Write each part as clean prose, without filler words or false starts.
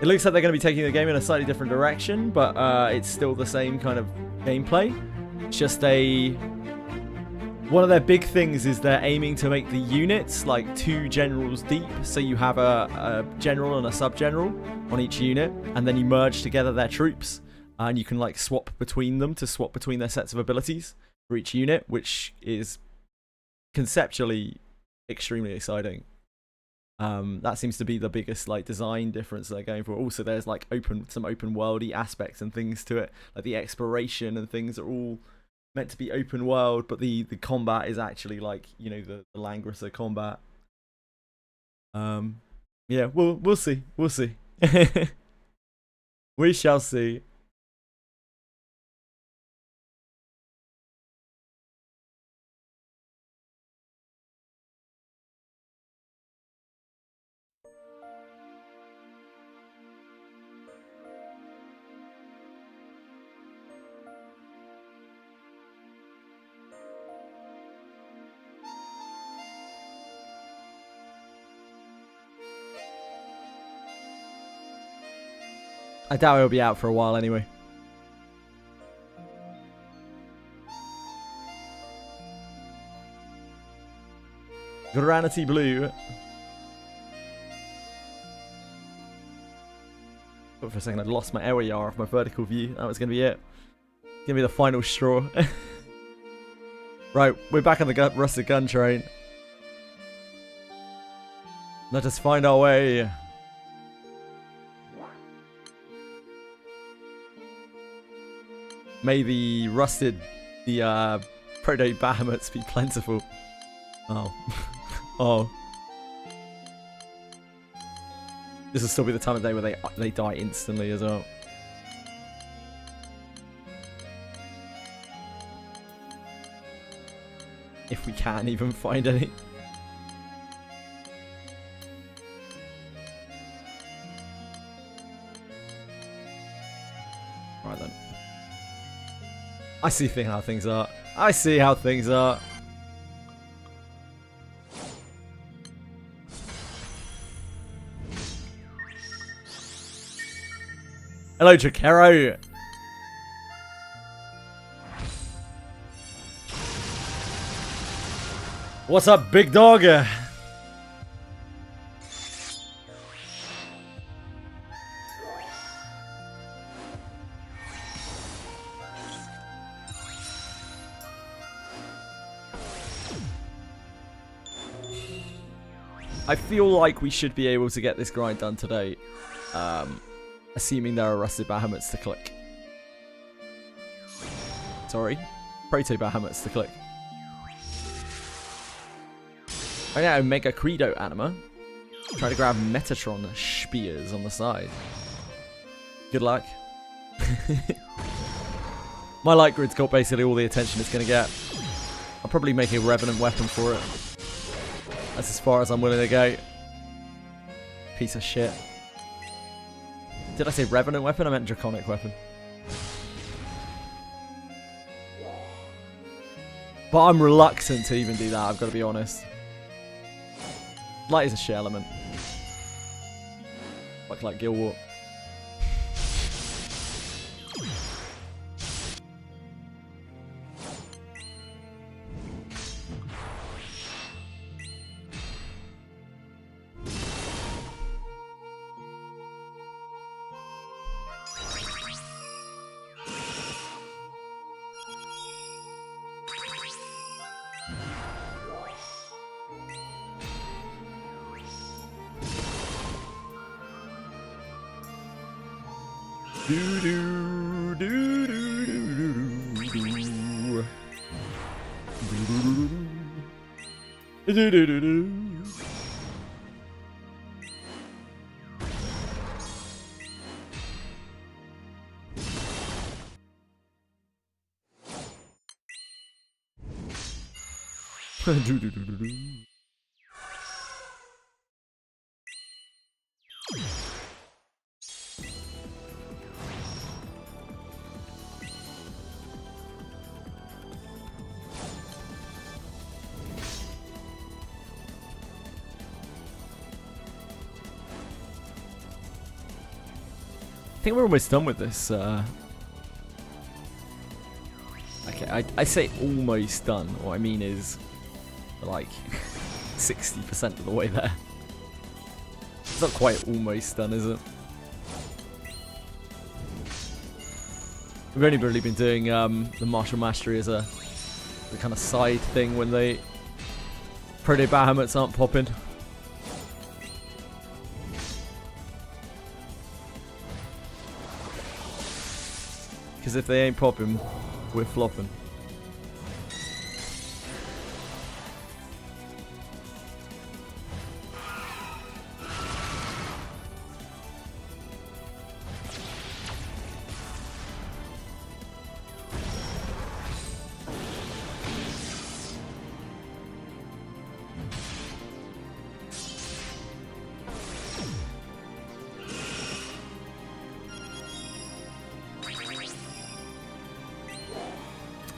It looks like they're going to be taking the game in a slightly different direction, but it's still the same kind of gameplay. It's just one of their big things is they're aiming to make the units like 2 generals deep, so you have a general and a sub-general on each unit, and then you merge together their troops, and you can like swap between them to swap between their sets of abilities for each unit, which is conceptually extremely exciting. That seems to be the biggest like design difference they're going for. Also, there's like some open worldy aspects and things to it, like the exploration and things are all meant to be open world, but the combat is actually like, you know, the Langrisser combat. Yeah, we'll see. We shall see. I doubt it'll be out for a while anyway. Granblue. But for a second, I'd lost my area off my vertical view. That was going to be it. It's going to be the final straw. Right, we're back on the rusted gun train. Let us find our way. May the proto-Bahamut's be plentiful. Oh. Oh. This will still be the time of day where they die instantly as well. If we can even find any. Right then. I see how things are. I see how things are. Hello, Jakero. What's up, big dog? I feel like we should be able to get this grind done today, assuming there are rusted Bahamuts to click. Sorry, proto-Bahamuts to click. Oh yeah, Omega Credo Anima. Try to grab Metatron Spears on the side. Good luck. My light grid's got basically all the attention it's going to get. I'll probably make a Revenant weapon for it. That's as far as I'm willing to go. Piece of shit. Did I say Revenant weapon? I meant Draconic weapon. But I'm reluctant to even do that, I've got to be honest. Light is a shit element. Like Guild War. Do do do do do do do do do do. think we're almost done with this. Okay, I say almost done. What I mean is, like, 60% of the way there. It's not quite almost done, is it? We've only really been doing the martial mastery as a kind of side thing when the Proto Bahamut's aren't popping. Because if they ain't popping, we're flopping.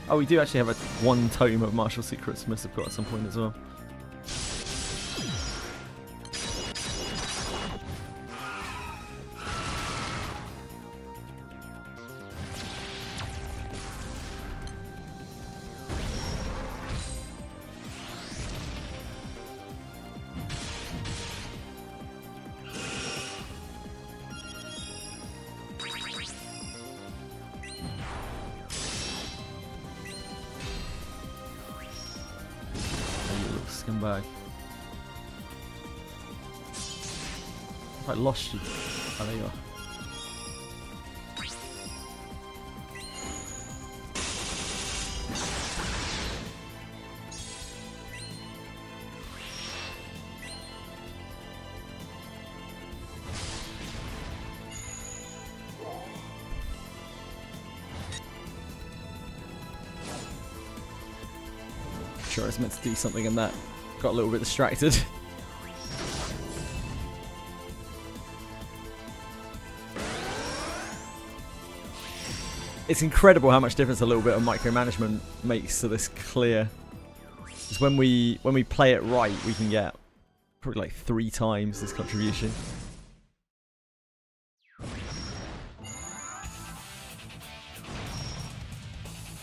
Oh, we do actually have one tome of martial secrets must have got at some point as well. Scumbag. I lost you. Oh, there you are. Sure, I was meant to do something in that. Got a little bit distracted. It's incredible how much difference a little bit of micromanagement makes to this clear. Because when we play it right, we can get probably like 3 times this contribution.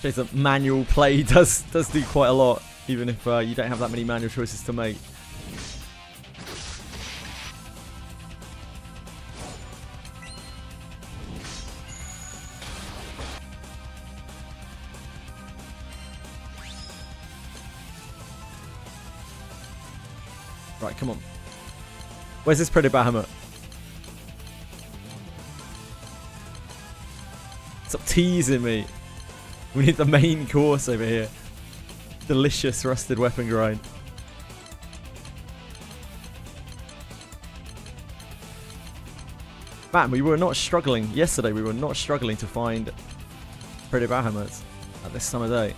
Shows that manual play does do quite a lot, even if you don't have that many manual choices to make. Right, come on. Where's this Proto Bahamut? Stop teasing me. We need the main course over here. Delicious rusted weapon grind. Man, we were not struggling. Yesterday we were not struggling to find Proto Bahamuts at this time of day.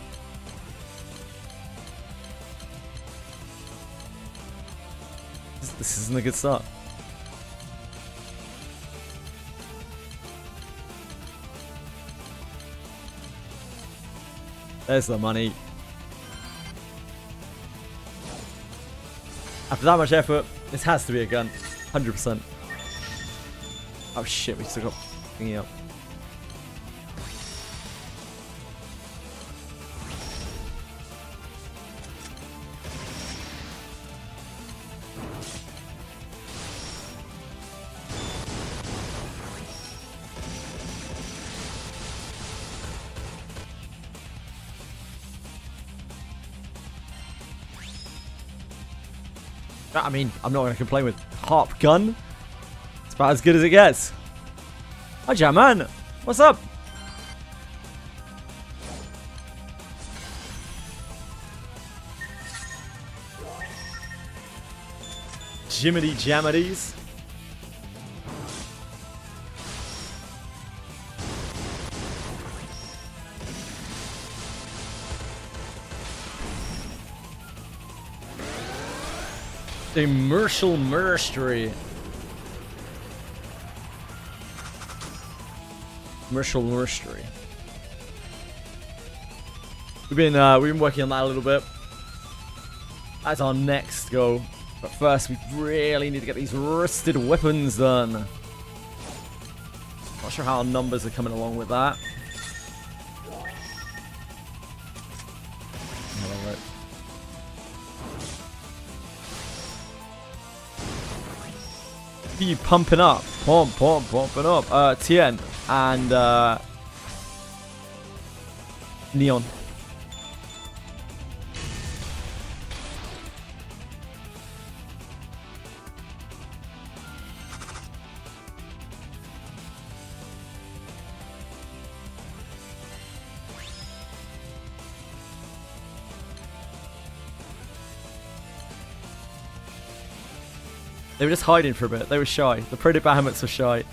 This isn't a good start. There's the money. After that much effort, this has to be a gun. 100%. Oh shit, we still got thingy up. I mean, I'm not going to complain with Harp Gun. It's about as good as it gets. Hi, Jamman. What's up? Jimmity Jammities. The Martial Mastery. Martial Mastery. We've been working on that a little bit. That's our next goal. But first, we really need to get these rusted weapons done. Oh Not sure how our numbers are coming along with that. You pumping up, pumping up. Tien and Neon. They were just hiding for a bit. They were shy. The Proto Bahamut's were shy.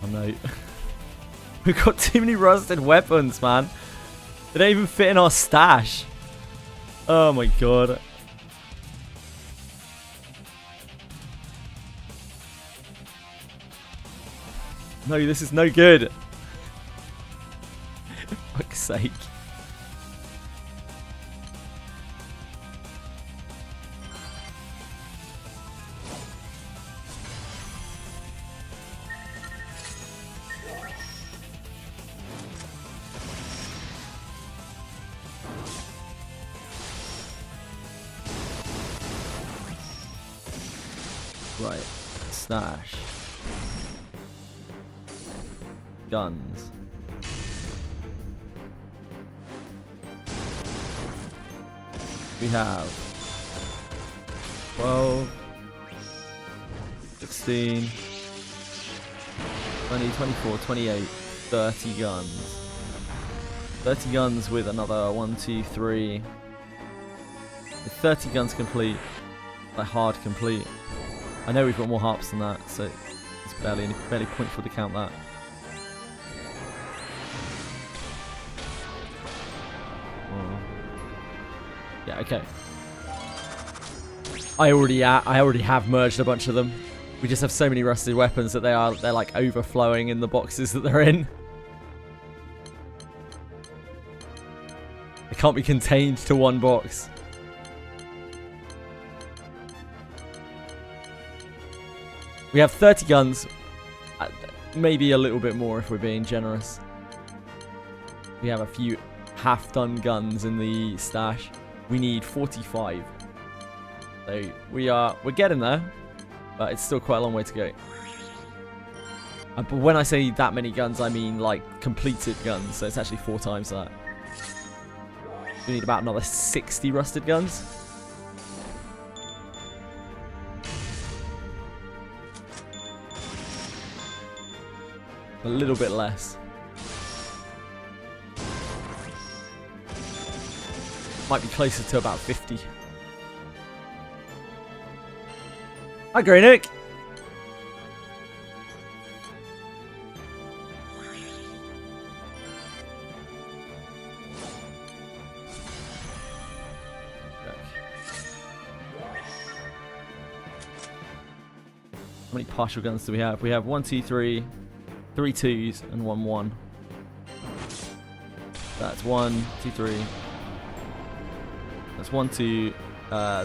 Oh no. We've got too many rusted weapons, man. They don't even fit in our stash. Oh my god. No, this is no good. For fuck's sake. Right, stash. Guns. We have 12, 16, 20, 24, 28, 30 guns. 30 guns with another 1, 2, 3. With 30 guns complete. Like hard complete. I know we've got more harps than that, so it's barely pointful to count that. Oh. Yeah, okay. I already have merged a bunch of them. We just have so many rusted weapons that they're like overflowing in the boxes that they're in. They can't be contained to one box. We have 30 guns, maybe a little bit more if we're being generous. We have a few half-done guns in the stash. We need 45. So we're getting there, but it's still quite a long way to go. But when I say that many guns, I mean like completed guns. So it's actually 4 times that. We need about another 60 rusted guns. A little bit less. Might be closer to about 50. Hi, Greynick. How many partial guns do we have? We have 1, 2, 3. 3 2s and 1 1. That's 1, 2, 3. That's 1, 2,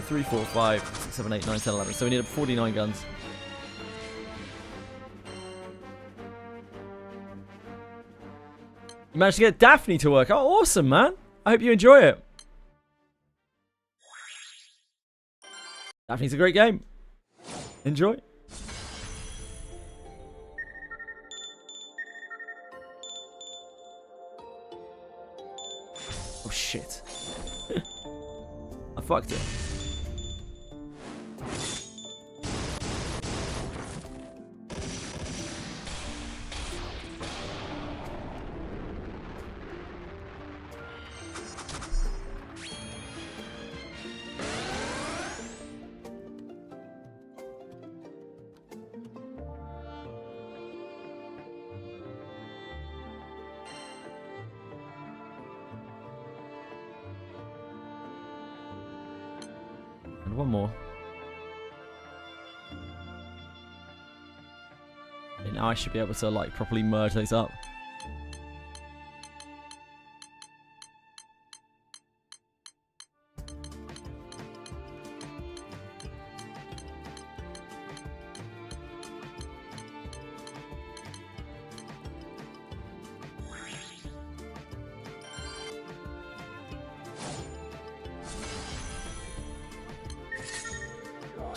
3, 4, 5, 6, 7, 8, 9, 10, 11. So we need 49 guns. You managed to get Daphne to work. Oh, awesome, man. I hope you enjoy it. Daphne's a great game. Enjoy. Oh shit. I fucked it. And one more. And now I should be able to like properly merge those up.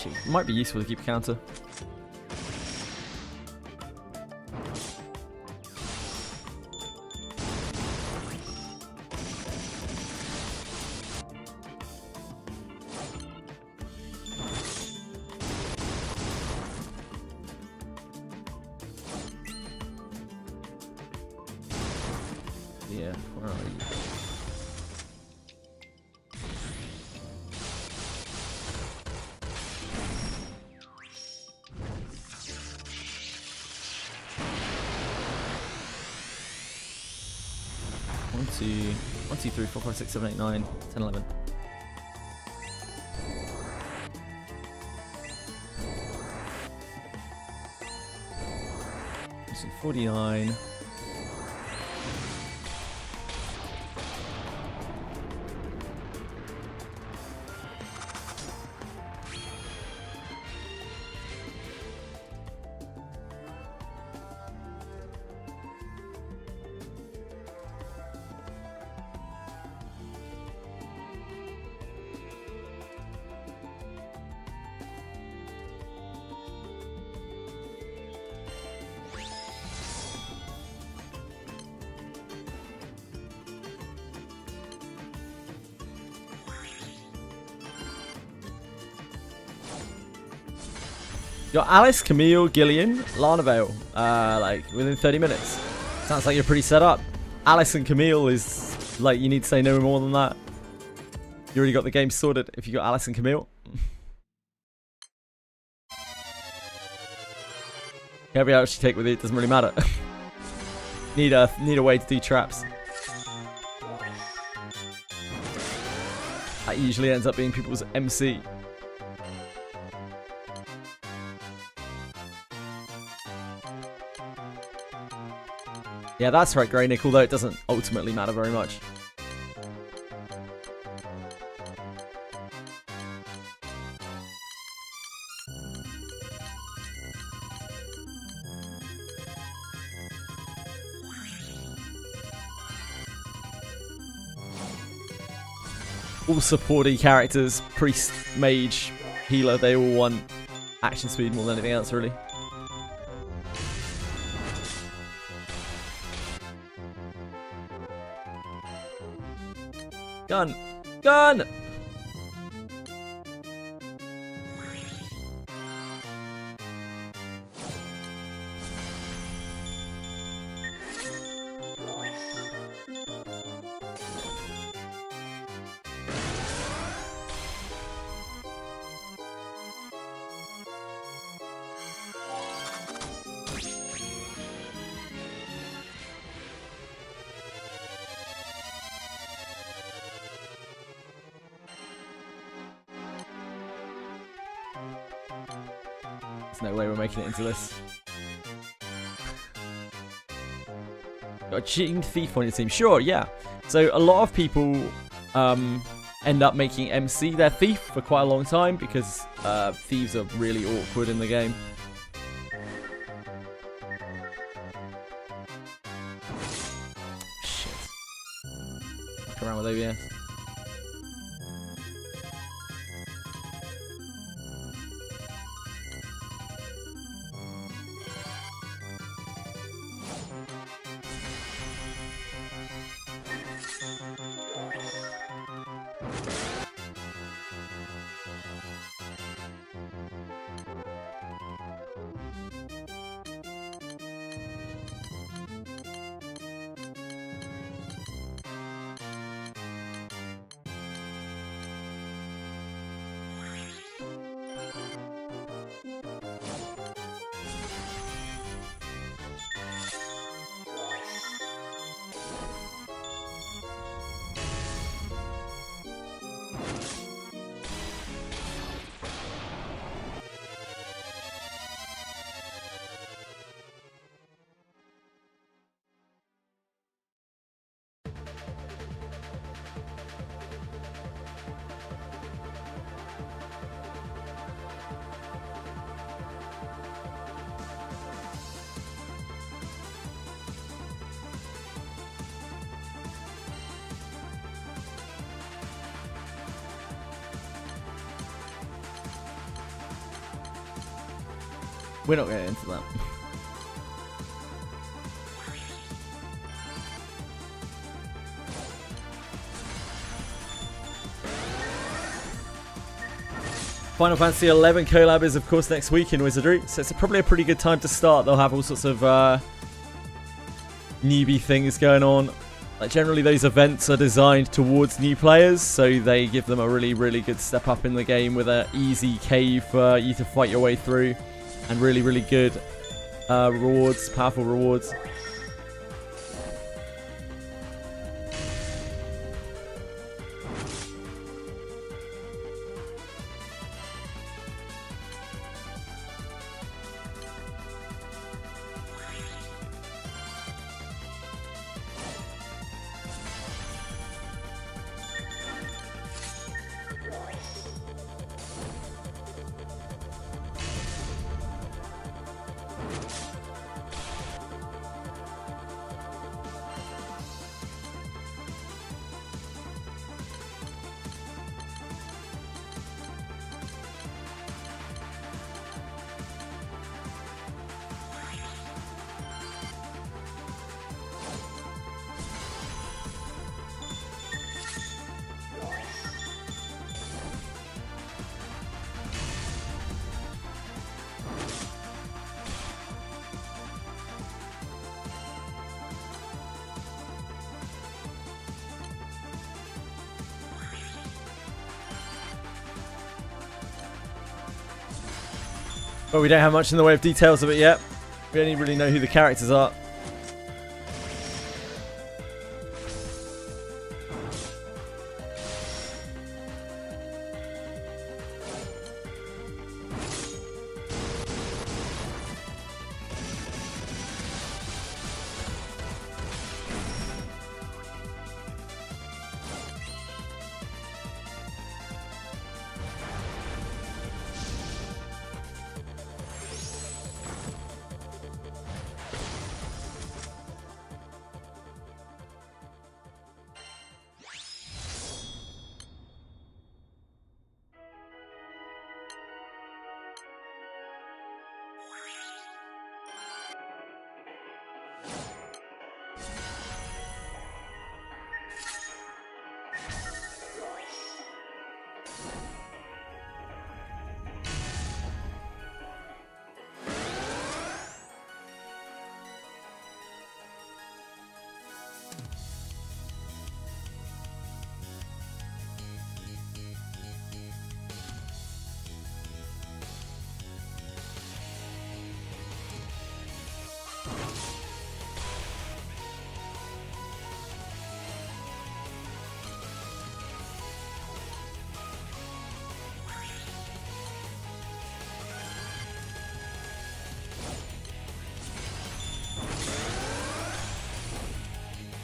It might be useful to keep a counter. Yeah, where are you? One, two, three, 4, 5, 6, 7, 8, 9, 10, 11. So 49. Got Alice, Camille, Gillian, Larnavale, like within 30 minutes. Sounds like you're pretty set up. Alice and Camille is like, you need to say no more than that. You already got the game sorted if you got Alice and Camille. Every out you take with it doesn't really matter. need a way to do traps. That usually ends up being people's MC. Yeah, that's right, Grey Nick, although it doesn't ultimately matter very much. All supporty characters, priest, mage, healer, they all want action speed more than anything else, really. Gun! Gun! There's no way we're making it into this. Got a cheating thief on your team. Sure, yeah. So a lot of people end up making MC their thief for quite a long time because thieves are really awkward in the game. Shit. Fuck around with OBS. We're not getting into that. Final Fantasy 11 collab is, of course, next week in Wizardry, so it's probably a pretty good time to start. They'll have all sorts of newbie things going on. Like, generally, those events are designed towards new players, so they give them a really, really good step up in the game with an easy cave for you to fight your way through, and really, really good rewards, powerful rewards. But we don't have much in the way of details of it yet. We only really know who the characters are.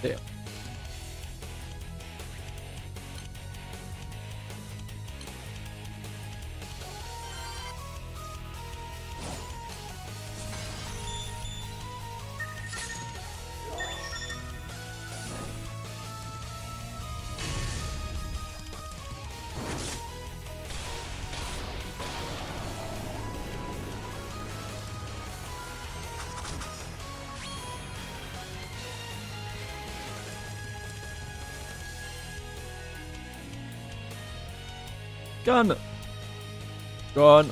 Yeah. Gun. Gone.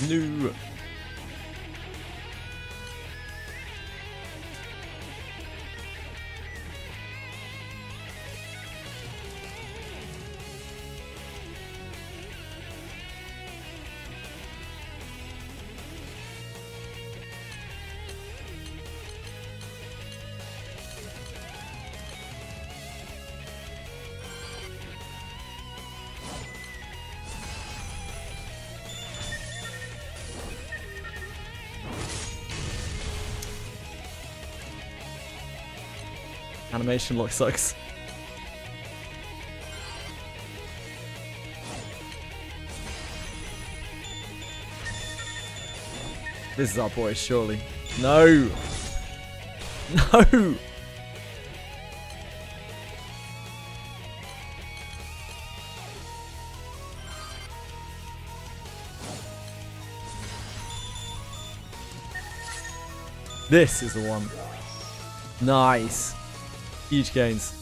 No. Animation look sucks. This is our boy, surely. No! No! This is the one. Nice. Huge gains.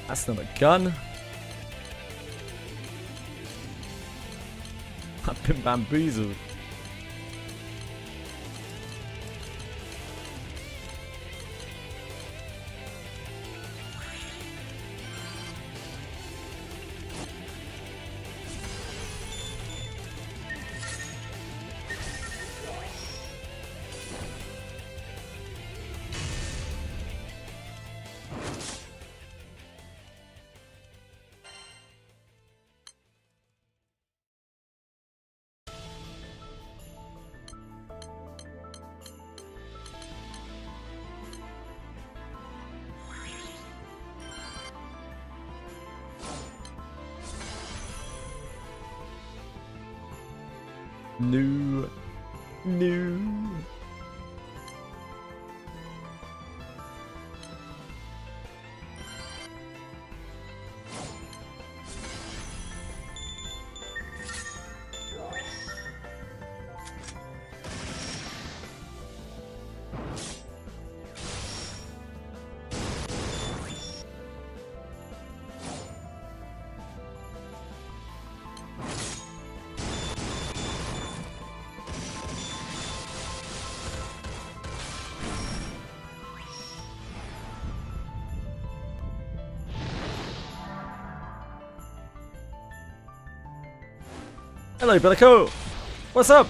That's not a gun. I've been bamboozled. No. No. Hello, Bellico. What's up?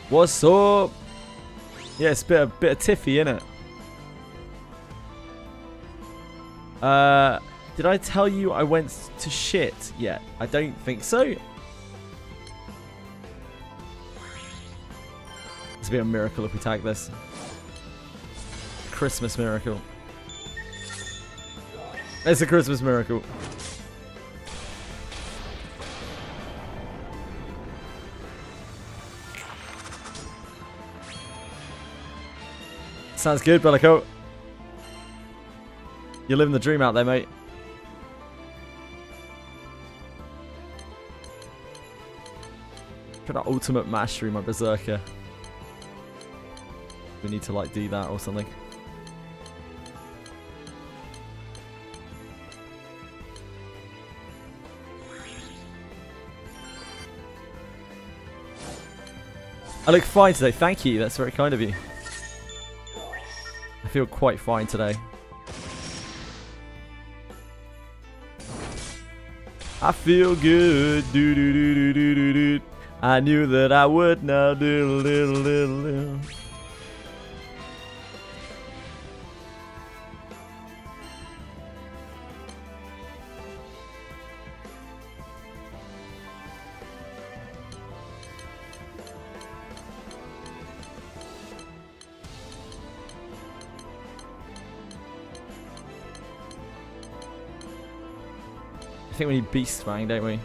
What's up? Yeah, it's a bit of tiffy, innit? Did I tell you I went to shit yet? I don't think so. It's a bit of a miracle if we tag this. Christmas miracle. It's a Christmas miracle. Sounds good, Bellico. You're living the dream out there, mate. Put that ultimate mastery, my berserker. We need to like do that or something. I look fine today. Thank you. That's very kind of you. I feel quite fine today. I feel good. Do do do do do do do. I knew that I would now. Diddle, diddle, diddle, diddle. I think we need Beast Fang, don't we?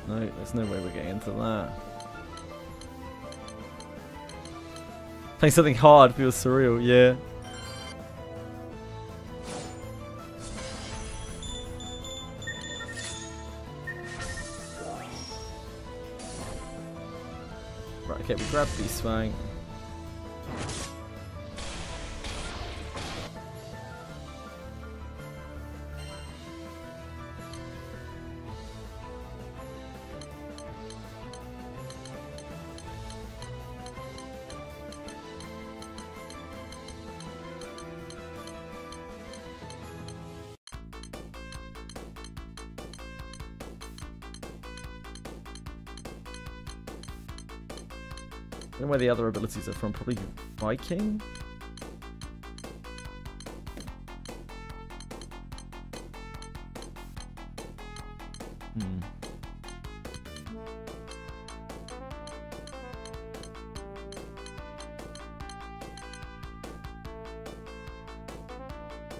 No, there's no way we're getting into that. Playing something hard feels surreal, yeah. Right, okay, we grab Beast Fang. I don't know where the other abilities are from. Probably Viking?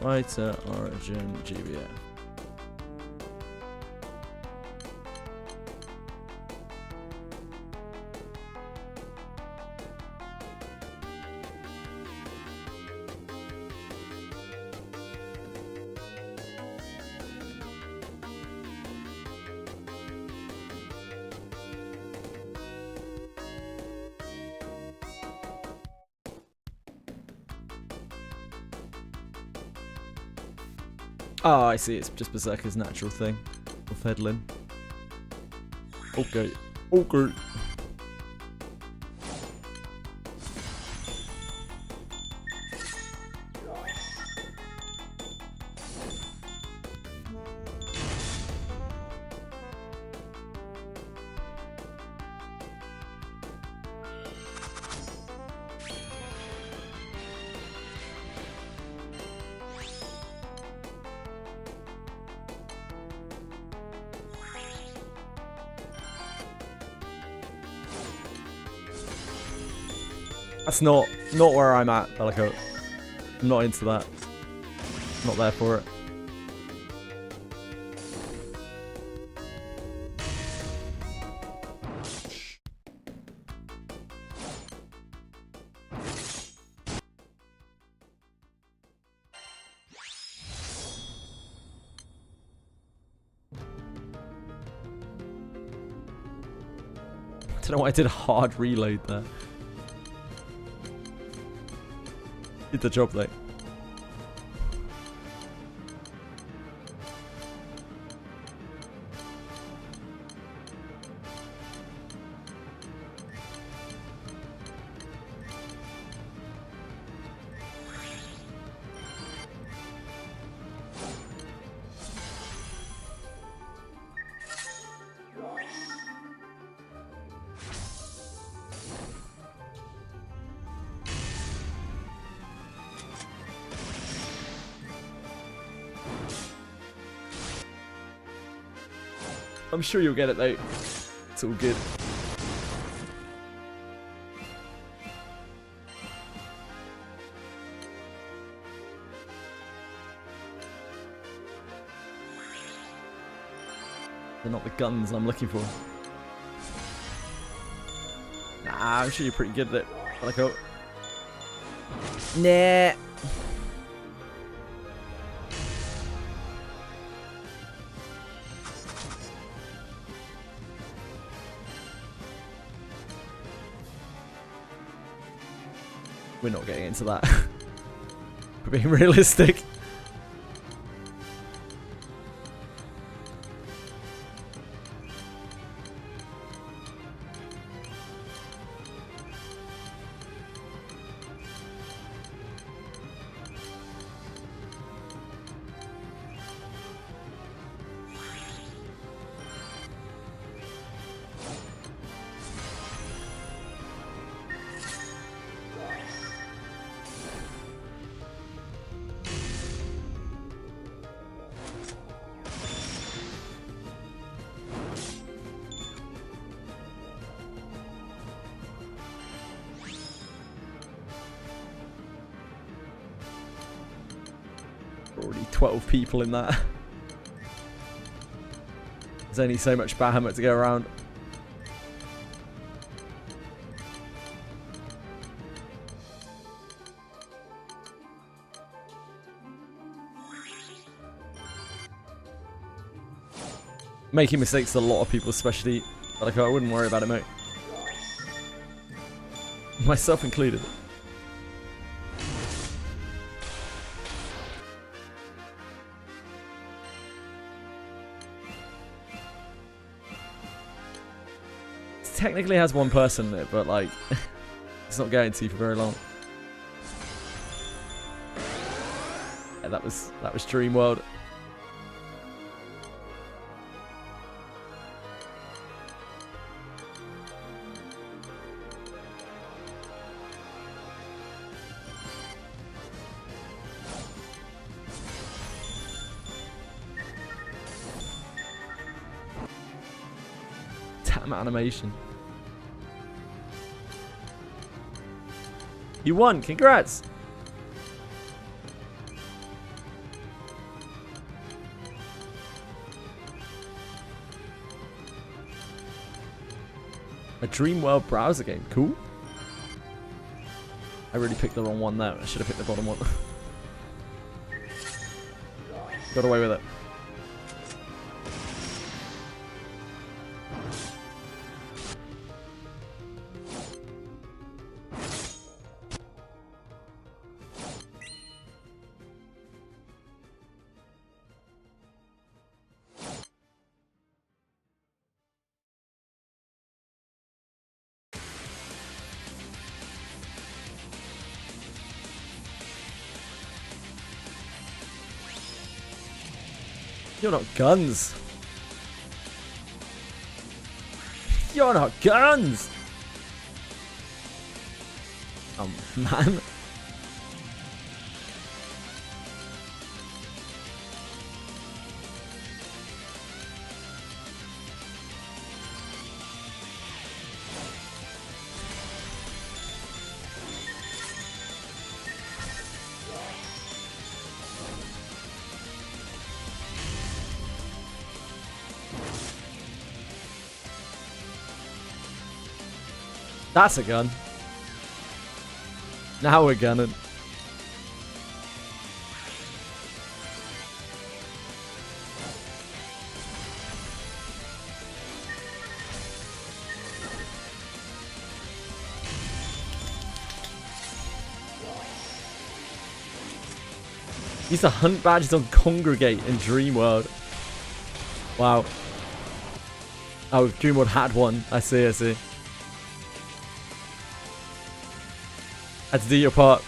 Fighter, Origin, GBF. Oh, I see. It's just Berserker's natural thing. Or Fedlin. Okay. Okay. That's not where I'm at, Bellicoat. I'm not into that. I'm not there for it. I don't know why I did a hard reload there. Did the job though. I'm sure you'll get it though. It's all good. They're not the guns I'm looking for. Nah, I'm sure you're pretty good at it. Like, oh. Nah. We're not getting into that. We're being realistic. Already 12 people in that. There's only so much Bahamut to go around. Making mistakes a lot of people, especially, like, I wouldn't worry about it, mate. Myself included. Technically has one person in it, but like it's not going to for very long. Yeah, that was Dream World. Damn animation. You won, congrats! A Dream World browser game, cool. I really picked the wrong one there. I should have picked the bottom one. Got away with it. You're not guns. You're not guns. Oh, man. That's a gun. Now we're gunning. Used to hunt badges on Congregate in Dream World. Wow. Oh, Dream World had one. I see, I see. Had to do your part.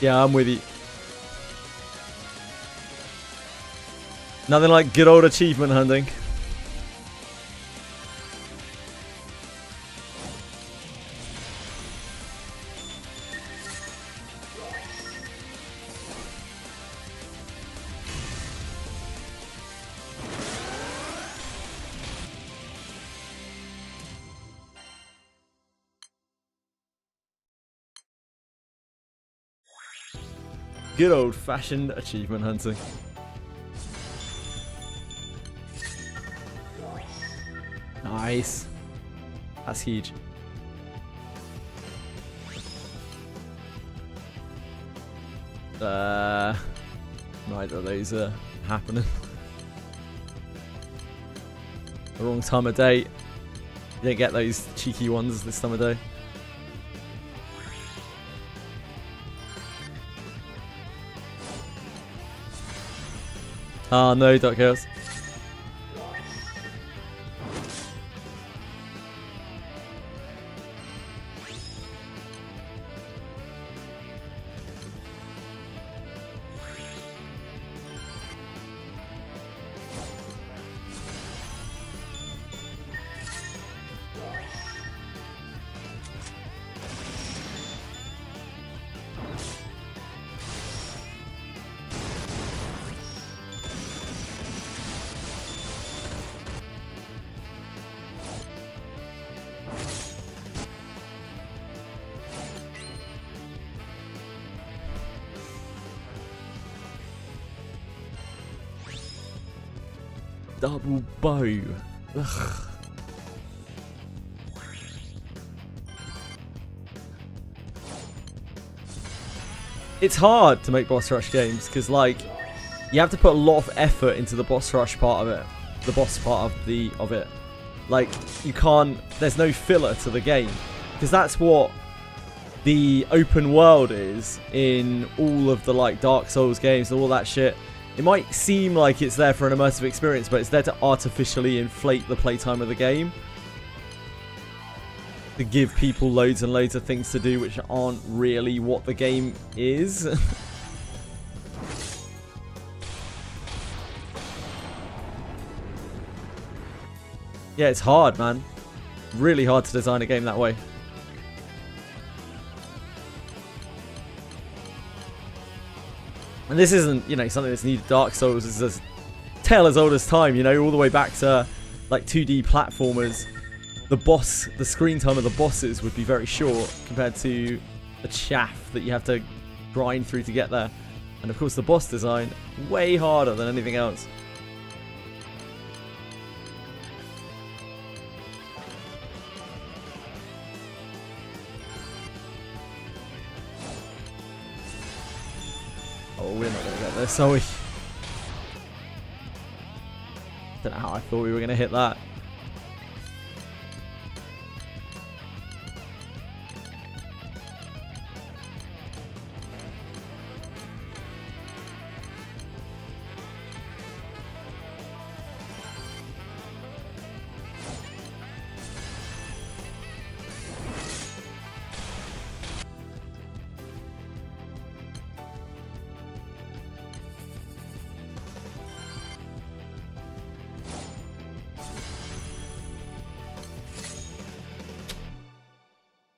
Yeah, I'm with you. Nothing like good old achievement hunting. Good old-fashioned achievement hunting. Nice. That's huge. Neither of those are happening. The wrong time of day. You don't get those cheeky ones this time of day. Oh no, Dark Chaos. Double bow. Ugh. It's hard to make boss rush games because, like, you have to put a lot of effort into the boss rush part of it, the boss part of it. Like, you can't. There's no filler to the game because that's what the open world is in all of the like Dark Souls games and all that shit. It might seem like it's there for an immersive experience, but it's there to artificially inflate the playtime of the game. To give people loads and loads of things to do which aren't really what the game is. Yeah, it's hard, man. Really hard to design a game that way. And this isn't, you know, something that's needed. Dark Souls is a tale as old as time, you know, all the way back to like 2D platformers. The screen time of the bosses would be very short compared to the chaff that you have to grind through to get there. And of course the boss design, way harder than anything else. Oh, we're not going to get this, are we? Don't know how I thought we were going to hit that.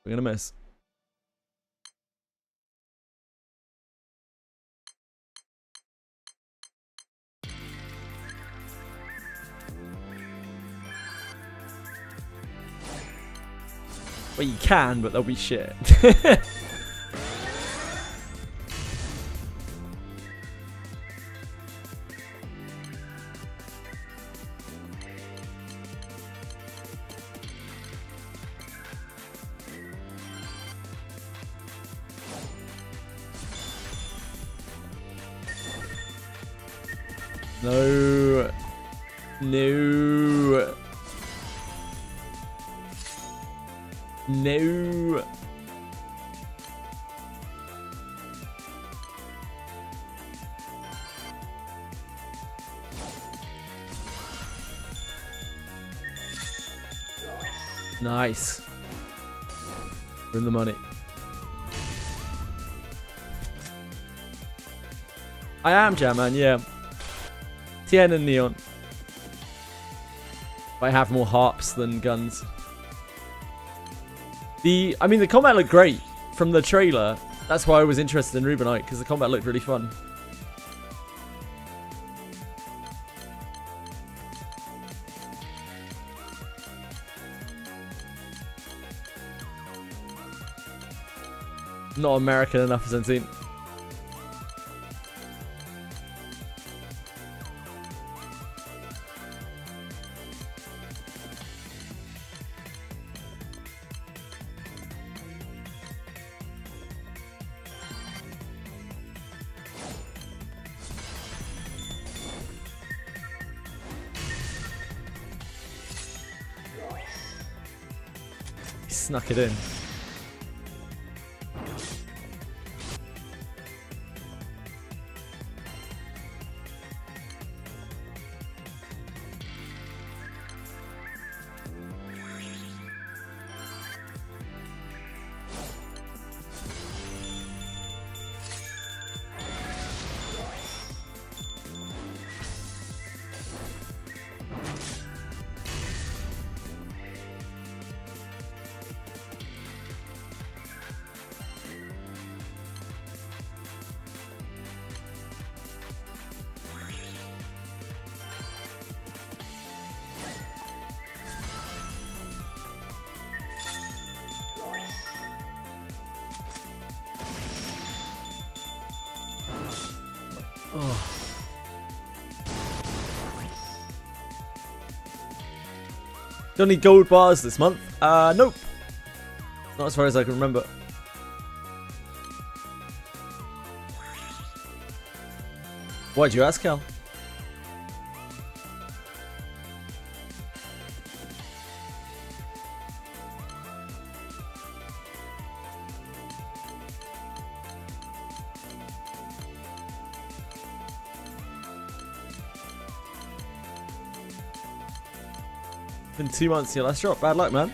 We're gonna miss. Well, you can, but they'll be shit. No. No. No. Nice. We're in the money. I am Jamman, yeah. Tien and Neon. I have more harps than guns. The combat looked great from the trailer. That's why I was interested in Rubinite, because the combat looked really fun. Not American enough for Centene. He snuck it in. Oh. Don't need gold bars this month. Nope. Not as far as I can remember. Why'd you ask, Cal? Been 2 months since your last drop. Bad luck, man.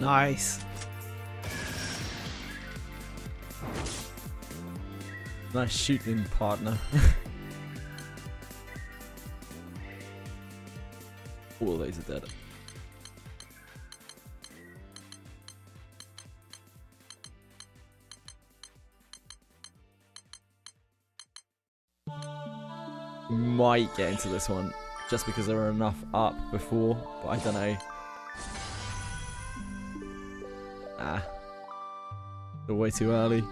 Nice. Nice shooting, partner. All of these are dead. Might get into this one just because there were enough up before, but I don't know. Still way too early.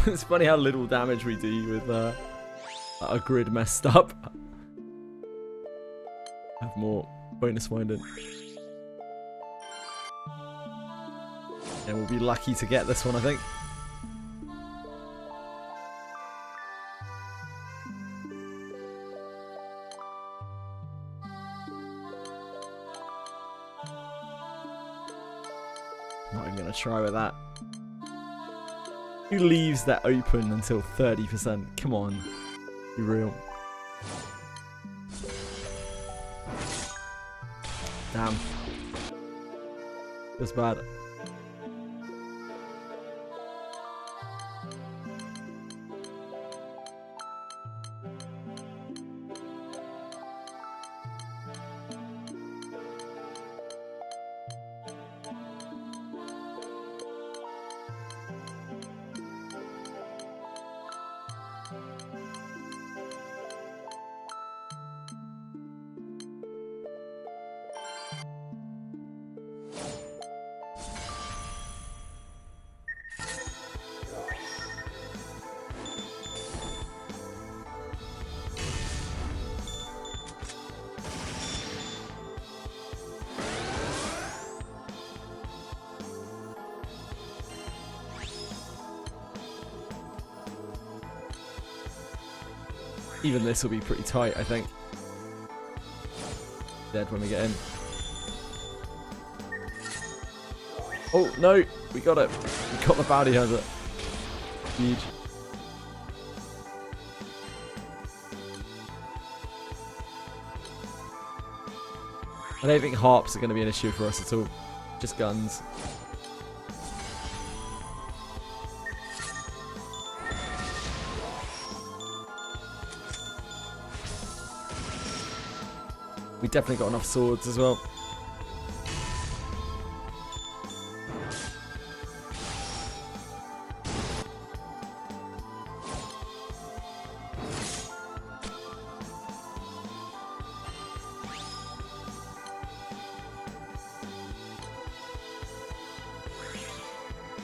It's funny how little damage we do with a grid messed up. Have more bonus finding. And we'll be lucky to get this one, I think. Not even gonna try with that. Who leaves that open until 30%? Come on, be real. Damn. Feels bad. Even this will be pretty tight, I think. Dead when we get in. Oh, no! We got it! We got the bounty hunter. Huge. I don't think harps are going to be an issue for us at all. Just guns. We definitely got enough swords as well.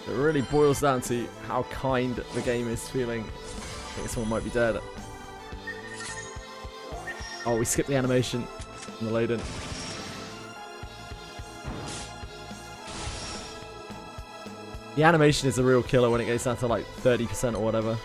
It really boils down to how kind the game is feeling. I think someone might be dead. Oh, we skipped the animation in the load-in. The animation is a real killer when it goes down to like 30% or whatever.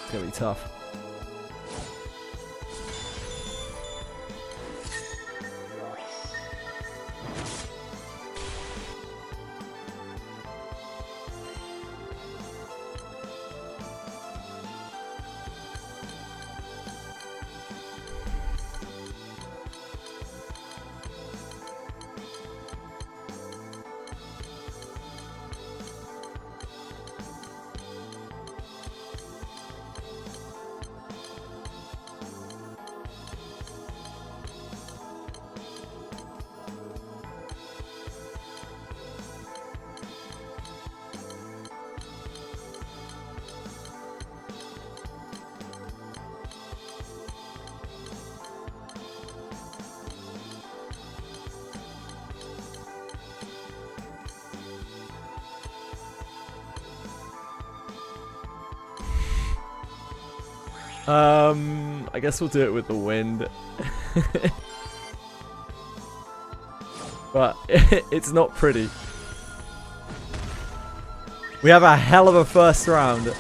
It's gonna be tough. I guess we'll do it with the wind. But it's not pretty. We have a hell of a first round. We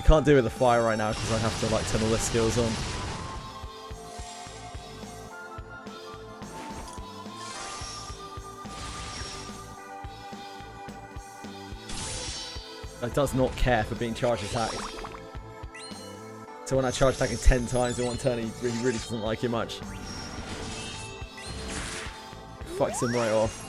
can't do it with the fire right now because I have to like turn all the skills on. It does not care for being charge attacked. So when I charge attack him 10 times in one turn, he really doesn't like it much. Fucks him right off.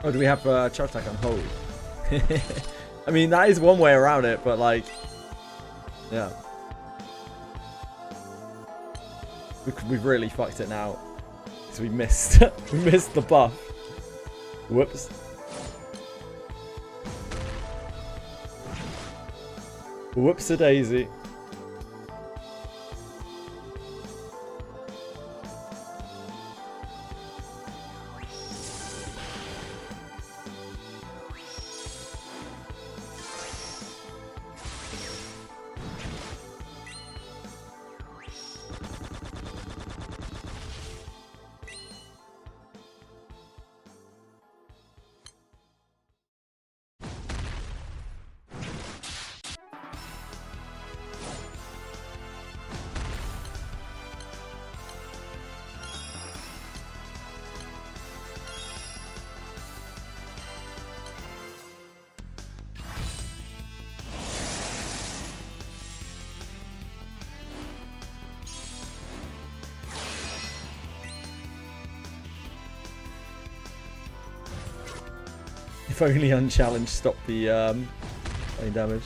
Oh, do we have charge attack on hold? I mean, that is one way around it, but like, yeah. We've really fucked it now. Because we missed, we missed the buff. Whoops. Whoops-a-daisy. If only unchallenged stopped the main damage.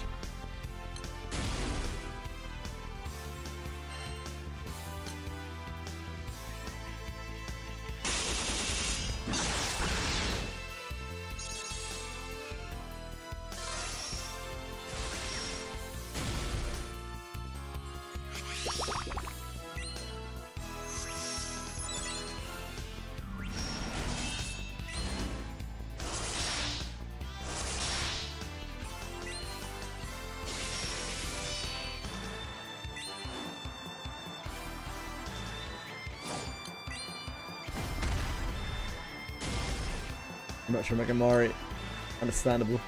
Much for Megamari. Understandable.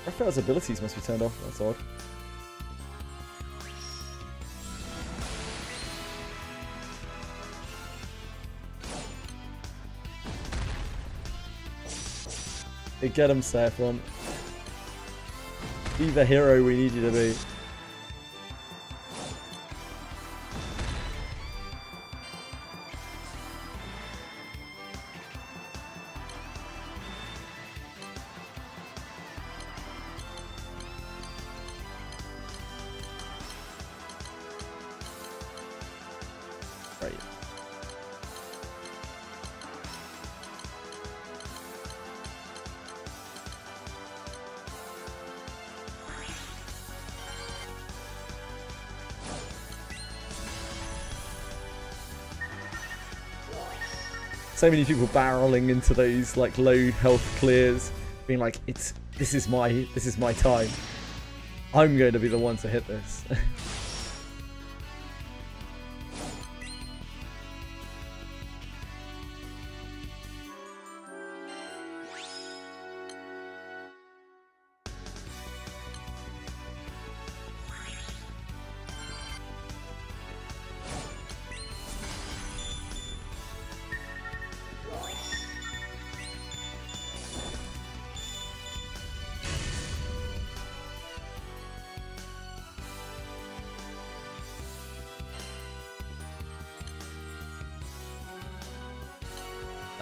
Raphael's abilities must be turned off. That's odd. Hey, get him, Saffron. Be the hero we need you to be. Right. So many people barreling into those like low health clears, being like, this is my time. I'm going to be the one to hit this.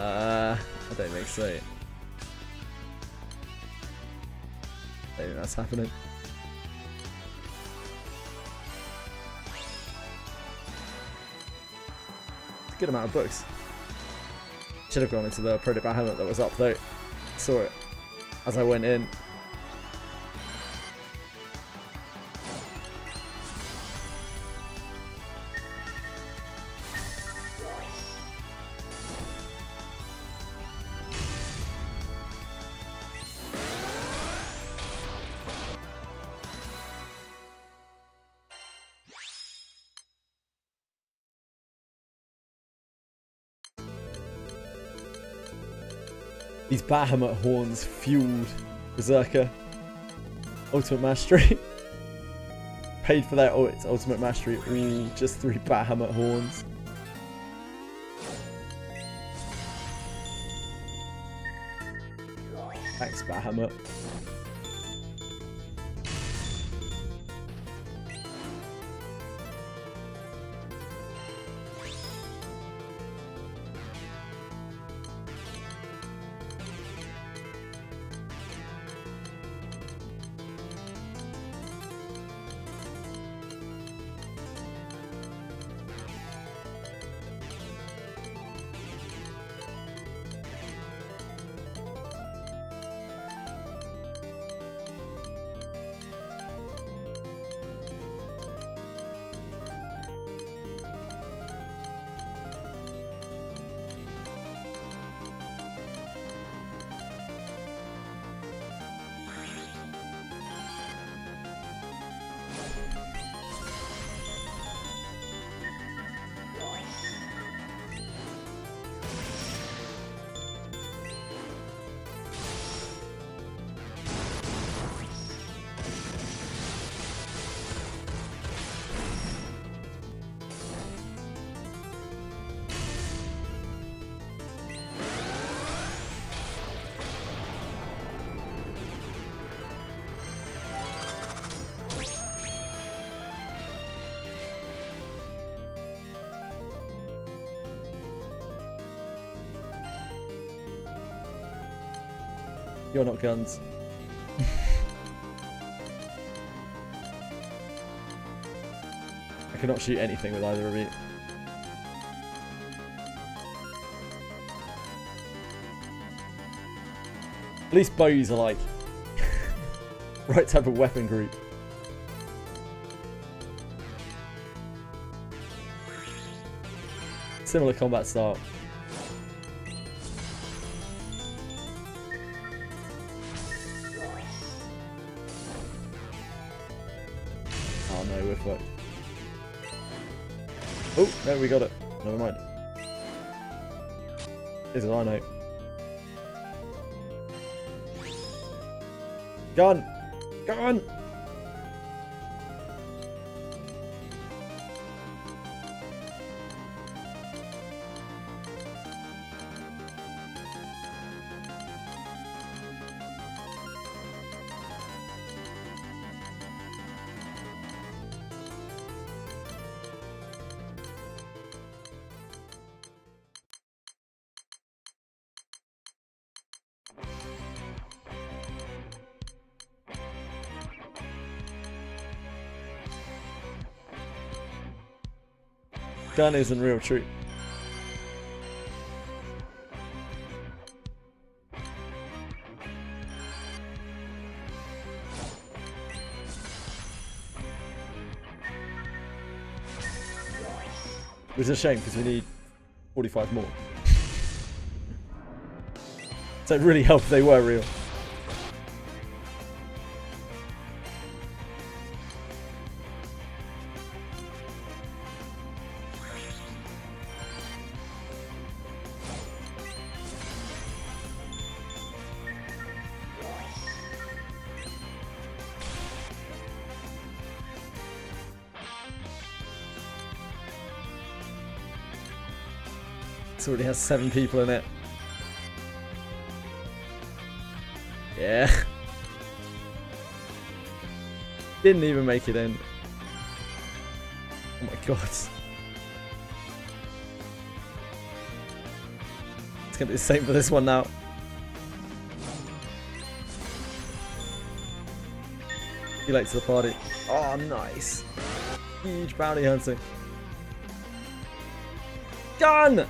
I don't think so. I don't think that's happening. Good amount of books. Should have gone into the Proto Bahamut that was up though. Saw it as I went in. These Bahamut horns fueled Berserker. Ultimate mastery. Paid for that. Oh, it's ultimate mastery. Ooh, just 3 Bahamut horns. Thanks, Bahamut. You're not guns. I cannot shoot anything with either of you. At least bows are like right type of weapon group. Similar combat style. Oh no, we're fucked. Oh, no, we got it. Never mind. Here's an I know. Gun! Gun! Gun isn't real true. Which is a shame because we need 45 more. So it really helped if they were real. This already has 7 people in it. Yeah. Didn't even make it in. Oh my god. It's gonna be the same for this one now. Be late to the party. Oh, nice. Huge bounty hunting. Gun!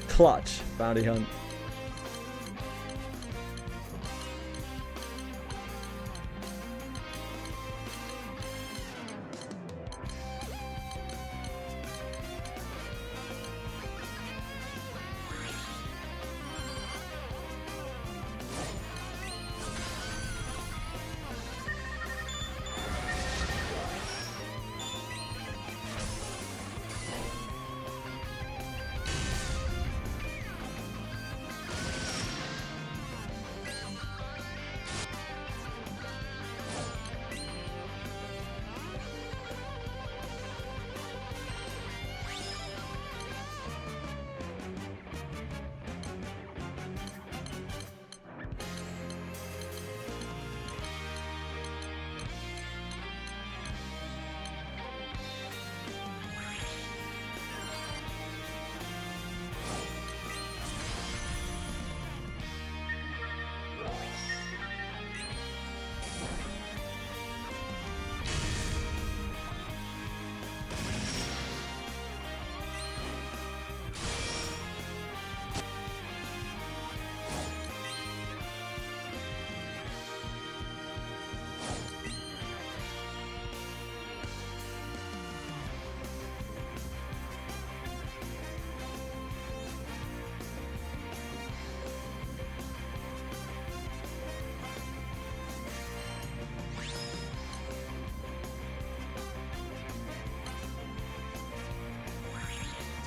Clutch bounty hunt.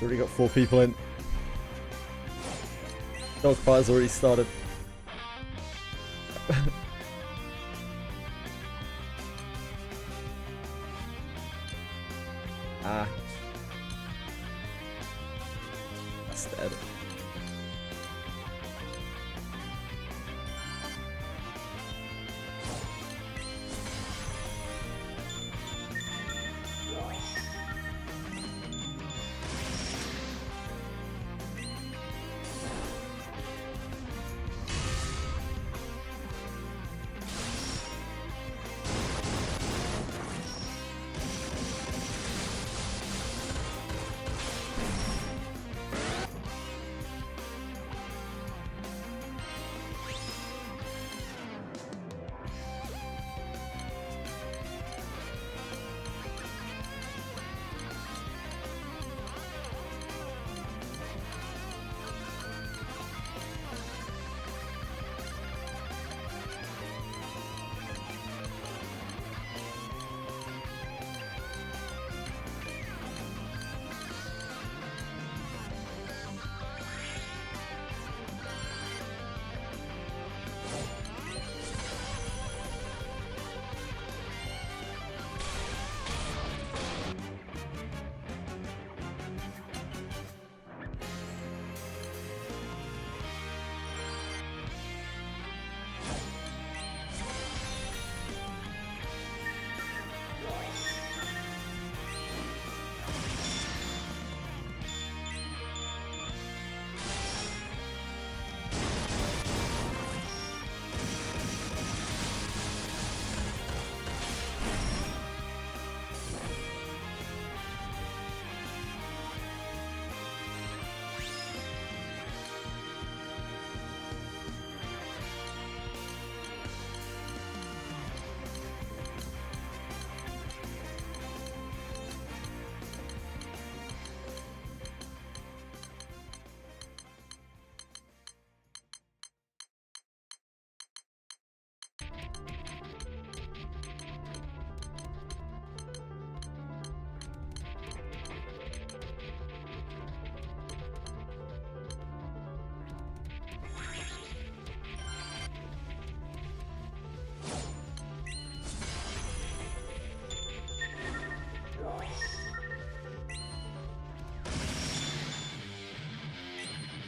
Already got 4 people in. Dogfire's already started. Ah. That's dead.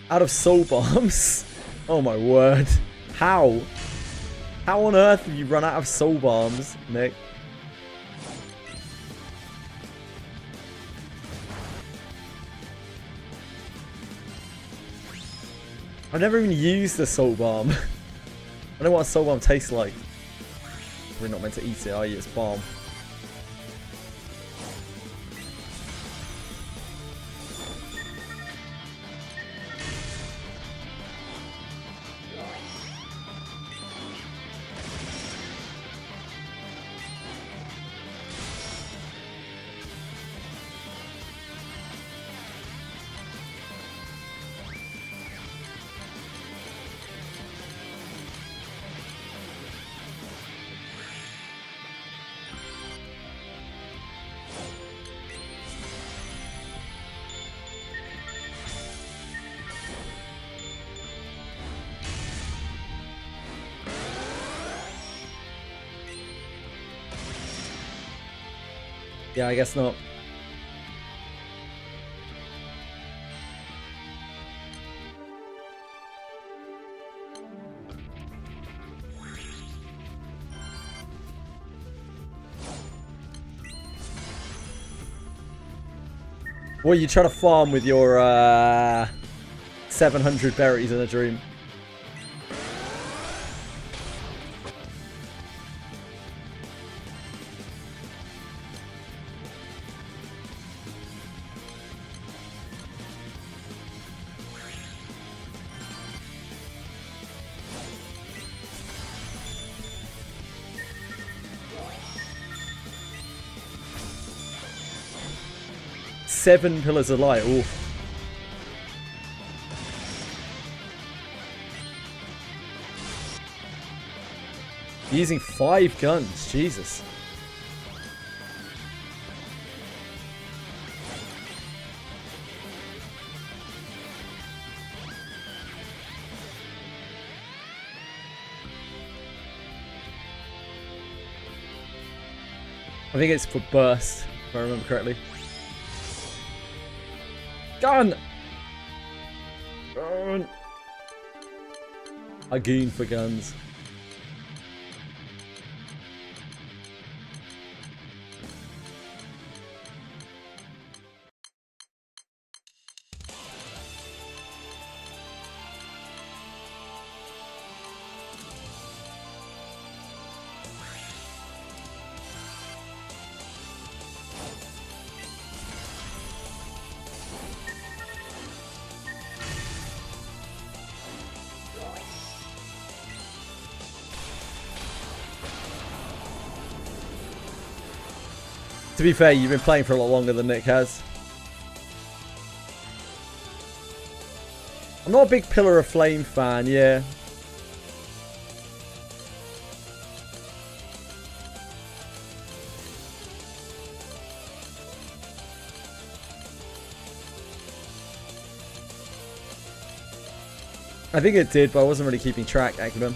Out of soul bombs? Oh my word. How? How on earth have you run out of soul bombs, Nick? I've never even used a soul bomb. I know what a soul bomb tastes like. We're not meant to eat it, are you? It's bomb. Yeah, I guess not. What are you trying to farm with your 700 berries in a dream? Seven pillars of light. Ooh. Using 5 guns. Jesus. I think it's for burst, if I remember correctly. Gun! Gun! I goon for guns. To be fair, you've been playing for a lot longer than Nick has. I'm not a big Pillar of Flame fan, yeah. I think it did, but I wasn't really keeping track, Akadem.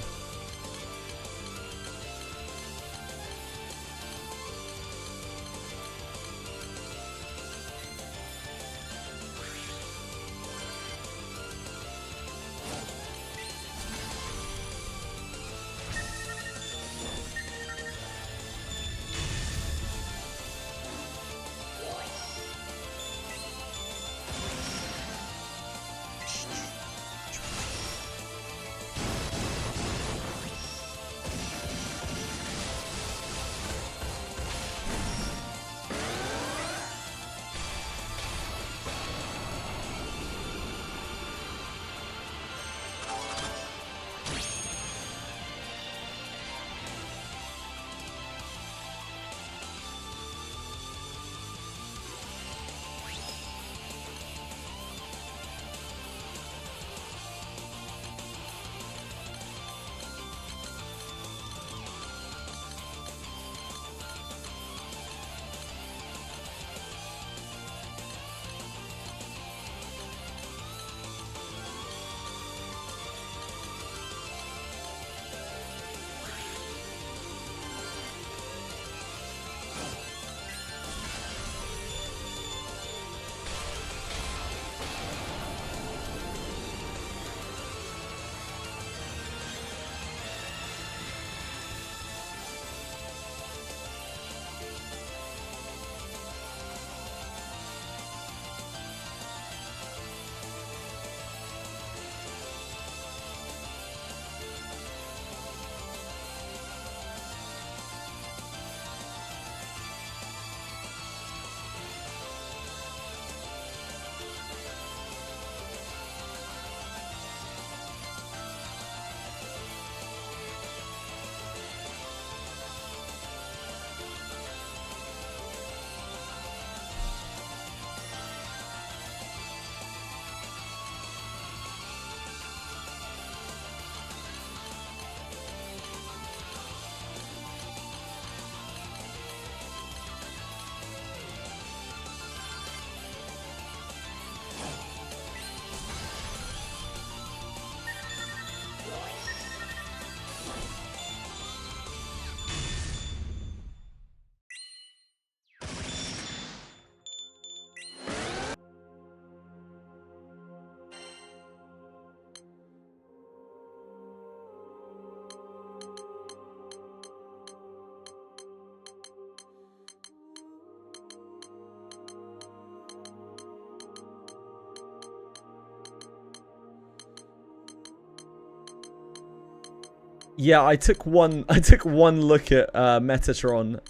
Yeah, I took one look at Metatron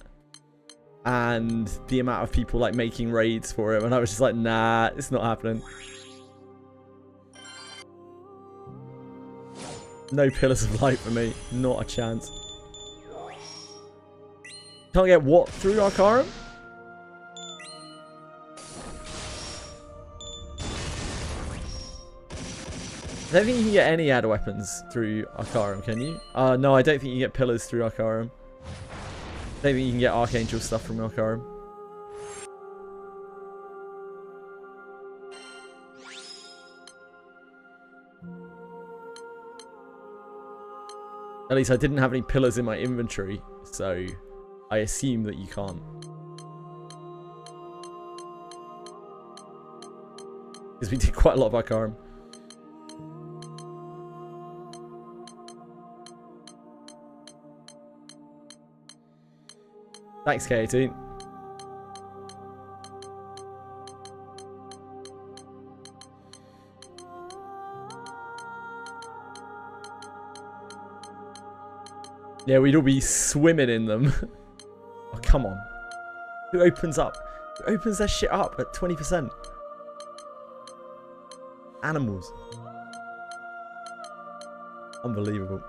and the amount of people like making raids for him, and I was just like, nah, it's not happening. No Pillars of Light for me, not a chance. Can't get what through Arcarum? I don't think you can get any add weapons through Arcarum, can you? No, I don't think you get pillars through Arcarum. I don't think you can get Archangel stuff from Arcarum. At least I didn't have any pillars in my inventory, so I assume that you can't. Because we did quite a lot of Arcarum. Thanks, K18. Yeah, we'd all be swimming in them. Oh, come on. Who opens up? Who opens their shit up at 20%? Animals. Unbelievable.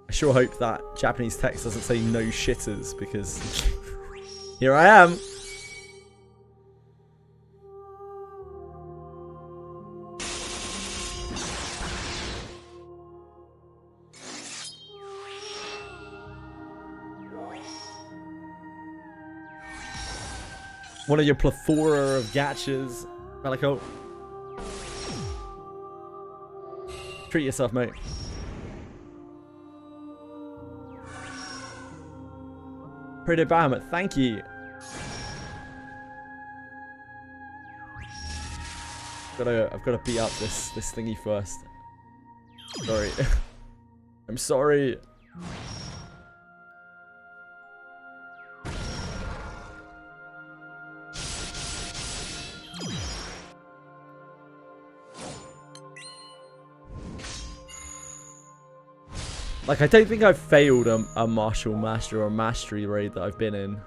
I sure hope that Japanese text doesn't say no shitters, because here I am. One of your plethora of gachas, Malico. Treat yourself, mate. Pretty Bahamut, thank you. I've got to beat up this thingy first. Sorry. I'm sorry. Like, I don't think I've failed a martial master or mastery raid that I've been in.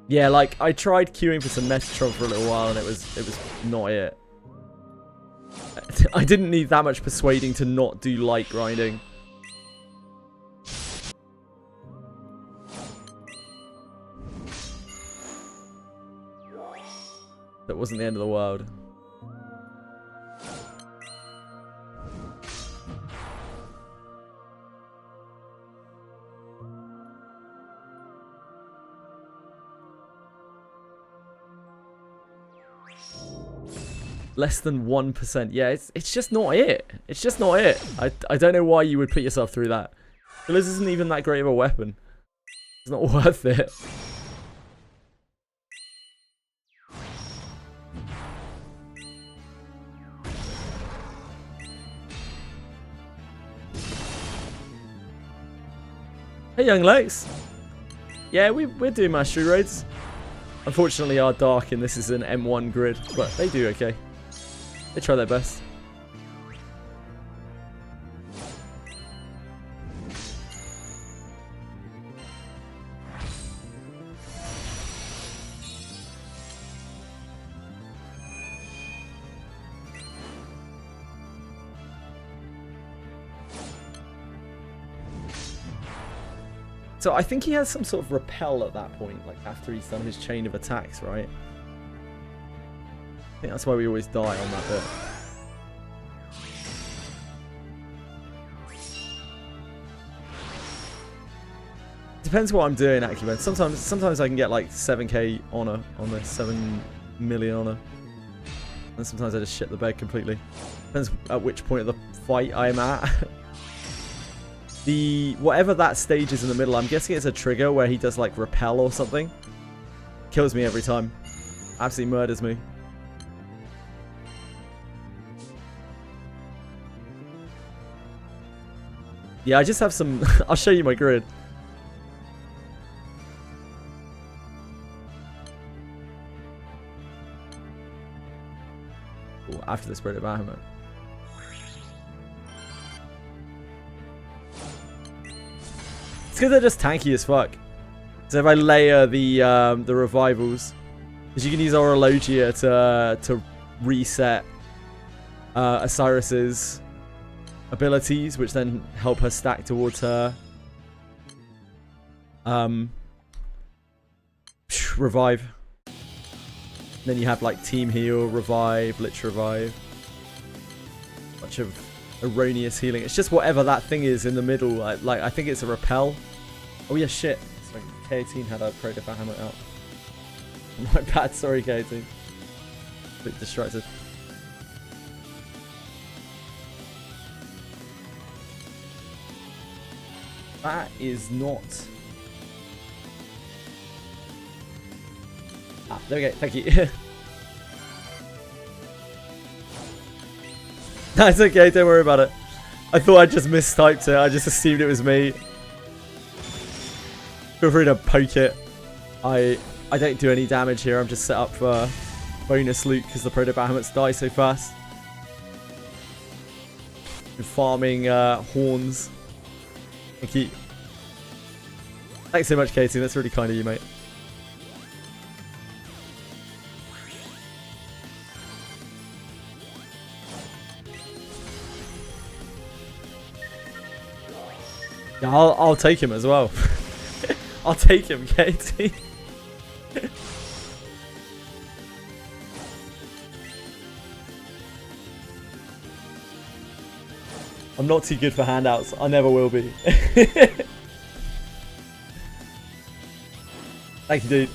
Yeah, like, I tried queuing for some Metatron for a little while and it was not it. I didn't need that much persuading to not do light grinding. That wasn't the end of the world. Less than 1%. Yeah, it's just not it. It's just not it. I don't know why you would put yourself through that. This isn't even that great of a weapon. It's not worth it. Hey, young Lex. Yeah, we're doing mastery raids. Unfortunately, our Dark and this is an M1 grid, but they do okay. They try their best. So I think he has some sort of repel at that point, like after he's done his chain of attacks, right? I think that's why we always die on that bit. Depends what I'm doing, actually, man. Sometimes I can get like 7k honor on this, 7 million honor. And sometimes I just shit the bed completely. Depends at which point of the fight I'm at. Whatever that stage is in the middle, I'm guessing it's a trigger where he does like repel or something. Kills me every time. Absolutely murders me. Yeah, I just have some... I'll show you my grid. Ooh, after the Spirit of Bahamut. It's because they're just tanky as fuck. So if I layer the revivals, because you can use Orologia to reset Osiris's abilities, which then help her stack towards her revive. Then you have like team heal, revive, lich revive. Bunch of erroneous healing. It's just whatever that thing is in the middle. Like I think it's a repel. Oh yeah, shit. Sorry, K18 had a Proto Bahamut out. My bad, sorry K18. A bit distracted. That is not... Ah, there we go, thank you. That's okay, don't worry about it. I thought I just mistyped it, I just assumed it was me. Feel free to poke it. I don't do any damage here, I'm just set up for bonus loot because the Proto Bahamuts die so fast. Been farming horns. Thank you. Thanks so much, Katie. That's really kind of you, mate. Yeah, I'll take him as well. I'll take him, Katie. I'm not too good for handouts. I never will be. Thank you, dude.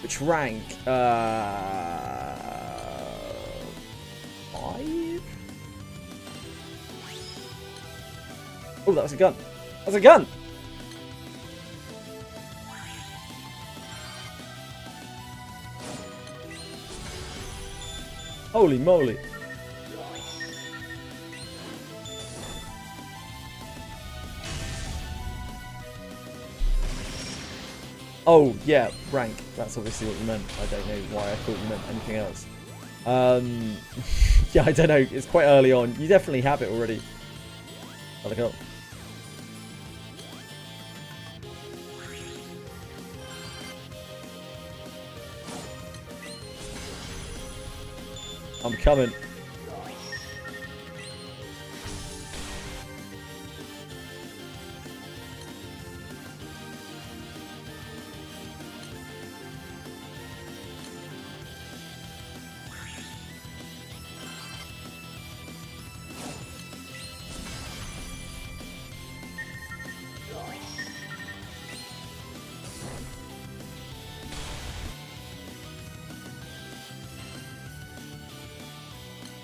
Which rank? 5? Oh, that was a gun. That's a gun! Holy moly. Oh, yeah, rank. That's obviously what you meant. I don't know why I thought you meant anything else. Yeah, I don't know. It's quite early on. You definitely have it already. Oh, look up. I'm coming.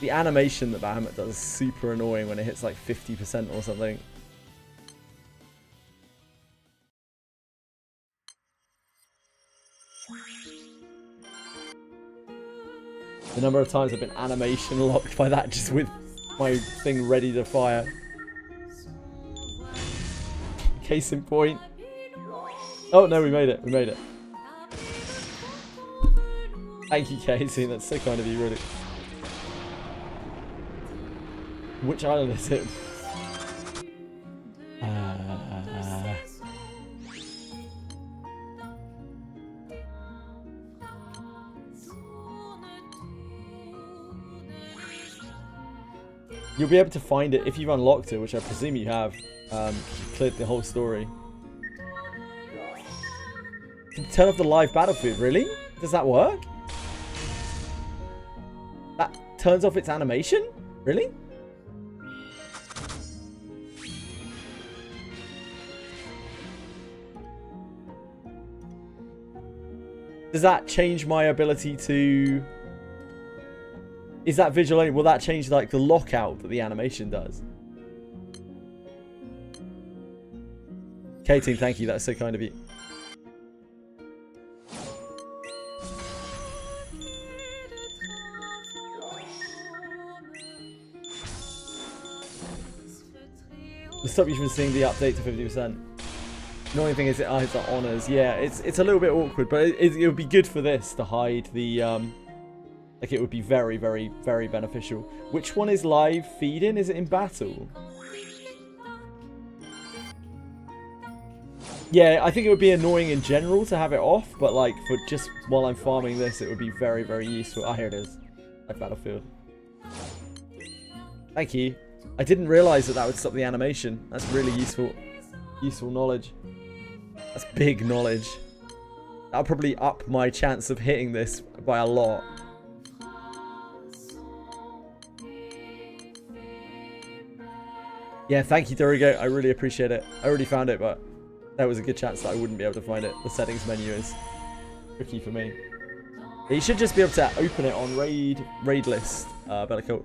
The animation that Bahamut does is super annoying when it hits like 50% or something. The number of times I've been animation locked by that just with my thing ready to fire. Case in point. Oh no, we made it. We made it. Thank you, Casey. That's so kind of you, really. Which island is it? You'll be able to find it if you've unlocked it, which I presume you have. You cleared the whole story. Turn off the live battlefield, really? Does that work? That turns off its animation? Really? Does that change my ability to... Is that visual only? Will that change like the lockout that the animation does? K-Team, thank you. That's so kind of you. To stop you from seeing the update to 50%. The only thing is it hides the honors. Yeah, it's a little bit awkward, but it would be good for this to hide the like it would be very, very, very beneficial. Which one is live feeding? Is it in battle? Yeah, I think it would be annoying in general to have it off, but like for just while I'm farming this, it would be very, very useful. Ah, here it is. Like Battlefield. Thank you. I didn't realize that that would stop the animation. That's really useful knowledge. That's big knowledge. That'll probably up my chance of hitting this by a lot. Yeah, thank you, Dorigo. I really appreciate it. I already found it, but there was a good chance that I wouldn't be able to find it. The settings menu is tricky for me. You should just be able to open it on raid list, Bellicoat.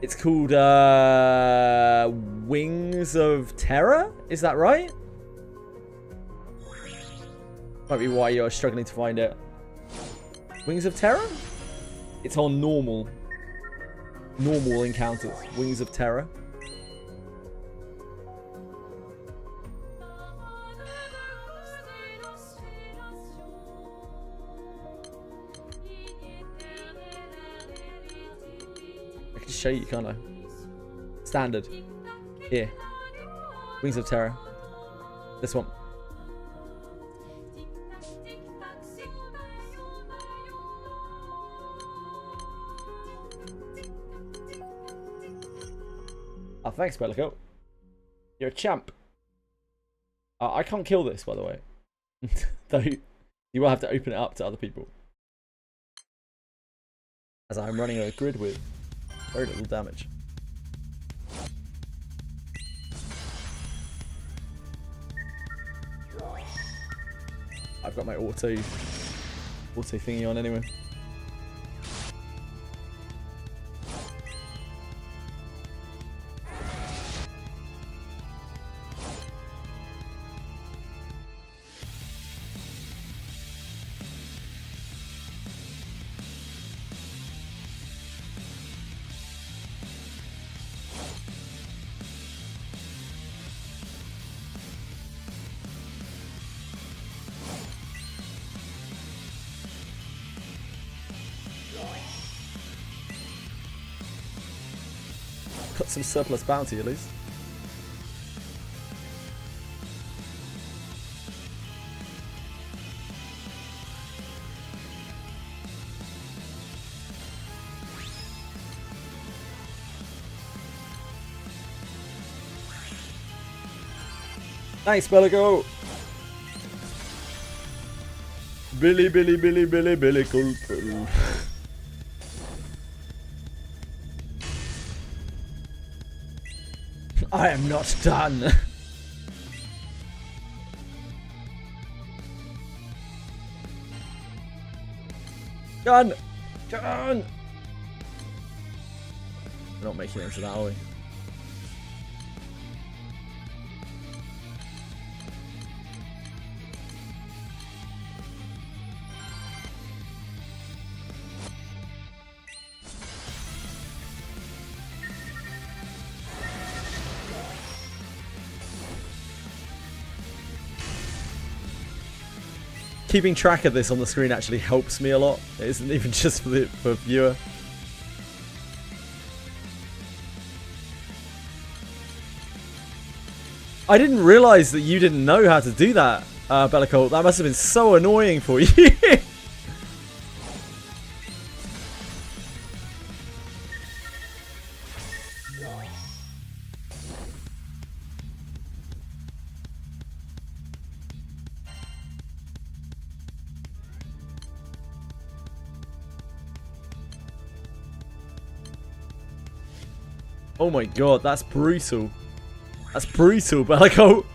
It's called Wings of Terror? Is that right? Might be why you're struggling to find it. Wings of Terror? It's on normal. Normal encounters. Wings of Terror. I can show you, can't I? Standard. Here. Wings of Terror. This one. Oh, thanks, Bellico. You're a champ. I can't kill this, by the way. Though you will have to open it up to other people. As I'm running a grid with very little damage. I've got my auto thingy on anyway. Got some surplus bounty at least. Thanks, Bellico. Billy, cool. I am not done. Gun! Gun! We're not making it into that, are we? Keeping track of this on the screen actually helps me a lot. It isn't even just for the viewer. I didn't realize that you didn't know how to do that, Bellicolt. That must have been so annoying for you. Oh my god, that's brutal. That's brutal, Bellicolt.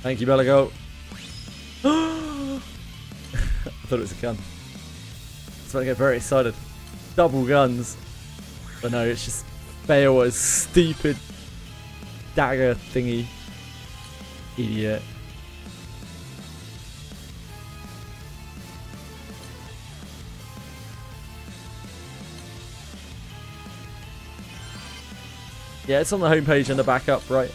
Thank you, Bellicolt. I thought it was a gun. I was about to get very excited. Double guns. But no, it's just fail a stupid dagger thingy. Idiot. Yeah, it's on the homepage and the backup, right?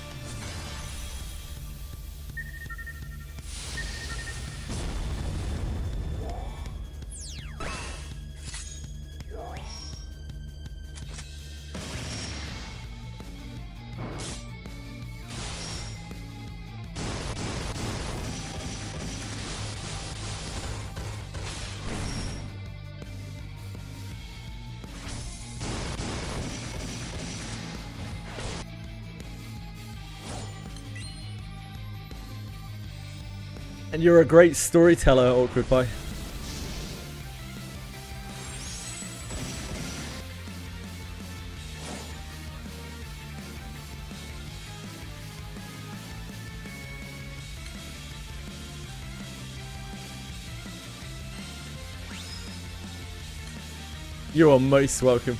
And you're a great storyteller, Awkward Pie. You are most welcome.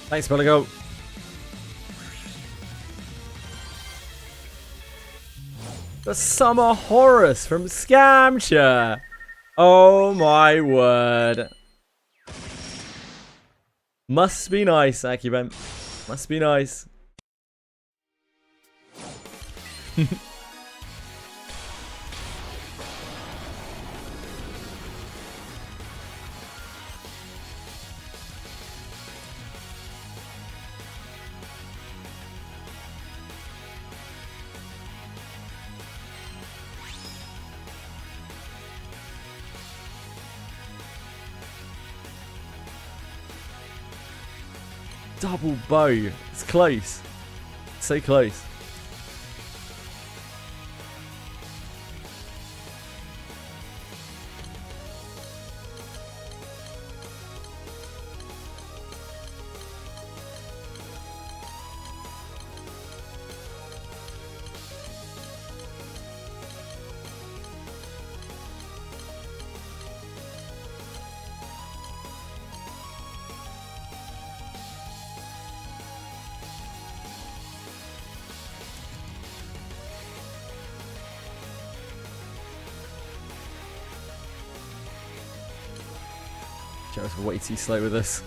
Thanks, Peligo. The Summer Horus from Scamcha. Oh my word. Must be nice, Akiben. Must be nice. Double bow. It's close. So close. Joe's way too slow with this.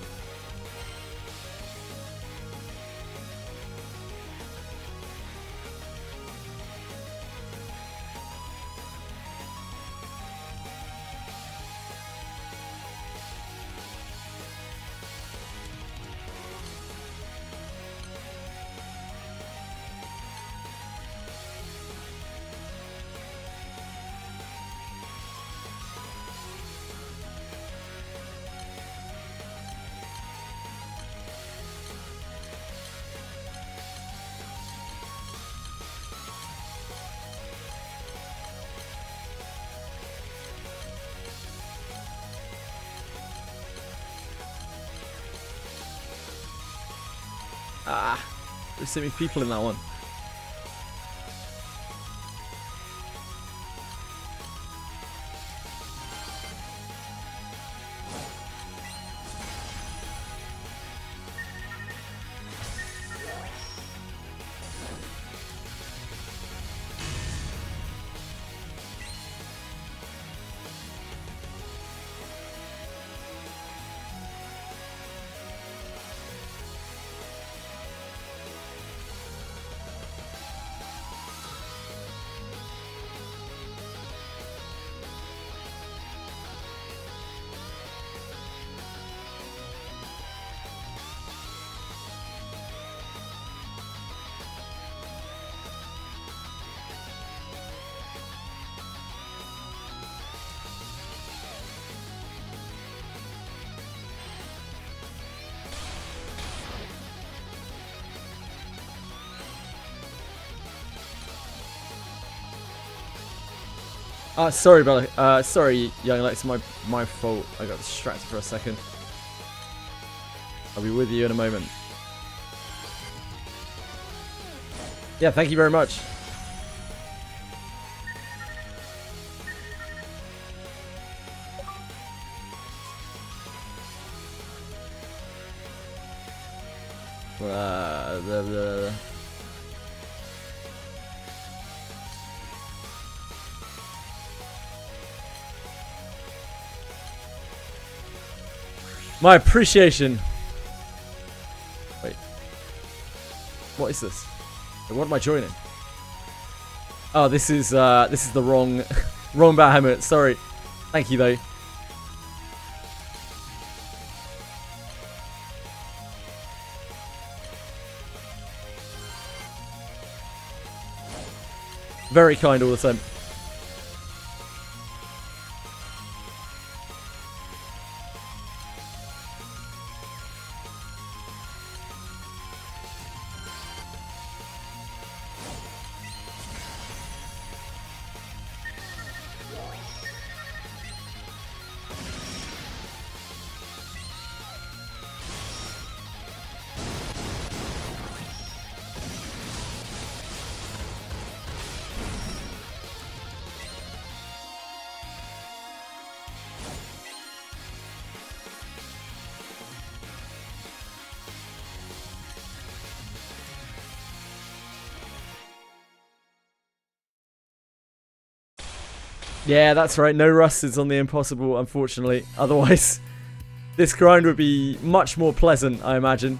Ah, there's so many people in that one. Sorry, brother. Sorry, young Alex. My fault. I got distracted for a second. I'll be with you in a moment. Yeah, thank you very much. My appreciation. Wait. What is this? What am I joining? Oh, this is the wrong wrong Bahamut. Sorry. Thank you though. Very kind all the time. Yeah, that's right. No rusts on the impossible, unfortunately. Otherwise, this grind would be much more pleasant, I imagine.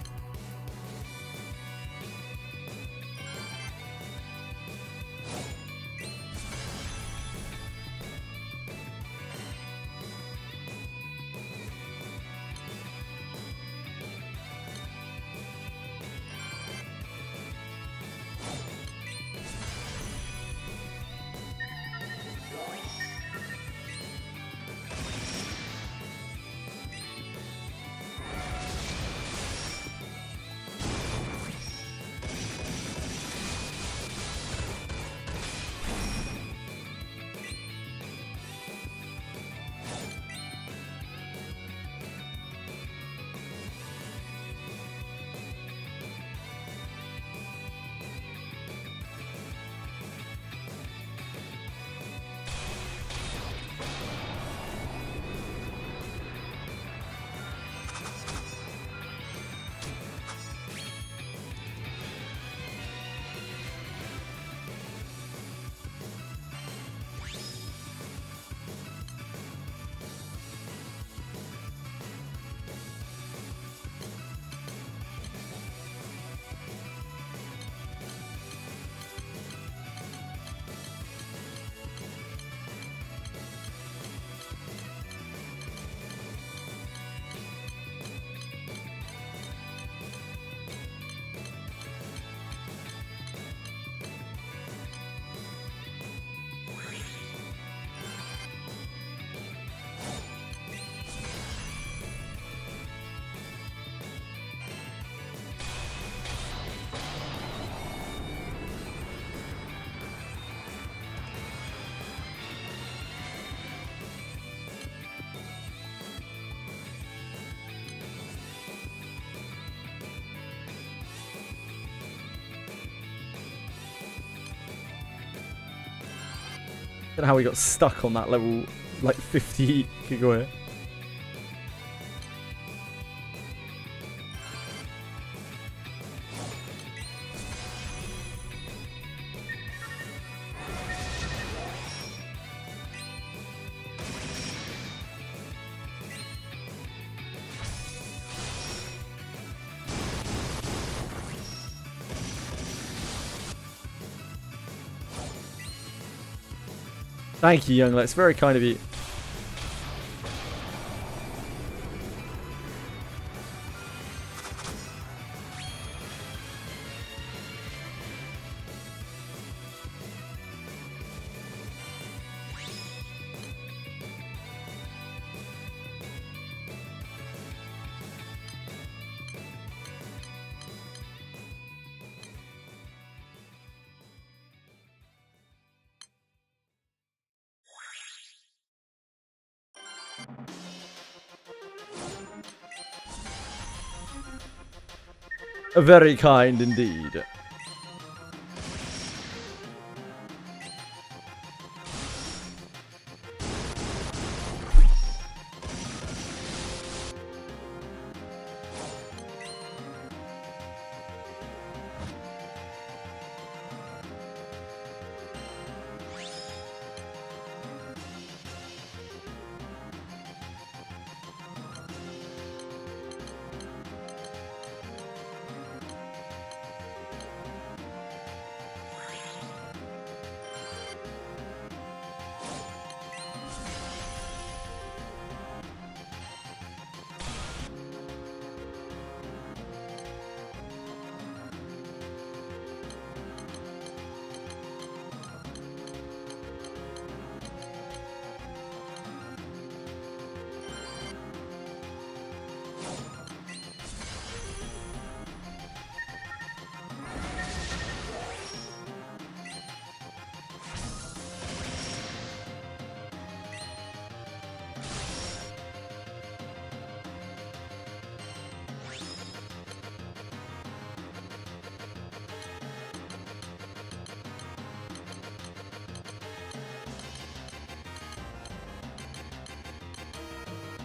I don't know how we got stuck on that level, like 50 Gigoya. Thank you, Young. That's very kind of you. Very kind indeed.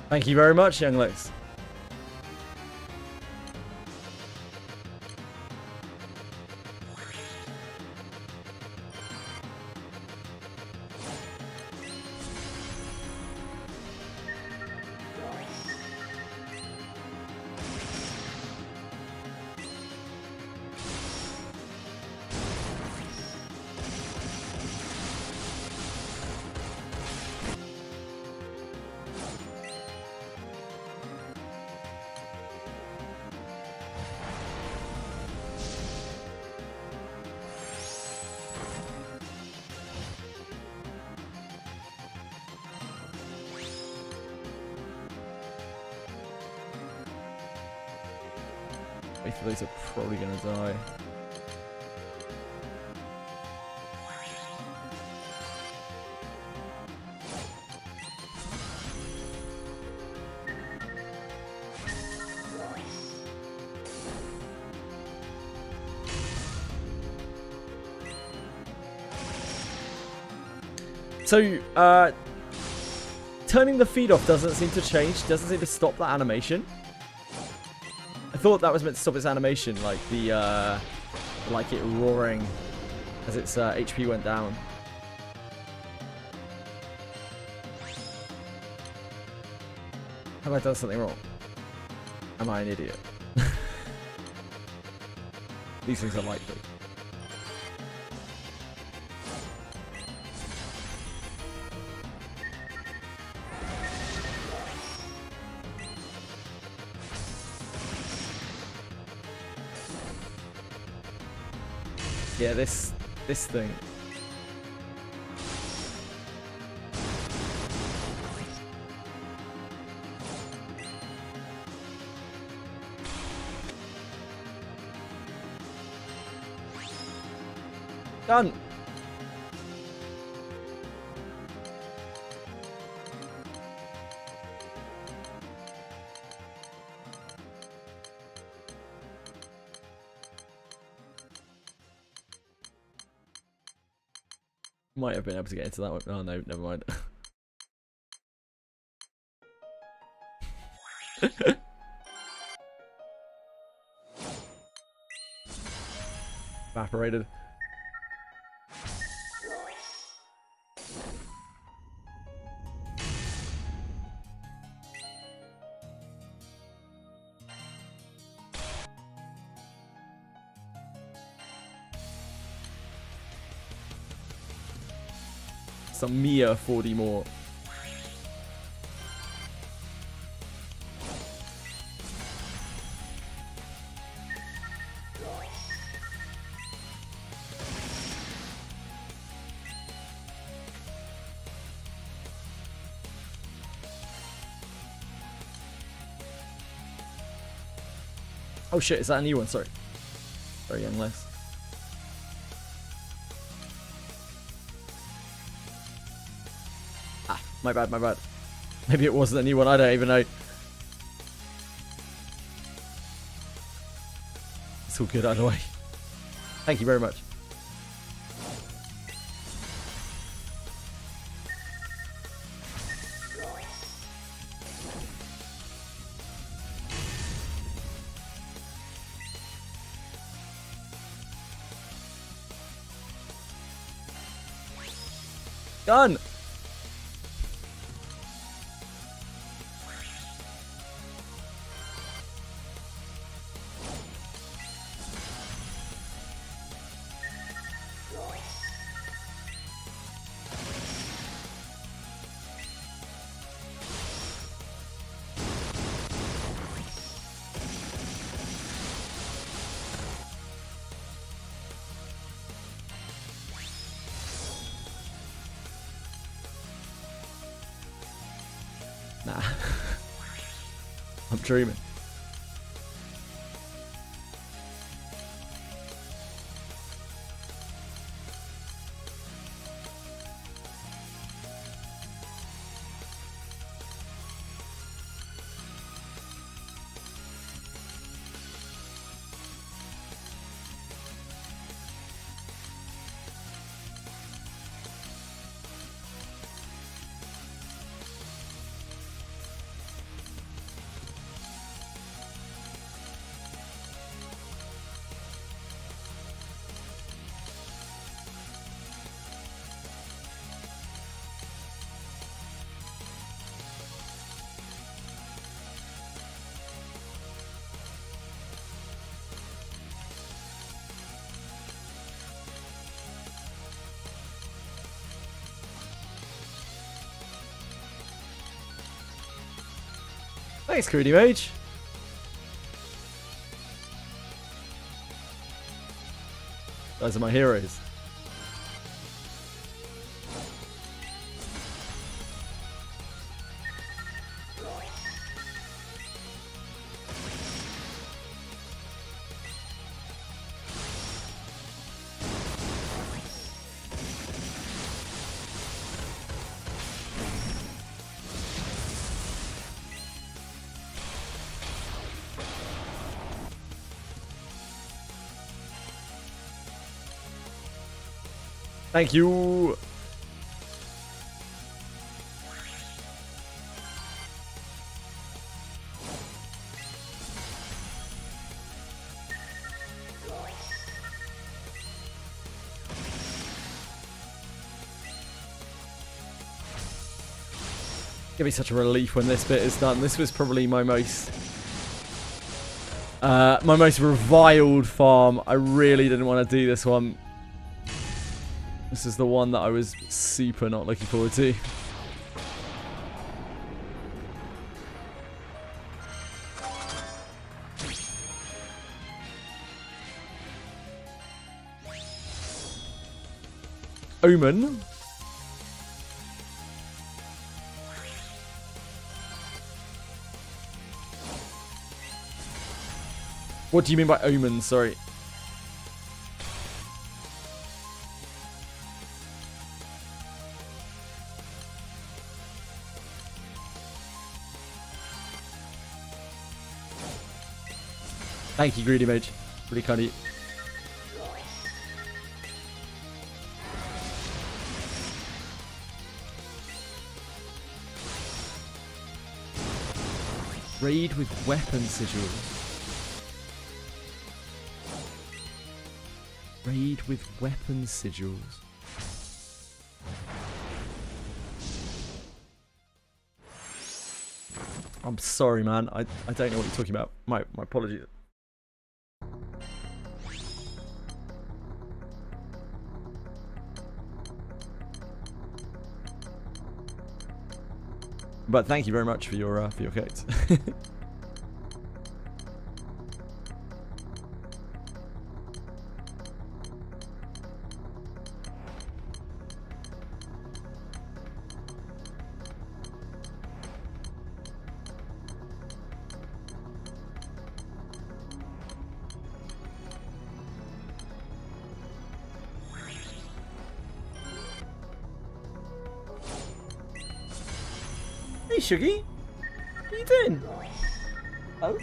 Thank you very much, young Lex. Both of these are probably going to die. So, turning the feed off doesn't seem to change, doesn't seem to stop that animation. I thought that was meant to stop its animation, like the, like it roaring as its HP went down. Have I done something wrong? Am I an idiot? These things are likely. Yeah, this thing. Done. Might have been able to get into that one. Oh no, never mind. Evaporated. Some mere 40 more. Oh shit, is that a new one? Sorry. Very young Les. Ah, my bad, my bad. Maybe it wasn't a new one, I don't even know. It's all good either way. Thank you very much. Done! Nah. I'm dreaming. Thanks, Greedy Mage. Those are my heroes. Thank you. Give me such a relief when this bit is done. This was probably my most reviled farm. I really didn't want to do this one. This is the one that I was super not looking forward to. Omen. What do you mean by omen? Sorry. Thank you, Greedy Mage. Pretty kind of you. Raid with weapon sigils. Raid with weapon sigils. I'm sorry, man. I don't know what you're talking about. My apologies. But thank you very much for your coats. Hey, Shuggy. What are you doing? Oh?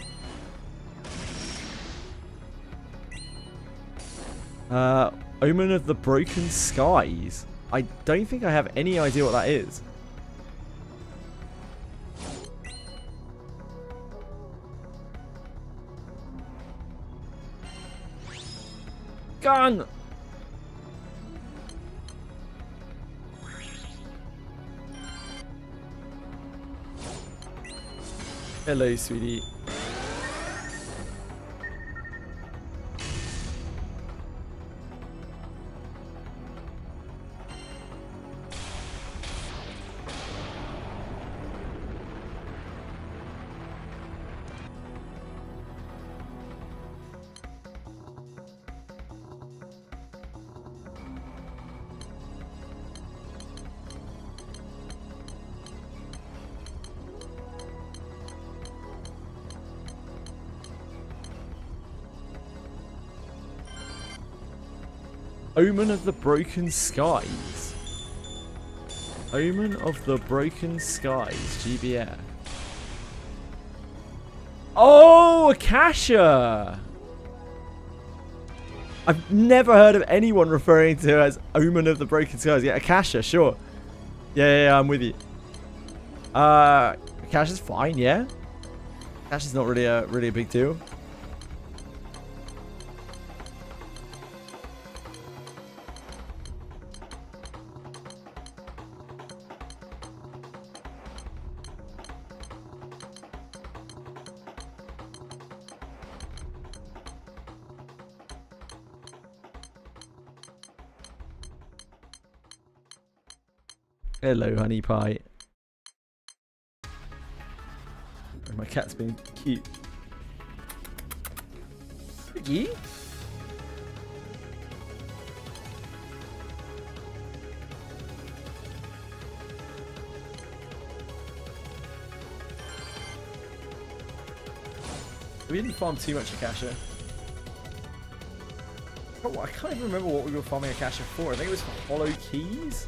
Omen of the Broken Skies. I don't think I have any idea what that is. Gun! Hello, sweetie. Omen of the Broken Skies. Omen of the Broken Skies, GBF. Oh, Akasha! I've never heard of anyone referring to it as Omen of the Broken Skies. Yeah, Akasha, sure. Yeah, I'm with you. Akasha's fine, yeah. Akasha's not really a big deal. Hello, honey pie. my cat's being cute. Ffxi? We didn't farm too much Akasha. Oh, I can't even remember what we were farming Akasha for. I think it was for hollow keys.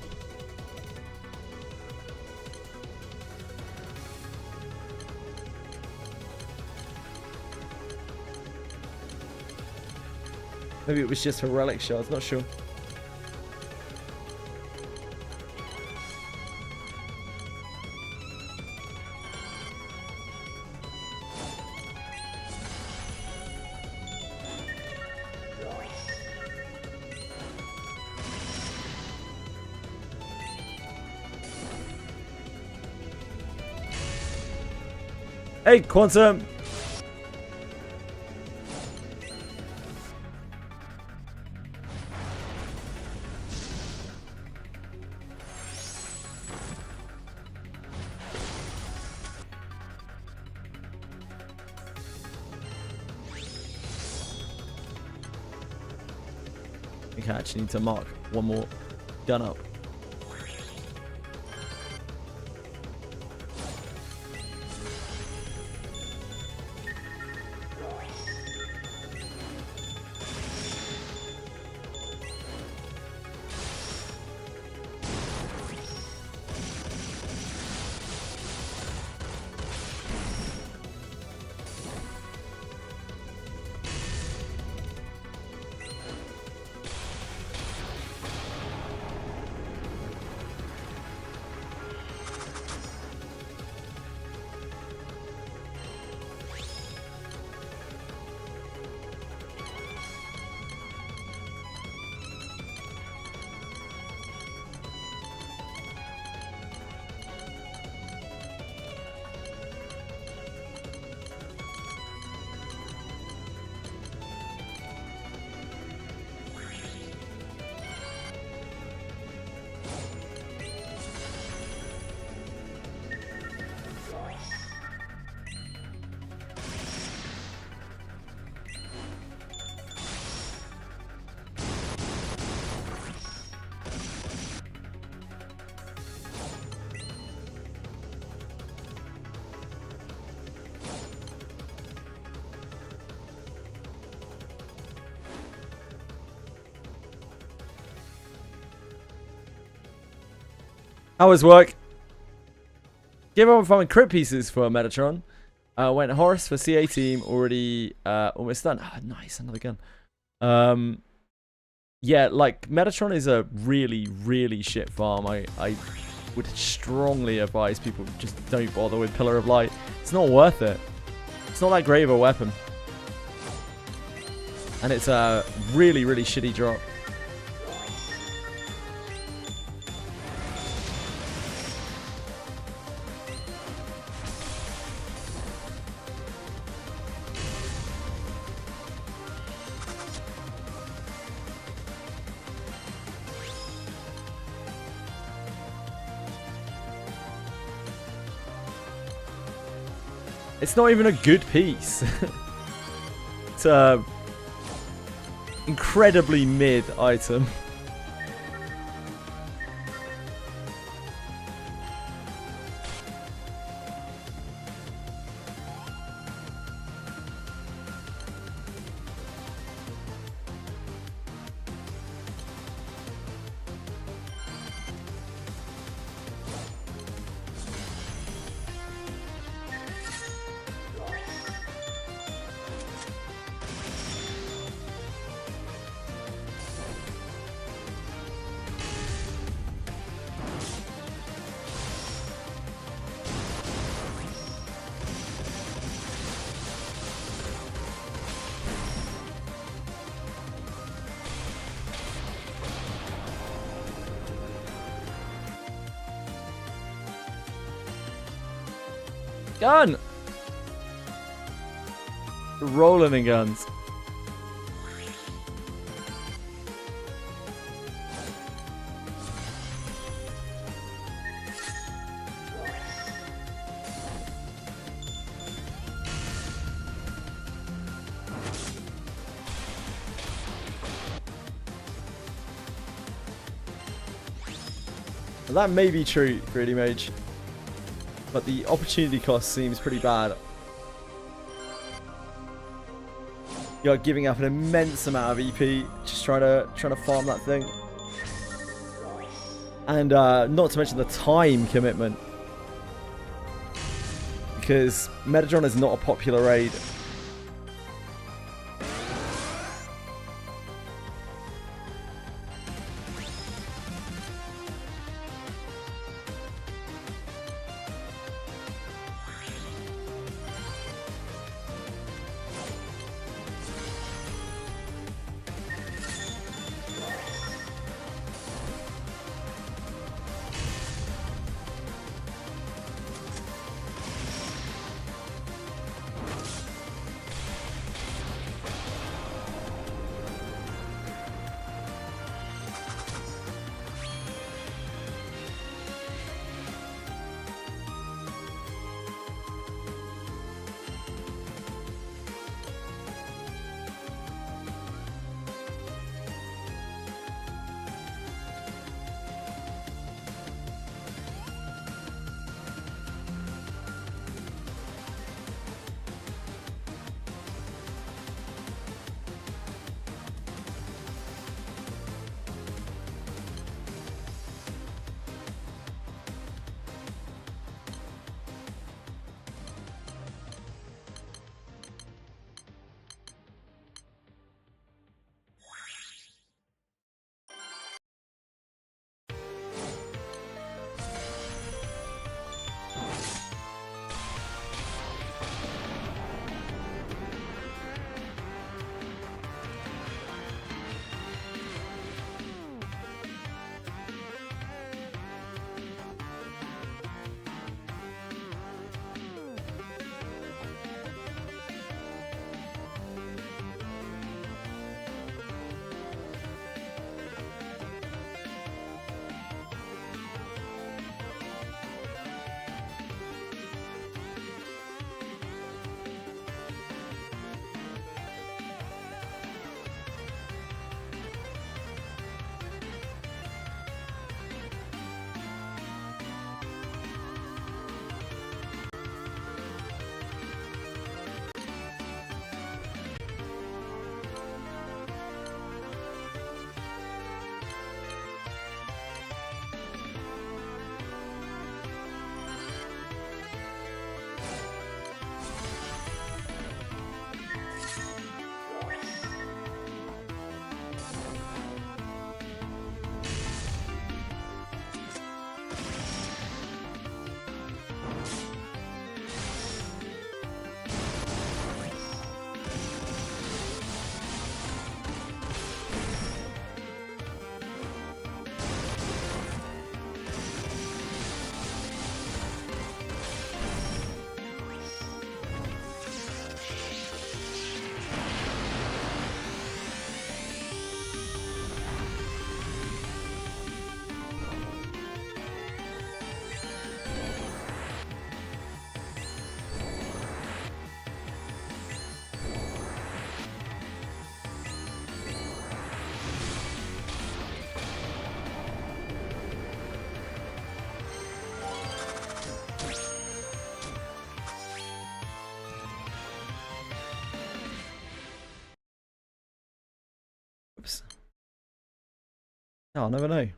Maybe it was just for relic shards, not sure. Hey, Quantum! I think I actually need to mark one more gun up. How was work? Give up farming crit pieces for Metatron. Went Horus for CA team, already almost done. Ah, nice, another gun. Yeah, like Metatron is a really, really shit farm. I would strongly advise people just don't bother with Pillar of Light. It's not worth it. It's not that great of a weapon. And it's a really, really shitty drop. It's not even a good piece. It's a incredibly mid item. Gun! Rolling in guns. That may be true, Greedy Mage. But the opportunity cost seems pretty bad. You're giving up an immense amount of EP just trying to farm that thing. And not to mention the time commitment. Because Metatron is not a popular raid. Oops. Oh, I'll never know.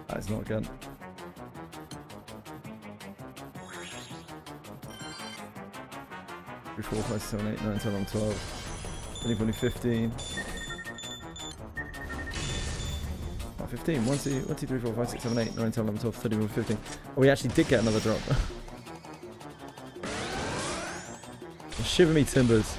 That is not good. Three, 4, 5, 6, 7, 8, 9, 10, 11, 12. 20, 15. Oh, 15. 1, 2, 3, 4, 5, 6, 7, 8, 9, 10, 11, 12, 13, 15. Oh, we actually did get another drop. Shiver me timbers.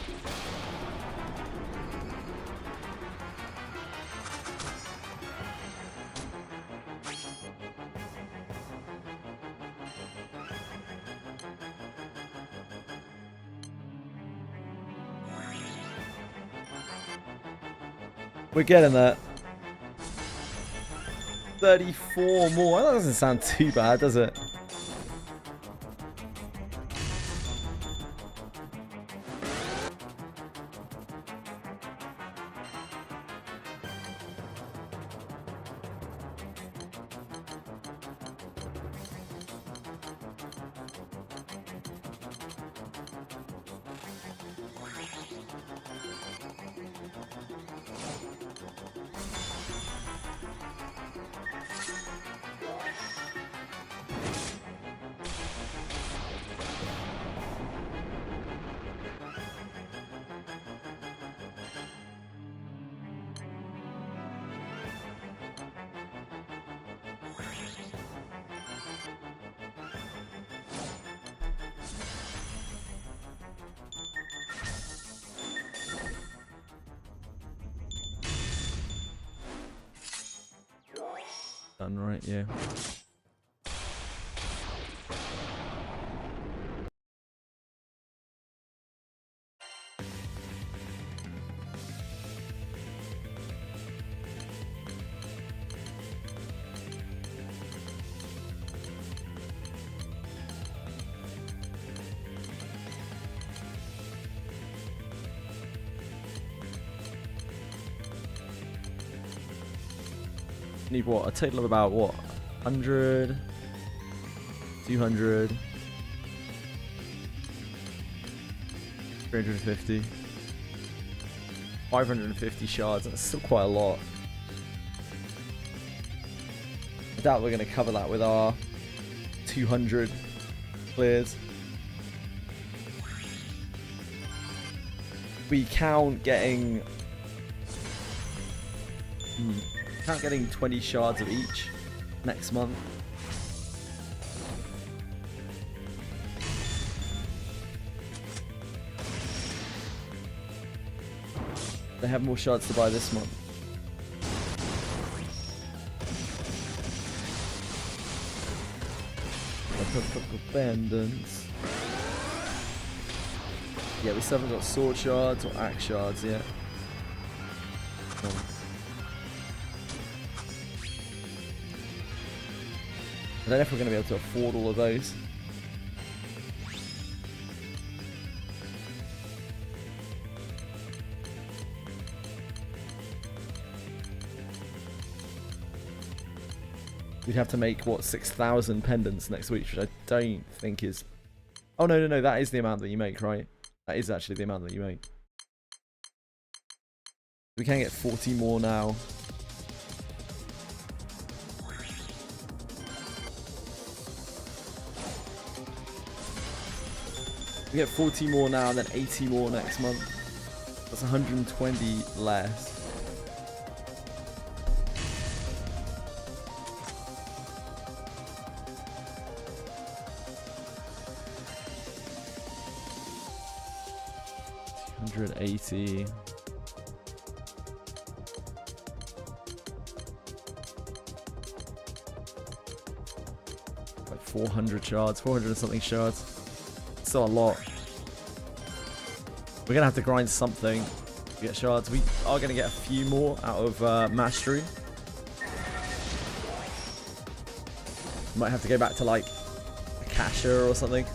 We're getting there. 34 more. That doesn't sound too bad, does it? Done right, yeah. Need what? A total of about what? 100, 200, 350, 550 shards. That's still quite a lot. I doubt we're going to cover that with our 200 clears. We count getting... Count getting 20 shards of each next month. They have more shards to buy this month. Abundance. Yeah, we still haven't got sword shards or axe shards yet. I don't know if we're going to be able to afford all of those. We'd have to make, what, 6,000 pendants next week, which I don't think is... Oh, no, that is the amount that you make, right? That is actually the amount that you make. We can get 40 more now. We get 40 more now and then 80 more next month. That's 120 less. $280. Like 400 shards, 400 and something shards. Still a lot. We're gonna have to grind something to get shards. We are gonna get a few more out of mastery. Might have to go back to like a cacher or something.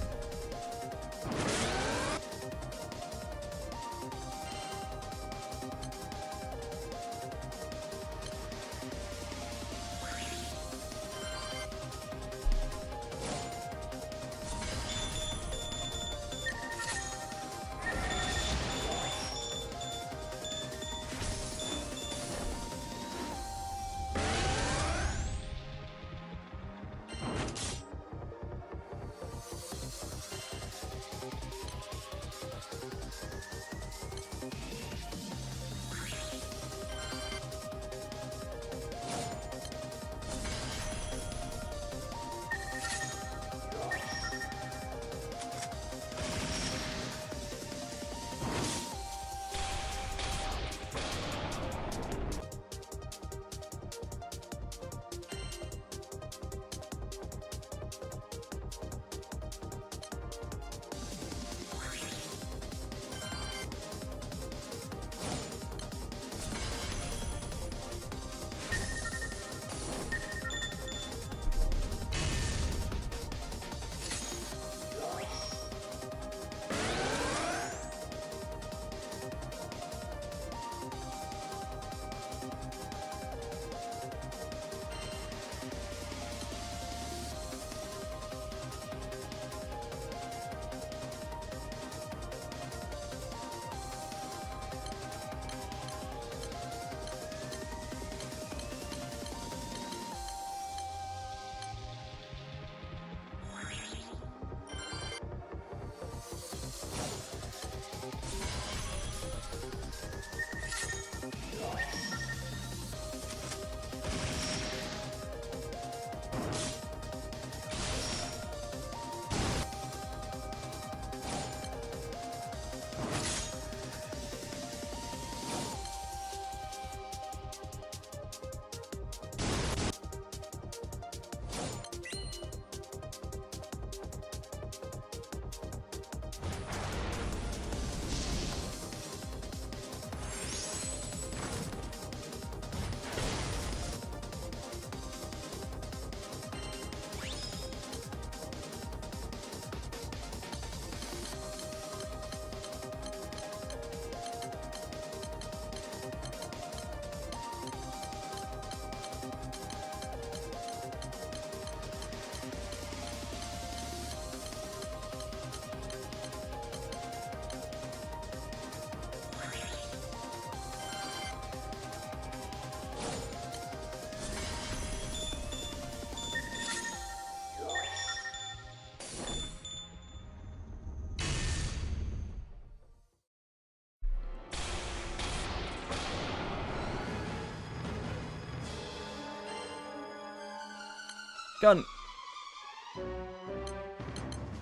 Gun.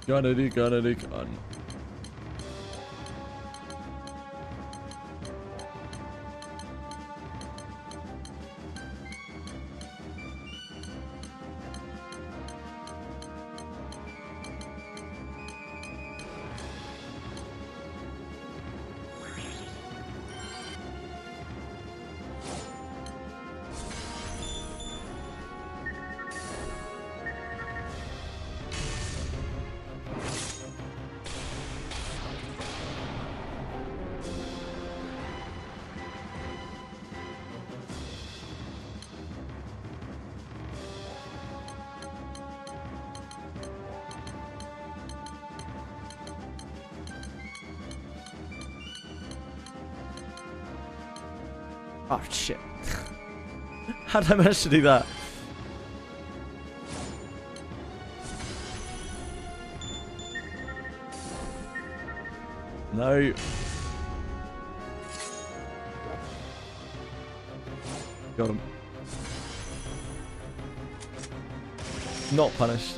Gun. Oh shit. How did I manage to do that? No. Got him. Not punished.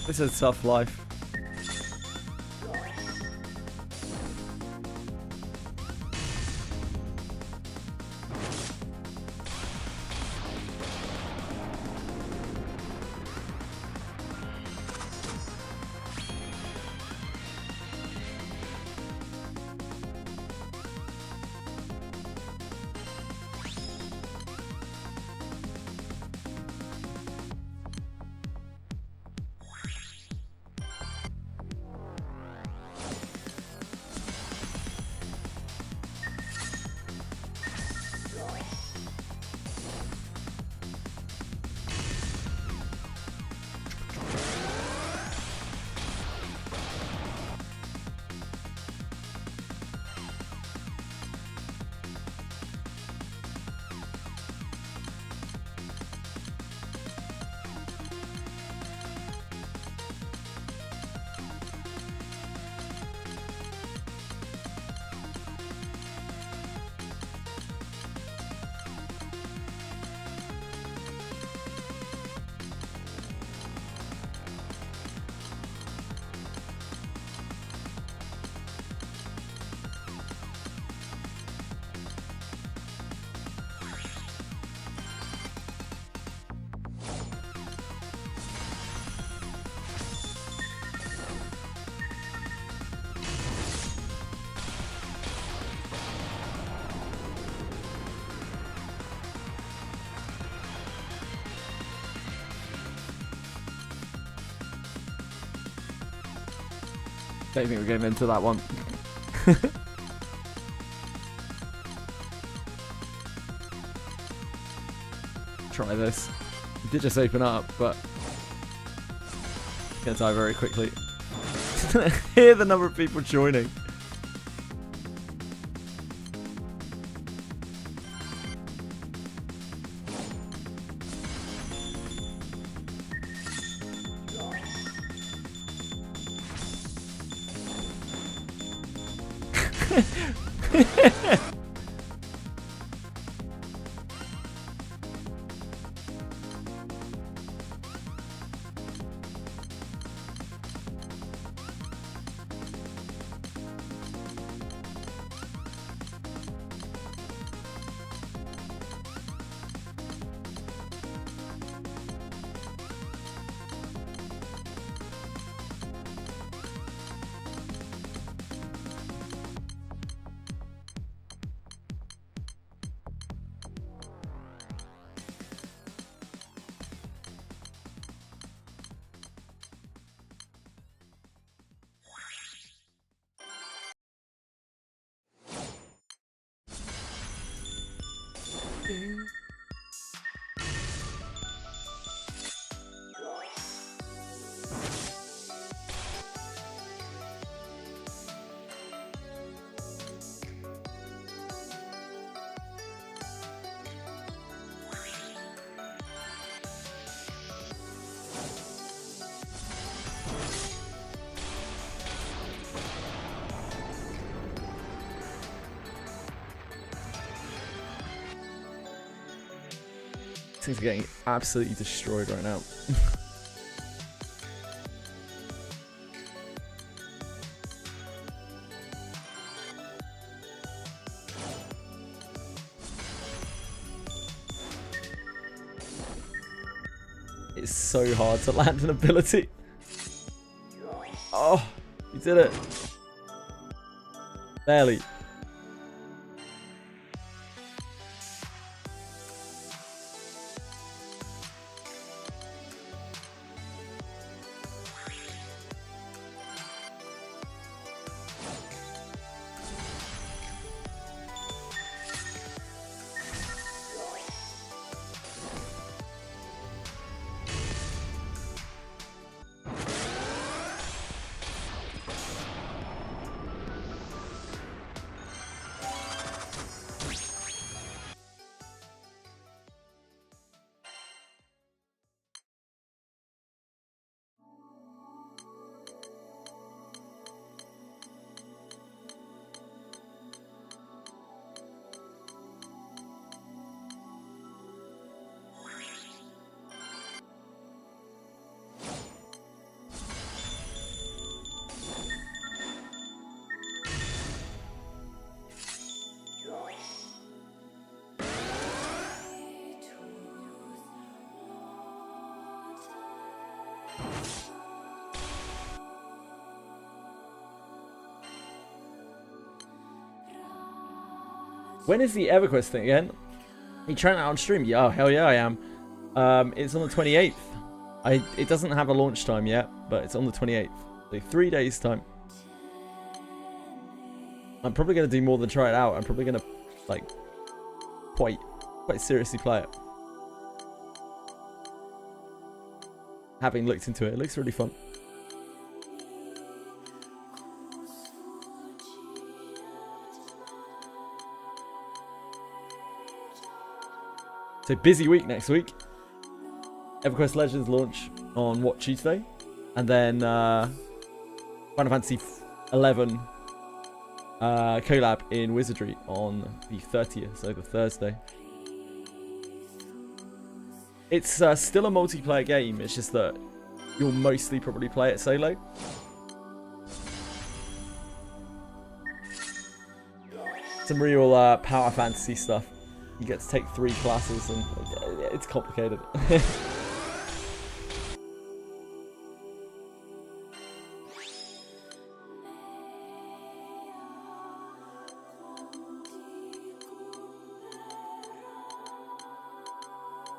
It's a tough life. Don't think we're getting into that one. Try this. It did just open up, but it's gonna die very quickly. Hear the number of people joining. Things are getting absolutely destroyed right now. It's so hard to land an ability. Oh, you did it. Barely. When is the EverQuest thing again? Are you trying it out on stream? Yeah, oh, hell yeah, I am. It's on the 28th. It doesn't have a launch time yet, but it's on the 28th. So 3 days time. I'm probably going to do more than try it out. I'm probably going to, like, quite seriously play it. Having looked into it, it looks really fun. So busy week next week. EverQuest Legends launch on what, Tuesday? And then Final Fantasy 11 collab in Wizardry on the 30th, so the Thursday. It's still a multiplayer game, it's just that you'll mostly probably play it solo. Some real power fantasy stuff. You get to take 3 classes and it's complicated.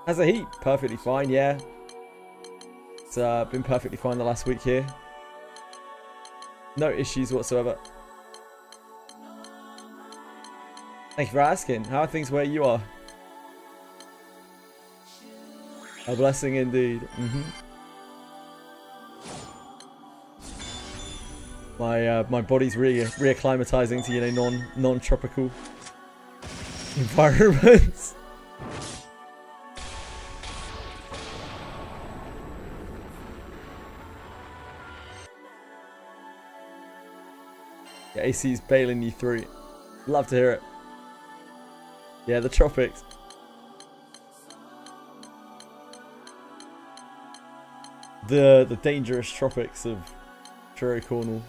Has a heat, perfectly fine, yeah. It's been perfectly fine the last week here. No issues whatsoever. Thank you for asking. How are things where you are? A blessing indeed. My body's reacclimatizing to, you know, non-tropical environments. Yeah, AC's bailing you through. Love to hear it. Yeah, the tropics. The dangerous tropics of Truro, Cornwall.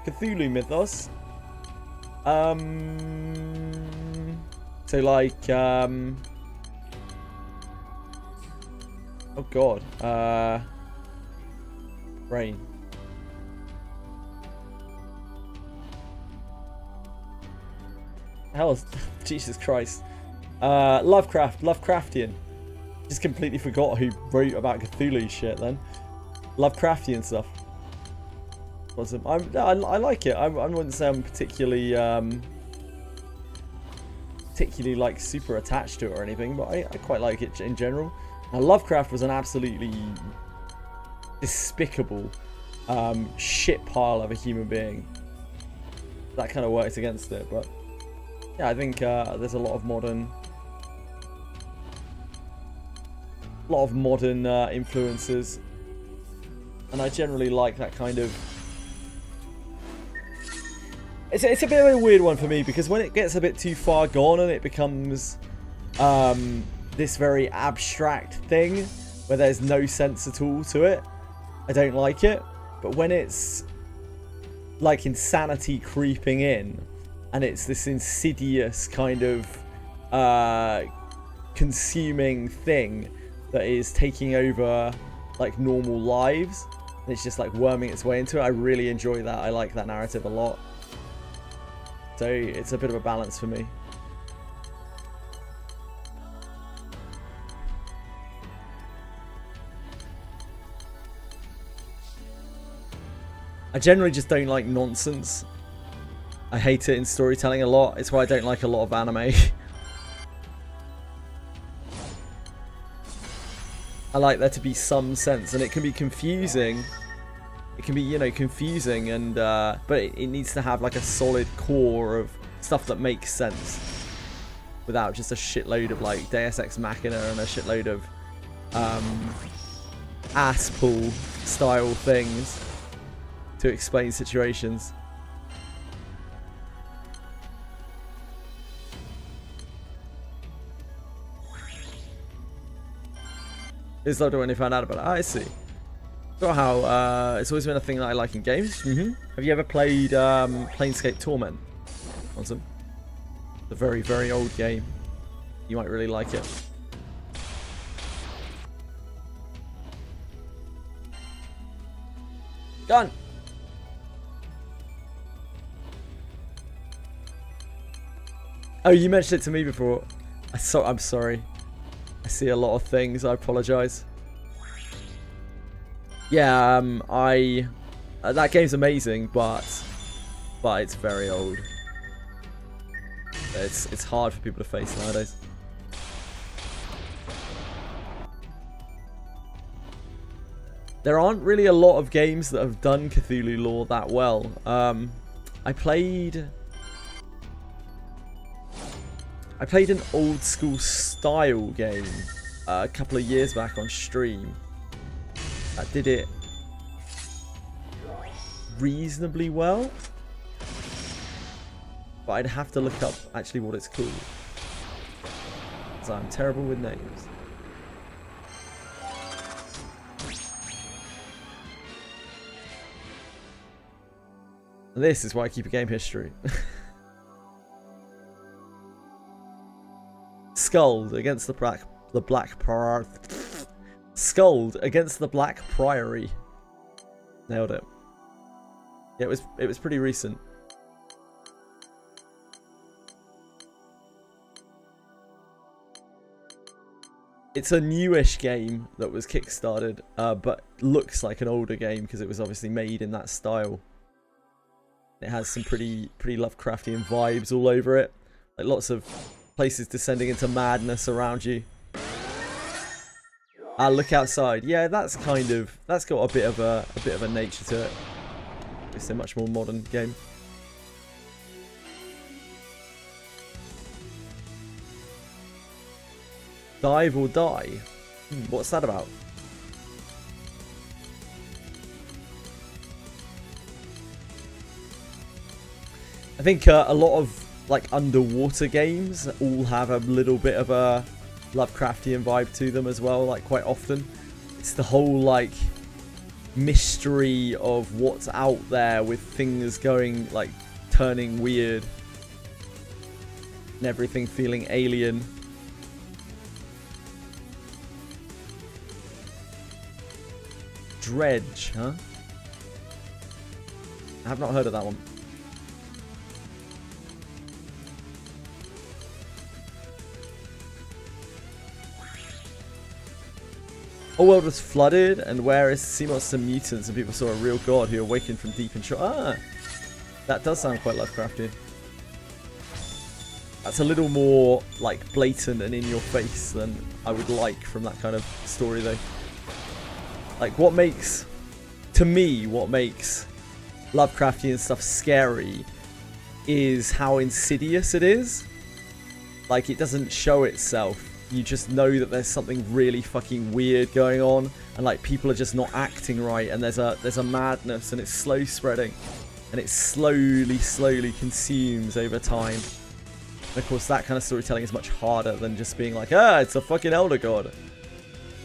Cthulhu mythos. So like oh god. Rain. Hell, Jesus Christ. Lovecraftian. Just completely forgot who wrote about Cthulhu shit then. Lovecraftian stuff. Awesome. I like it. I wouldn't say I'm particularly like super attached to it or anything, but I quite like it in general. Now, Lovecraft was an absolutely despicable shit pile of a human being. That kind of works against it, but yeah, I think there's a lot of modern influences, and I generally like that kind of. It's a bit of a weird one for me, because when it gets a bit too far gone and it becomes this very abstract thing where there's no sense at all to it, I don't like it. But when it's like insanity creeping in and it's this insidious kind of consuming thing that is taking over like normal lives, and it's just like worming its way into it, I really enjoy that. I like that narrative a lot. So it's a bit of a balance for me. I generally just don't like nonsense. I hate it in storytelling a lot. It's why I don't like a lot of anime. I like there to be some sense, and it can be confusing. It can be, you know, confusing, and but it needs to have like a solid core of stuff that makes sense, without just a shitload of like Deus Ex Machina and a shitload of ass pull style things to explain situations. It's loved it when they found out about it. I see. Got how it's always been a thing that I like in games. Have you ever played Planescape Torment? Awesome. It's a very, very old game. You might really like it. Done. Oh, you mentioned it to me before. I'm sorry. I see a lot of things. I apologize. Yeah, that game's amazing, but it's very old. It's hard for people to face nowadays. There aren't really a lot of games that have done Cthulhu lore that well. I played an old school style game a couple of years back on stream that did it reasonably well, but I'd have to look up actually what it's called, because I'm terrible with names. This is why I keep a game history. Sculled against the Black Priory. Sculled against the Black Priory. Nailed it. Yeah, it was pretty recent. It's a newish game that was kickstarted, but looks like an older game because it was obviously made in that style. It has some pretty Lovecraftian vibes all over it, like lots of places descending into madness around you. Look outside. Yeah, that's got a bit of a nature to it. It's a much more modern game. Dive or die? What's that about? I think a lot of like underwater games all have a little bit of a Lovecraftian vibe to them as well. Like quite often, it's the whole like mystery of what's out there with things going like turning weird and everything feeling alien. Dredge, huh? I have not heard of that one. All world was flooded, and whereas sea monsters and mutants, and people saw a real god who awakened from deep in shore. Ah, that does sound quite Lovecraftian. That's a little more like blatant and in your face than I would like from that kind of story, though. Like, what makes Lovecraftian stuff scary is how insidious it is. Like, it doesn't show itself. You just know that there's something really fucking weird going on, and like people are just not acting right, and there's a madness, and it's slow spreading, and it slowly consumes over time. And of course, that kind of storytelling is much harder than just being like, it's a fucking elder god.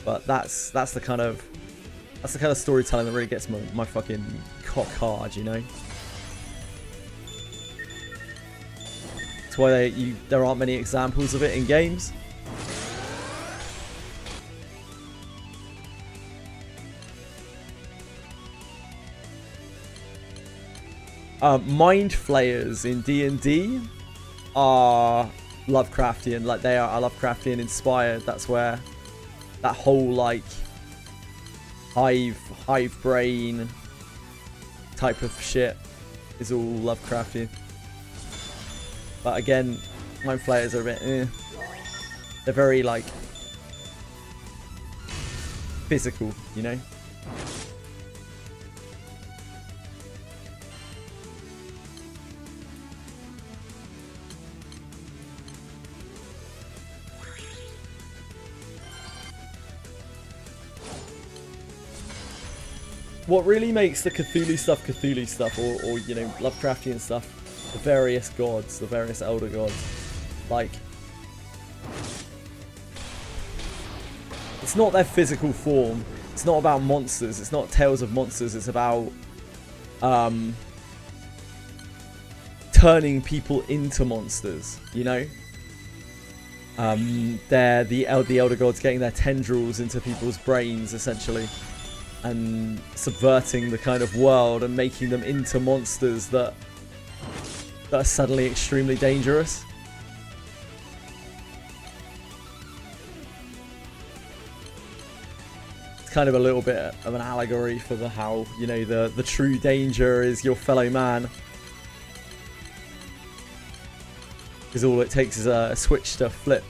But that's the kind of storytelling that really gets my fucking cock hard, you know? That's why there aren't many examples of it in games. Mind flayers in D&D are Lovecraftian, like they are Lovecraftian inspired. That's where that whole like hive brain type of shit is all Lovecraftian. But again, mind flayers are a bit they're very like physical, you know? What really makes the Cthulhu stuff, or you know, Lovecraftian stuff, the various gods, the various elder gods, like, it's not their physical form, it's not about monsters, it's not tales of monsters, it's about turning people into monsters, you know? They're the elder gods getting their tendrils into people's brains, essentially, and subverting the kind of world and making them into monsters that are suddenly extremely dangerous. It's kind of a little bit of an allegory for how, you know, the true danger is your fellow man. Because all it takes is a switch to flip,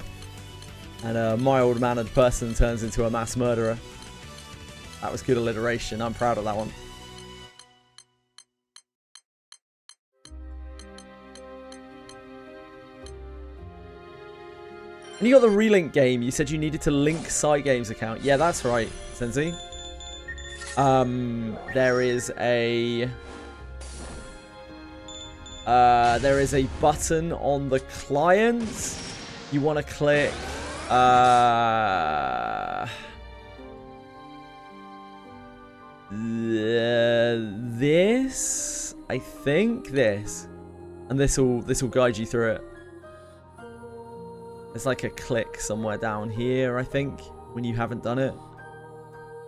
and a mild-mannered person turns into a mass murderer. That was good alliteration. I'm proud of that one. And you got the Relink game. You said you needed to link Cygames account. Yeah, that's right, Sensi. There is a button on the client. You want to click this, I think this. And this will guide you through it. There's like a click somewhere down here, I think, when you haven't done it.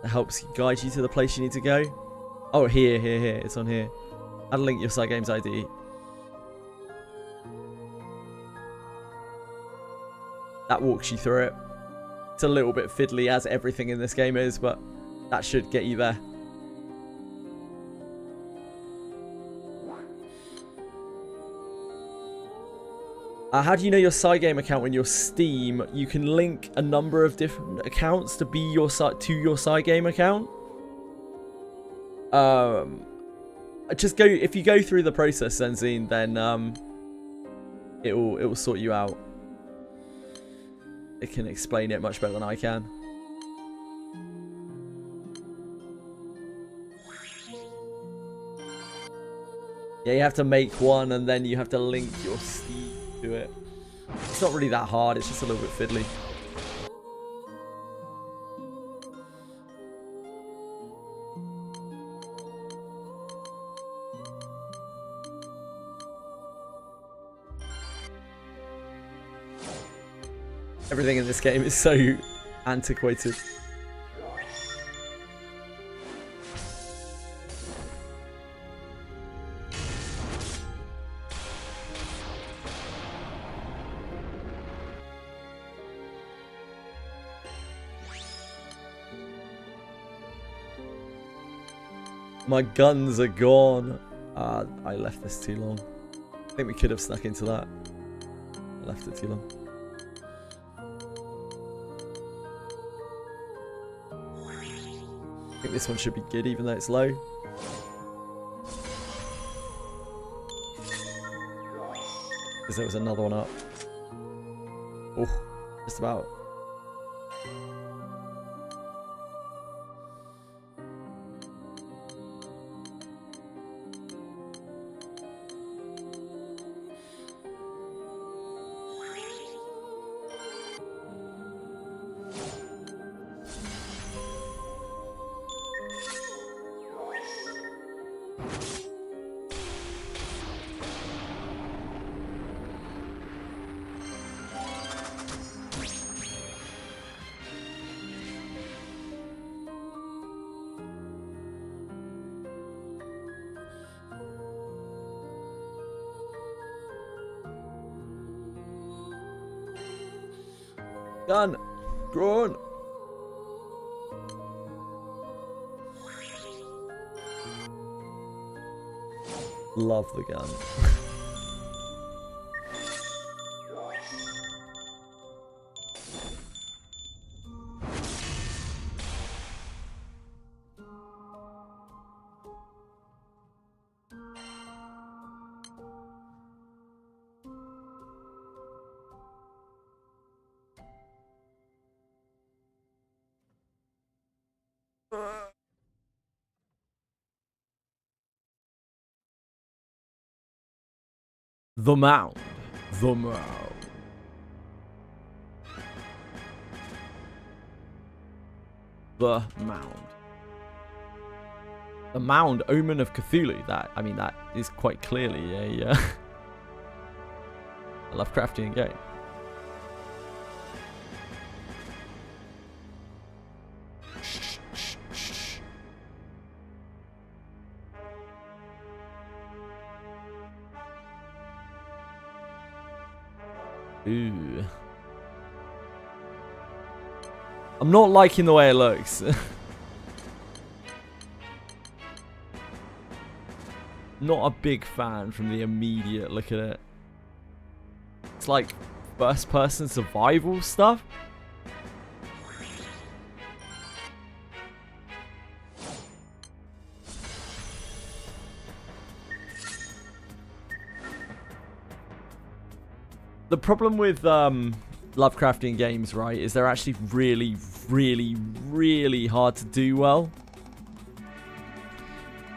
That helps guide you to the place you need to go. Oh, here. It's on here. Add a link your site games ID. That walks you through it. It's a little bit fiddly, as everything in this game is, but that should get you there. How do you know your side game account when you're Steam? You can link a number of different accounts to be your side game account. Just go, if you go through the process, Zenzine, then it will sort you out. It can explain it much better than I can. Yeah, you have to make one and then you have to link your Steam to it. It's not really that hard, it's just a little bit fiddly. Everything in this game is so antiquated. My guns are gone. I left this too long. I think we could have snuck into that. I left it too long. I think this one should be good even though it's low. Because there was another one up. Oh, just about. Gun! Grown! Love the gun. The mound. The mound. The mound. The mound, omen of Cthulhu. That is quite clearly a Lovecraftian game. Ooh. I'm not liking the way it looks. Not a big fan from the immediate look at it. It's like first person survival stuff. The problem with Lovecraftian games, right, is they're actually really, really, really hard to do well.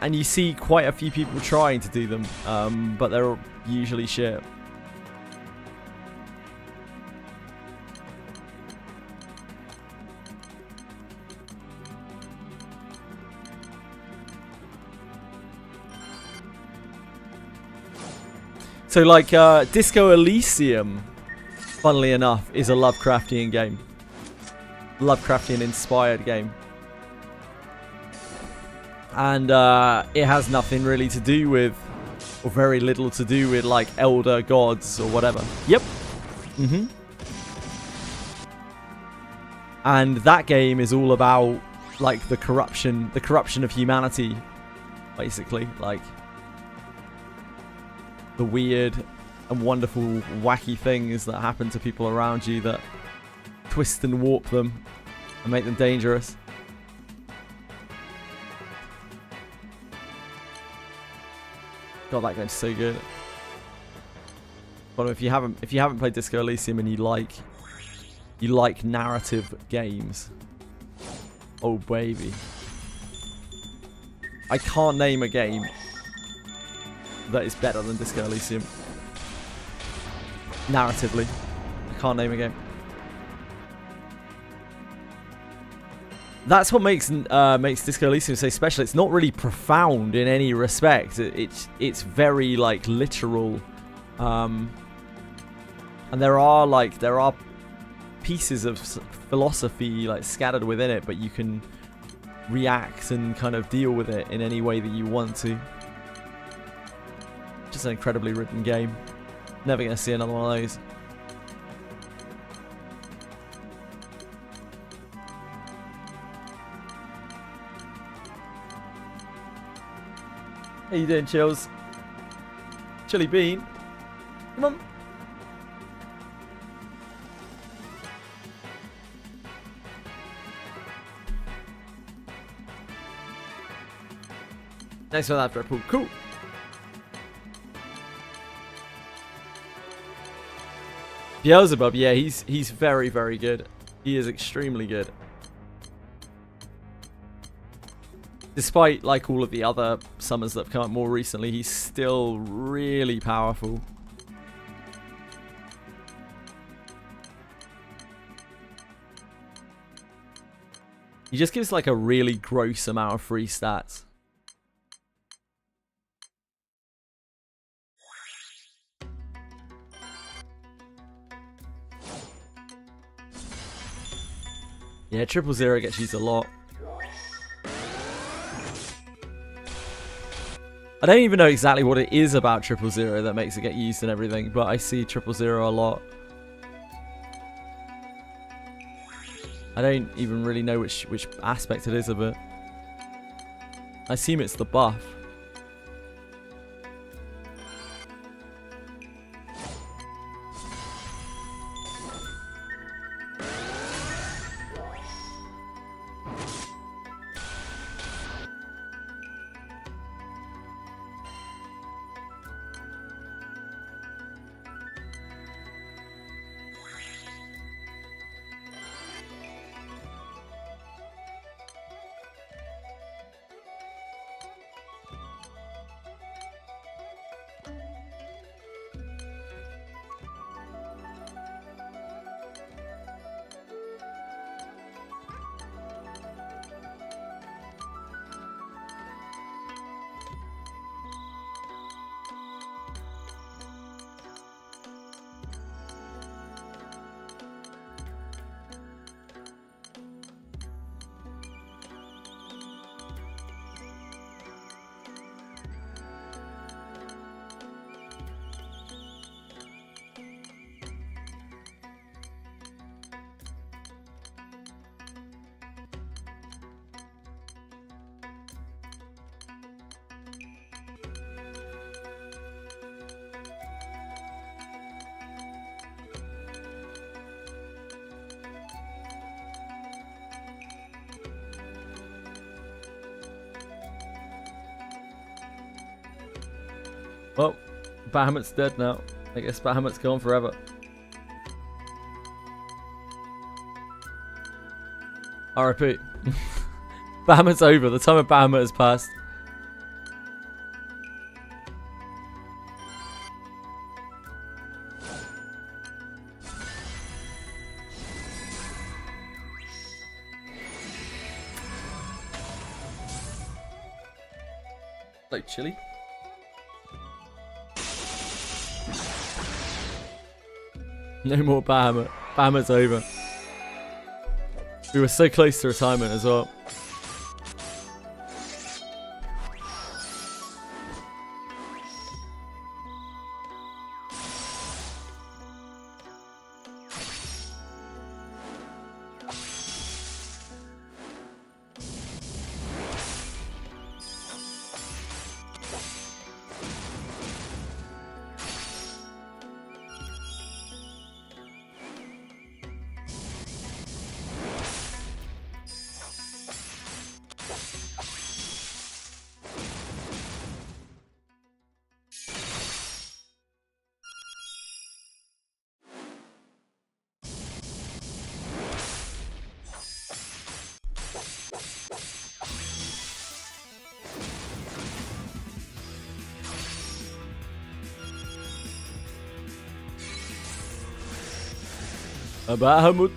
And you see quite a few people trying to do them, but they're usually shit. So like Disco Elysium, funnily enough, is a Lovecraftian game. Lovecraftian inspired game. And it has nothing really to do with, or very little to do with, like elder gods or whatever. Yep. And that game is all about like the corruption of humanity, basically, like the weird and wonderful, wacky things that happen to people around you that twist and warp them and make them dangerous. God, that game's so good. But if you haven't played Disco Elysium and you like narrative games, oh baby, I can't name a game that is better than Disco Elysium. Narratively, I can't name a game. That's what makes Disco Elysium so special. It's not really profound in any respect. It's very like literal, and there are pieces of philosophy like scattered within it, but you can react and kind of deal with it in any way that you want to. Just an incredibly written game. Never gonna see another one of those. How you doing, Chills? Chili Bean? Come on. Nice one after a pool. Cool. Beelzebub, yeah, he's very, very good. He is extremely good. Despite like all of the other summons that have come up more recently, he's still really powerful. He just gives like a really gross amount of free stats. Yeah, 000 gets used a lot. I don't even know exactly what it is about 000 that makes it get used and everything, but I see 000 a lot. I don't even really know which aspect it is of it. I assume it's the buff. Well, Bahamut's dead now. I guess Bahamut's gone forever. RIP. Bahamut's over. The time of Bahamut has passed. Like chili. No more Bahamut. Bahamut's over. We were so close to retirement as well. Bahamut.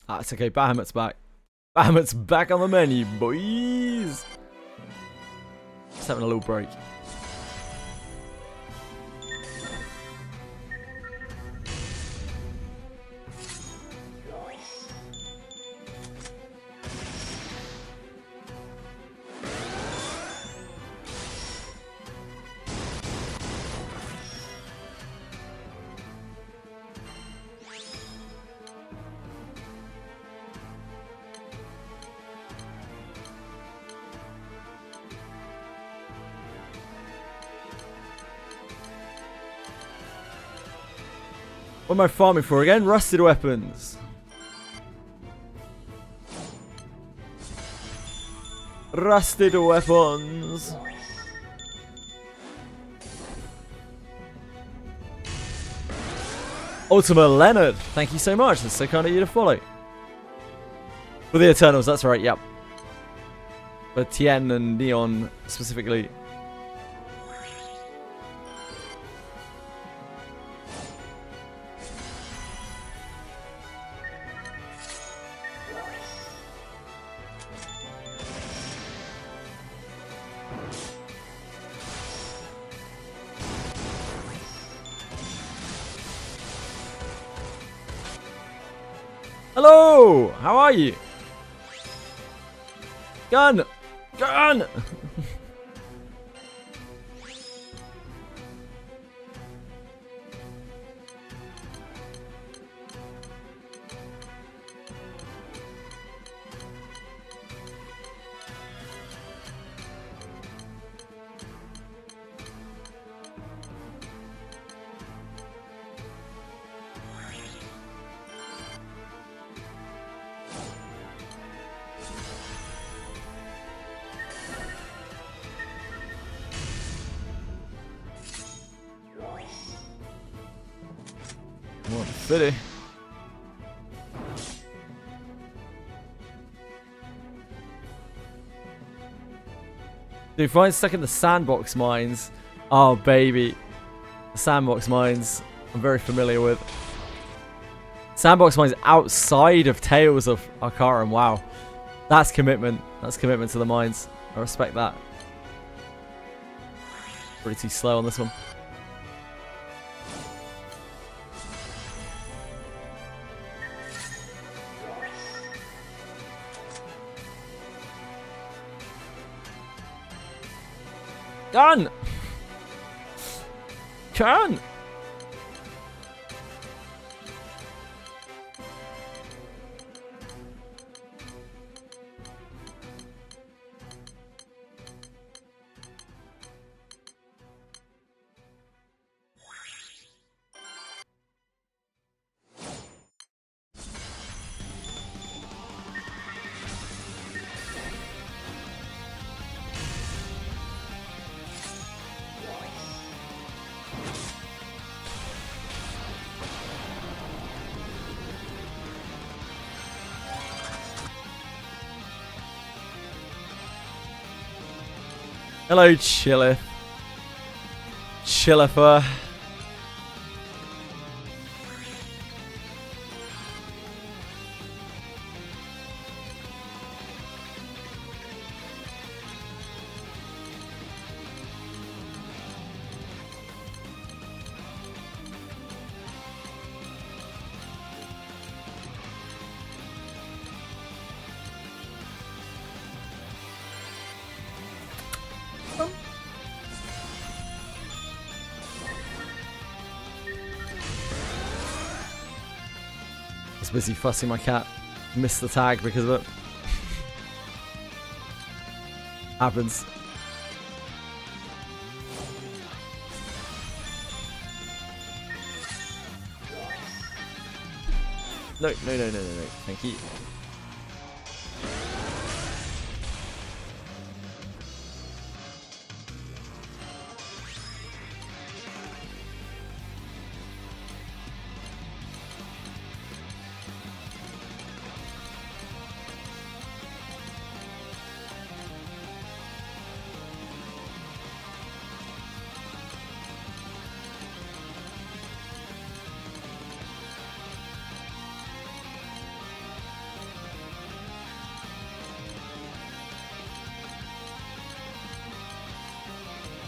Ah, it's okay. Bahamut's back. Bahamut's back on the menu, boys. Just having a little break. What am I farming for again? Rusted weapons. Rusted weapons. Ultima Leonard, thank you so much. That's so kind of you to follow. For the Eternals, that's right, yep. For Tien and Neon specifically. Hello! How are you? Gun! Gun! What fitty. Dude, if I'm stuck in the sandbox mines. Oh, baby. The sandbox mines, I'm very familiar with. Sandbox mines outside of Tales of Arcarum. Wow. That's commitment. That's commitment to the mines. I respect that. Pretty slow on this one. Gun! Gun! Hello, Chillith. Chillifer. I was busy fussing my cat. Missed the tag because of it. Happens. No, no, no, no, no, no. Thank you.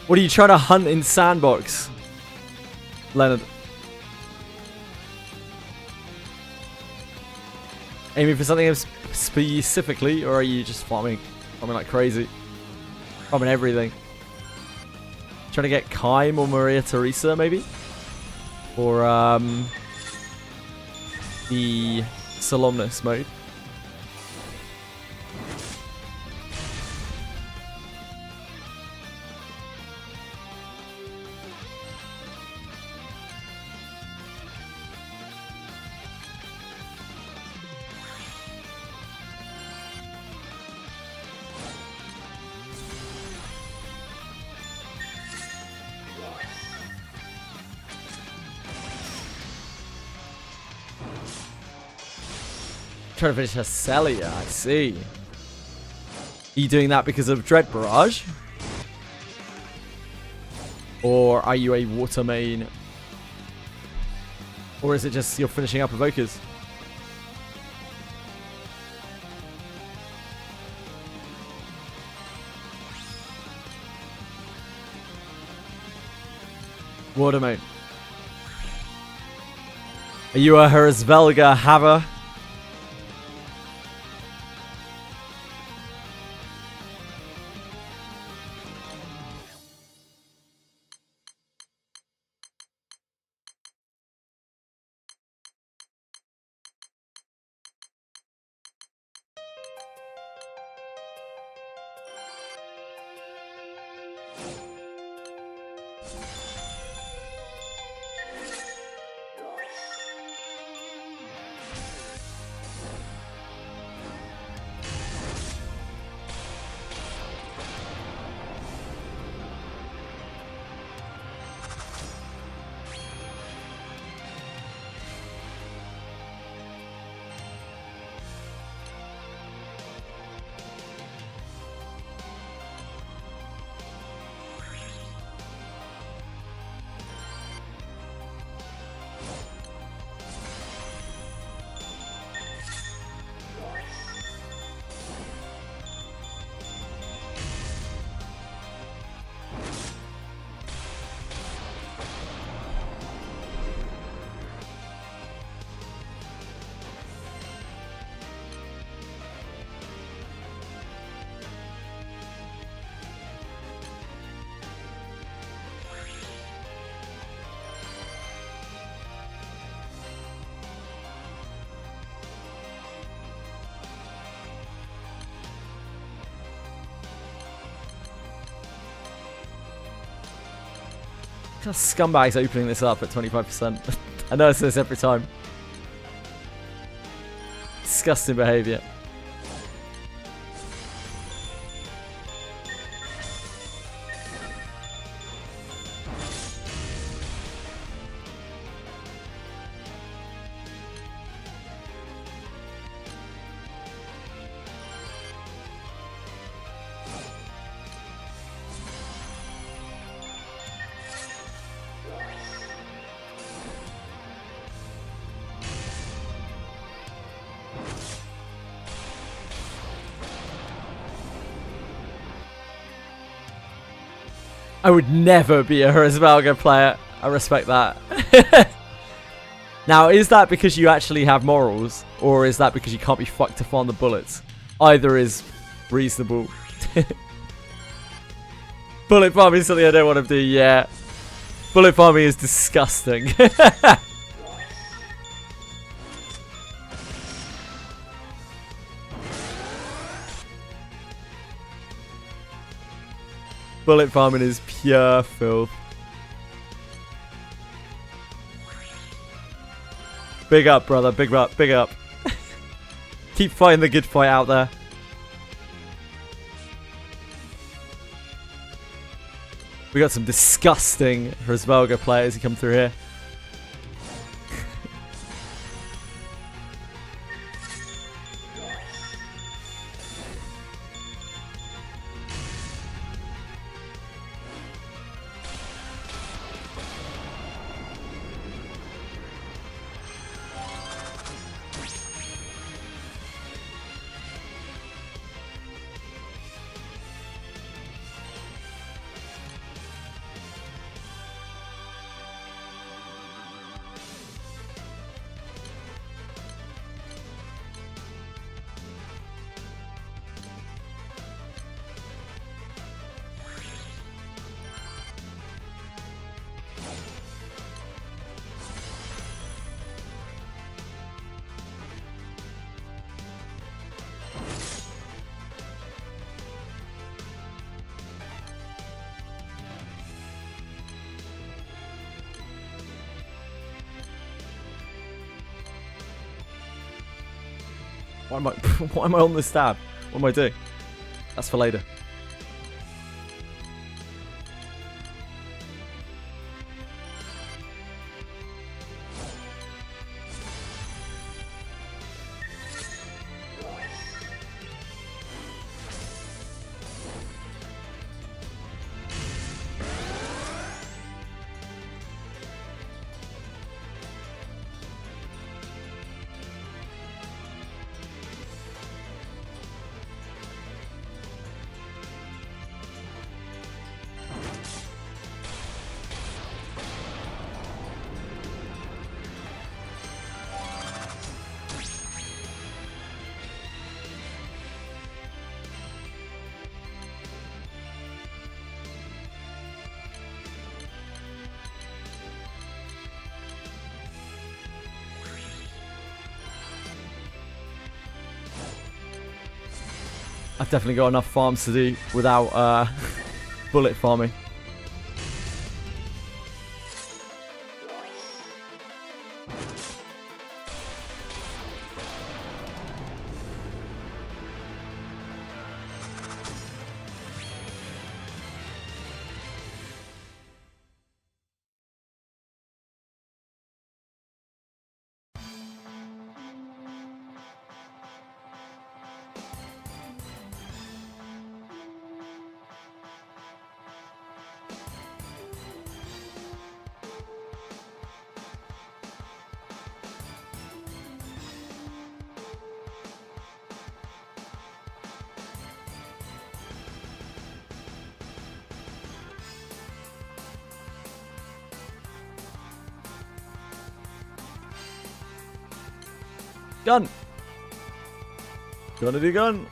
What are you trying to hunt in Sandbox, Leonard? Aiming for something specifically, or are you just farming like crazy? Farming everything. Trying to get Kaim or Maria Teresa, maybe? Or, the Solemnus mode. Trying to finish her Celia, I see. Are you doing that because of Dread Barrage? Or are you a water main? Or is it just you're finishing up Evokers? Water main. Are you a Herzvelga Haver? Scumbags opening this up at 25%. I notice this every time. Disgusting behaviour. I would never be a Herzvelga player. I respect that. Now, is that because you actually have morals? Or is that because you can't be fucked to farm the bullets? Either is reasonable. Bullet farming is something I don't want to do, yeah. Bullet farming is disgusting. Bullet farming is pure filth. Big up, brother. Big up. Big up. Keep fighting the good fight out there. We got some disgusting Herzvelga players who come through here. Why am I on the stab? What am I doing? That's for later. I've definitely got enough farms to do without bullet farming. Gun! Gonna do gun!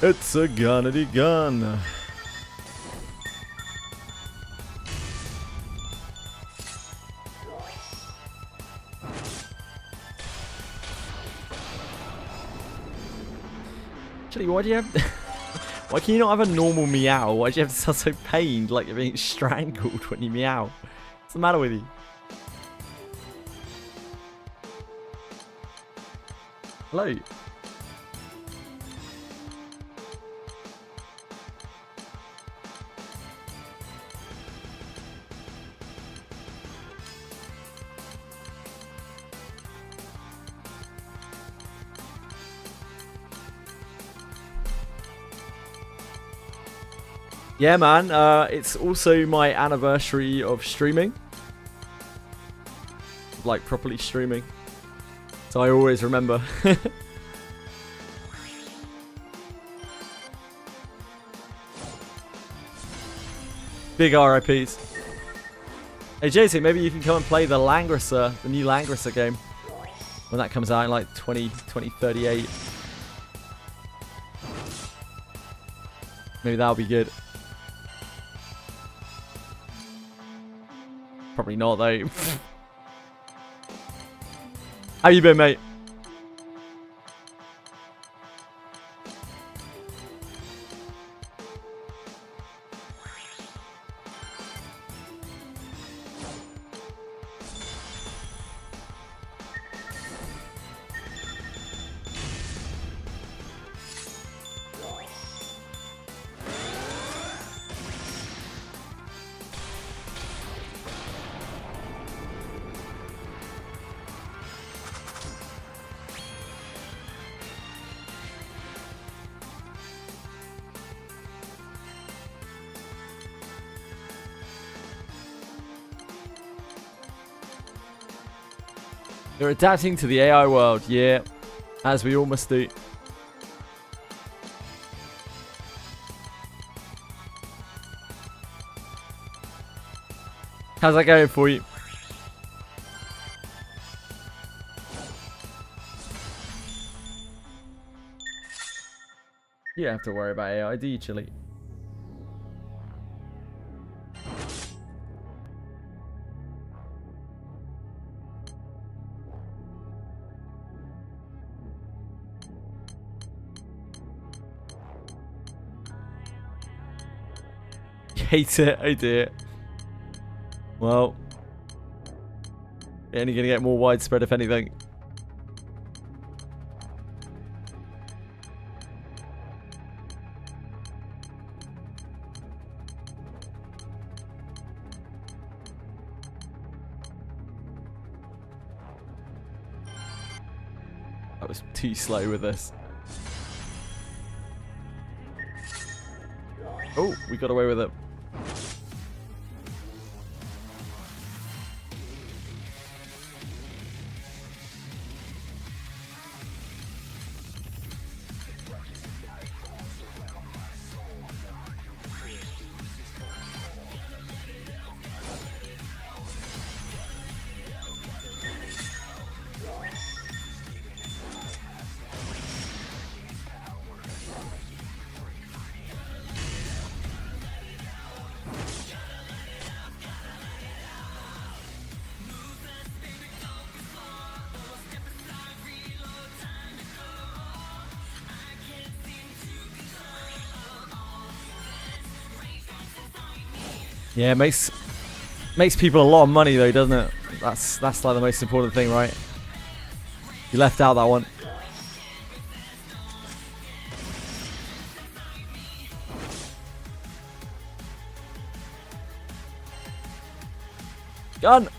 It's a gonna do gun! Actually, why do you have... Why can you not have a normal meow? Why do you have to sound so pained, like you're being strangled when you meow? What's the matter with you? Hello? Yeah, man, it's also my anniversary of streaming. Like, properly streaming. So I always remember. Big RIPs. Hey, JC, maybe you can come and play the Langrisser, the new Langrisser game. When that comes out in like 2038. Maybe that'll be good. Probably not, though. How you been, mate? You're adapting to the AI world, yeah, as we all must do. How's that going for you? You don't have to worry about AI, do you, Chili? Hate it, I do. Well, only gonna get more widespread if anything. I was too slow with this. Oh, we got away with it. Yeah, it makes people a lot of money though, doesn't it? That's like the most important thing, right? You left out that one. Gun!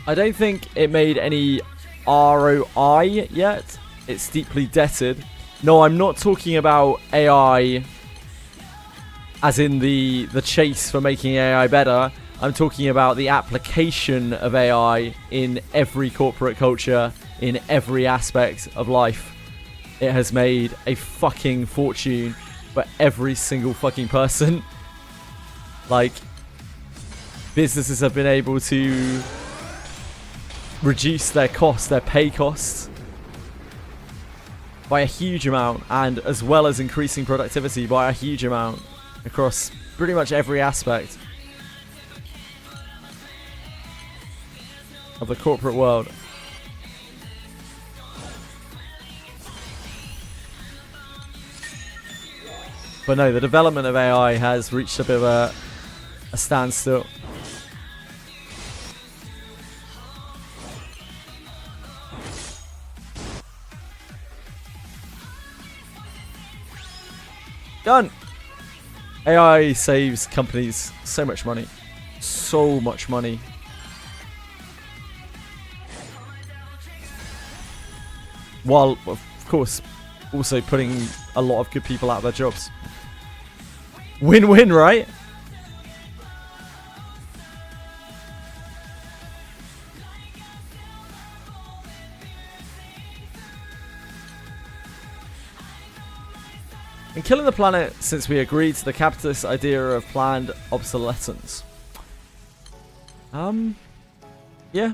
I don't think it made any ROI yet. It's deeply debted. No, I'm not talking about AI as in the chase for making AI better. I'm talking about the application of AI in every corporate culture, in every aspect of life. It has made a fucking fortune for every single fucking person. Like, businesses have been able to reduce their costs, their pay costs, by a huge amount, and as well as increasing productivity by a huge amount across pretty much every aspect of the corporate world. But no, the development of AI has reached a bit of a standstill. Done! AI saves companies so much money. So much money. While, of course, also putting a lot of good people out of their jobs. Win-win, right? And killing the planet since we agreed to the capitalist idea of planned obsolescence. Yeah.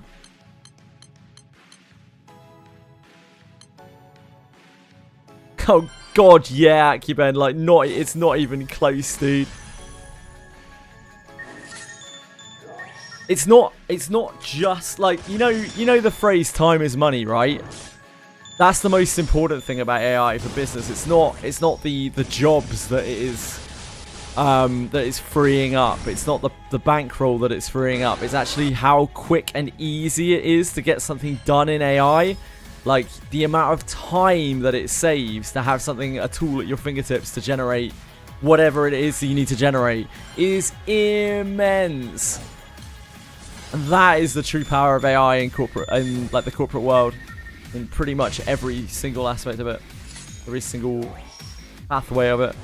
Oh god, yeah, Akiben, like it's not even close, dude. It's not just like, you know the phrase time is money, right? That's the most important thing about AI for business. It's not the jobs that it is freeing up. It's not the bankroll that it's freeing up. It's actually how quick and easy it is to get something done in AI. Like, the amount of time that it saves to have a tool at your fingertips to generate whatever it is that you need to generate is immense. And that is the true power of AI in the corporate world. In pretty much every single aspect of it. Every single pathway of it.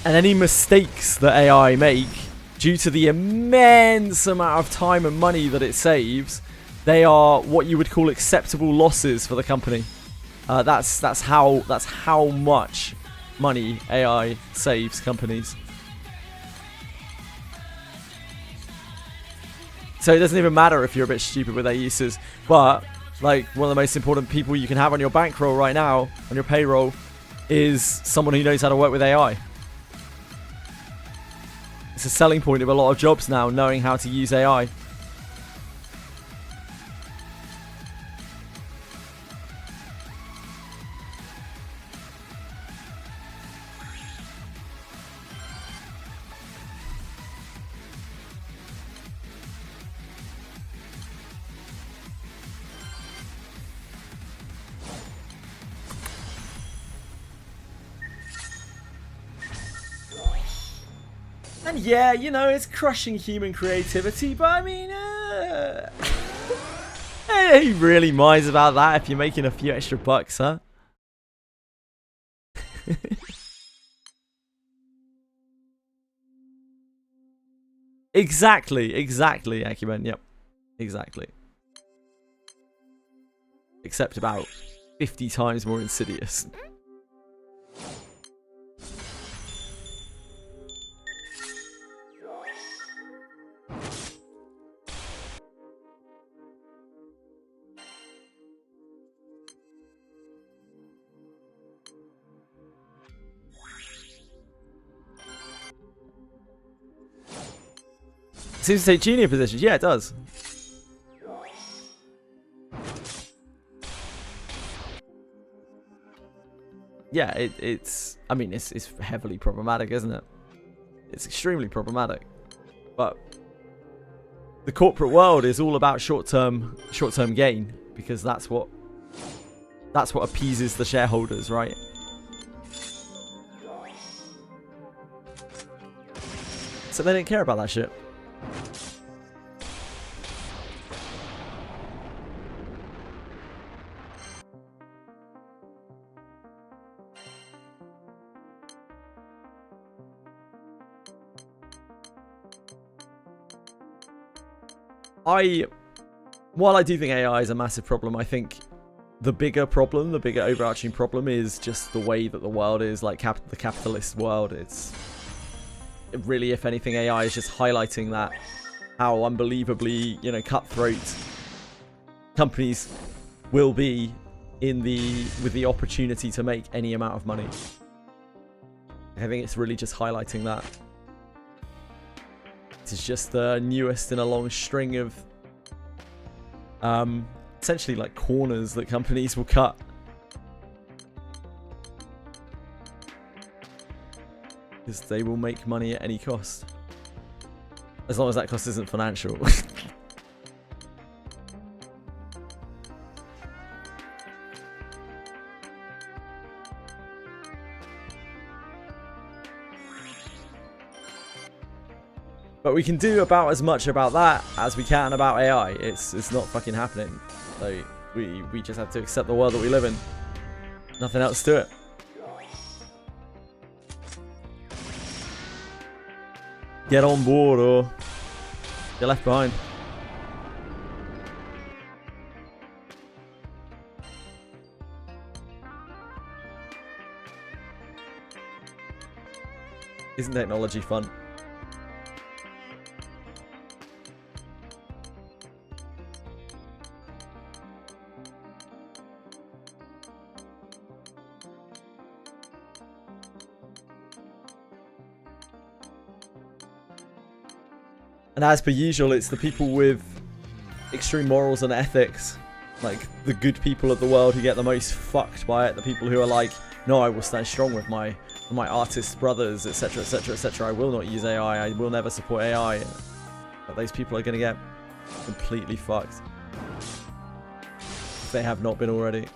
And any mistakes that AI make, due to the immense amount of time and money that it saves, they are what you would call acceptable losses for the company. That's how much money AI saves companies. So it doesn't even matter if you're a bit stupid with their uses, but like, one of the most important people you can have on your bankroll right now, on your payroll, is someone who knows how to work with AI. It's a selling point of a lot of jobs now, knowing how to use AI. And yeah, you know, it's crushing human creativity, but I mean, who really minds about that if you're making a few extra bucks, huh? Exactly, Acumen, yep. Exactly. Except about 50 times more insidious. Seems to take junior positions. Yeah, it does. Yeah, it's. I mean, it's heavily problematic, isn't it? It's extremely problematic. But the corporate world is all about short-term gain, because that's what appeases the shareholders, right? So they don't care about that shit. While I do think AI is a massive problem, I think the bigger problem, the bigger overarching problem, is just the way that the world is, like the capitalist world. It's really, if anything, AI is just highlighting that, how unbelievably, you know, cutthroat companies will be with the opportunity to make any amount of money. I think it's really just highlighting that. This is just the newest in a long string of essentially like corners that companies will cut. Because they will make money at any cost. As long as that cost isn't financial. But we can do about as much about that as we can about AI. It's not fucking happening. So we just have to accept the world that we live in. Nothing else to it. Get on board or get left behind. Isn't technology fun? And as per usual, it's the people with extreme morals and ethics, like the good people of the world, who get the most fucked by it. The people who are like, no, I will stand strong with my artist brothers, etc, etc, etc. I will not use AI. I will never support AI. But those people are going to get completely fucked if they have not been already.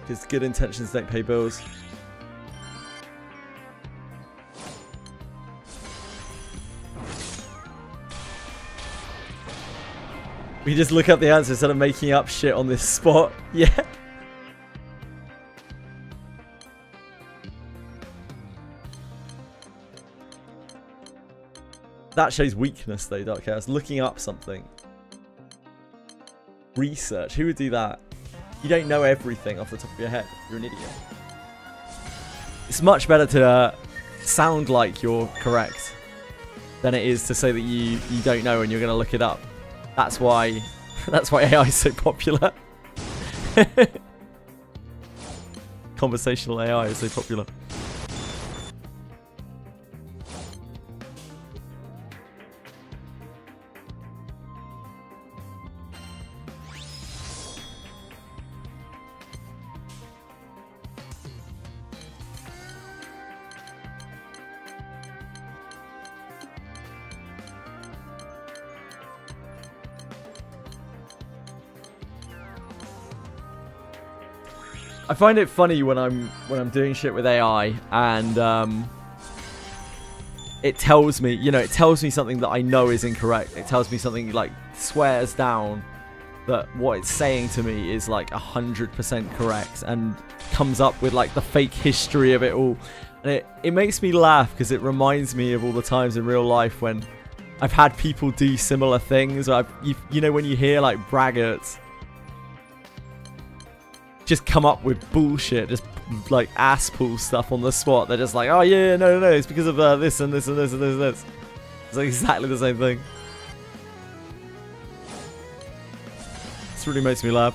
Because good intentions don't pay bills. We just look up the answer instead of making up shit on this spot. Yeah. That shows weakness though, Dark Chaos. Looking up something. Research. Who would do that? You don't know everything off the top of your head. You're an idiot. It's much better to sound like you're correct than it is to say that you don't know and you're going to look it up. That's why AI is so popular. Conversational AI is so popular. I find it funny when I'm doing shit with AI and it tells me, you know, it tells me something that I know is incorrect. It tells me something like swears down that what it's saying to me is like 100% correct and comes up with like the fake history of it all. And it makes me laugh because it reminds me of all the times in real life when I've had people do similar things. You know, when you hear like braggarts just come up with bullshit, just like ass pull stuff on the spot. They're just like, oh yeah, no, it's because of this and this and this and this and this. It's like exactly the same thing. This really makes me laugh.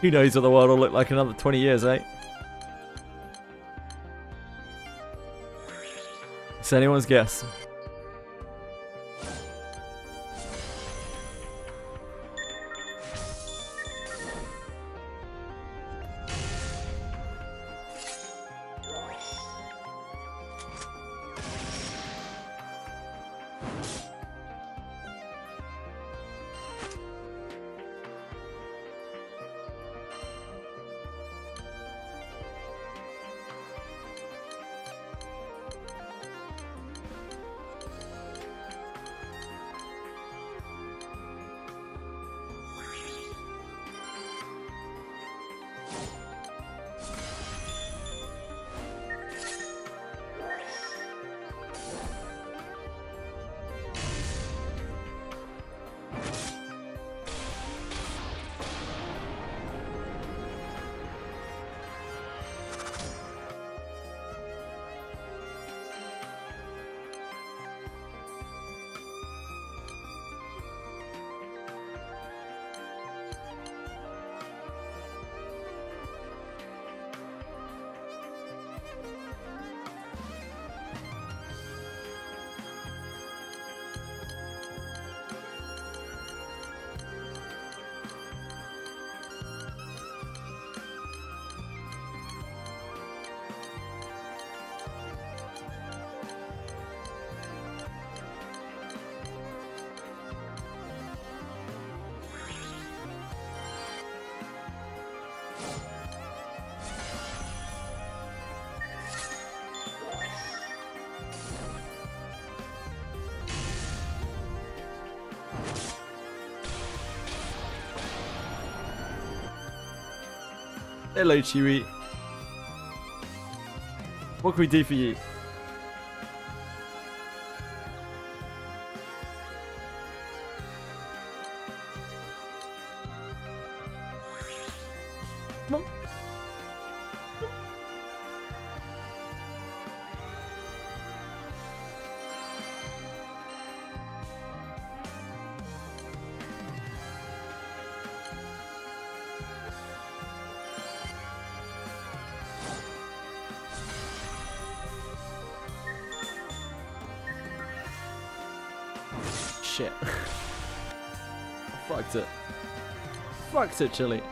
Who knows what the world will look like in another 20 years, eh? It's anyone's guess. Hello, Chewie. What can we do for you? Come on. Shit. Fucked it. Fucked it, Chili.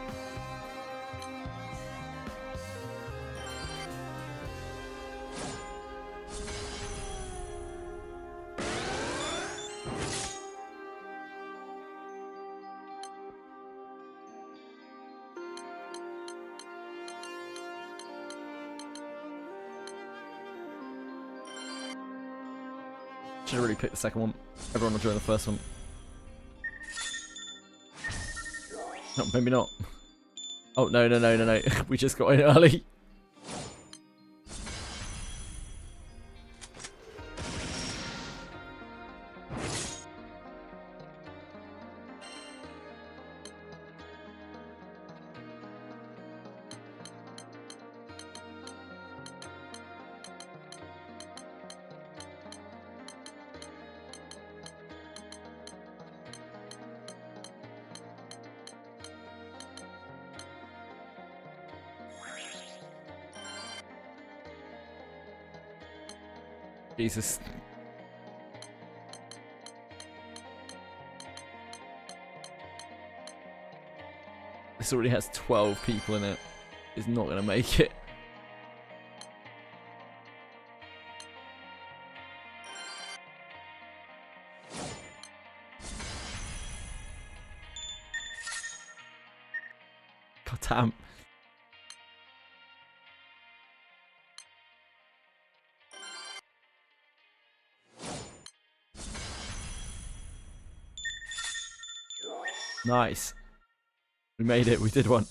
Should have really picked the second one. Everyone will join the first one. No, maybe not. Oh, no. We just got in early. Jesus. This already has 12 people in it. It's not going to make it. God damn. Nice. We made it. We did one.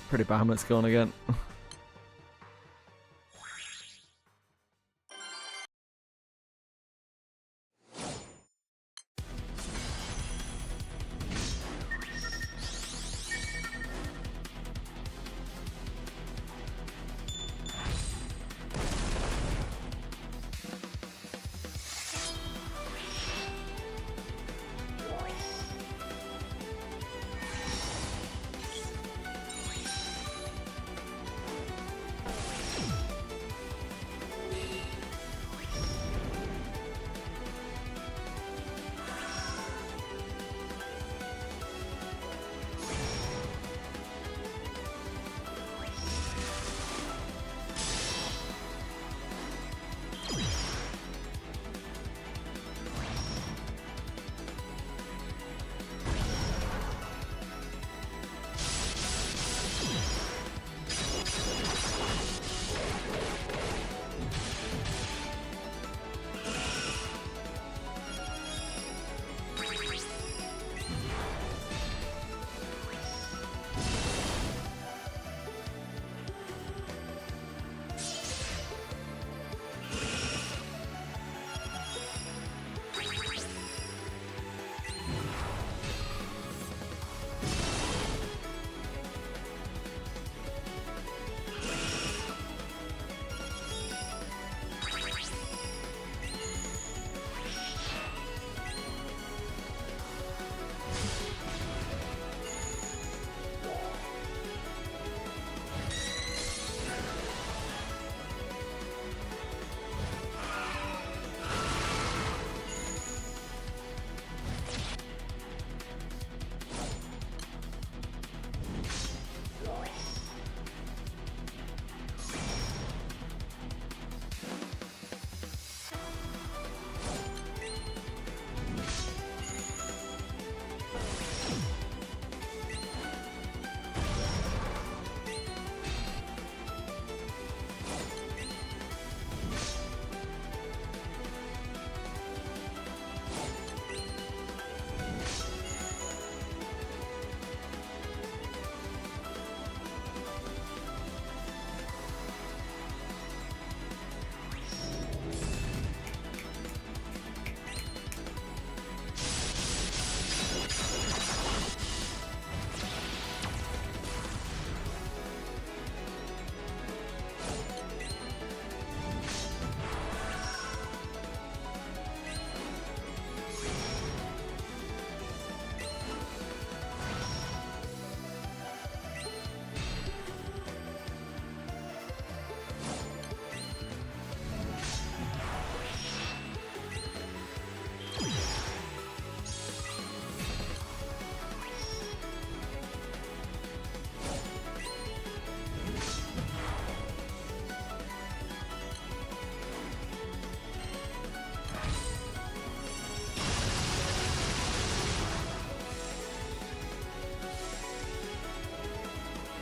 Pretty Bahamut's gone again.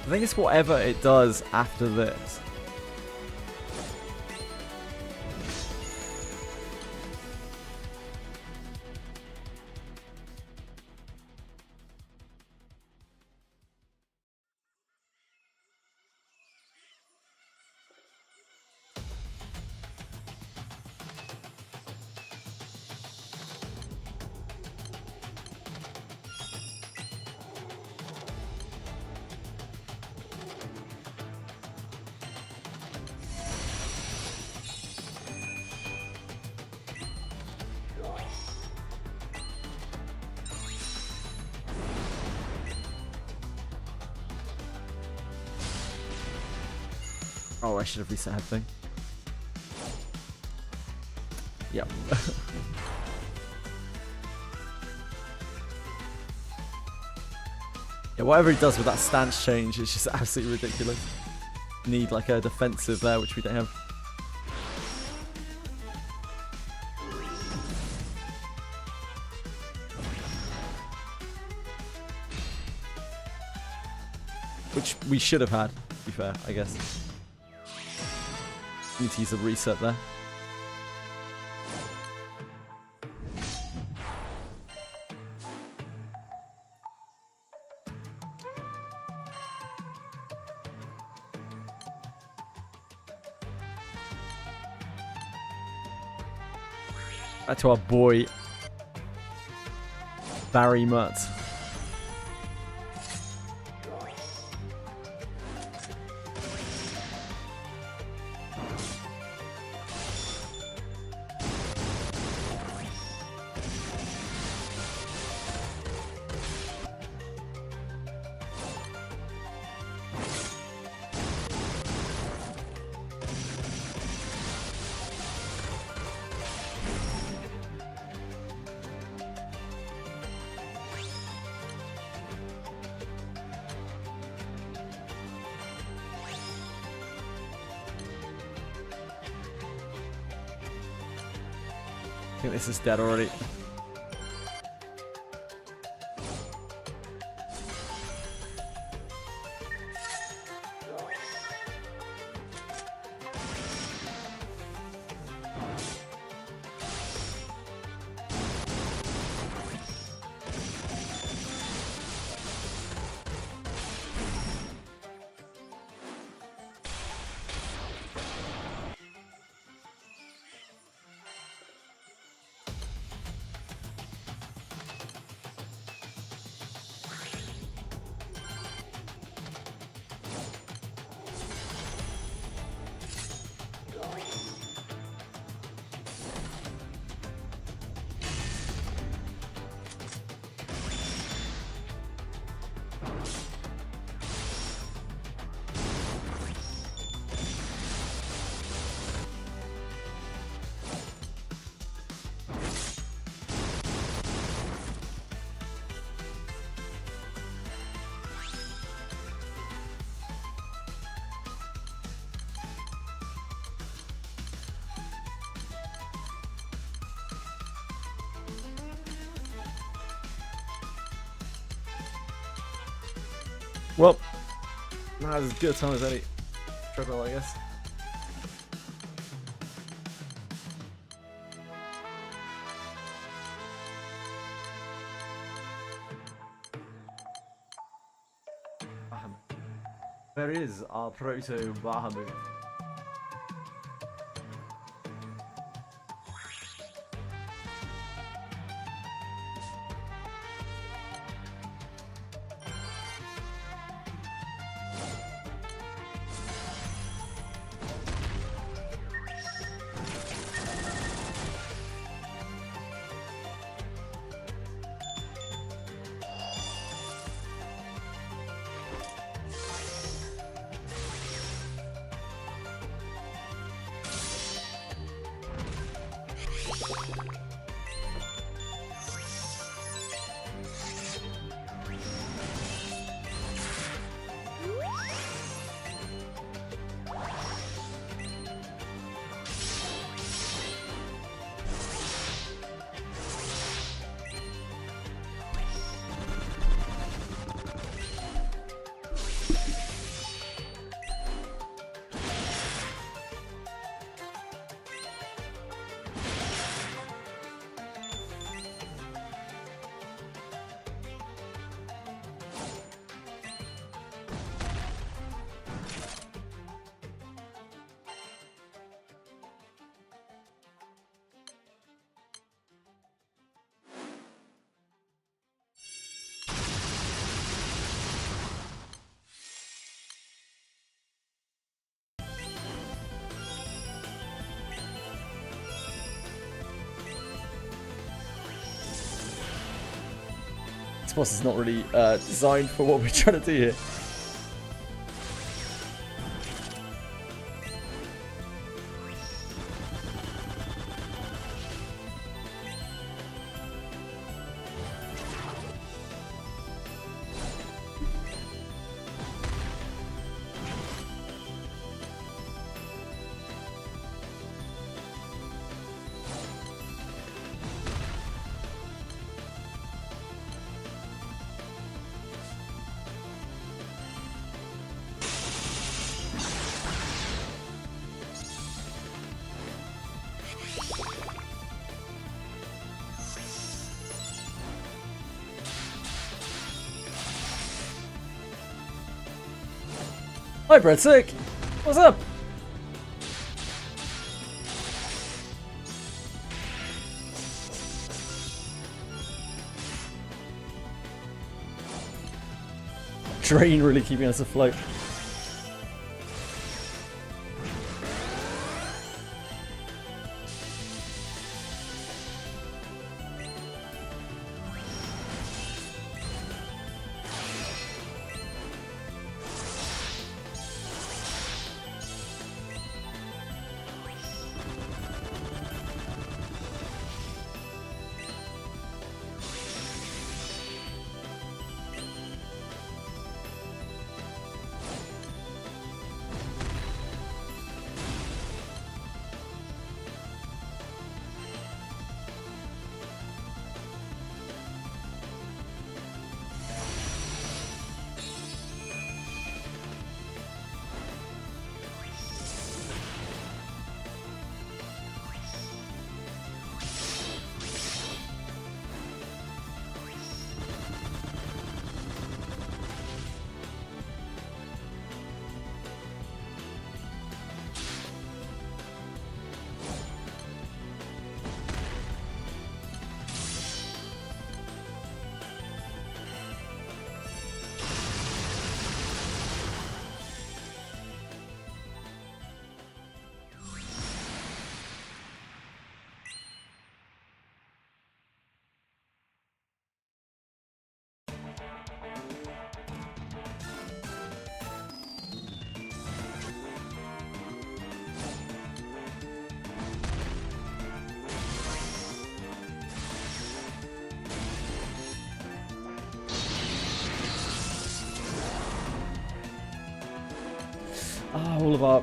I think it's whatever it does after this. Oh, I should have reset everything. Yep. Yeah, whatever he does with that stance change, it's just absolutely ridiculous. Need like a defensive there, which we don't have. Which we should have had, to be fair, I guess. Need to use a reset there. Back to our boy Barry Mutt. I think this is dead already. Well, that was as good a time as any. Trouble, I guess. Where is our proto Bahamut? boss is not really designed for what we're trying to do here. Hi, Breadstick! What's up? Drain really keeping us afloat. Ah, all of our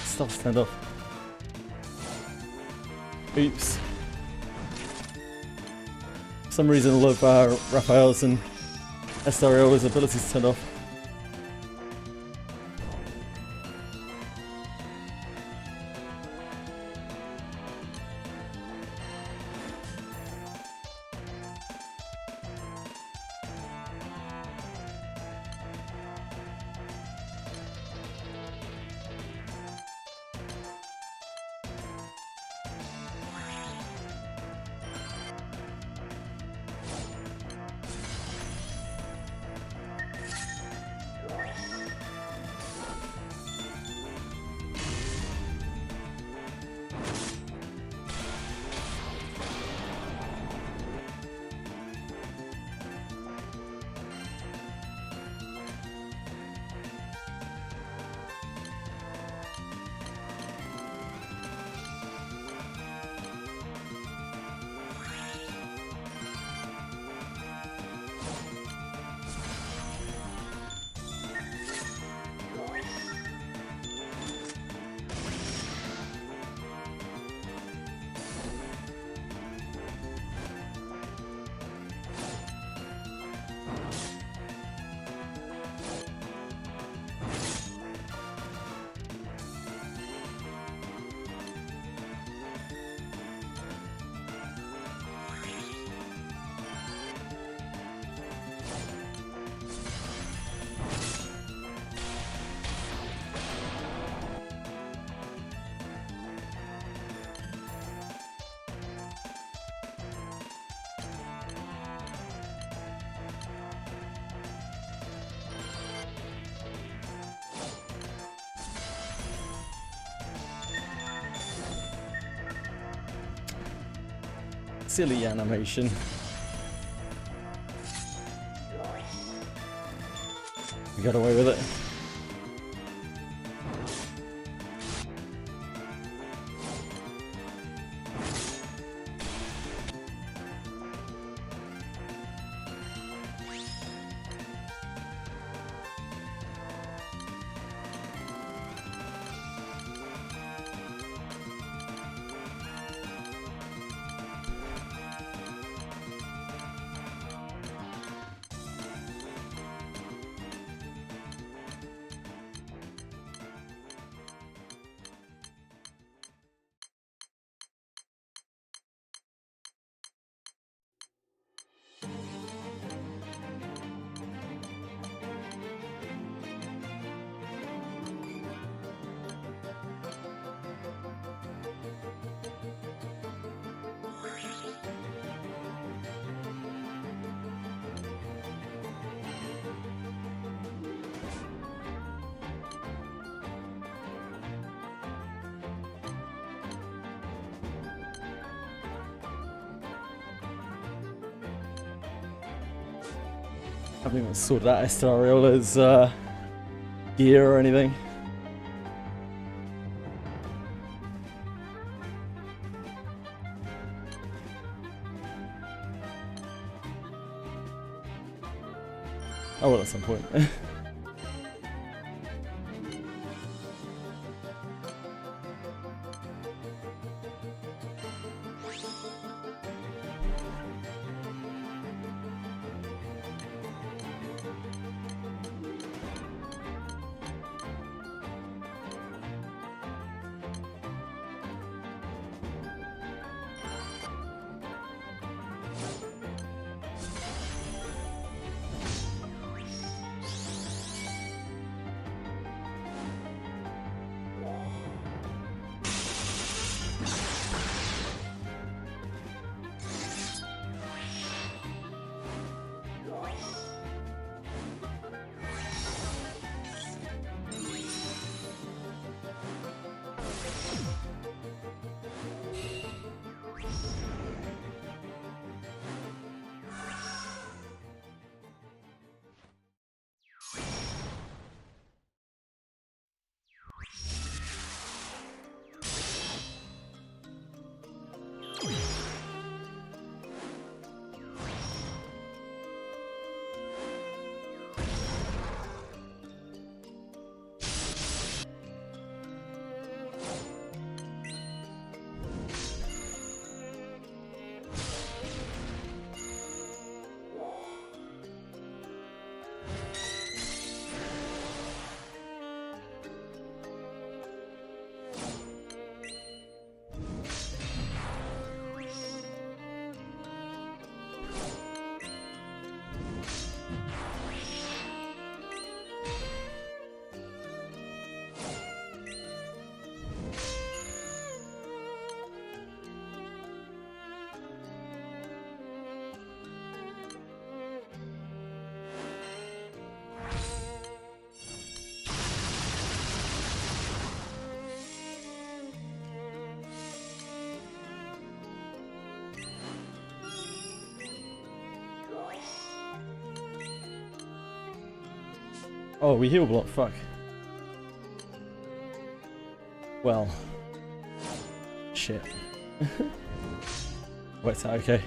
stuff's turned off. Oops. For some reason all of Raphael's and Esteriola's abilities turned off. Silly animation. We got away with it. I haven't even sorted out Estariola's gear or anything. I will at some point. Oh, we heal block, fuck. Well. Shit. Wait, okay.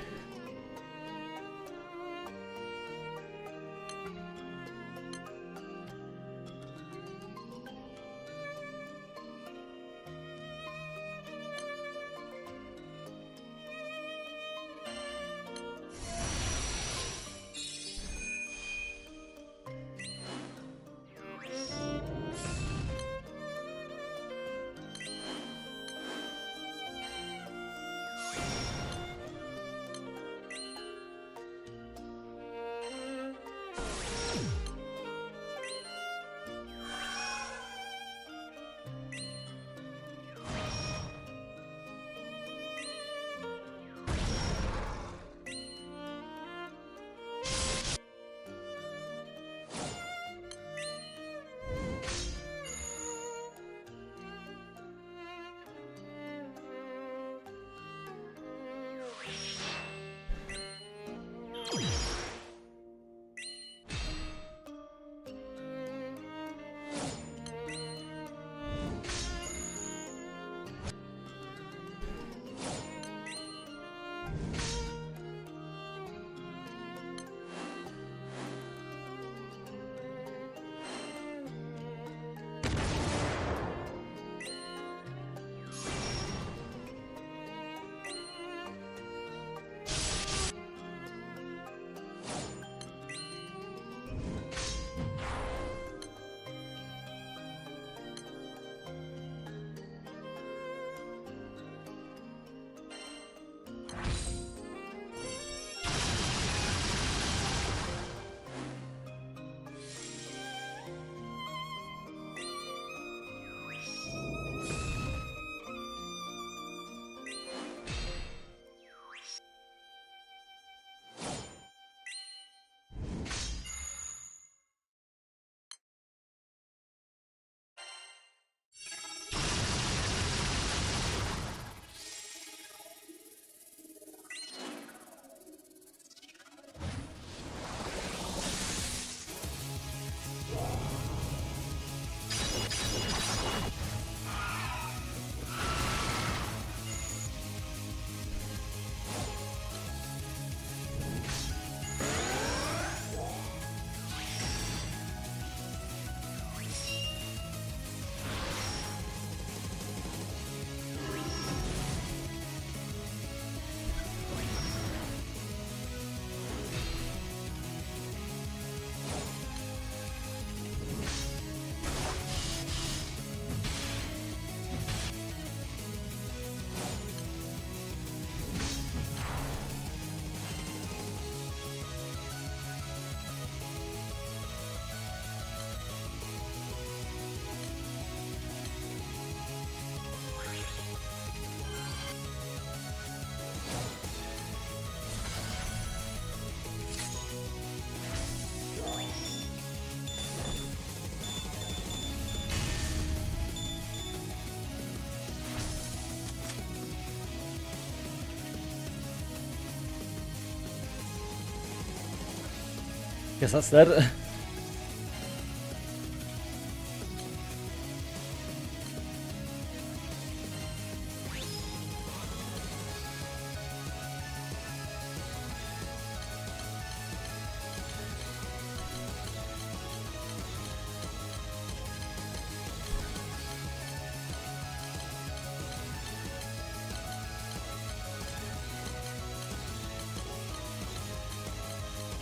Guess that's dead.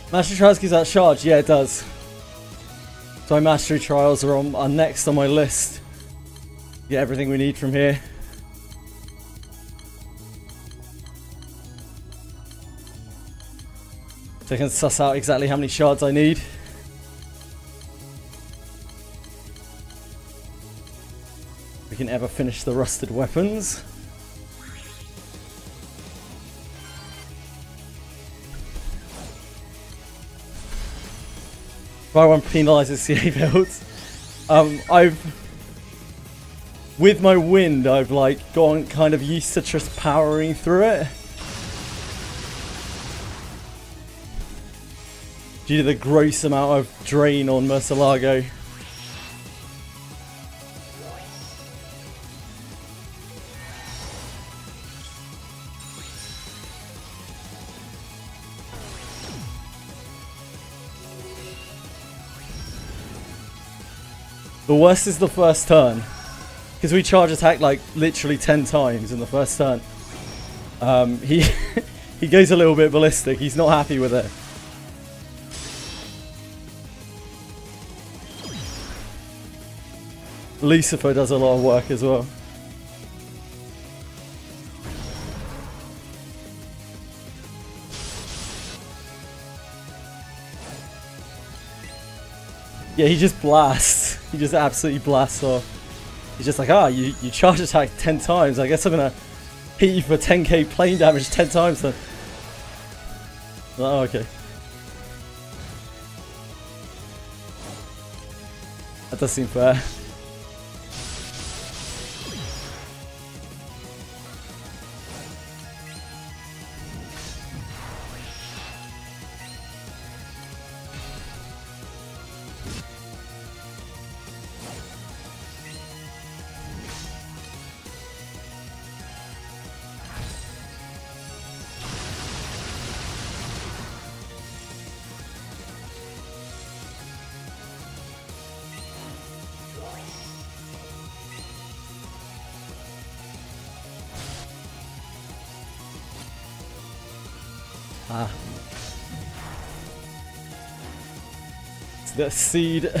Mastery Trials gives out shards, yeah it does. So my Mastery Trials are next on my list. Get everything we need from here. So I can suss out exactly how many shards I need. We can ever finish the rusted weapons. If I want to penalise the CA builds, with my wind, I've like gotten kind of used to just powering through it. Due to the gross amount of drain on Murcielago. The worst is the first turn, because we charge attack like literally 10 times in the first turn. He he goes a little bit ballistic. He's not happy with it. Lucifer does a lot of work as well. Yeah, he just blasts. He just absolutely blasts off. He's just like, you charge attack 10 times. I guess I'm gonna hit you for 10k plane damage 10 times then. Oh, okay. That does seem fair. It's the seed.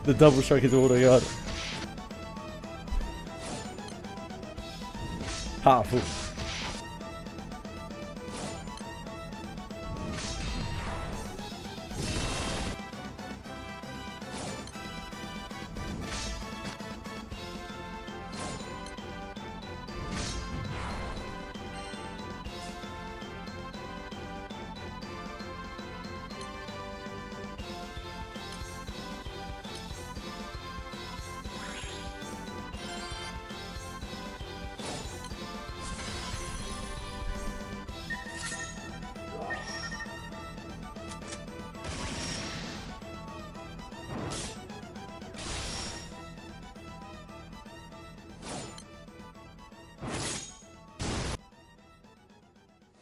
The double strike is all I got. Powerful.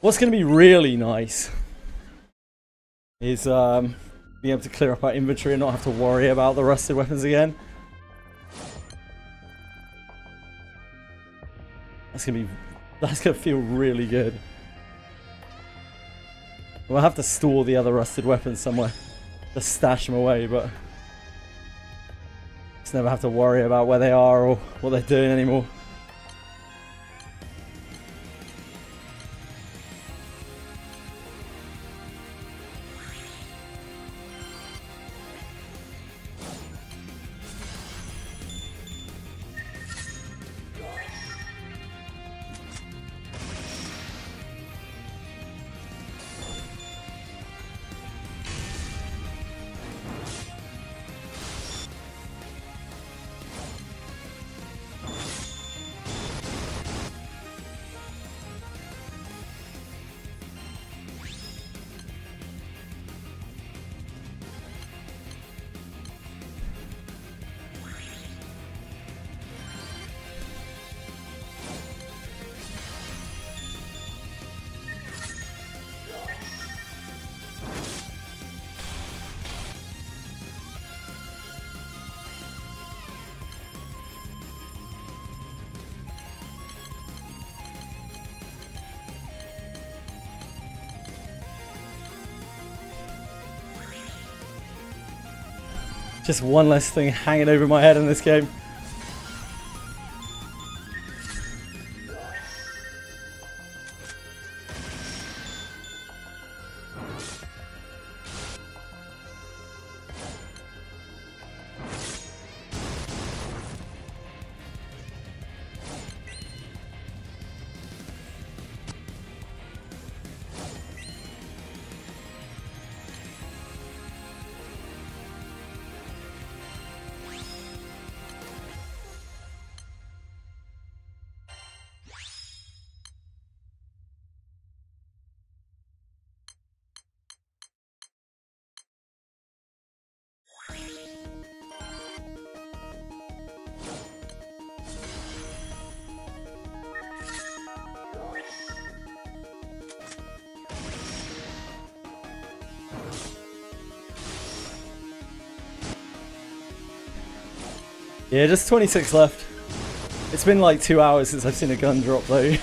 What's going to be really nice is being able to clear up our inventory and not have to worry about the rusted weapons again. That's gonna feel really good. We'll have to store the other rusted weapons somewhere to stash them away, but just never have to worry about where they are or what they're doing anymore. Just one less thing hanging over my head in this game. Yeah, just 26 left. It's been like 2 hours since I've seen a gun drop though.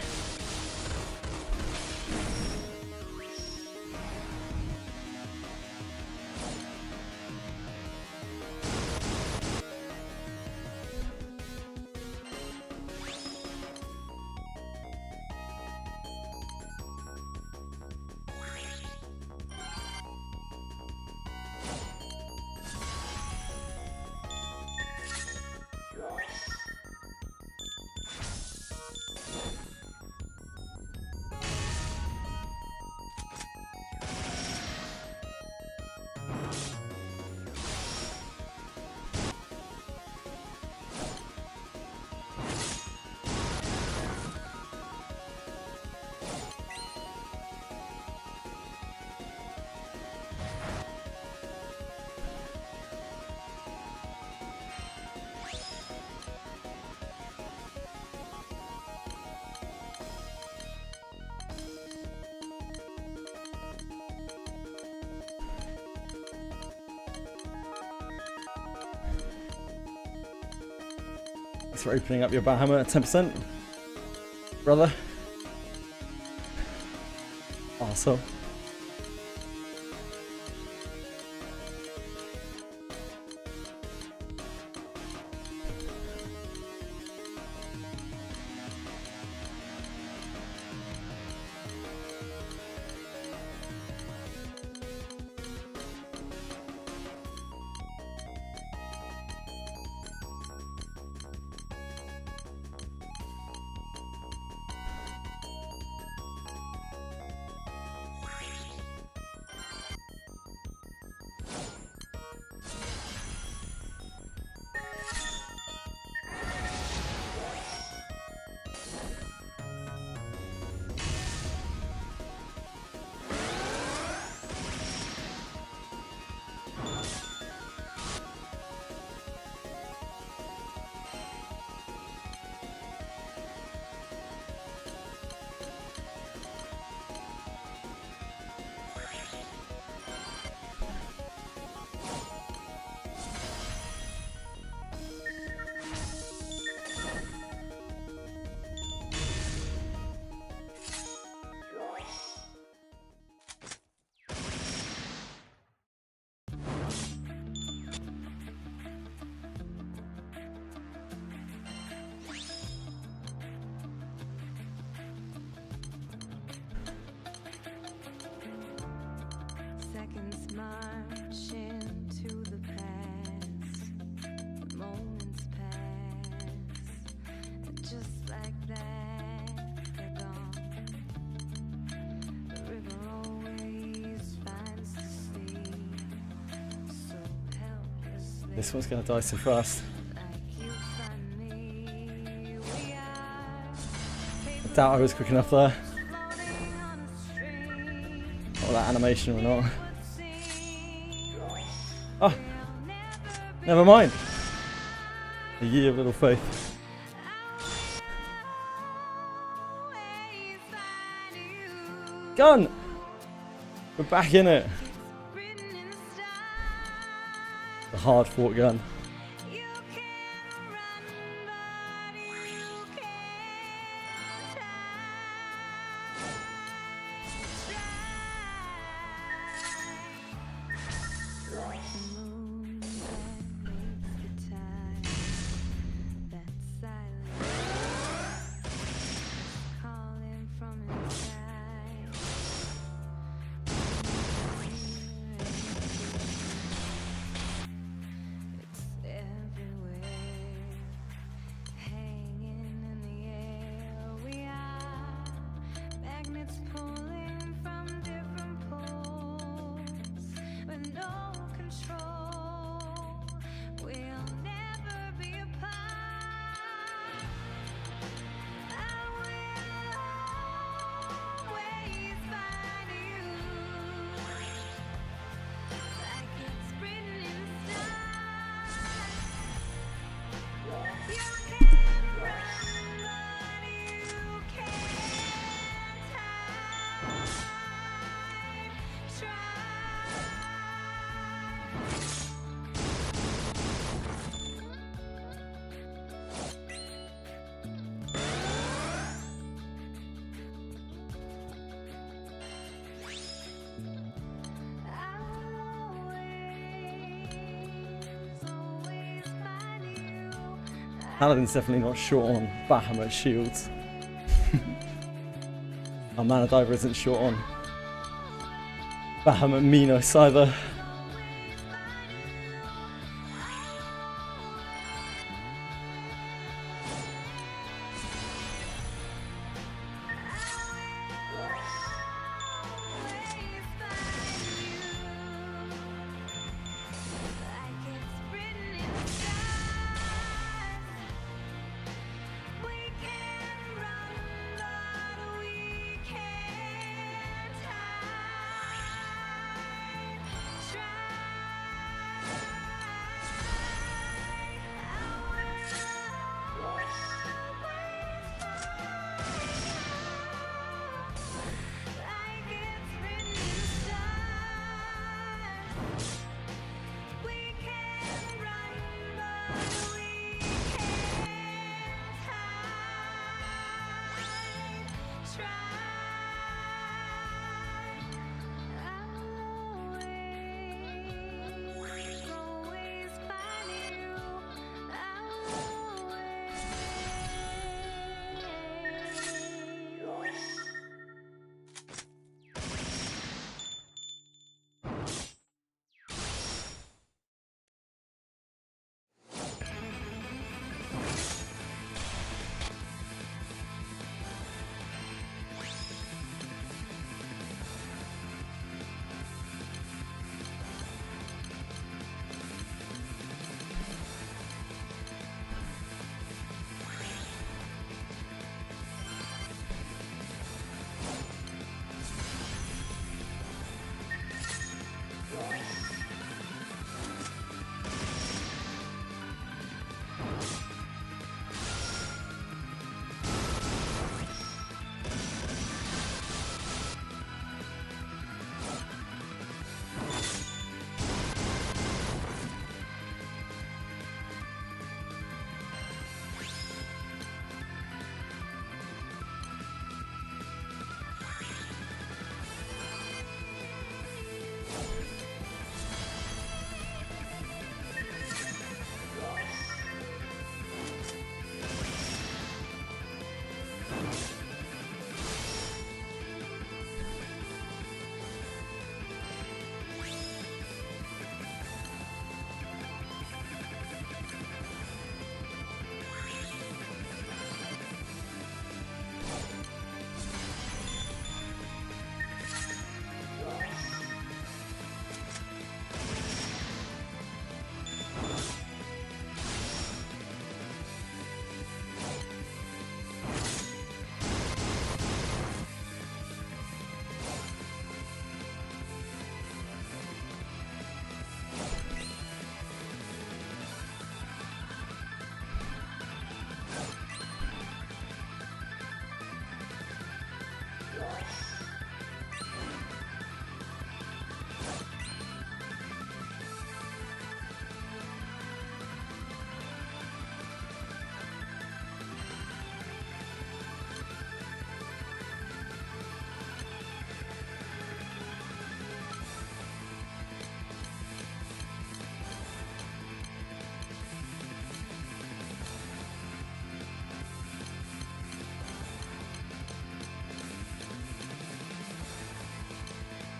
Thanks for opening up your Bahamut at 10%, brother. Awesome. seconds march into the past. The moments pass, and just like that, they're gone. The river always finds the sea, so helplessly. This one's gonna die so fast. I doubt I was quick enough there. Or that animation or not. Oh, never mind. A year of little faith. Gun! We're back in it. The hard fought gun. Paladin's definitely not short on Bahamut shields. Our Mana Diver isn't short on Bahamut Minos either.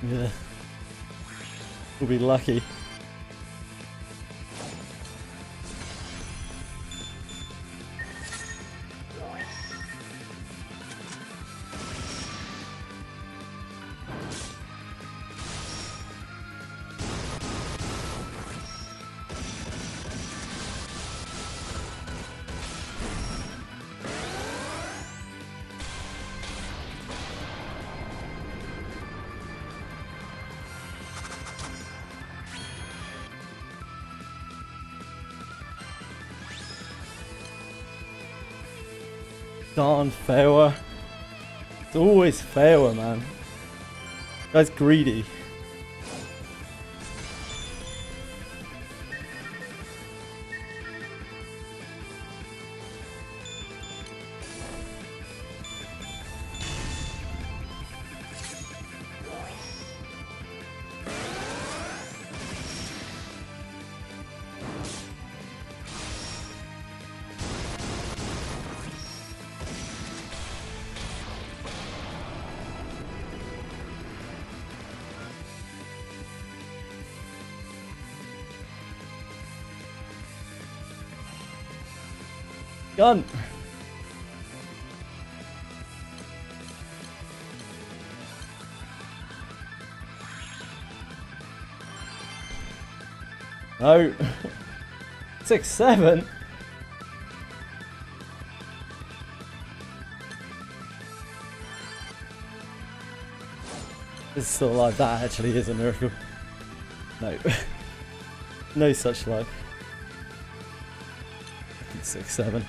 Yeah. We'll be lucky. Darn Ffxi. It's always Ffxi, man. Guy's greedy. Gun! No. 6, 7. It's still alive. That actually is a miracle. No. No such luck. 6, 7.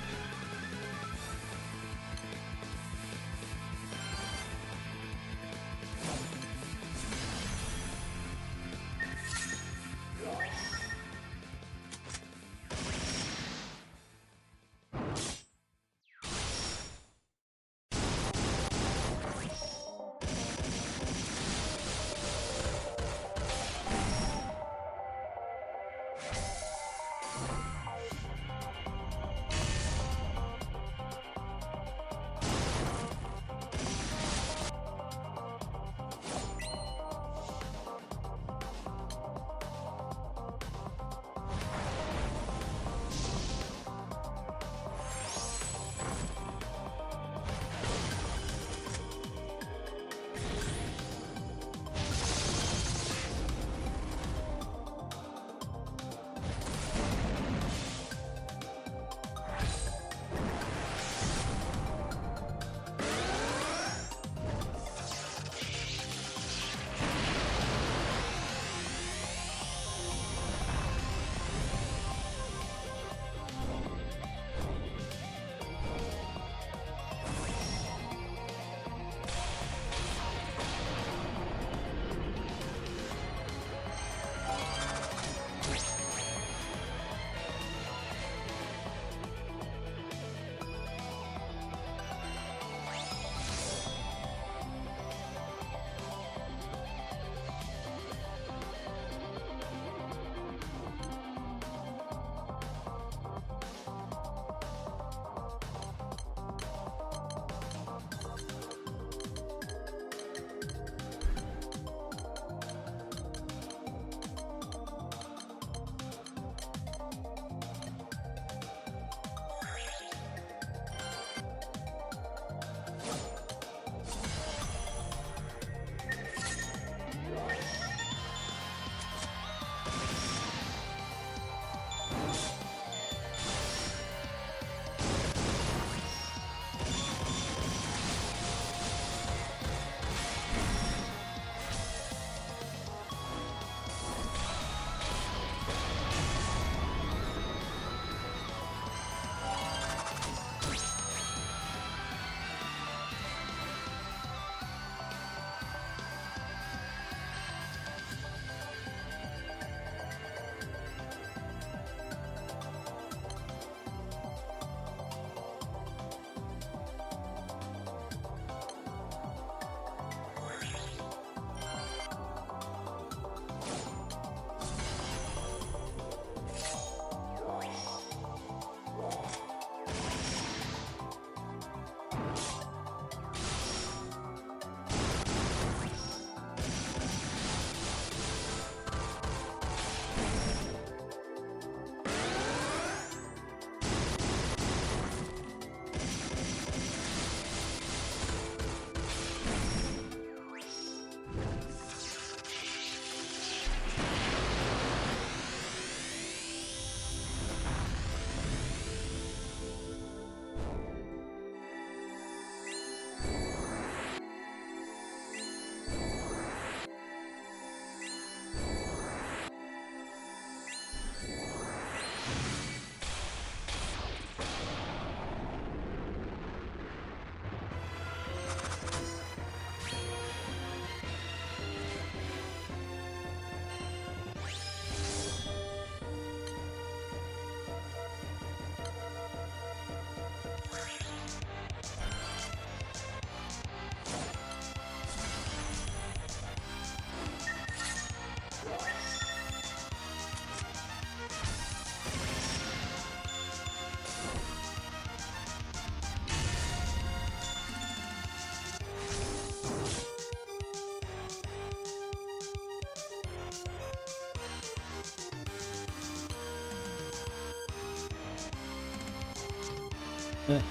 A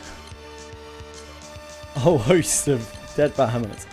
whole host of dead Bahamut.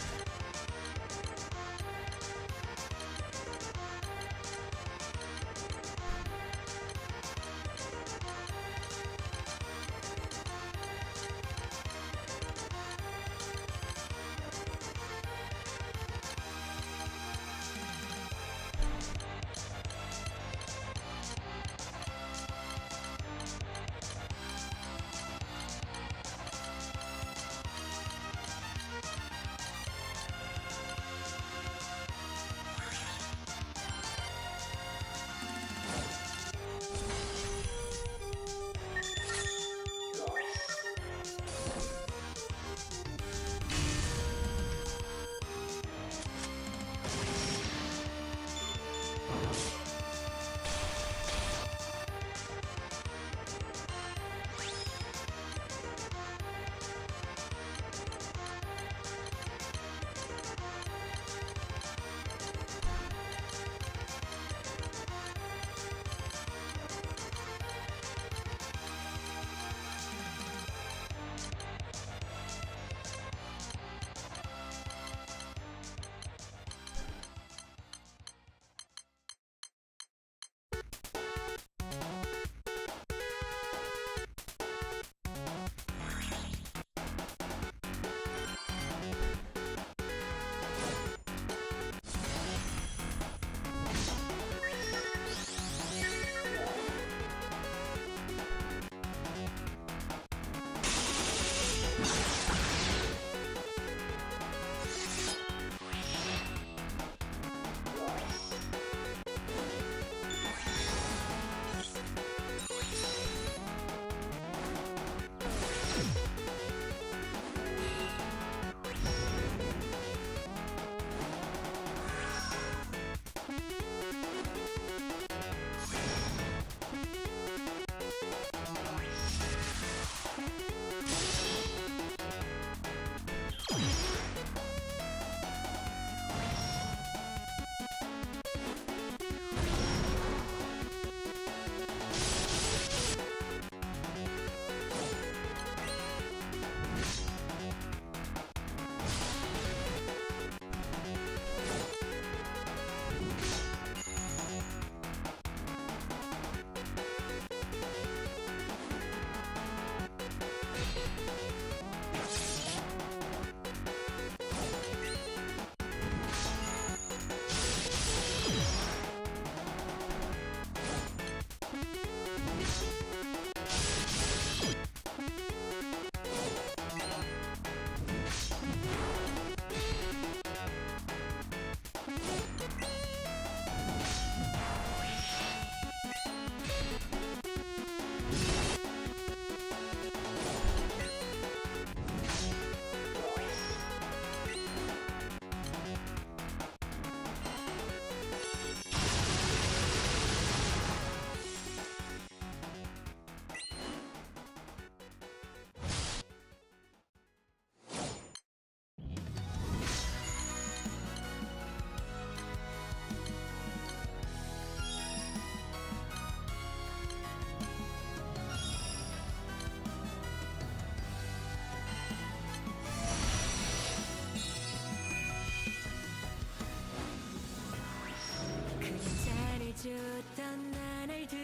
줬던 나날들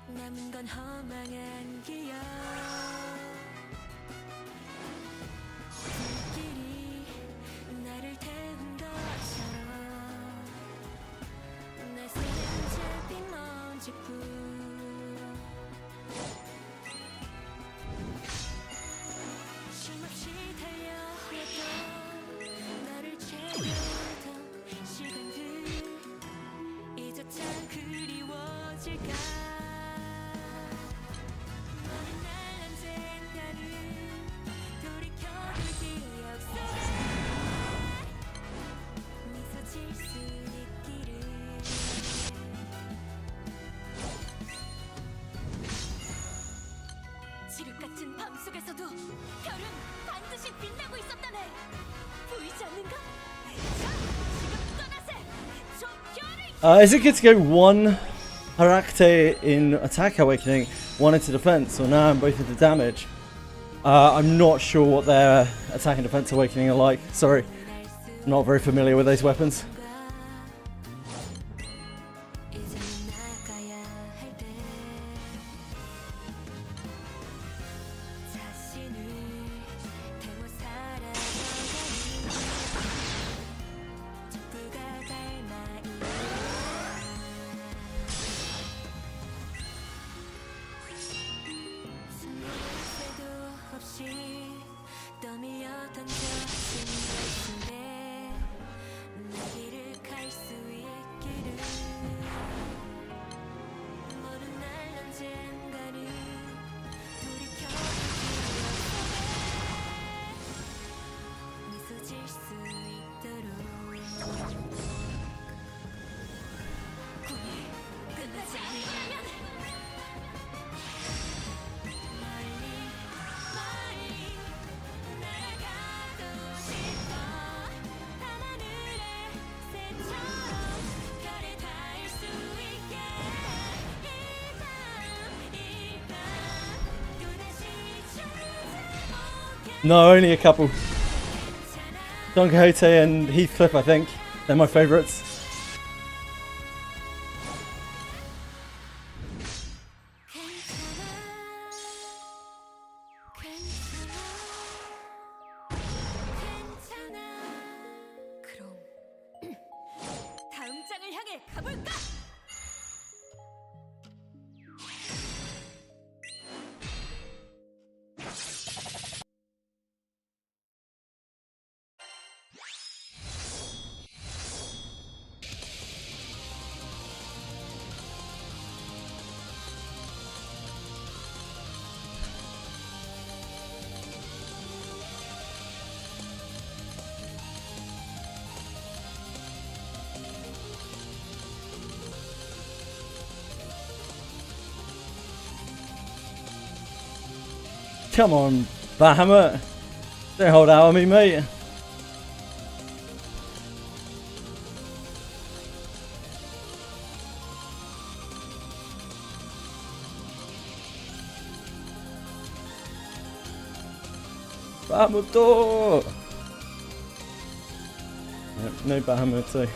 남은 건 허망한 기억 불길이 나를 태운 것처럼 내 손에 잡힌 먼지뿐 쉼없이 달려왔던 나를 채우던 시간들 이제 참 그리워질까 너는 날 언젠가는 돌이켜볼 기억 속에 미소 질 수 있기를 지륵 같은 밤 속에서도 별은 반드시 빛나고 있었다네. 보이지 않는가? 자, 지금 떠나세. 저 별을 Is it good to go one Harakte in Attack Awakening? one into defense, or now I'm both into damage. I'm not sure what their attack and defense awakening are like. Sorry, I'm not very familiar with those weapons. No, only a couple. Don Quixote and Heathcliff, I think. They're my favourites. Come on, Bahamut. Don't hold out on me, mate. Bahamut! Yep, no Bahamut too.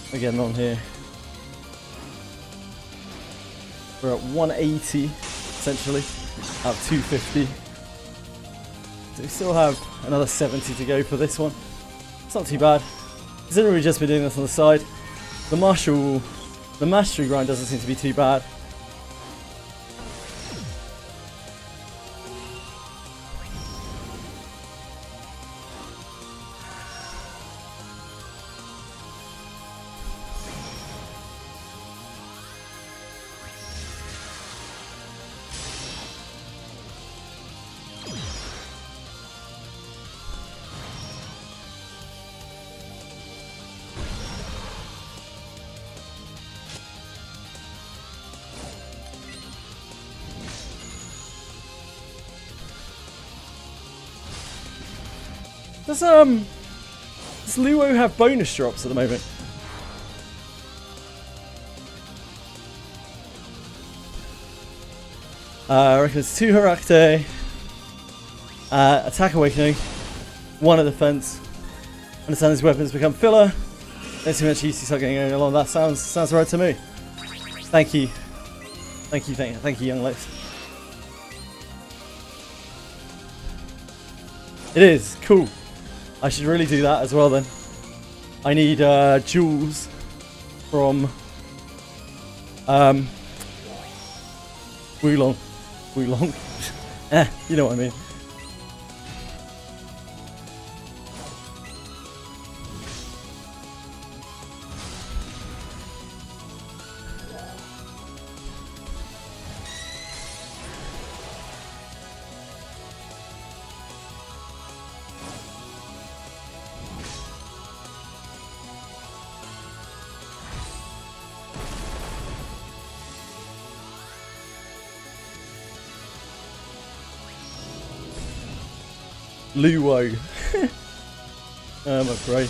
We're getting on here. We're at 180, essentially, out of 250. So we still have another 70 to go for this one. It's not too bad. Considering we've just been doing this on the side, the mastery grind doesn't seem to be too bad. Does Luo have bonus drops at the moment? I reckon it's 2 Harakte, attack awakening, 1 at defense. Understand these weapons become filler. Don't see much use start getting along. That sounds right to me. Thank you, young ladies. It is cool. I should really do that as well then. I need jewels from Wulong. You know what I mean. Luo. Oh my bro.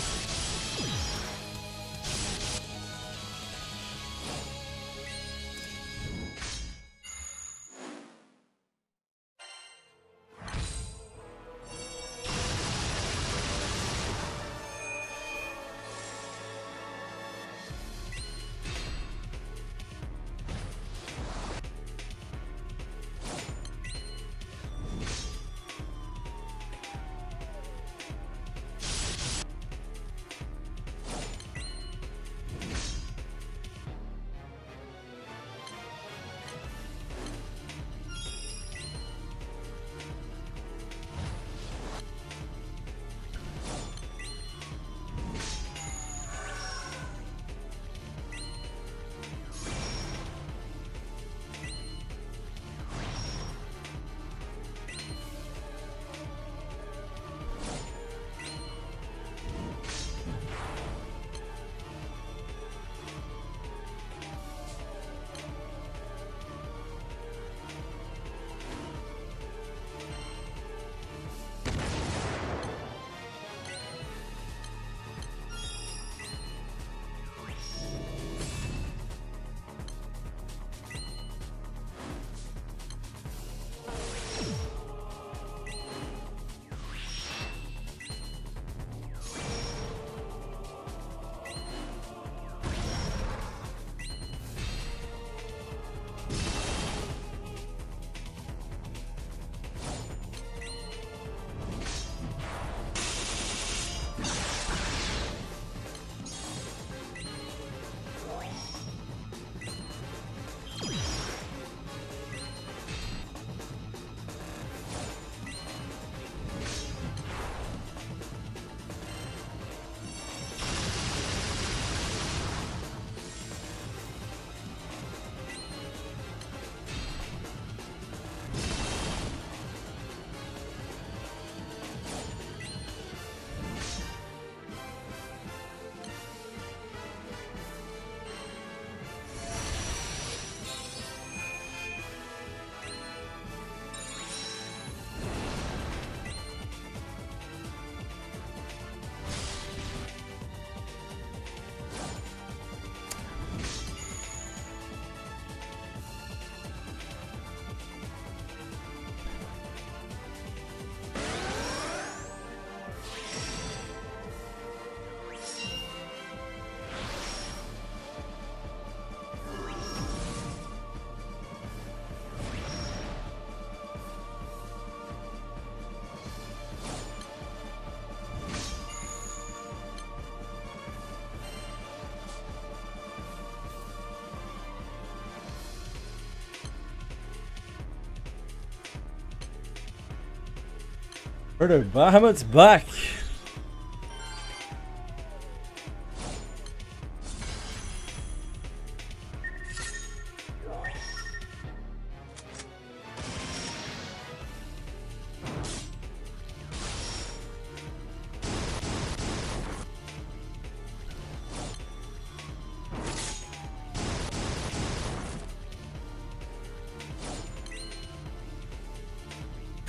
Proto Bahamut's back.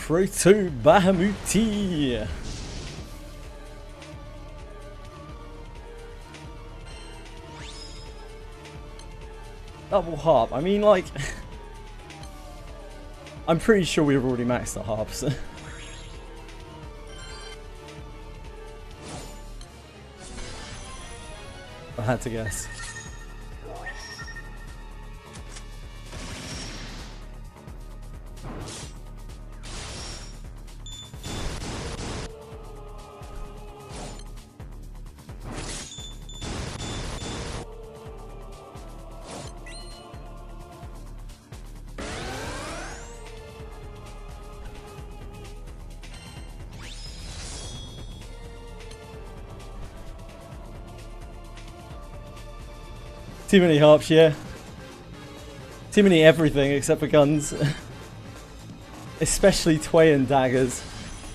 Proto Bahamuti. Double harp. I mean, like, I'm pretty sure we've already maxed the harps. I had to guess. Too many harps, yeah. Too many everything except for guns. Especially Twain daggers.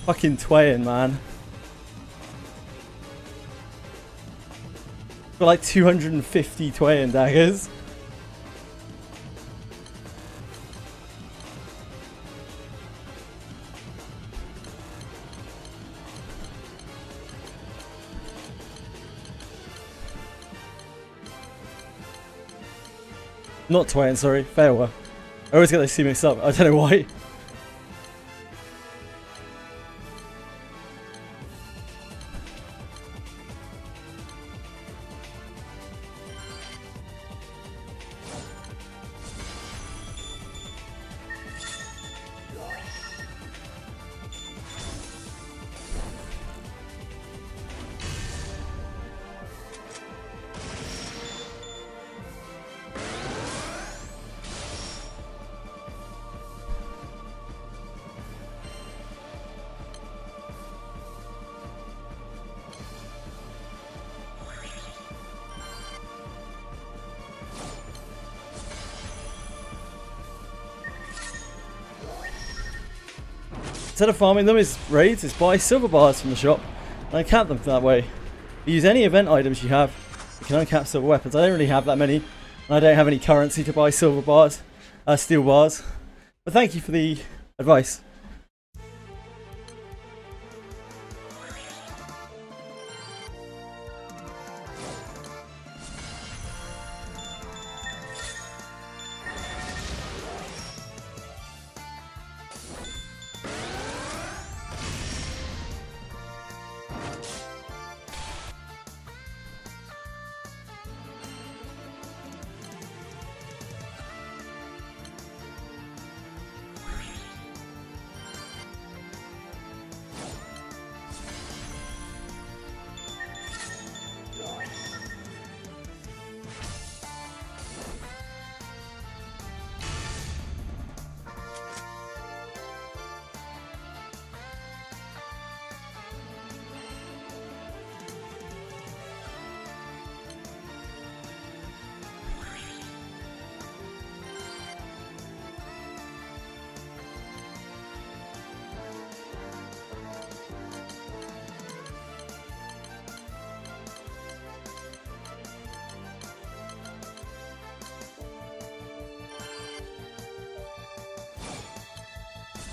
Fucking Twain, man. Got like 250 Twain daggers. Not Twain, sorry. Farewell. I always get those two mixed up. I don't know why. Instead of farming them is raids, is buy silver bars from the shop and uncap them that way. Use any event items you have, you can uncap silver weapons. I don't really have that many, and I don't have any currency to buy silver bars, steel bars. But thank you for the advice.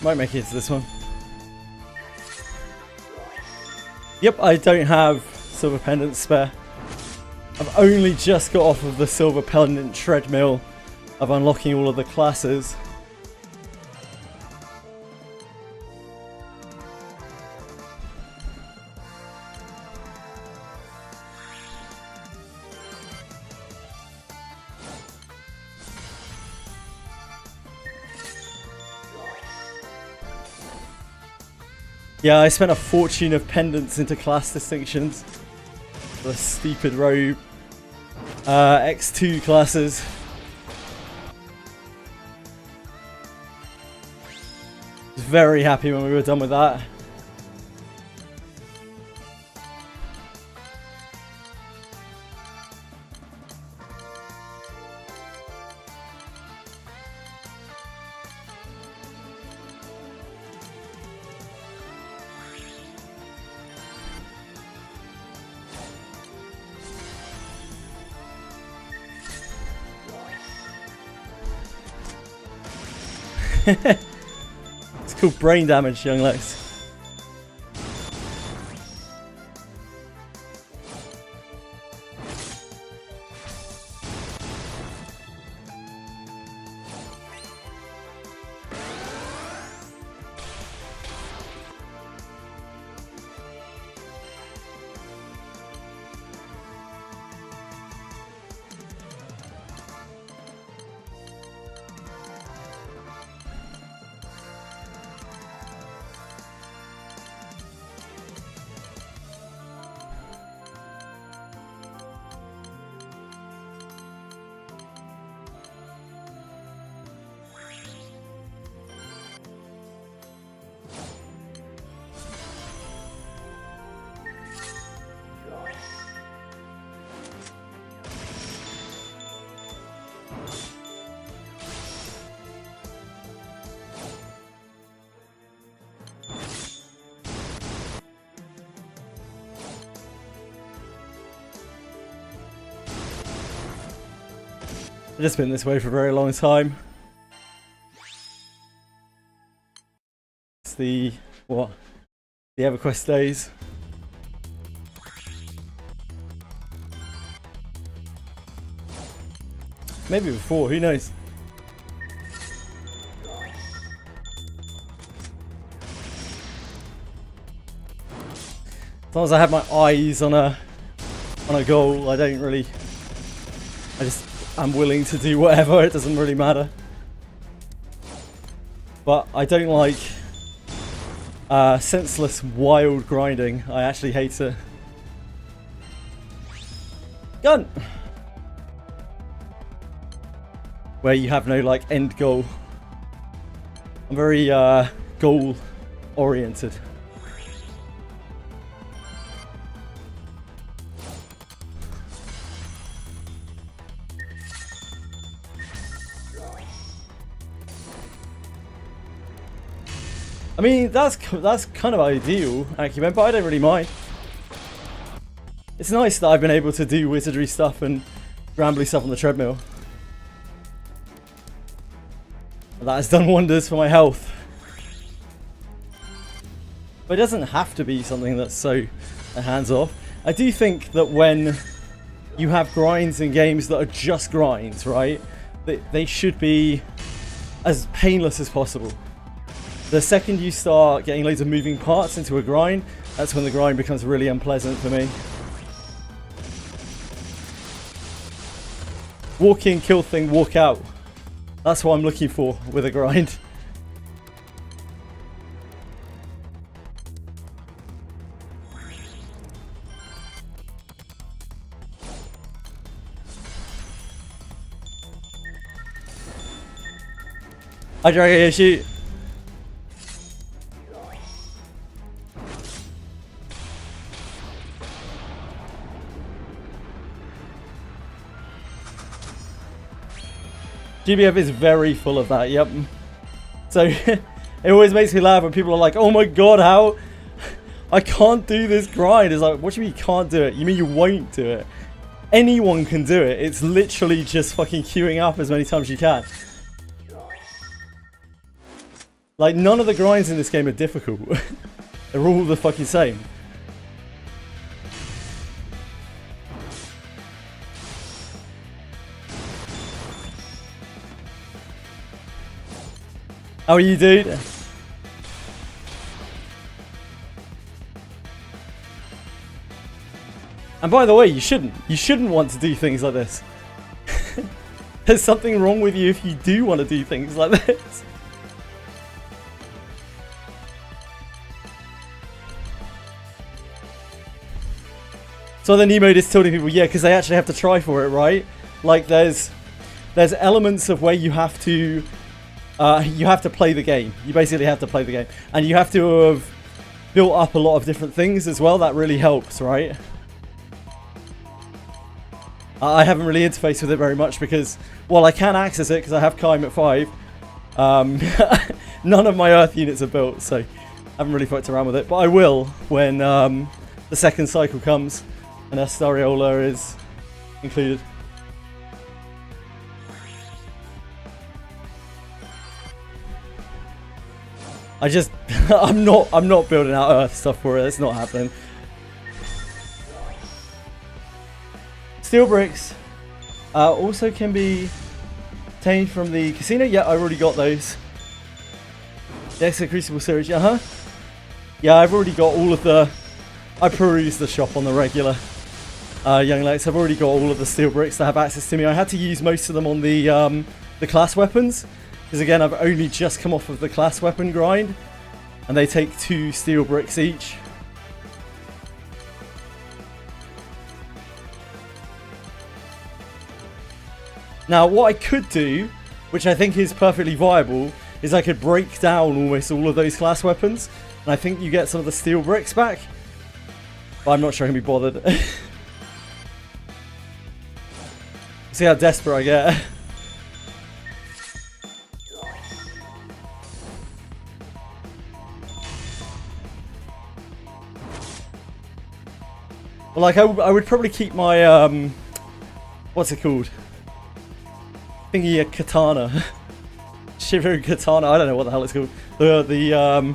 Might make it to this one. Yep, I don't have silver pendants spare. I've only just got off of the silver pendant treadmill of unlocking all of the classes. Yeah, I spent a fortune of pendants into class distinctions. The stupid robe. X2 classes. Was very happy when we were done with that. It's called brain damage, young Lex. I've just been this way for a very long time. It's the, what? The EverQuest days. maybe before, who knows? As long as I have my eyes on a goal, I don't really... I'm willing to do whatever, it doesn't really matter. But I don't like senseless, wild grinding. I actually hate it. Gun! Where you have no, like, end goal. I'm very goal-oriented. I mean, that's kind of ideal, Acumen, but I don't really mind. It's nice that I've been able to do wizardry stuff and Granblue stuff on the treadmill. That has done wonders for my health. But it doesn't have to be something that's so hands-off. I do think that when you have grinds in games that are just grinds, right? They should be as painless as possible. The second you start getting loads of moving parts into a grind, that's when the grind becomes really unpleasant for me. Walk in, kill thing, walk out. That's what I'm looking for with a grind. Hi Dragon Yoshi. GBF is very full of that, yep. So, it always makes me laugh when people are like, oh my god, how? I can't do this grind. It's like, what do you mean you can't do it? You mean you won't do it? Anyone can do it. It's literally just fucking queuing up as many times as you can. Like, none of the grinds in this game are difficult. They're all the fucking same. How are you, dude? And by the way, you shouldn't want to do things like this. There's something wrong with you if you do want to do things like this. So then Nemo is telling people, yeah, because they actually have to try for it, right? Like there's elements of where you have to play the game. You basically have to play the game. And you have to have built up a lot of different things as well. That really helps, right? I haven't really interfaced with it very much because, well, I can access it because I have Kaim at 5. None of my Earth units are built, so I haven't really fucked around with it. But I will when the second cycle comes and Astariola is included. I'm not building out Earth stuff for it. It's not happening. Steel bricks also can be obtained from the casino. Yeah, I already got those. The Extra Crucible series. Yeah, I've already got all of the. I perused the shop on the regular. Young Lex, I've already got all of the steel bricks that have access to me. I had to use most of them on the class weapons. Because again, I've only just come off of the class weapon grind. And they take 2 steel bricks each. Now, what I could do, which I think is perfectly viable, is I could break down almost all of those class weapons. And I think you get some of the steel bricks back. But I'm not sure I can be bothered. See how desperate I get. Well, like, I would probably keep my, what's it called? Thingy a katana. Shiveru katana, I don't know what the hell it's called. The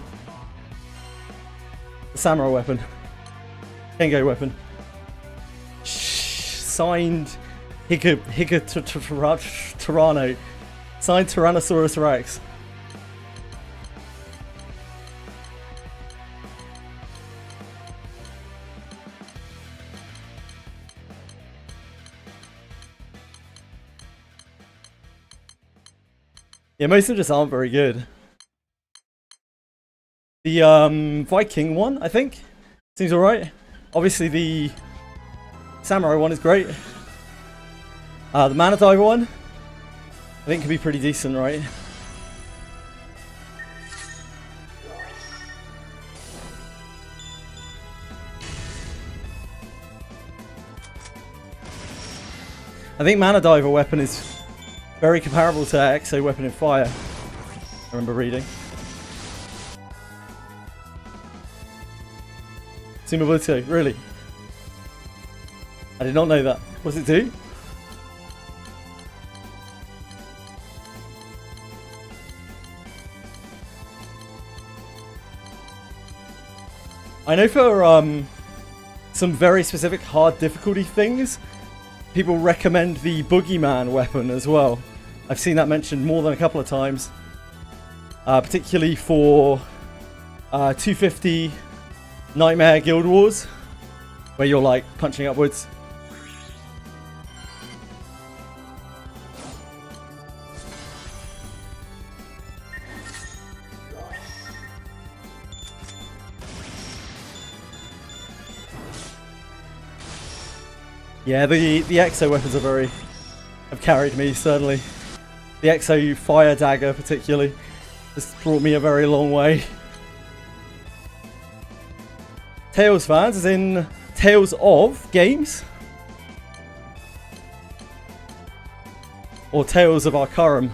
samurai weapon. Kengo weapon. Signed Tyranno. Signed Tyrannosaurus Rex. Yeah, most of them just aren't very good. The Viking one, I think, seems alright. Obviously the Samurai one is great. The Mana Diver one, I think could be pretty decent, right? I think Mana Diver weapon is very comparable to Exo weapon in fire. I remember reading. Sumabuto, really? I did not know that. What does it do? I know for some very specific hard difficulty things, people recommend the Boogeyman weapon as well. I've seen that mentioned more than a couple of times. Particularly for 250 Nightmare Guild Wars, where you're like punching upwards. Yeah, the Exo weapons are have carried me, certainly. The Exo Fire Dagger particularly has brought me a very long way. Tales fans, as in Tales of games? Or Tales of Arcarum,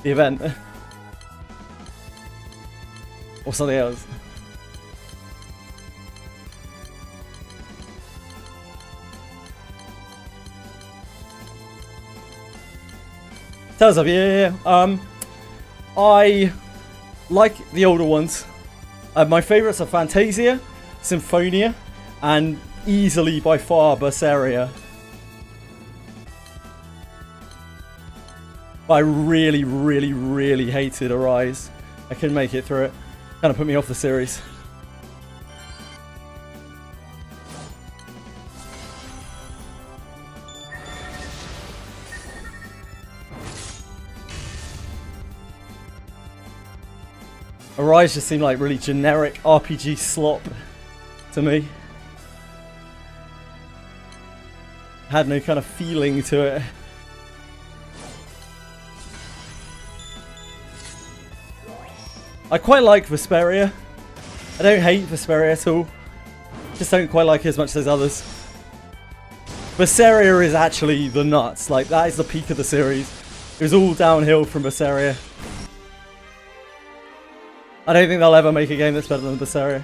the event? Or something else? Tales of, yeah. I like the older ones. My favourites are Fantasia, Symphonia, and easily by far Berseria. But I really, really, really hated Arise. I couldn't make it through it. Kind of put me off the series. Arise just seemed like really generic RPG slop to me. Had no kind of feeling to it. I quite like Vesperia. I don't hate Vesperia at all. Just don't quite like it as much as others. Berseria is actually the nuts. Like, that is the peak of the series. It was all downhill from Berseria. I don't think they'll ever make a game that's better than Berseria.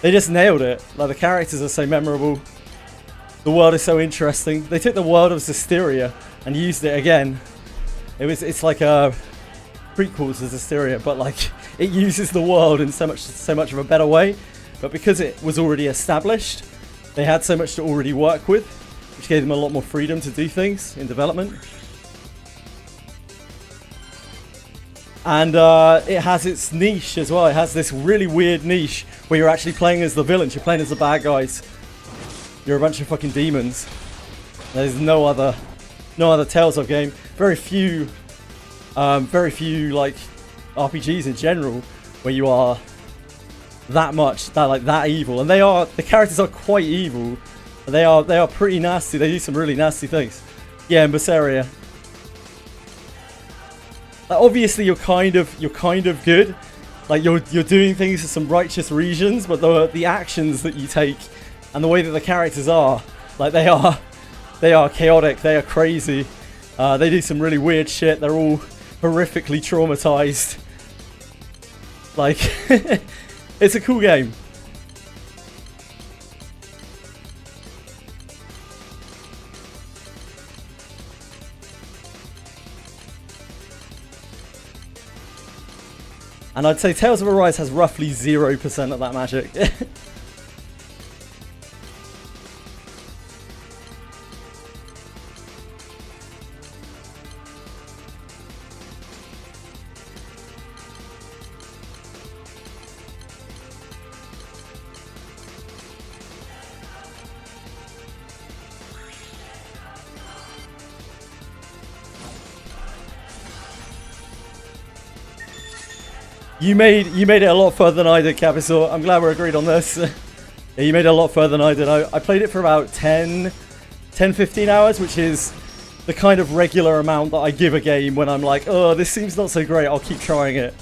They just nailed it. Like, the characters are so memorable. The world is so interesting. They took the world of Zisteria and used it again. It's like a prequel to Zisteria, but like it uses the world in so much of a better way. But because it was already established, they had so much to already work with, which gave them a lot more freedom to do things in development. And it has its niche as well. It has this really weird niche where you're actually playing as the villains. You're playing as the bad guys. You're a bunch of fucking demons. There's no other Tales of game. Very few like RPGs in general where you are that evil. And the characters are quite evil. They are pretty nasty. They do some really nasty things. Yeah, in Berseria. Like, obviously you're kind of good. Like you're doing things for some righteous reasons, but the actions that you take and the way that the characters are, like they are chaotic, they are crazy. They do some really weird shit. They're all horrifically traumatized. Like it's a cool game. And I'd say Tales of Arise has roughly 0% of that magic. You made it a lot further than I did, Capisor. I'm glad we're agreed on this. Yeah, you made it a lot further than I did. I played it for about 10, 15 hours, which is the kind of regular amount that I give a game when I'm like, oh, this seems not so great, I'll keep trying it.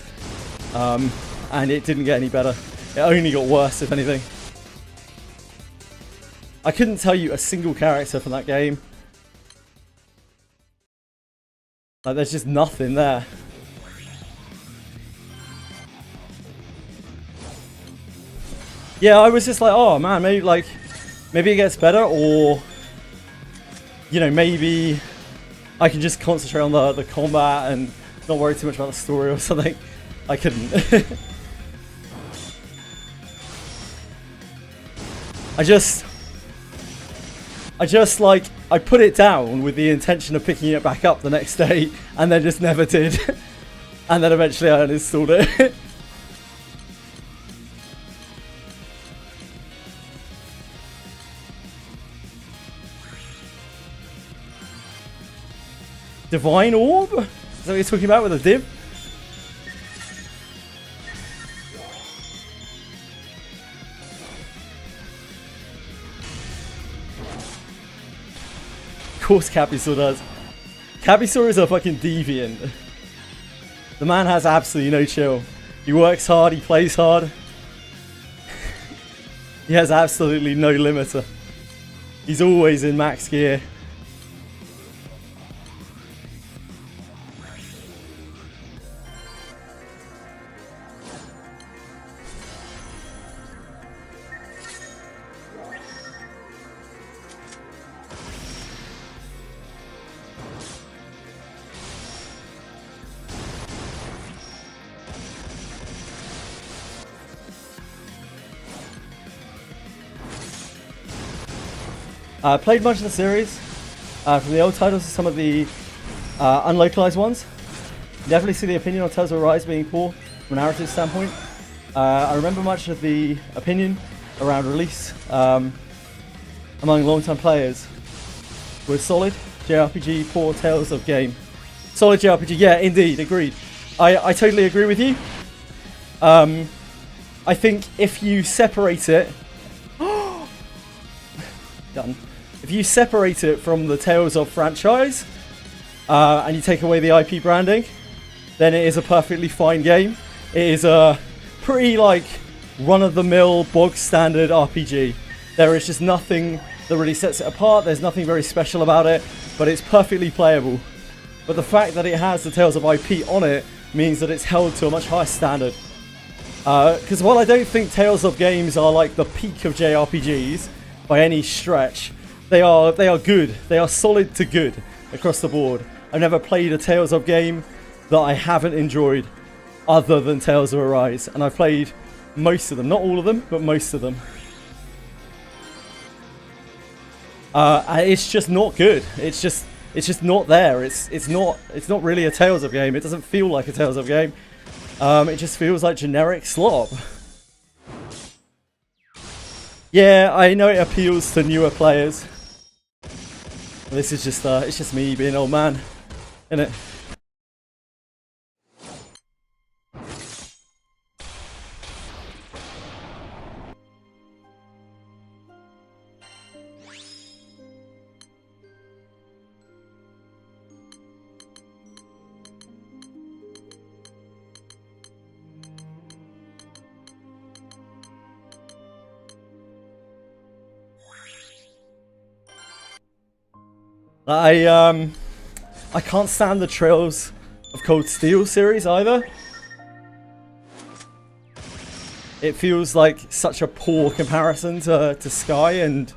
And it didn't get any better. It only got worse, if anything. I couldn't tell you a single character from that game. Like, there's just nothing there. Yeah, I was just like, oh man, maybe it gets better, or you know, maybe I can just concentrate on the combat and not worry too much about the story or something. I couldn't. I put it down with the intention of picking it back up the next day, and then just never did. And then eventually I uninstalled it. Divine Orb? Is that what you're talking about with a div? Of course Capisor does. Capisor is a fucking deviant. The man has absolutely no chill. He works hard, he plays hard. He has absolutely no limiter. He's always in max gear. Played much of the series, from the old titles to some of the unlocalized ones. Definitely see the opinion on Tales of Arise being poor from a narrative standpoint. I remember much of the opinion around release among long-time players was solid JRPG, poor Tales of game. Solid JRPG, yeah, indeed, agreed. I totally agree with you. I think if you separate it... Done. If you separate it from the Tales of franchise, and you take away the IP branding, then it is a perfectly fine game. It is a pretty, like, run-of-the-mill, bog-standard RPG. There is just nothing that really sets it apart. There's nothing very special about it, but it's perfectly playable. But the fact that it has the Tales of IP on it means that it's held to a much higher standard. Because while I don't think Tales of games are like the peak of JRPGs by any stretch, they are good. They are solid to good across the board. I've never played a Tales of game that I haven't enjoyed other than Tales of Arise, and I've played most of them, not all of them, but most of them. It's just not good. It's just not there. It's not really a Tales of game. It doesn't feel like a Tales of game. It just feels like generic slop. Yeah, I know it appeals to newer players. This is just it's just me being an old man, innit? I can't stand the Trails of Cold Steel series either. It feels like such a poor comparison to Sky and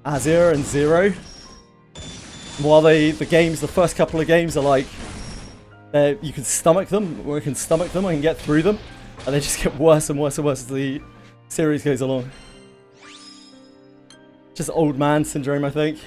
Azure and Zero. While the first couple of games are like, you can stomach them, or I can get through them, and they just get worse and worse and worse as the series goes along. Just old man syndrome, I think.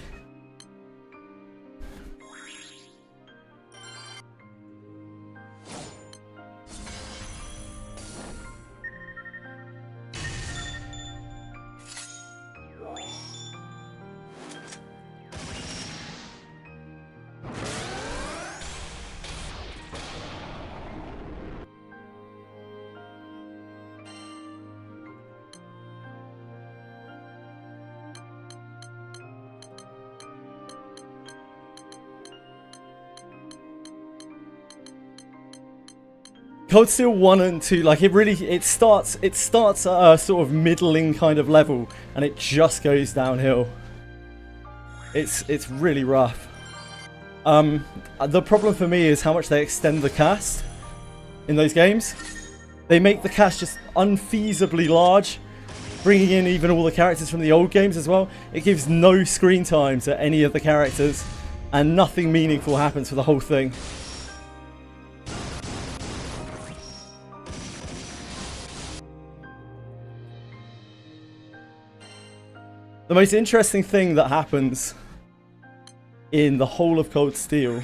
Cold Steel 1 and 2, like it starts at a sort of middling kind of level and it just goes downhill. It's really rough. The problem for me is how much they extend the cast in those games. They make the cast just unfeasibly large, bringing in even all the characters from the old games as well. It gives no screen time to any of the characters, and nothing meaningful happens for the whole thing. The most interesting thing that happens in the whole of Cold Steel,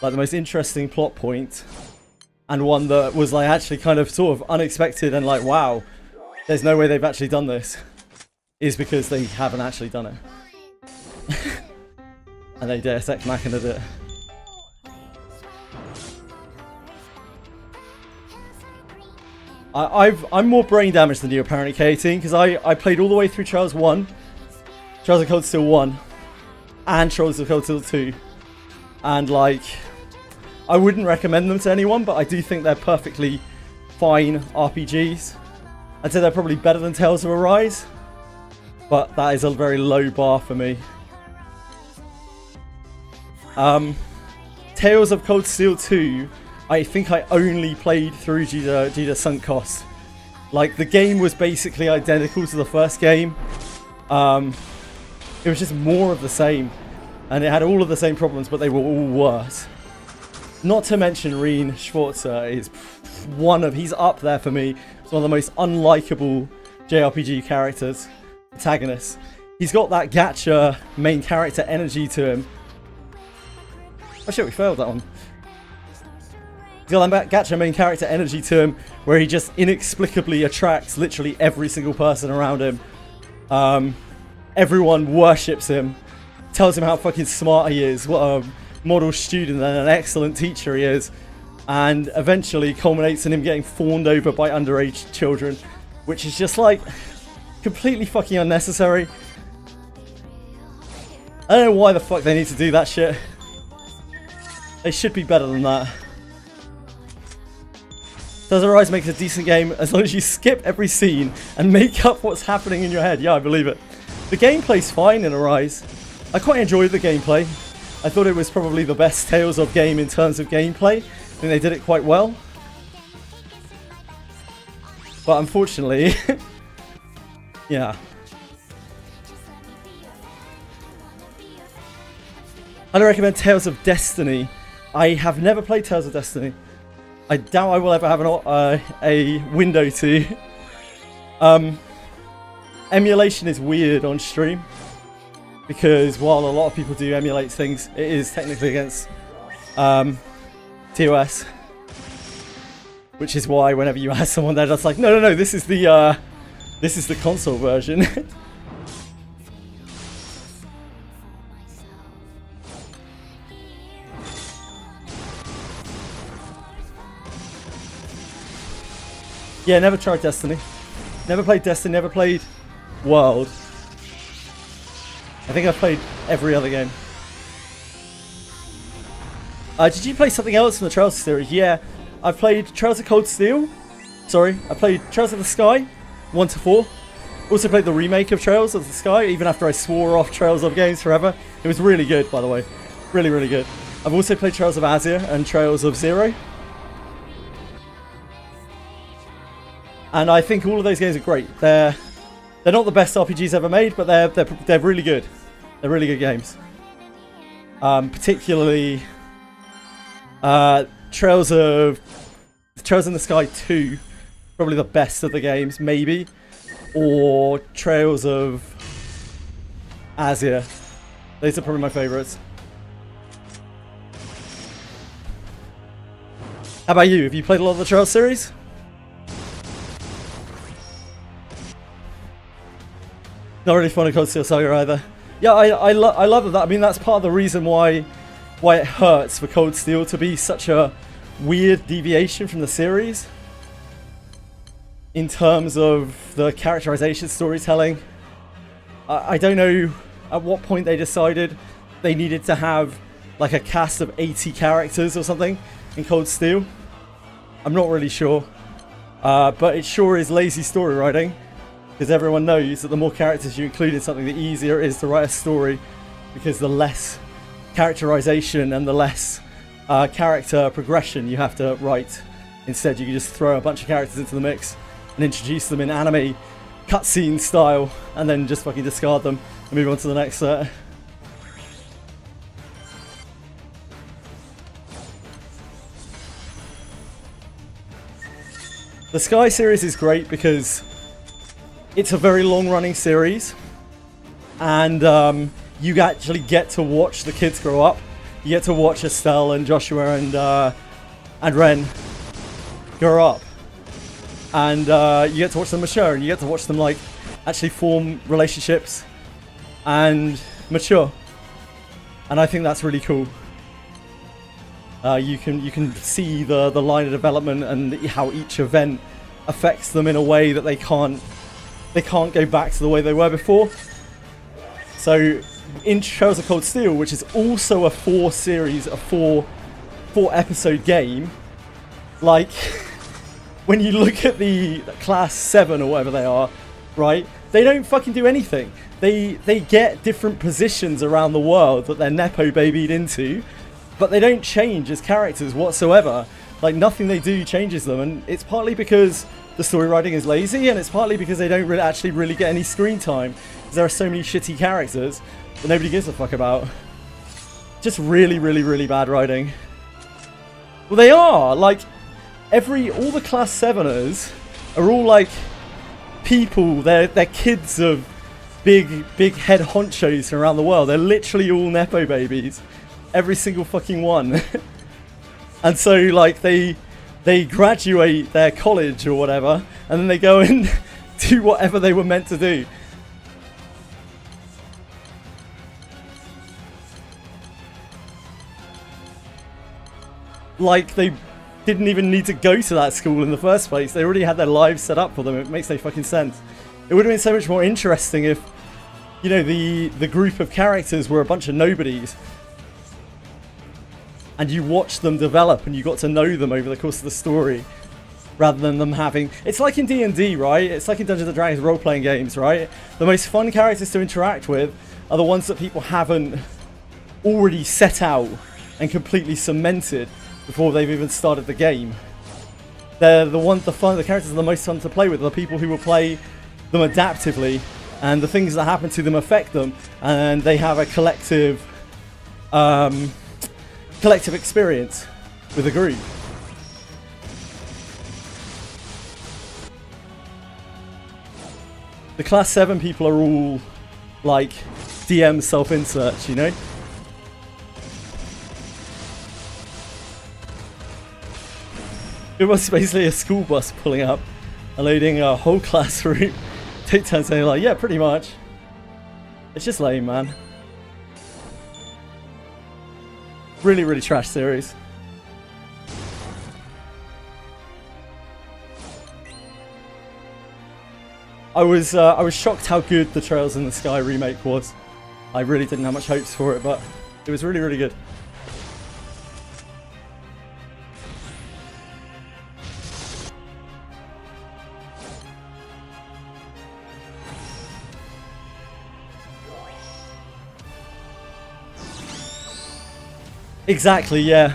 like the most interesting plot point, and one that was like actually kind of sort of unexpected and like, wow, there's no way they've actually done this, is because they haven't actually done it. And they Deus Ex Machina'd it. I'm more brain damaged than you apparently, Katie, because I played all the way through Trials 1, Trials of Cold Steel 1, and Trials of Cold Steel 2. And like, I wouldn't recommend them to anyone, but I do think they're perfectly fine RPGs. I'd say they're probably better than Tales of Arise, but that is a very low bar for me. Tales of Cold Steel 2, I think I only played through due to sunk costs. Like, the game was basically identical to the first game. It was just more of the same. And it had all of the same problems, but they were all worse. Not to mention Rean Schwarzer is he's up there for me. He's one of the most unlikable JRPG characters, protagonists. He's got that gacha main character energy to him. Oh shit, we failed that one. He's got that gacha main character energy to him, where he just inexplicably attracts literally every single person around him. Everyone worships him, tells him how fucking smart he is, what a model student and an excellent teacher he is, and eventually culminates in him getting fawned over by underage children, which is just like completely fucking unnecessary. I don't know why the fuck they need to do that shit. They should be better than that. Tales of Arise makes a decent game as long as you skip every scene and make up what's happening in your head. Yeah, I believe it. The gameplay's fine in Arise. I quite enjoyed the gameplay. I thought it was probably the best Tales of game in terms of gameplay. I think they did it quite well. But unfortunately, yeah. I'd recommend Tales of Destiny. I have never played Tales of Destiny. I doubt I will ever have a window to. Emulation is weird on stream, because while a lot of people do emulate things, it is technically against TOS. Which is why whenever you ask someone, they're just like, no, this is the console version. Yeah, never tried Destiny. Never played Destiny, never played World. I think I've played every other game. Did you play something else from the Trails series? Yeah, I've played Trails of Cold Steel. Sorry, I played Trails of the Sky, 1 to 4. Also played the remake of Trails of the Sky, even after I swore off Trails of games forever. It was really good, by the way. Really, really good. I've also played Trails of Azure and Trails of Zero. And I think all of those games are great. They're not the best RPGs ever made, but they're really good. They're really good games. Particularly Trails in the Sky 2, probably the best of the games, maybe, or Trails of Azure. Those are probably my favourites. How about you? Have you played a lot of the Trails series? Not really fond of Cold Steel Saga either. Yeah, I love that. I mean, that's part of the reason why it hurts for Cold Steel to be such a weird deviation from the series in terms of the characterization, storytelling. I don't know at what point they decided they needed to have like a cast of 80 characters or something in Cold Steel. I'm not really sure. But it sure is lazy story writing, because everyone knows that the more characters you include in something, the easier it is to write a story, because the less characterization and the less character progression you have to write. Instead, you can just throw a bunch of characters into the mix and introduce them in anime cutscene style, and then just fucking discard them and move on to the next set. The Sky series is great because it's a very long-running series, and you actually get to watch the kids grow up. You get to watch Estelle and Joshua and Ren grow up, and you get to watch them mature, and you get to watch them like actually form relationships and mature, and I think that's really cool. You can see the line of development and how each event affects them in a way that they can't go back to the way they were before. So in Trails of Cold Steel, which is also a 4 episode game, like when you look at the class 7 or whatever they are, right? They don't fucking do anything. They get different positions around the world that they're nepo babied into, but they don't change as characters whatsoever. Like, nothing they do changes them, and it's partly because the story writing is lazy, and it's partly because they don't really get any screen time, because there are so many shitty characters that nobody gives a fuck about. Just really, really, really bad writing. Well, they are! Like, all the Class 7ers are all, like, people. They're kids of big head honchos from around the world. They're literally all nepo babies. Every single fucking one. And so, like, they graduate their college or whatever, and then they go and do whatever they were meant to do. Like, they didn't even need to go to that school in the first place. They already had their lives set up for them. It makes no fucking sense. It would have been so much more interesting if, you know, the group of characters were a bunch of nobodies, and you watched them develop and you got to know them over the course of the story, rather than them having... It's like in D&D, right? It's like in Dungeons & Dragons role-playing games, right? The most fun characters to interact with are the ones that people haven't already set out and completely cemented before they've even started the game. They're the characters are the most fun to play with, are the people who will play them adaptively, and the things that happen to them affect them, and they have a collective experience with a group. The Class 7 people are all like DM self-inserts, you know? It was basically a school bus pulling up and loading a whole classroom. Take turns saying like, yeah, pretty much. It's just lame, man. Really, really trash series. I was shocked how good the Trails in the Sky remake was. I really didn't have much hopes for it, but it was really, really good. Exactly, yeah.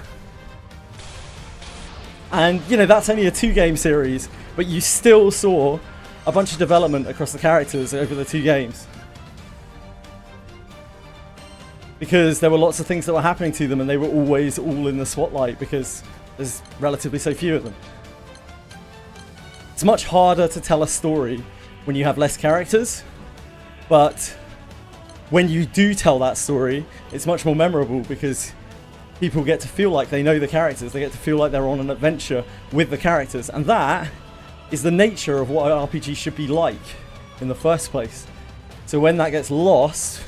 And, you know, that's only a 2-game series, but you still saw a bunch of development across the characters over the 2 games. Because there were lots of things that were happening to them, and they were always all in the spotlight because there's relatively so few of them. It's much harder to tell a story when you have less characters, but when you do tell that story, it's much more memorable because people get to feel like they know the characters. They get to feel like they're on an adventure with the characters. And that is the nature of what an RPG should be like in the first place. So when that gets lost,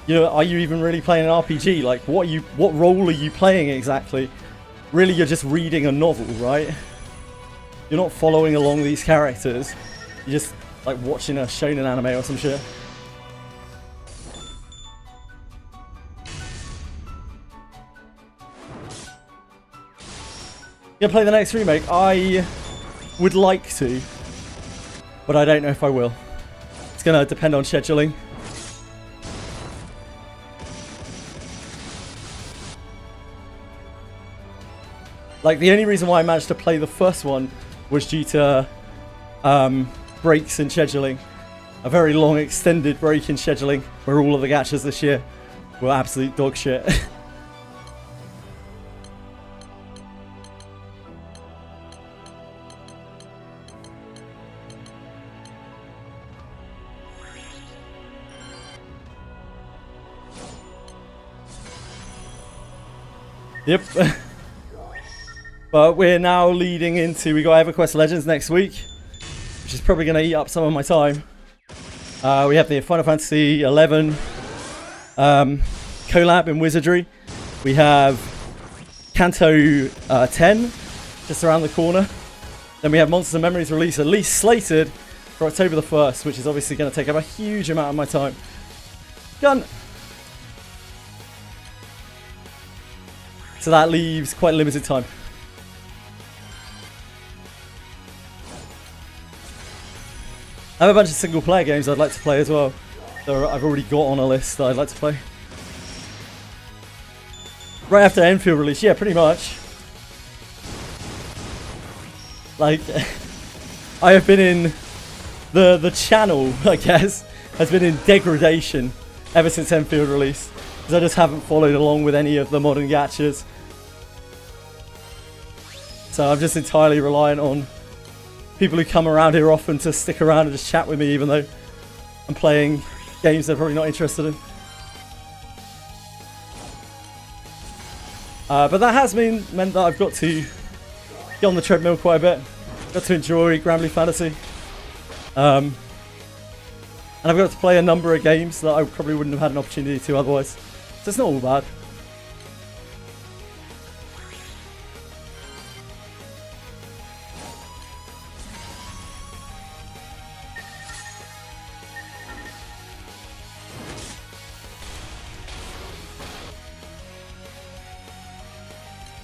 you know, are you even really playing an RPG? Like, what role are you playing exactly? Really, you're just reading a novel, right? You're not following along these characters. You're just like watching a shonen anime or some shit. Gonna play the next remake? I would like to, but I don't know if I will. It's gonna depend on scheduling. Like, the only reason why I managed to play the first one was due to breaks in scheduling. A very long extended break in scheduling where all of the gachas this year were absolute dog shit. Yep. But we're now leading into, we got EverQuest Legends next week, which is probably going to eat up some of my time. We have the Final Fantasy 11 collab in Wizardry. We have Kanto 10 just around the corner. Then we have Monsters and Memories release at least slated for October the 1st, which is obviously going to take up a huge amount of my time. Done. So that leaves quite limited time. I have a bunch of single player games I'd like to play as well. That I've already got on a list that I'd like to play. Right after Enfield release, yeah, pretty much. Like, I have been in the channel, I guess, has been in degradation ever since Enfield release, because I just haven't followed along with any of the modern gachas. So I'm just entirely reliant on people who come around here often to stick around and just chat with me, even though I'm playing games they're probably not interested in. But that has meant that I've got to get on the treadmill quite a bit. Got to enjoy Granblue Fantasy. And I've got to play a number of games that I probably wouldn't have had an opportunity to otherwise. So it's not all bad.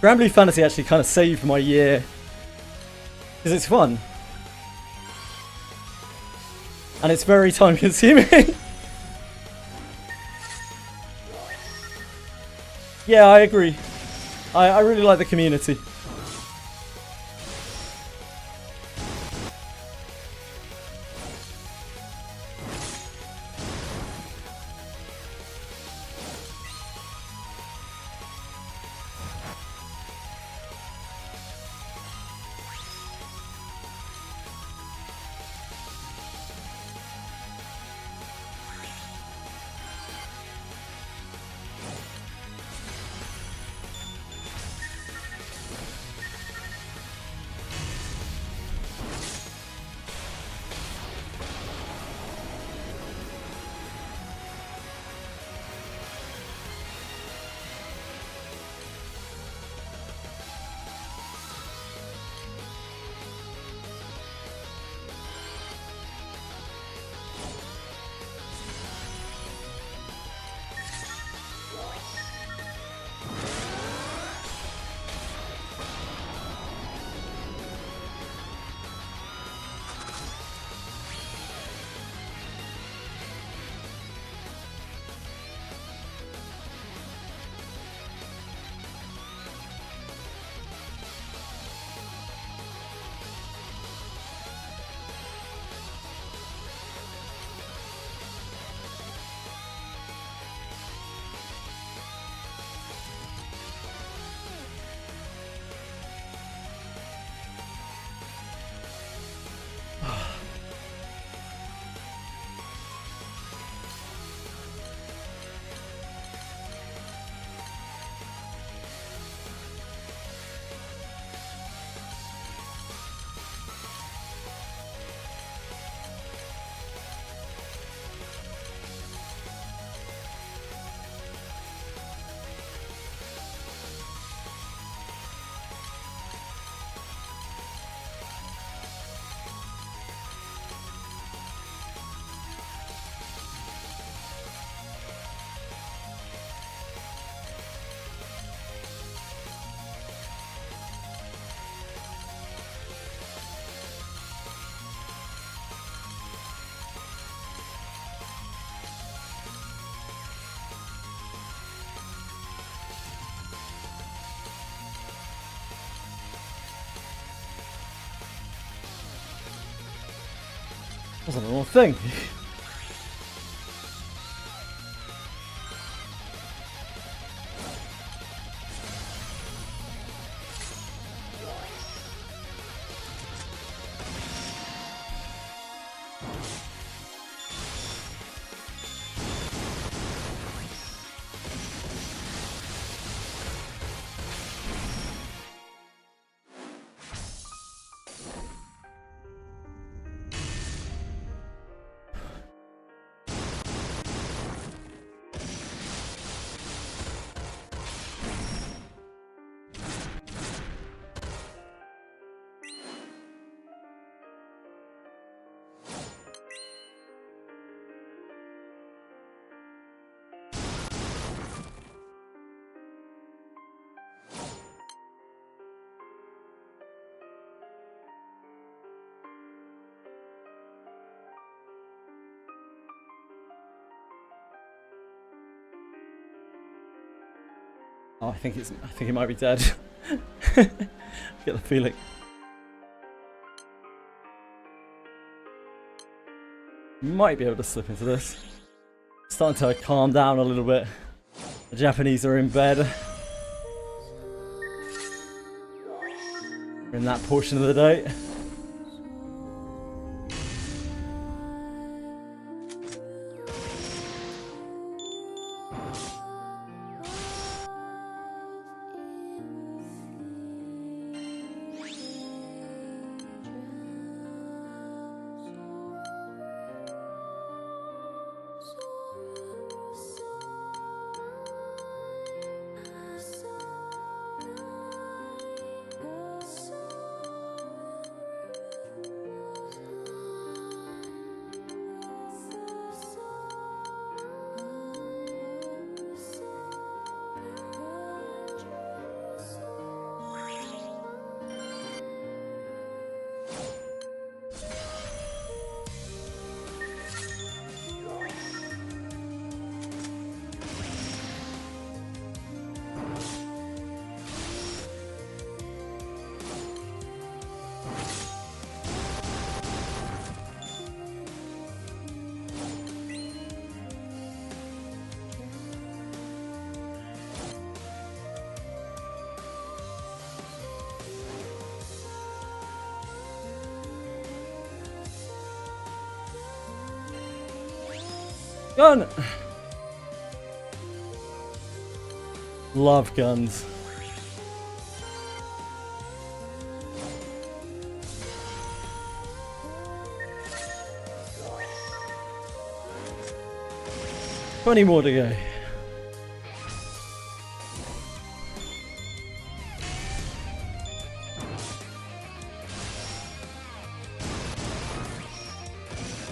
Granblue Fantasy actually kind of saved my year because it's fun and it's very time consuming. Yeah, I agree. I really like the community. That's a normal thing. Oh, I think it might be dead. I get the feeling. Might be able to slip into this. Starting to calm down a little bit. The Japanese are in bed. We're in that portion of the day. Gun! Love guns. Twenty more to go.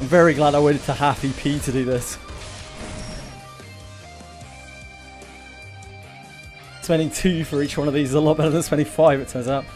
I'm very glad I waited to half EP to do this. Spending 2 for each one of these is a lot better than spending 5, it turns out.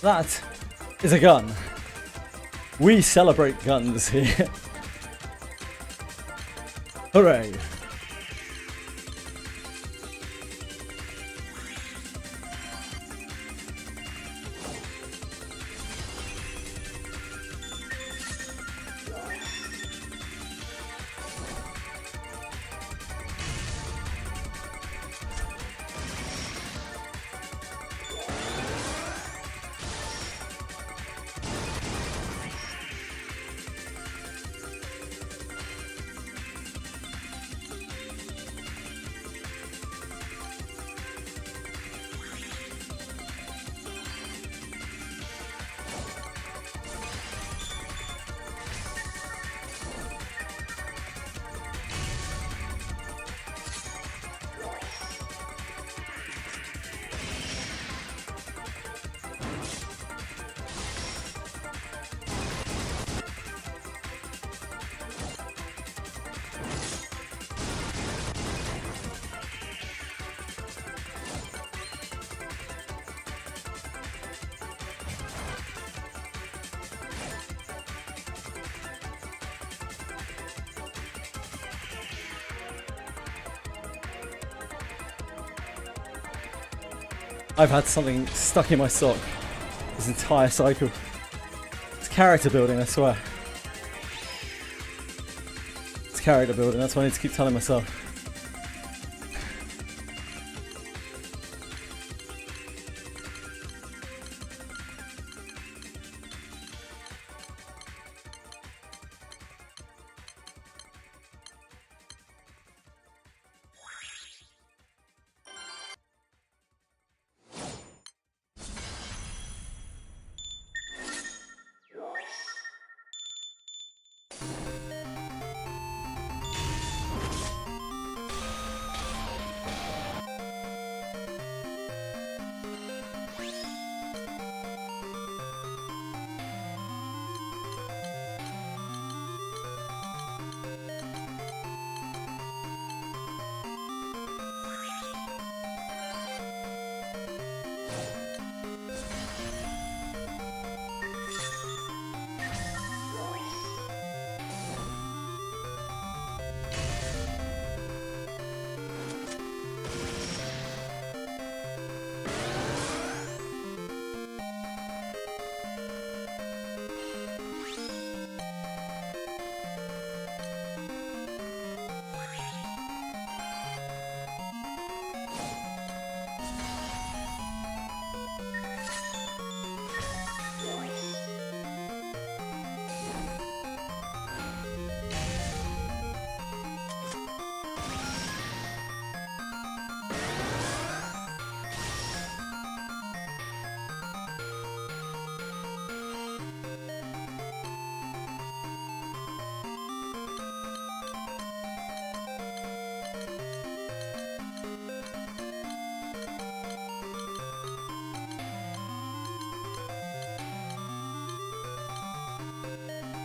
That is a gun. We celebrate guns here. Hooray. I've had something stuck in my sock this entire cycle. It's character building, I swear. It's character building, that's what I need to keep telling myself.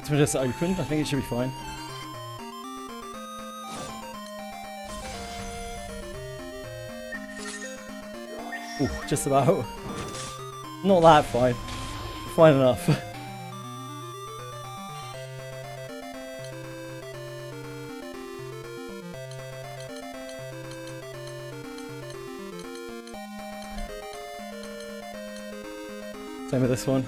So just open, I think it should be fine. Ooh, just about. Not that fine. Fine enough. Same with this one.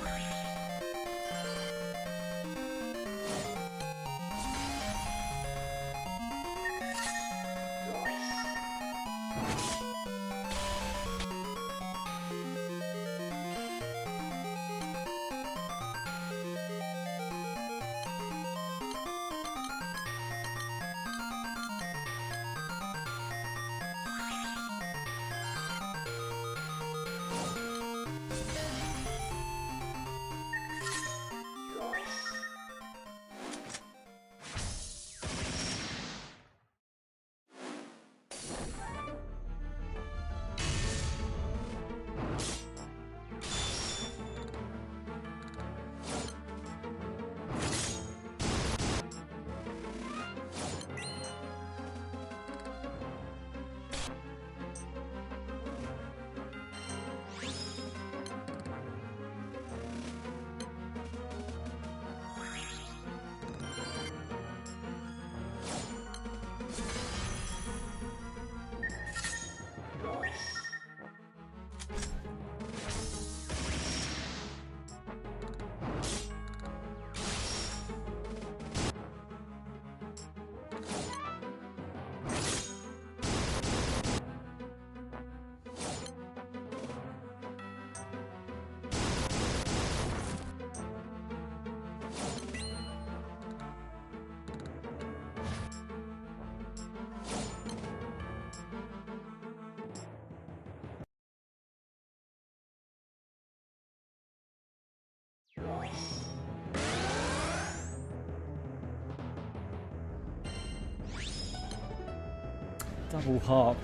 Double harp.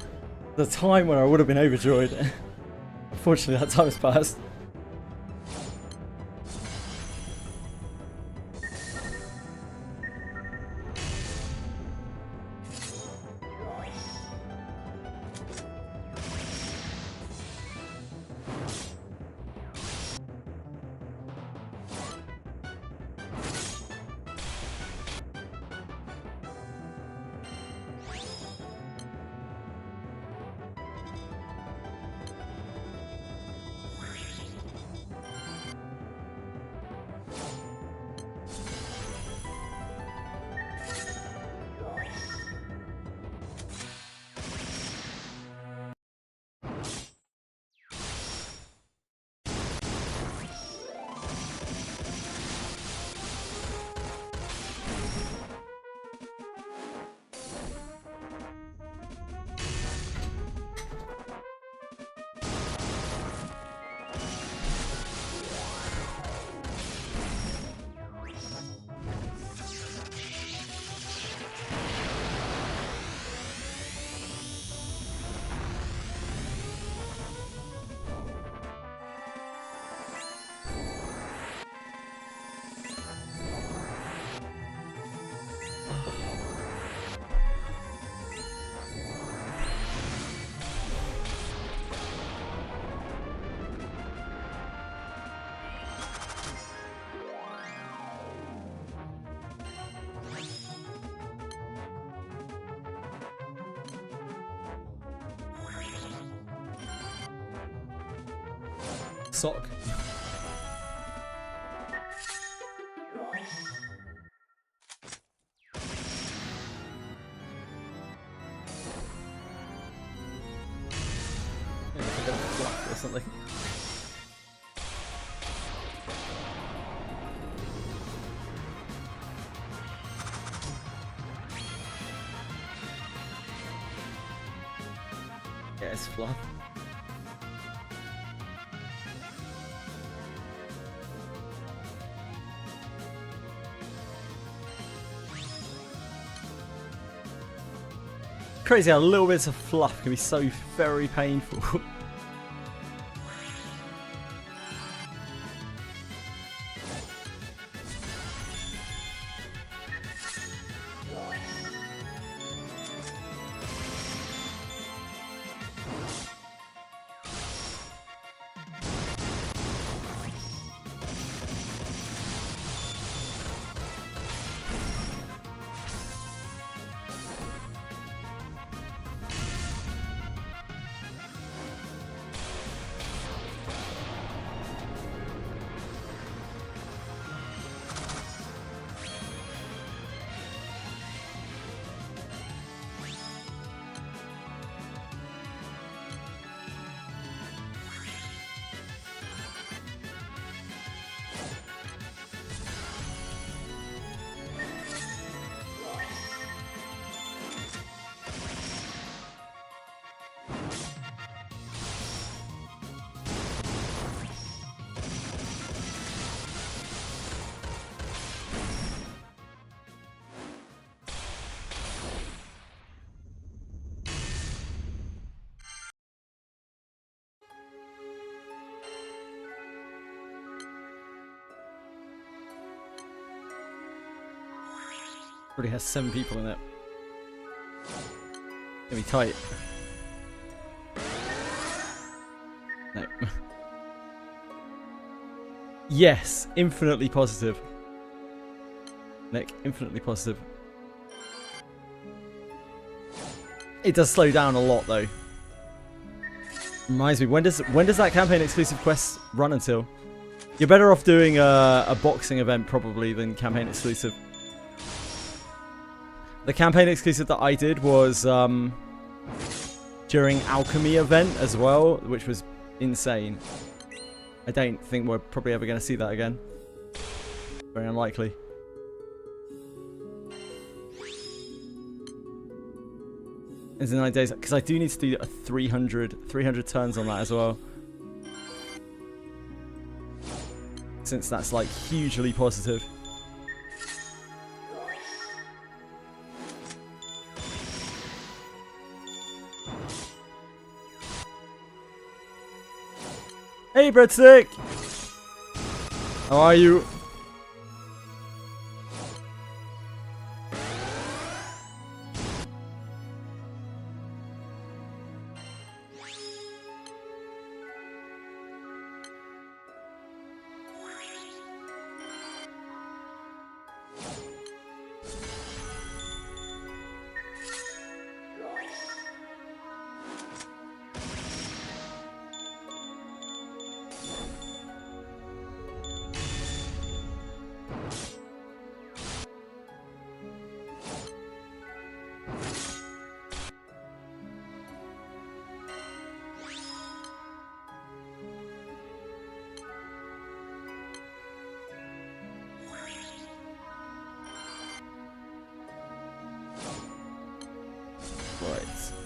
The time when I would have been overjoyed. Unfortunately, that time has passed. Sock. Or something. Yeah, it's fluff. Crazy how little bits of fluff can be so very painful. Already has 7 people in it. Gonna be tight. No. Yes, infinitely positive. Nick, infinitely positive. It does slow down a lot though. Reminds me, when does that campaign exclusive quest run until? You're better off doing a boxing event probably than campaign exclusive. The campaign exclusive that I did was during Alchemy event as well, which was insane. I don't think we're probably ever going to see that again. Very unlikely. Is in 9 days, because I do need to do a 300 turns on that as well. Since that's like hugely positive. Hey, Breadstick! How are you? Right.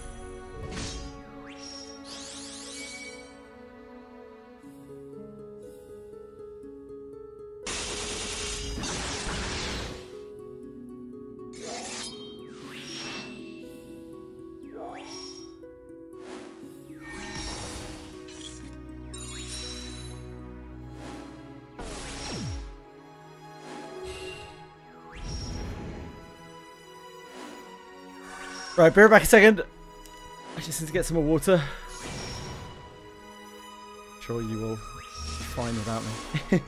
Right, be right back a second. I just need to get some more water. I'm sure you will be fine without me.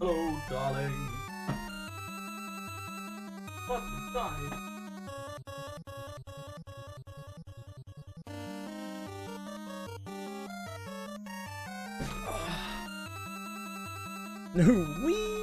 Oh, darling. What died? Wee!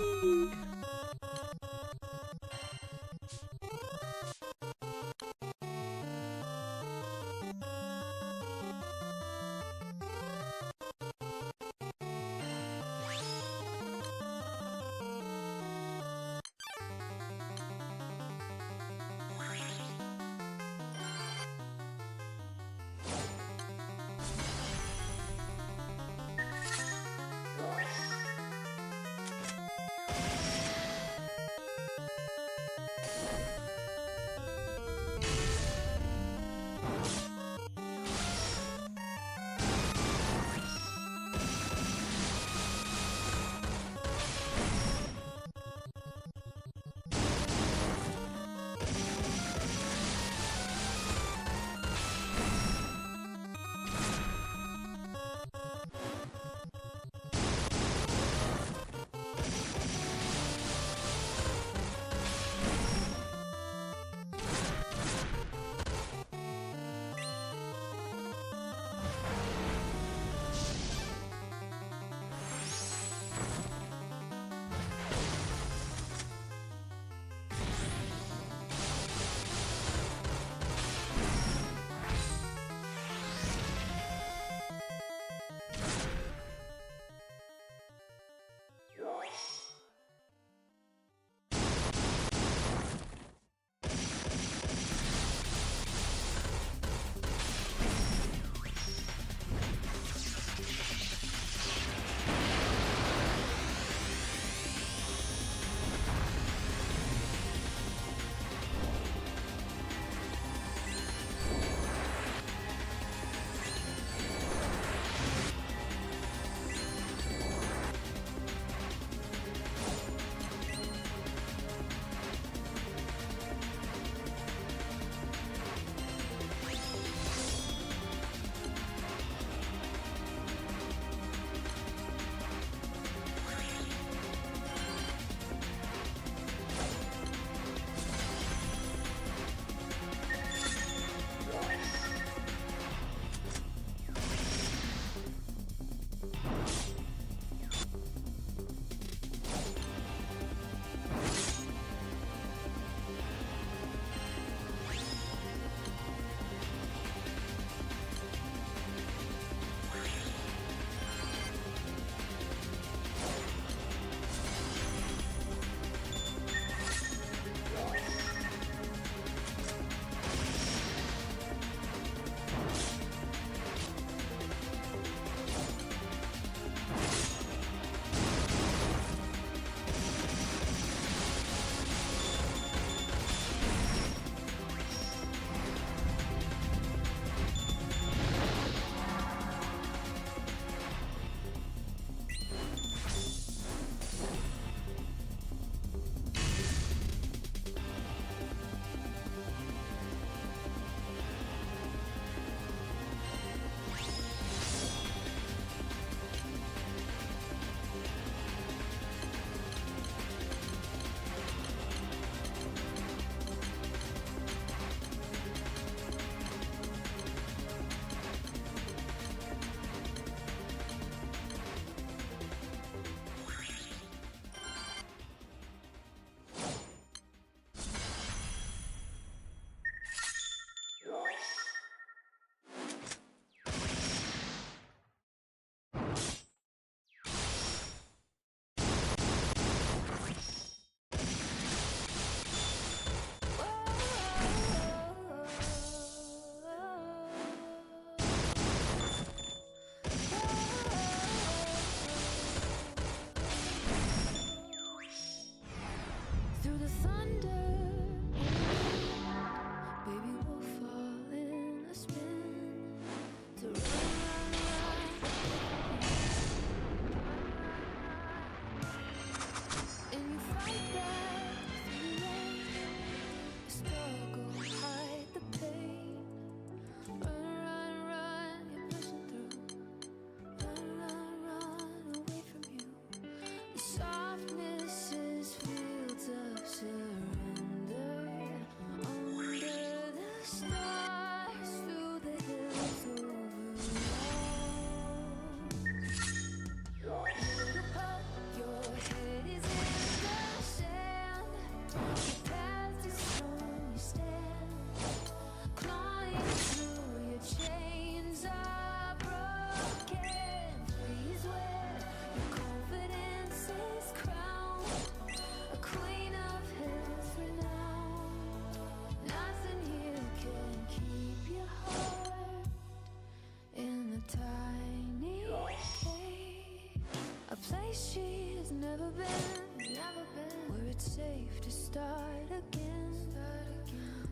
never been where it's safe to start again.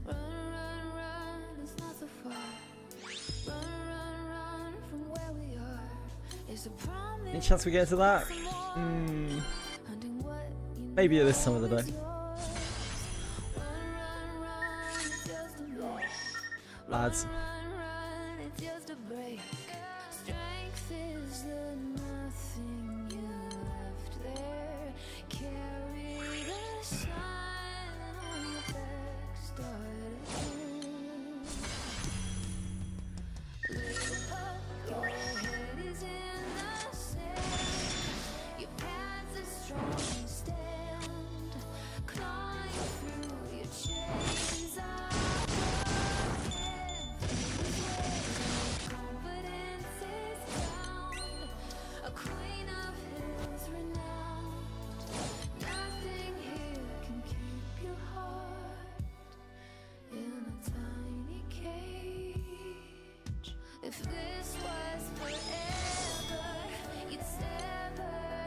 Run, run, run, it's not so far. Run, run, run from where we are. It's a promise. Any chance we get to that? Maybe at this time of the day. Lads.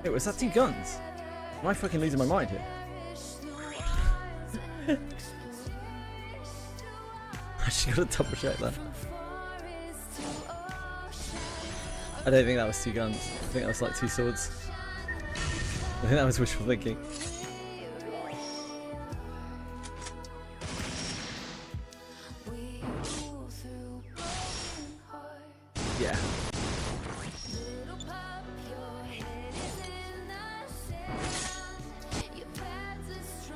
Wait, was that 2 guns? Am I fucking losing my mind here? I just gotta double check that. I don't think that was 2 guns. I think that was like 2 swords. I think that was wishful thinking. Yeah.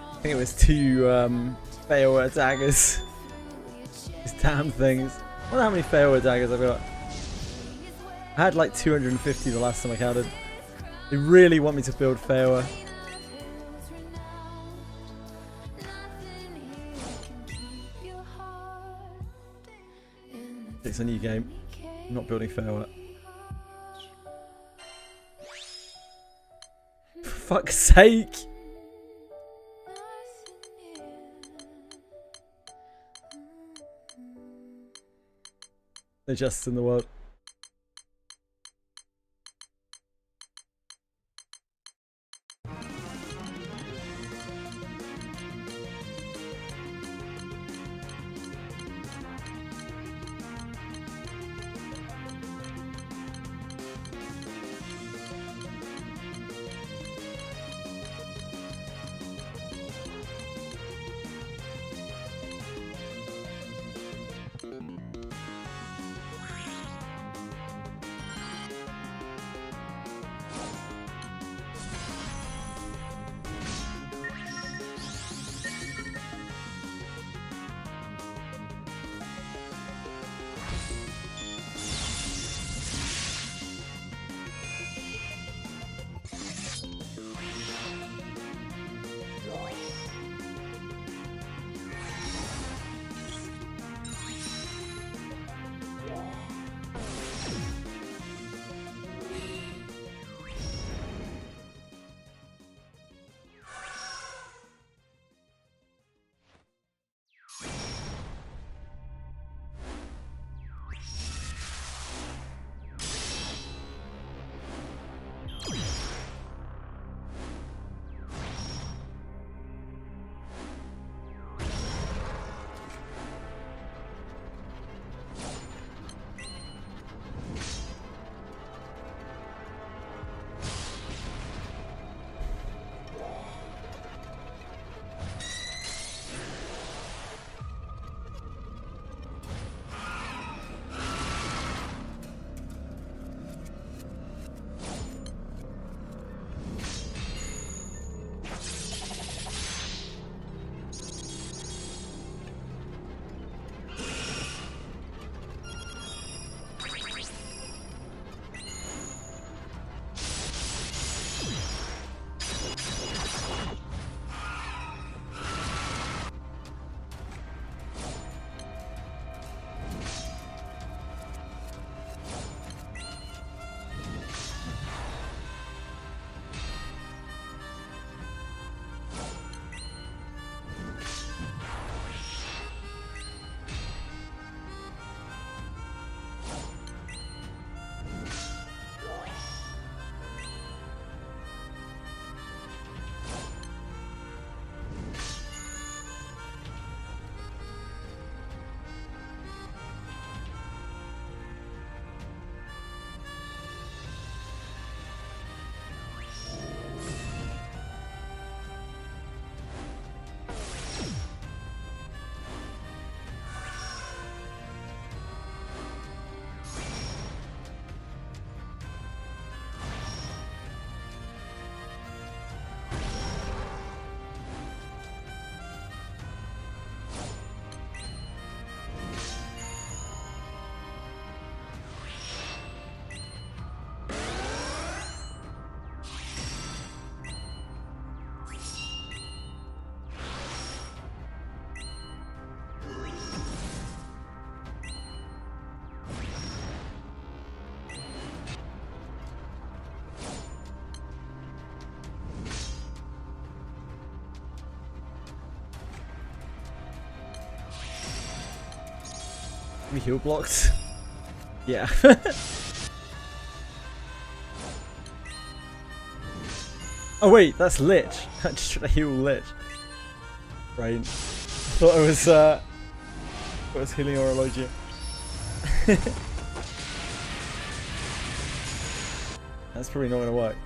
I think it was 2 failware daggers. These damn things. I wonder how many failware daggers I've got. I had like 250 the last time I counted. They really want me to build failware. It's a new game. I'm not building failware. For fuck's sake! No justice in the world. We heal blocked. Yeah. Oh wait, that's Lich. I just tried to heal Lich. Right. Thought I was healing Orologia. That's probably not gonna work.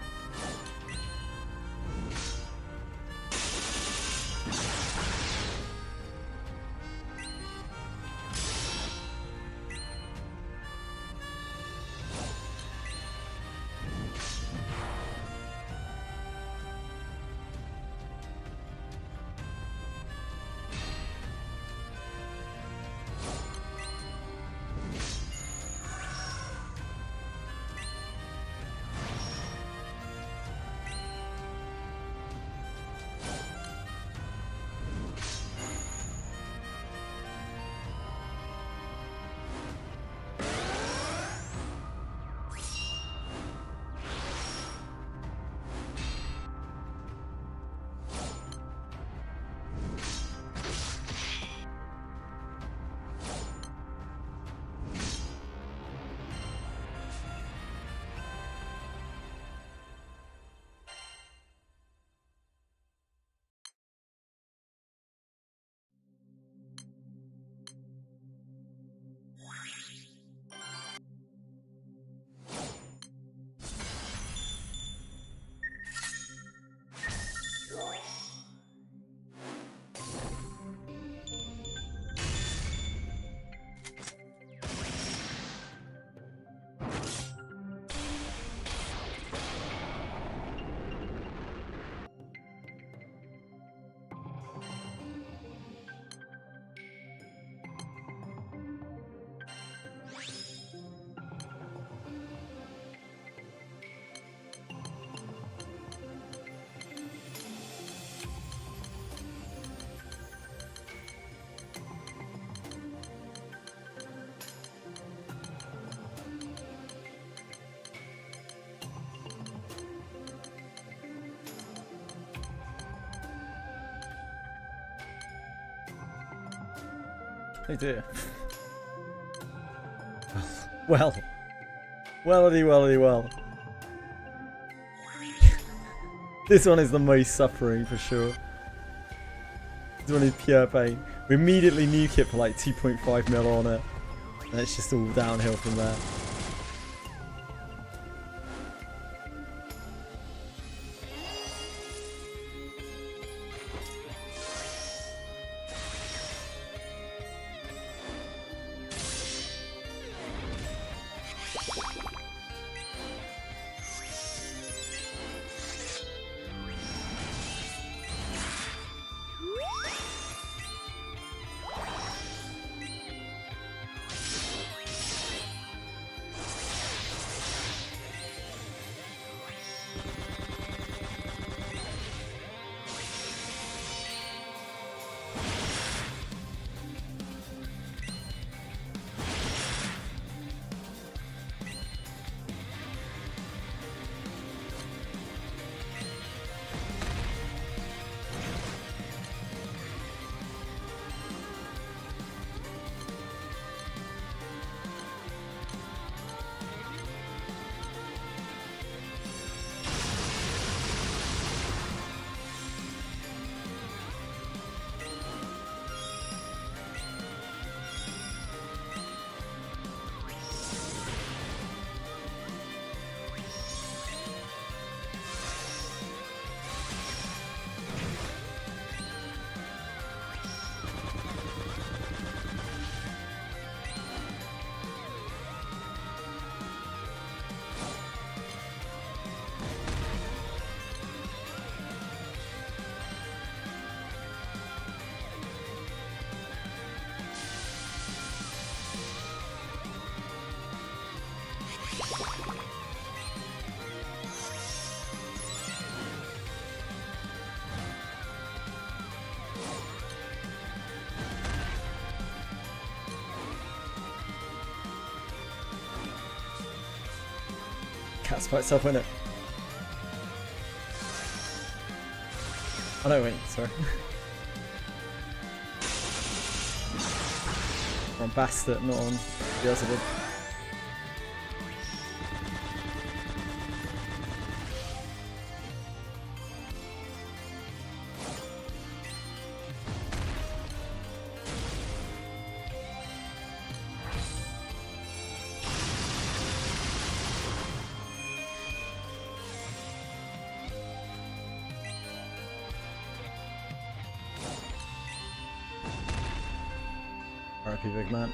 They do. Well. Wellity, wellity, well. This one is the most suffering for sure. This one is pure pain. We immediately nuke it for like 2.5 mil on it. And it's just all downhill from there. Cat's by itself, isn't it? Oh no, wait, sorry. On Bastard, not on Beelzebub. RIP big man.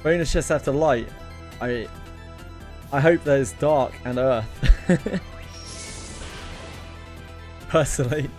Bonus just after light. I hope there's dark and earth. Personally.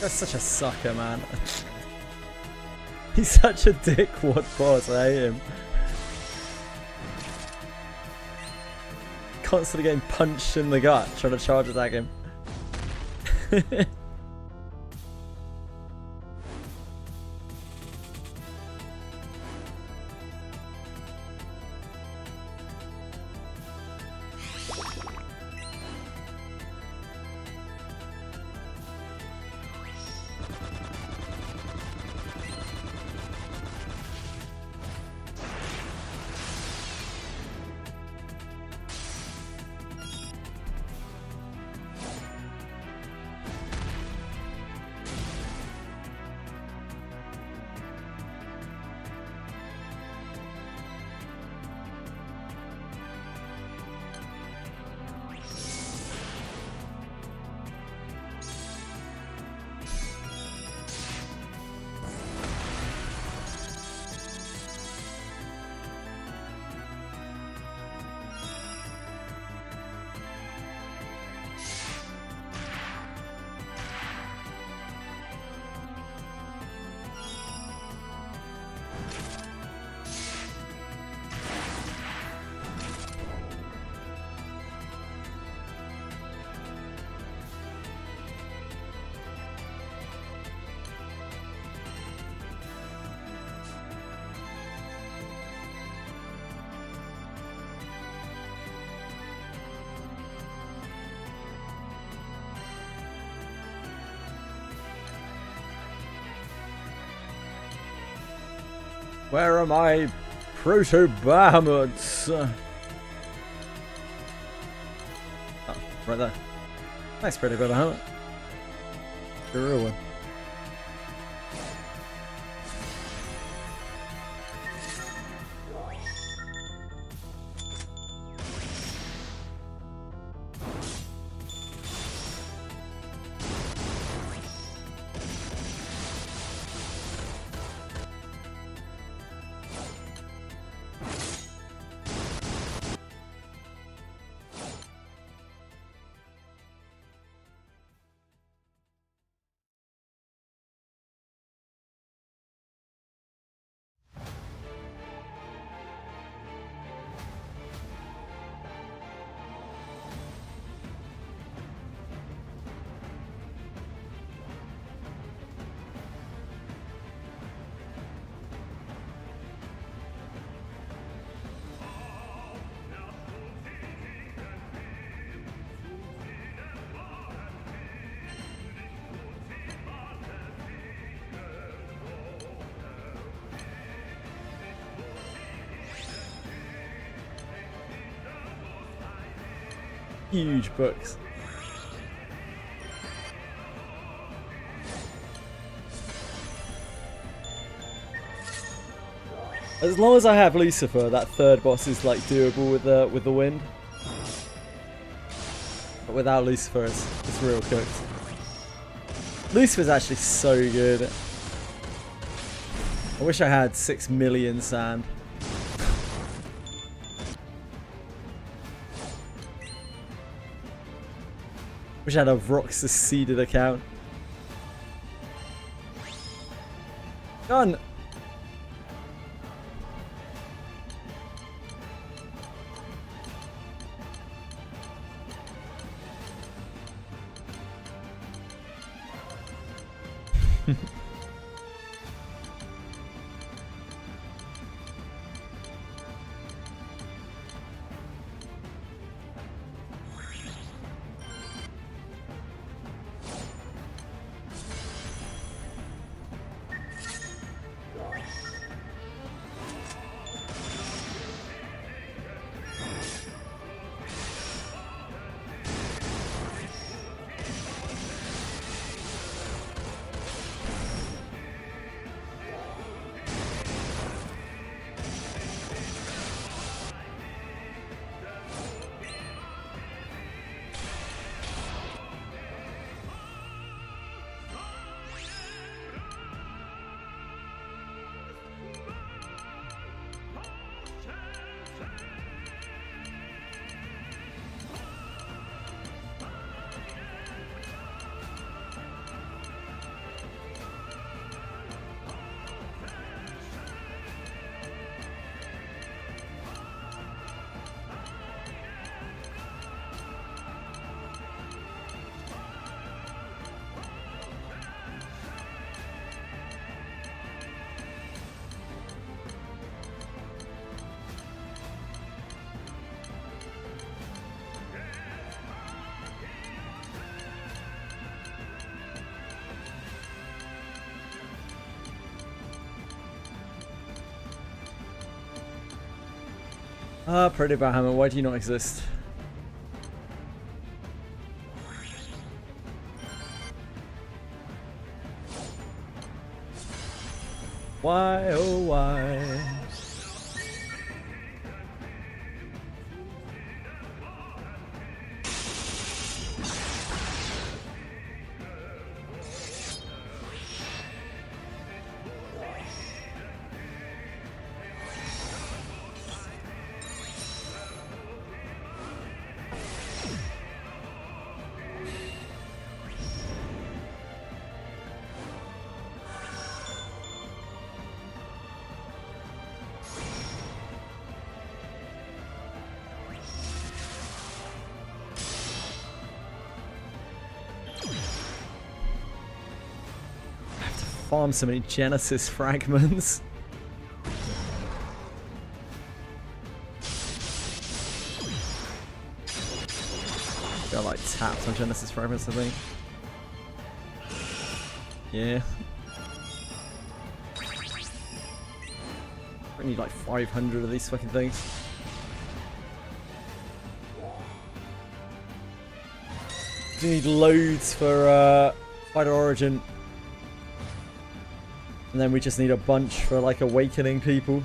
That's such a sucker, man. He's such a dickwad boss, I hate him. Constantly getting punched in the gut, trying to charge attack him. Where are my proto-Bahamut's? Oh, right there. Nice proto-Bahamut. The real one. huge books. As long as I have Lucifer, that third boss is like doable with the wind. But without Lucifer, it's real cooked. Lucifer's actually so good. I wish I had 6 million sand. Wish I had a Roxas seeded account. Done. Pretty Bahammer, why do you not exist? Why, oh why? Farm so many Genesis fragments. Got like tapped on Genesis fragments, I think. Yeah. I need like 500 of these fucking things. Do need loads for Fighter Origin. And then we just need a bunch for like awakening people.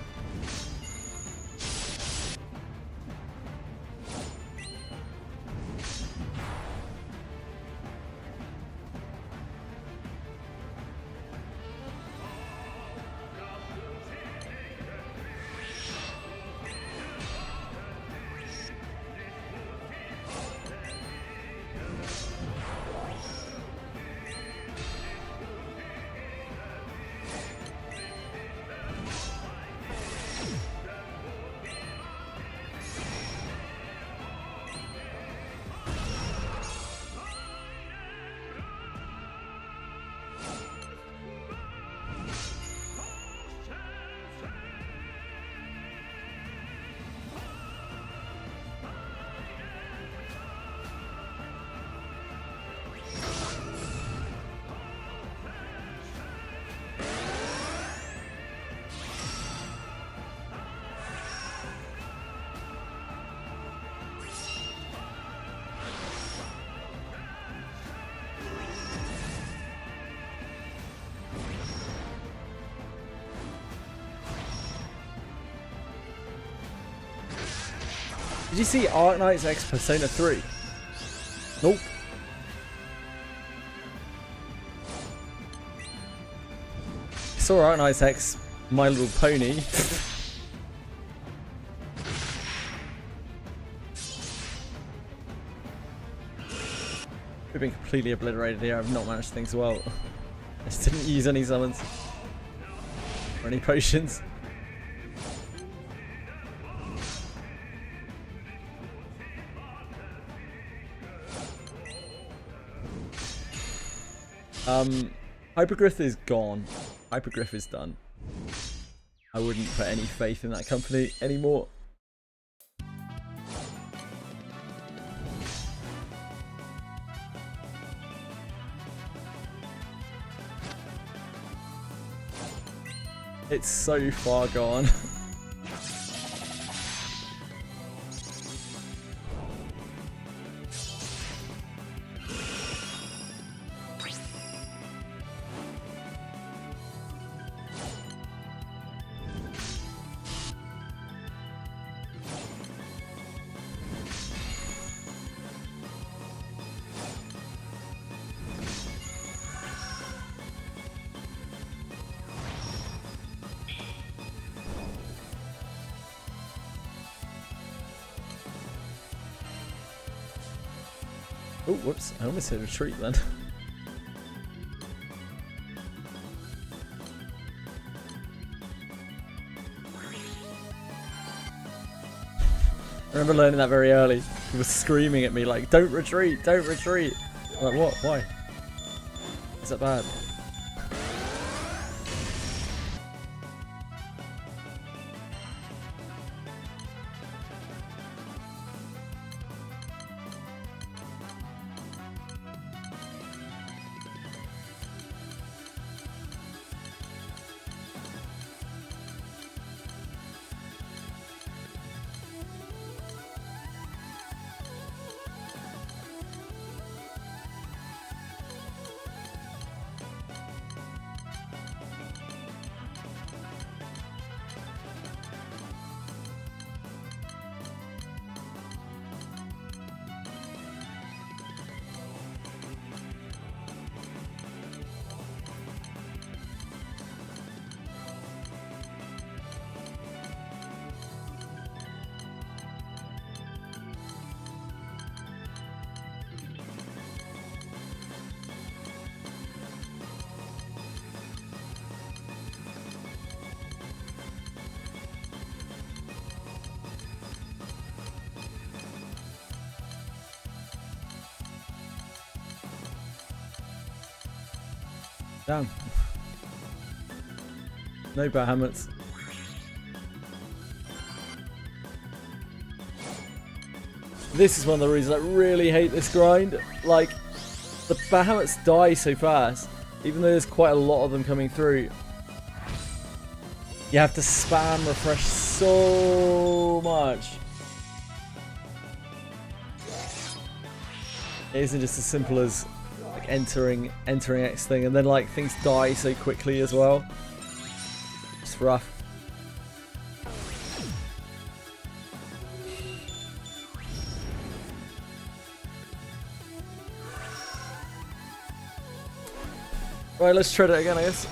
Did you see Arknight's X Persona 3? Nope. I saw Arknight's X My Little Pony. We've been completely obliterated here. I've not managed things well. I just didn't use any summons or any potions. Hypergriff is gone. Hypergriff is done. I wouldn't put any faith in that company anymore. It's so far gone. Oh, whoops. I almost hit a retreat then. I remember learning that very early. He was screaming at me like, don't retreat, don't retreat. I'm like, what? Why? Is that bad? Damn. No Bahamut's. This is one of the reasons I really hate this grind. Like, the Bahamut's die so fast, even though there's quite a lot of them coming through. You have to spam refresh so much. It isn't just as simple as like entering X thing, and then like things die so quickly as well. It's rough. Right, let's try it again, I guess.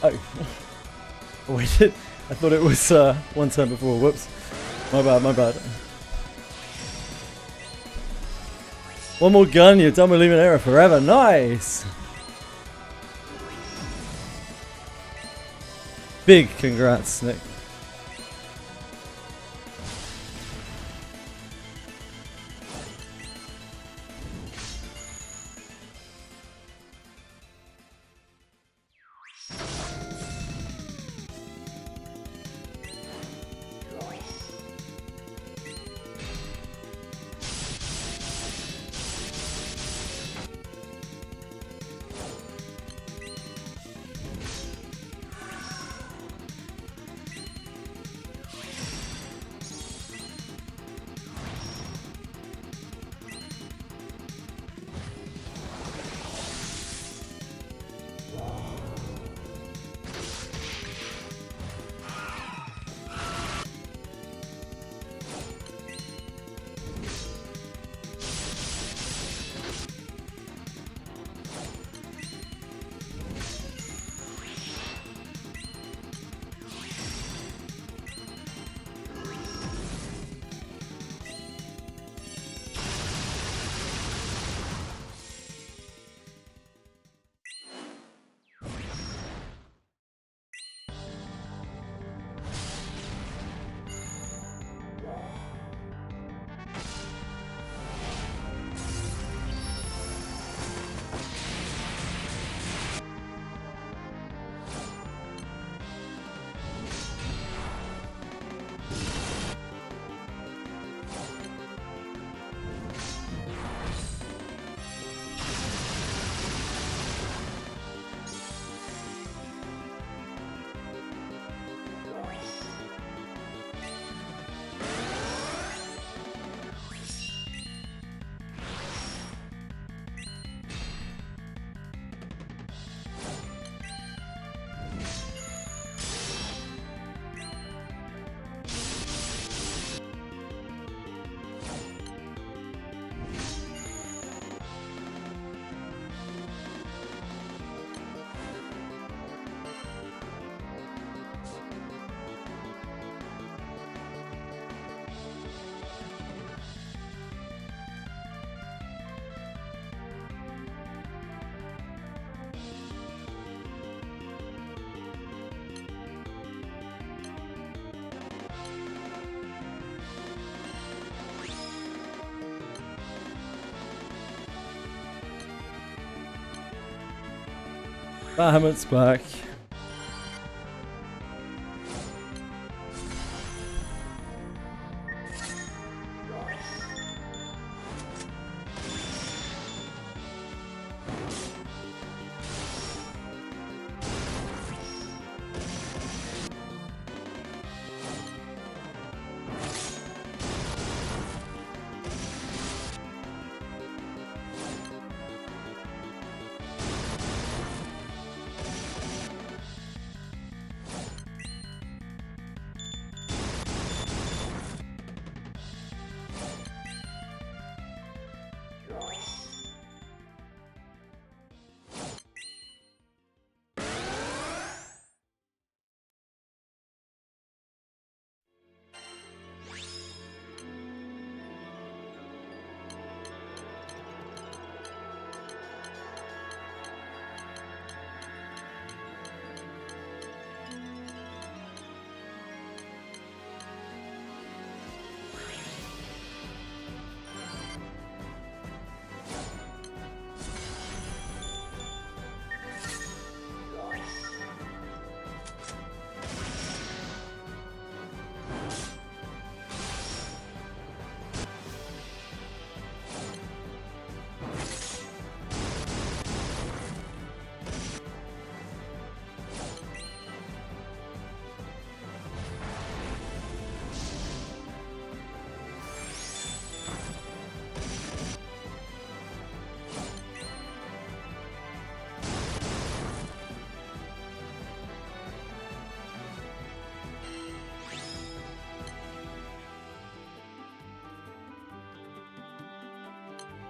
Oh. Oh, I did. I thought it was one turn before. Whoops. My bad, my bad. One more gun, you're done with Luminera forever. Nice! Big congrats, Nick. Bahamut's back.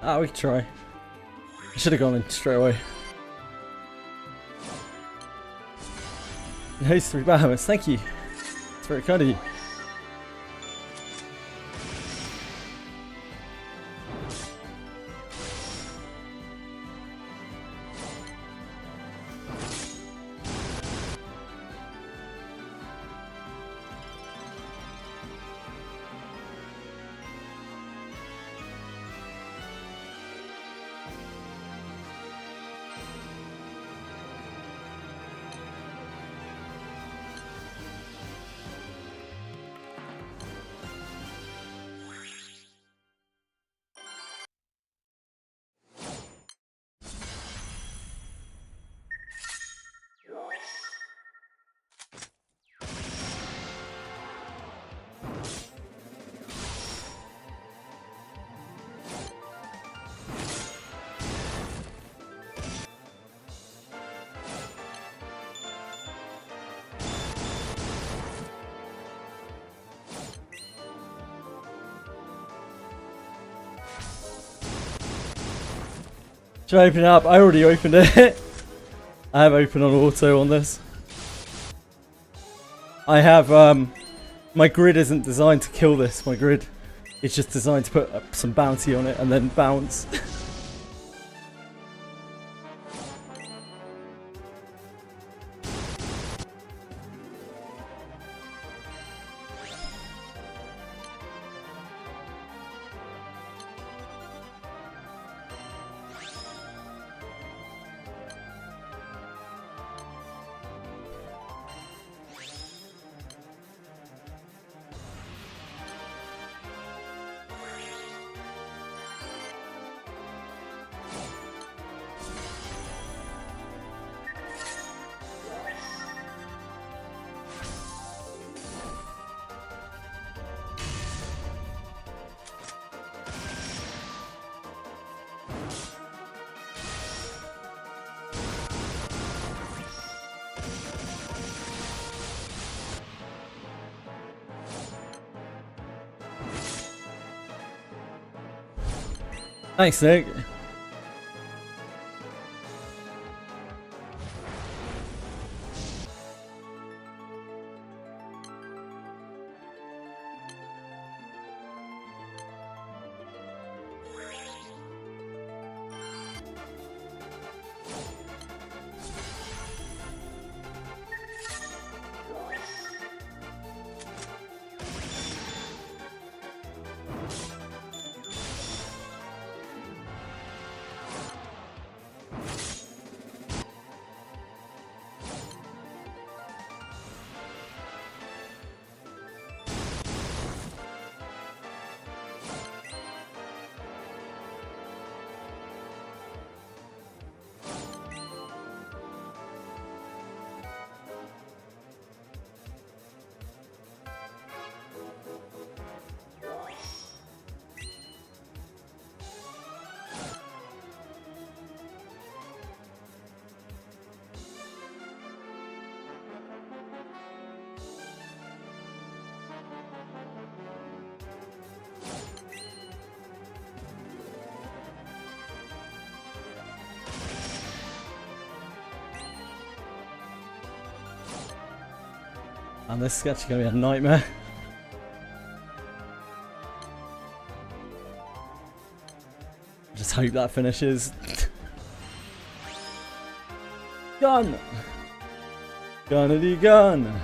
Ah, we can try. I should have gone in straight away. Those 3 Bahamas, thank you. It's very kind of you. Should I open it up? I already opened it. I have open on auto on this. I have, my grid isn't designed to kill this. My grid is just designed to put some bounty on it and then bounce. Thanks, Nick. And this is actually going to be a nightmare. Just hope that finishes. Gun! Gunnity gun!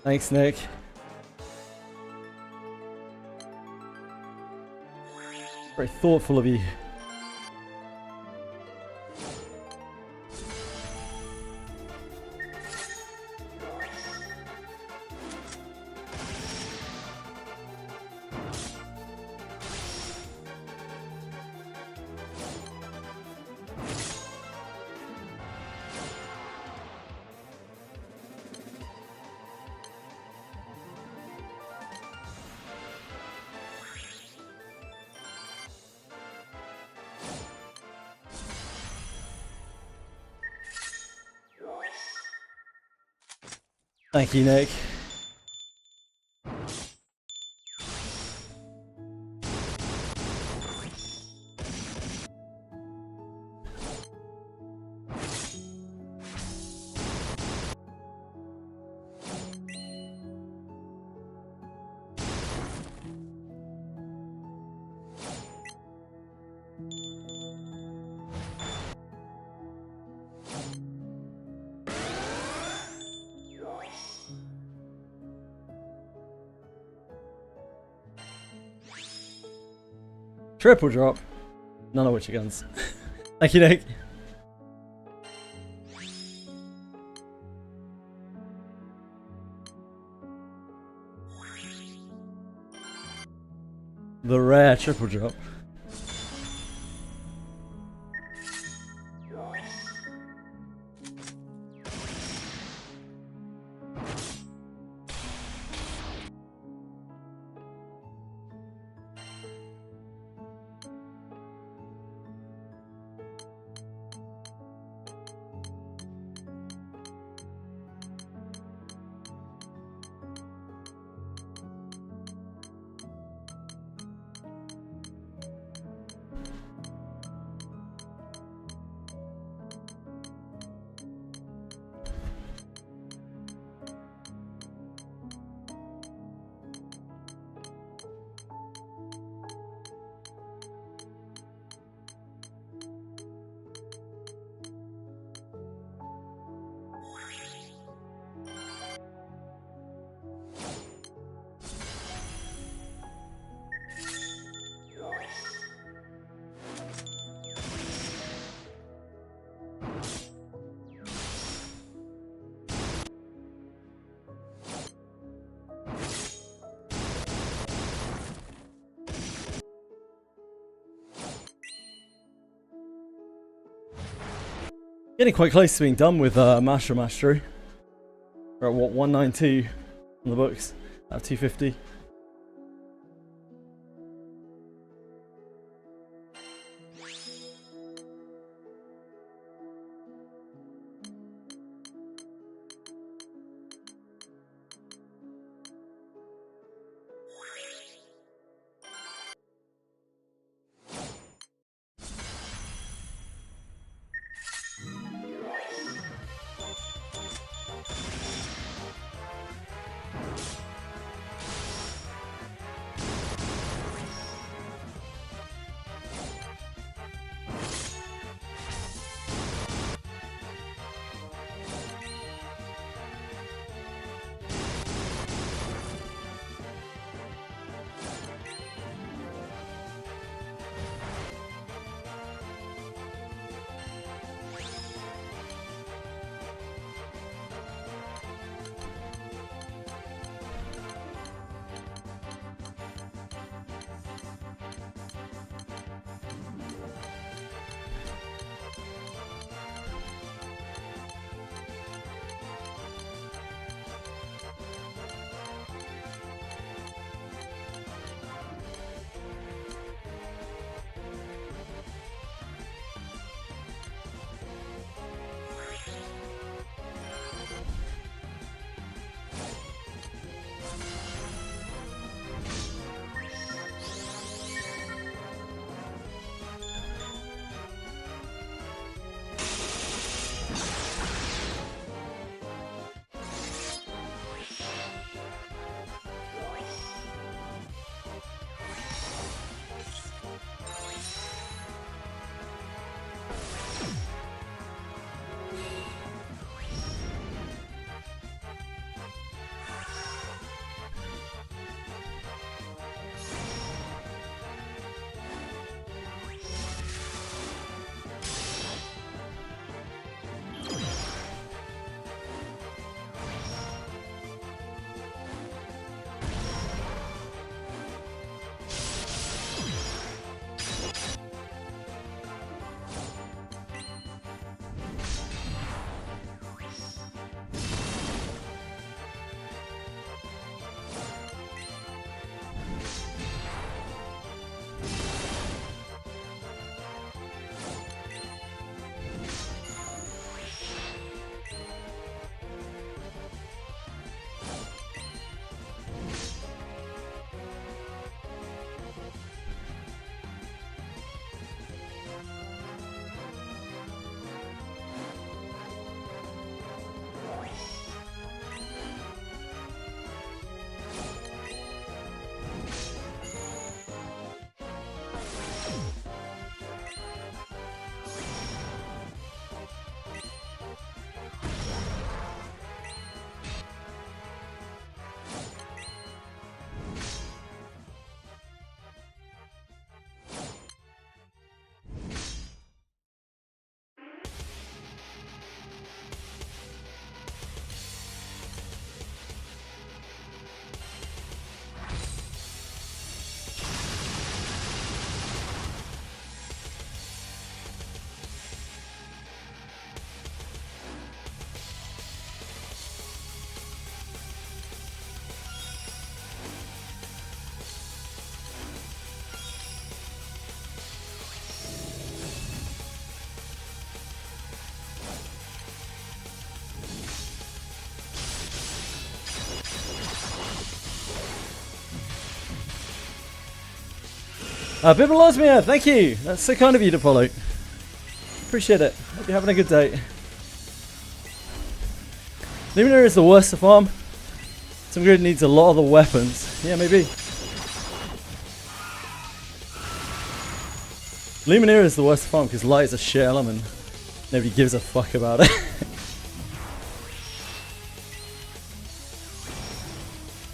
Thanks, Nick. Very thoughtful of you. Thank you, Nick. Triple drop. None of which are guns. Thank you, Nick. The rare triple drop. Getting quite close to being done with Master Mastery. We're at what, 192 on the books out of 250. Bibalosmia, thank you. That's so kind of you to follow. Appreciate it. Hope you're having a good day. Luminaire is the worst to farm. Some grid needs a lot of the weapons. Yeah, maybe. Luminaire is the worst to farm because light is a shit element. Nobody gives a fuck about it.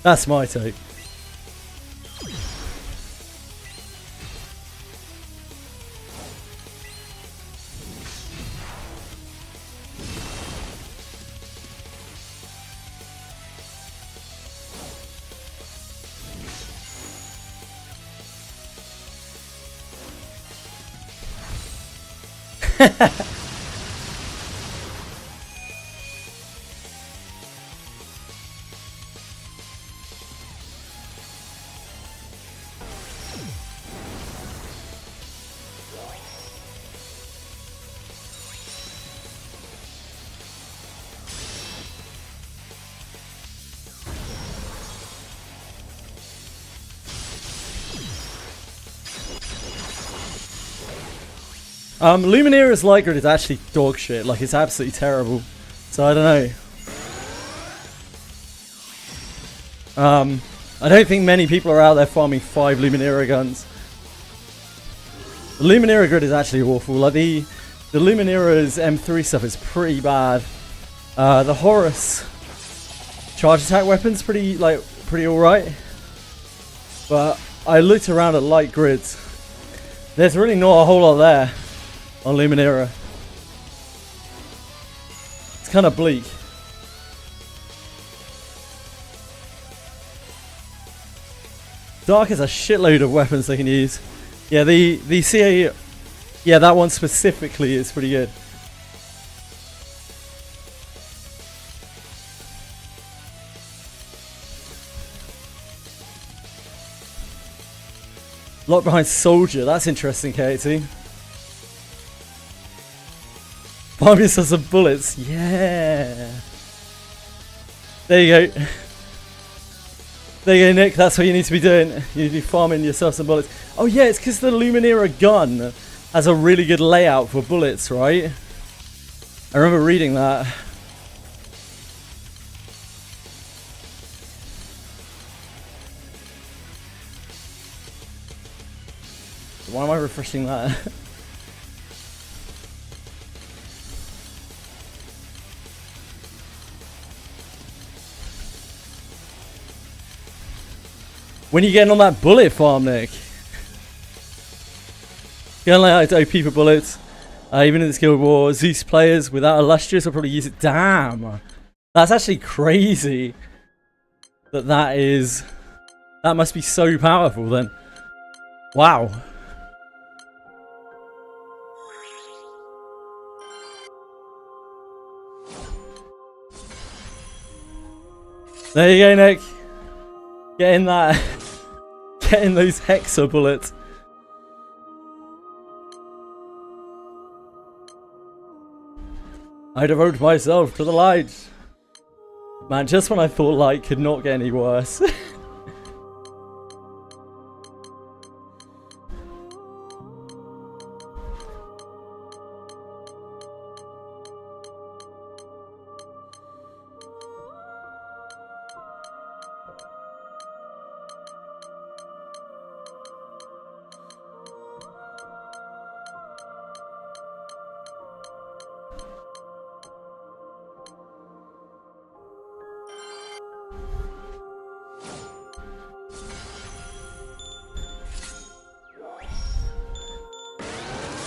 That's my take. Luminaira's light grid is actually dog shit. Like, it's absolutely terrible. So I don't know. I don't think many people are out there farming 5 Luminaira guns. The Luminaira grid is actually awful. Like the Luminaira's M3 stuff is pretty bad. The Horus charge attack weapon's pretty alright. But I looked around at light grids. There's really not a whole lot there on Luminaira. It's kind of bleak. Dark has a shitload of weapons they can use. Yeah, the CA, yeah, that one specifically is pretty good. Lock behind Soldier, that's interesting, Katie. Farm yourself some bullets, yeah. There you go. There you go, Nick, that's what you need to be doing. You need to be farming yourself some bullets. Oh yeah, it's because the Luminaira gun has a really good layout for bullets, right? I remember reading that. Why am I refreshing that? When are you getting on that bullet farm, Nick? Getting like OP for bullets. Even in this Guild War, Zeus players without Illustrious will probably use it. Damn! That's actually crazy. That must be so powerful then. Wow. There you go, Nick. Get in that. Get in those Hexa bullets. I devote myself to the light. Man, just when I thought light could not get any worse.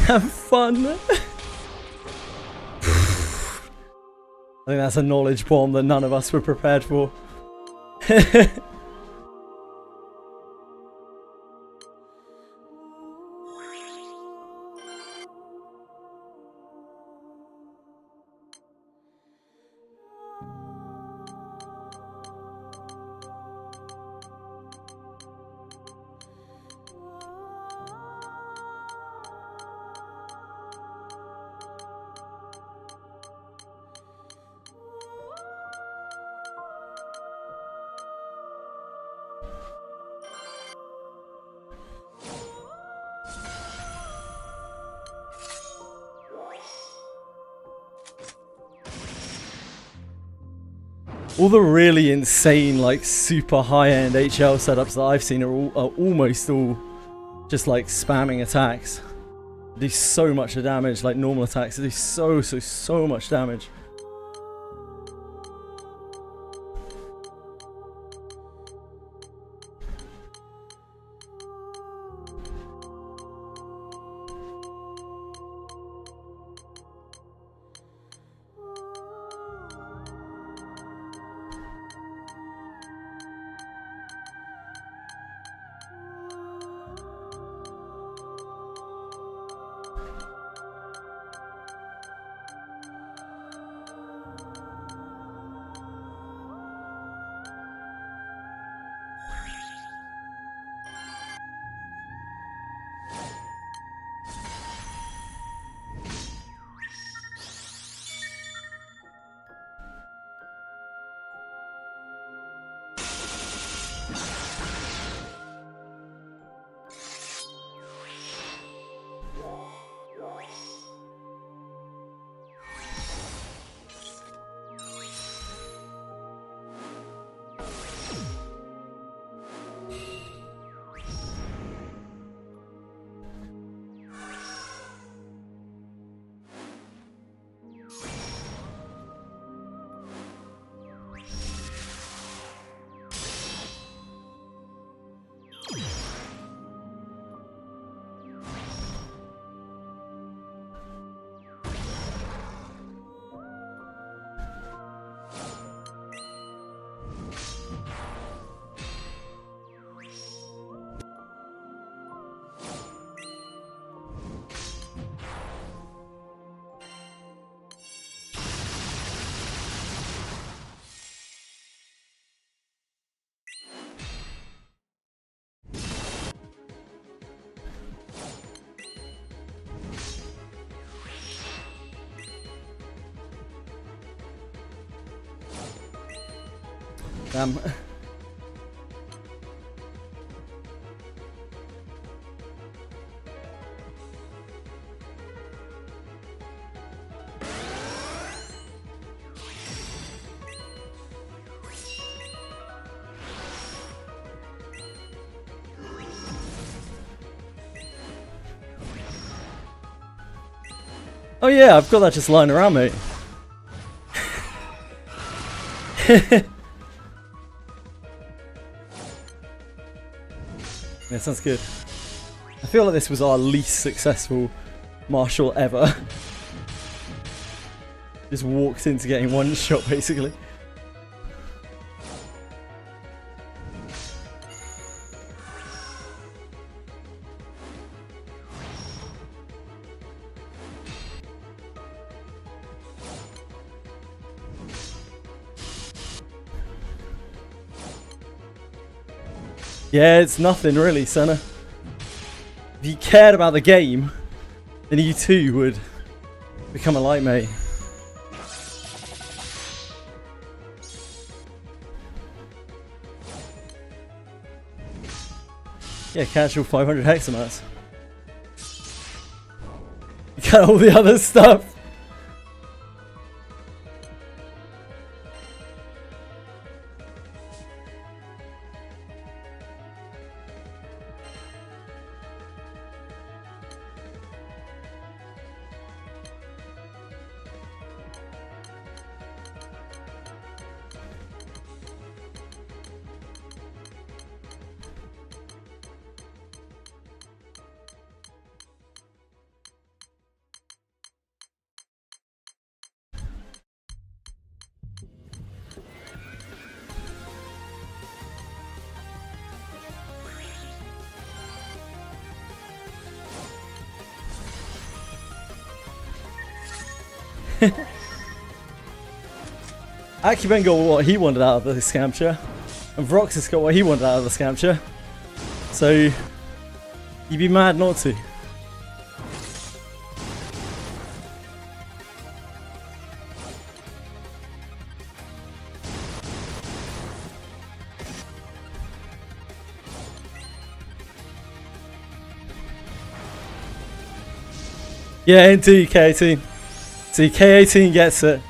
Have fun. I think that's a knowledge bomb that none of us were prepared for. All the really insane, like super high-end HL setups that I've seen are almost all just like spamming attacks. They do so much damage, like normal attacks. They do so much damage. Damn. Oh yeah, I've got that just lying around, mate. Yeah, sounds good. I feel like this was our least successful martial ever. Just walked into getting one shot, basically. Yeah, it's nothing really, Senna. If you cared about the game, then you too would become a light mate. Yeah, casual 500 hexamats. You got all the other stuff. Akiben got what he wanted out of the scamcher, and Vroxus got what he wanted out of the scamcher. So you'd be mad not to. Yeah, indeed, K18. See, K18 gets it.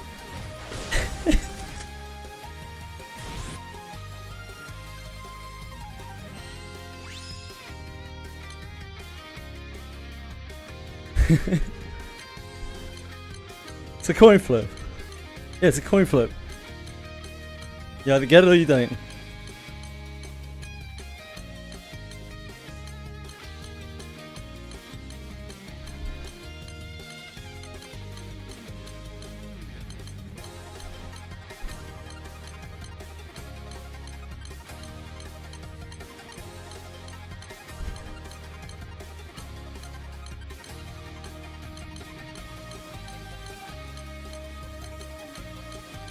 It's a coin flip. Yeah, it's a coin flip. You either get it or you don't.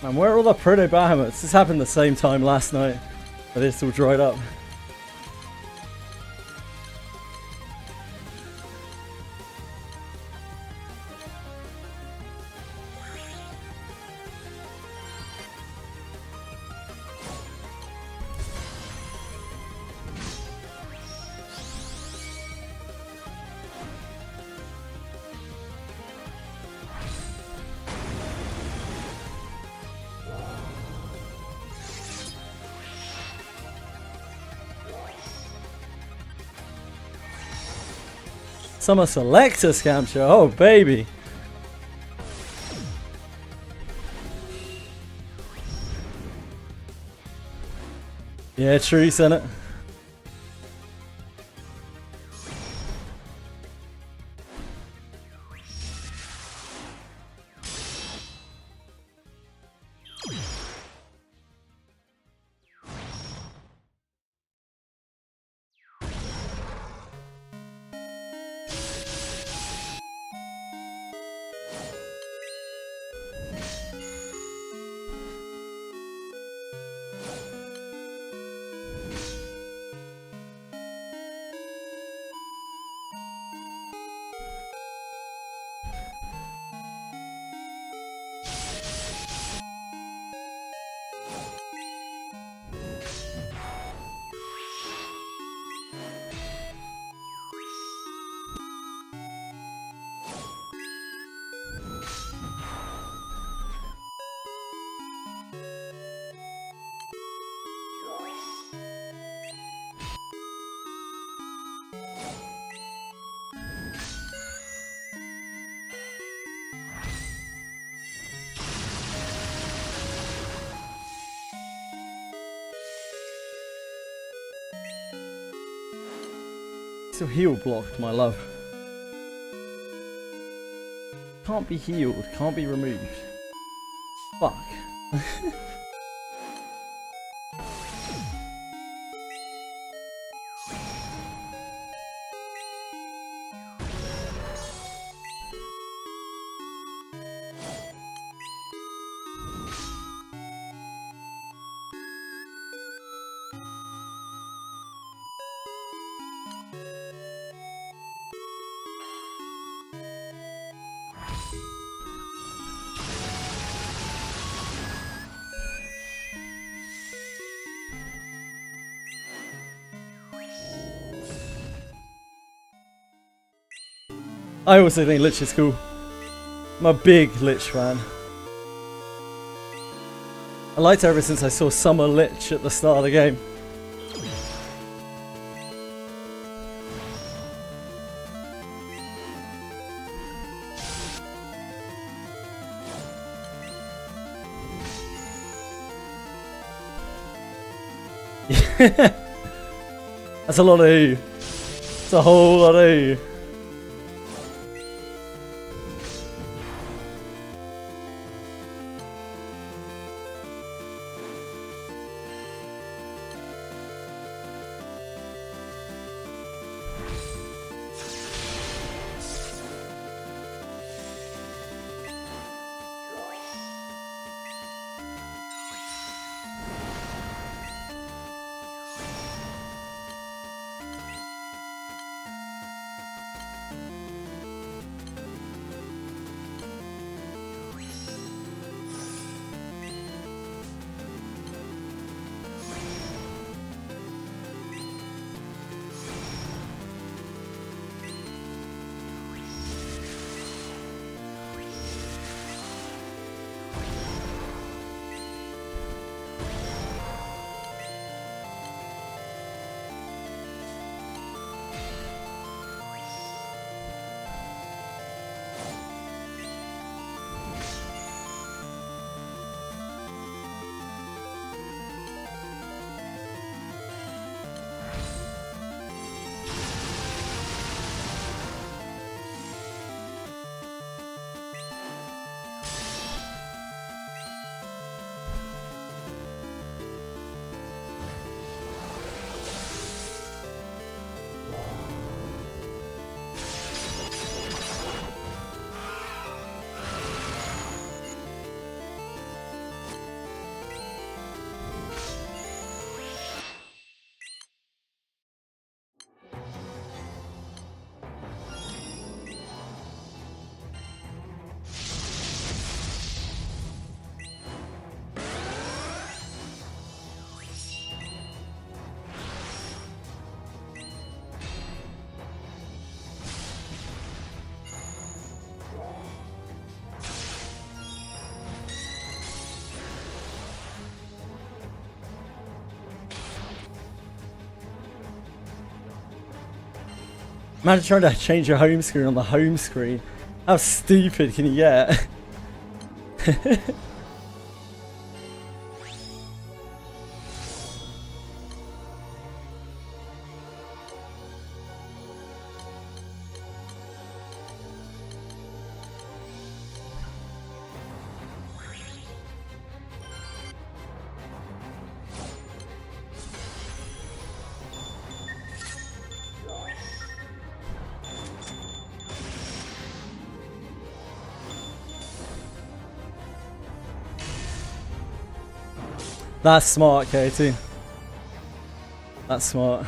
Man, where are all the proto behemoths? This happened the same time last night, but it's all dried up. Summer Selector Scamcher, oh baby. Yeah, true, Senate. Still heal blocked, my love. Can't be healed, can't be removed. Fuck. I also think Lich is cool. I'm a big Lich fan. I liked it ever since I saw Summer Lich at the start of the game. That's a lot of E. It's a whole lot of E. Imagine trying to change your home screen on the home screen. How stupid can you get? That's smart, Katie. That's smart.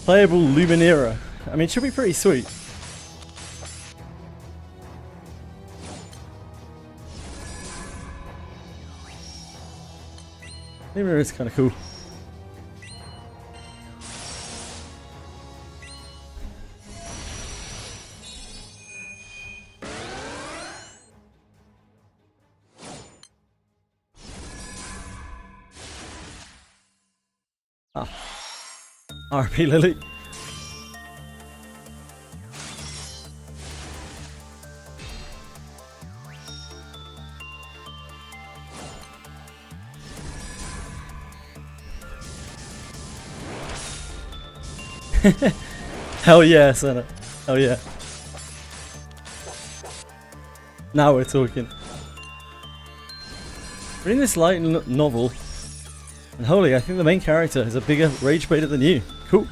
Playable Luminera. I mean, it should be pretty sweet. Luminera is kind of cool. Ah. RP Lily. Hell yeah, Senna. Hell yeah. Now we're talking. Reading this light novel, and holy, I think the main character is a bigger rage baiter than you. Cool.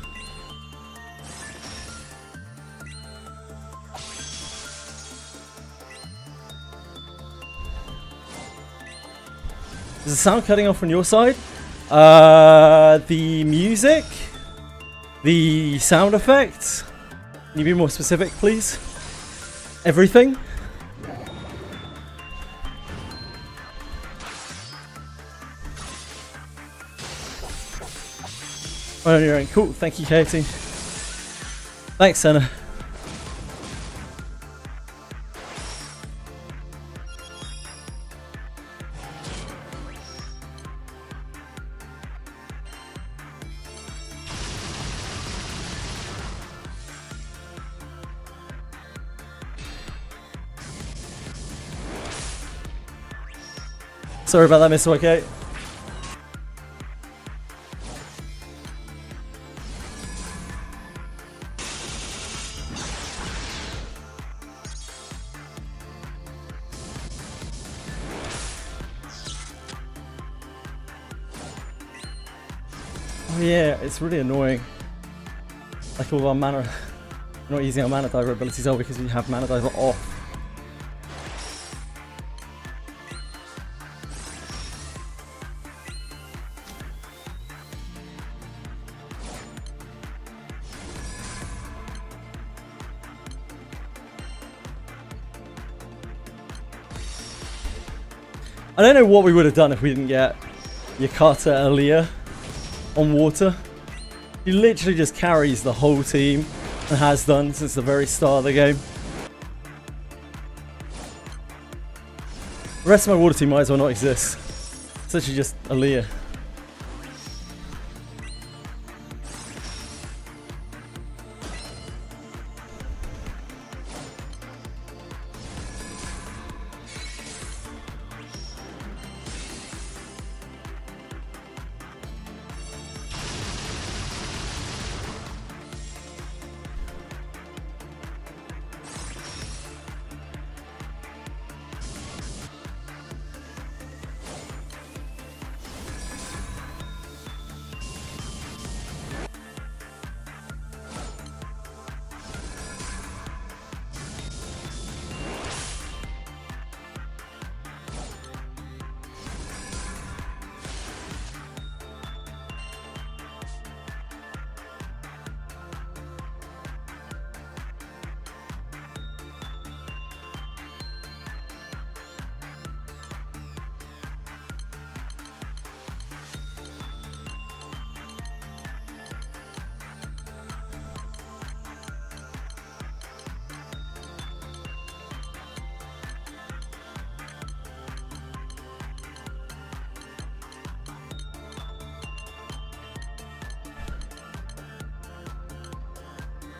Is the sound cutting off on your side? The music? The sound effects? Can you be more specific, please? Everything? Oh, you're right. Cool. Thank you, Katie. Thanks, Senna. Sorry about that, Mr. YK. Oh yeah, it's really annoying. Like all our mana, not using our mana diver abilities all because we have mana diver off. I don't know what we would have done if we didn't get Yakata Aaliyah on water. He literally just carries the whole team and has done since the very start of the game. The rest of my water team might as well not exist. It's literally just Aaliyah.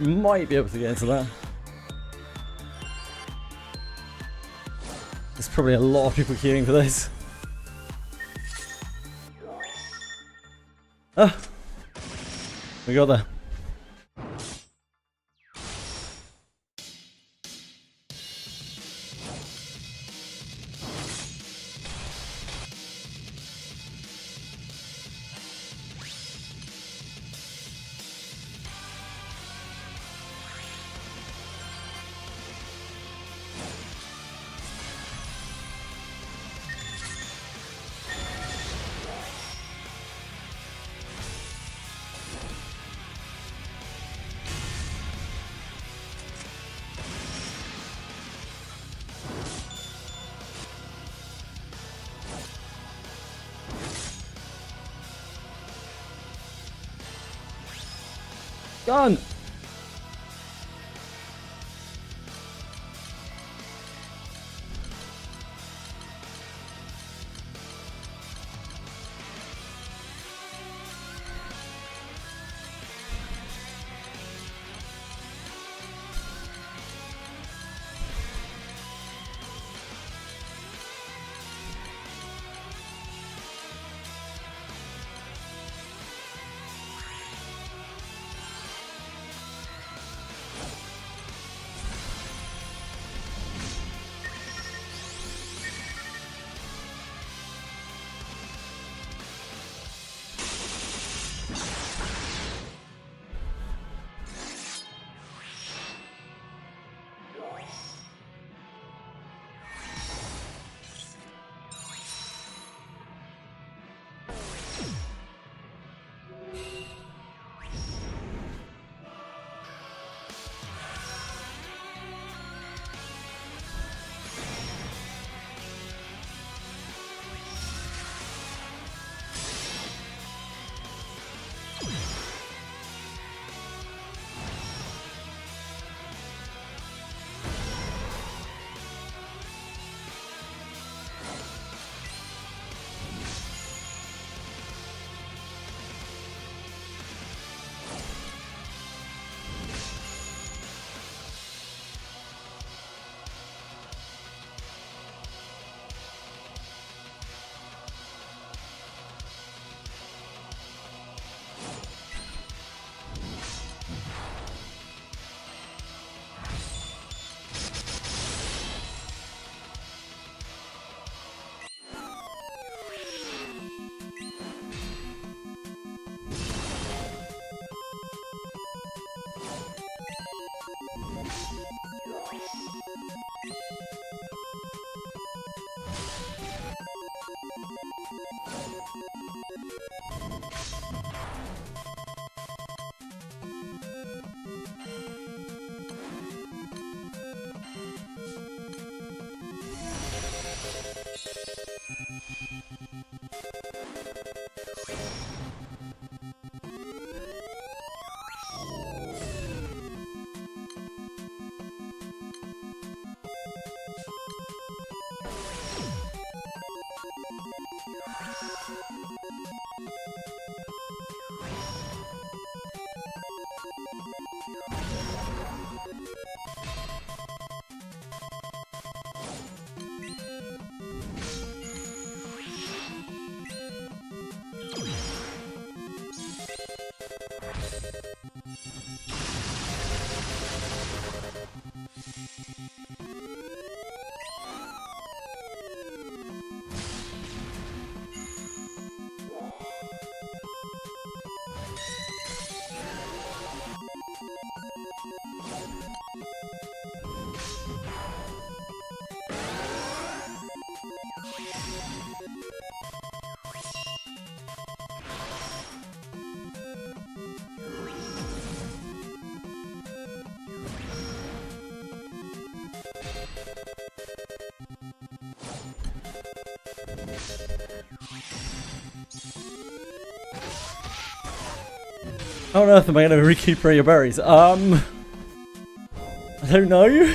Might be able to get into that. There's probably a lot of people queuing for this. Ah, we got there. Done! How on earth am I going to recuperate your berries? I don't know.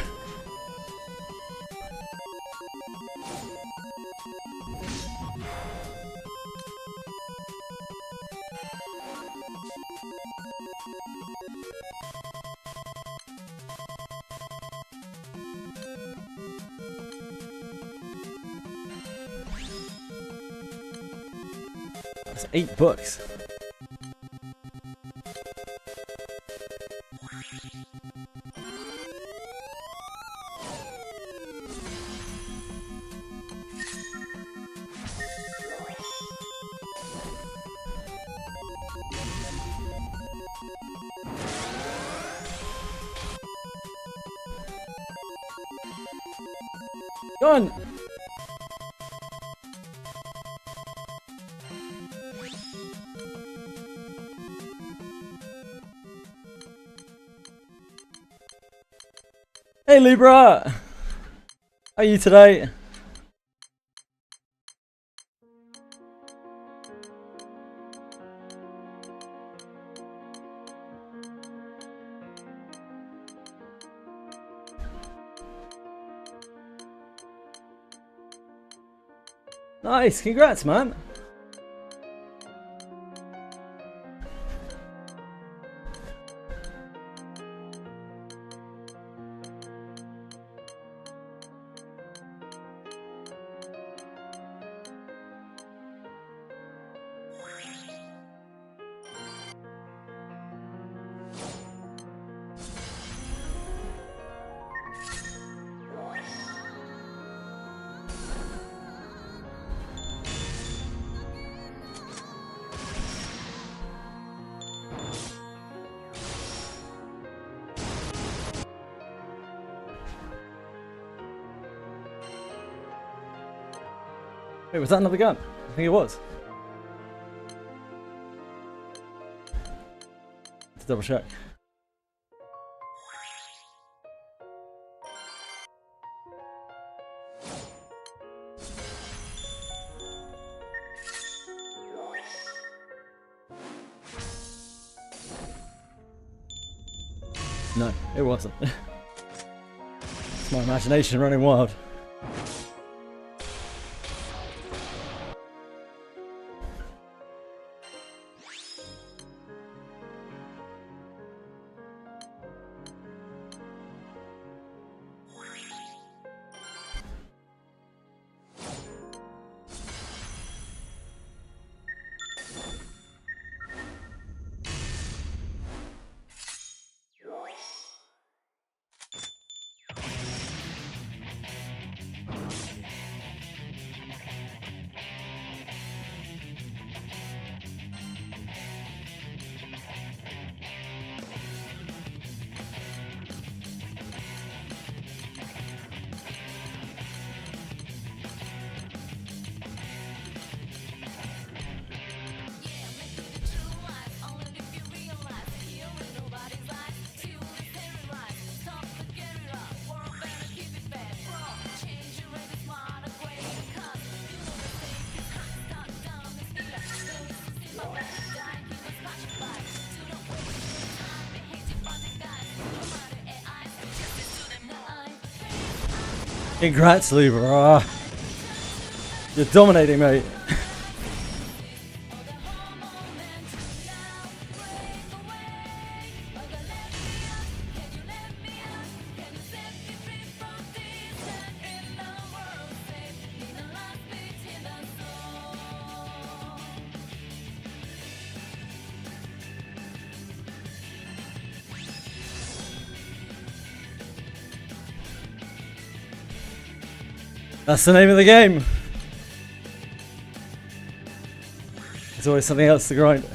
That's 8 books. Go on. Hey Libra! How are you today? Nice, congrats, man. Wait, was that another gun? I think it was. Let's double check. No, it wasn't. It's my imagination running wild. Congrats, Libra. You're dominating, mate. That's the name of the game. There's always something else to grind.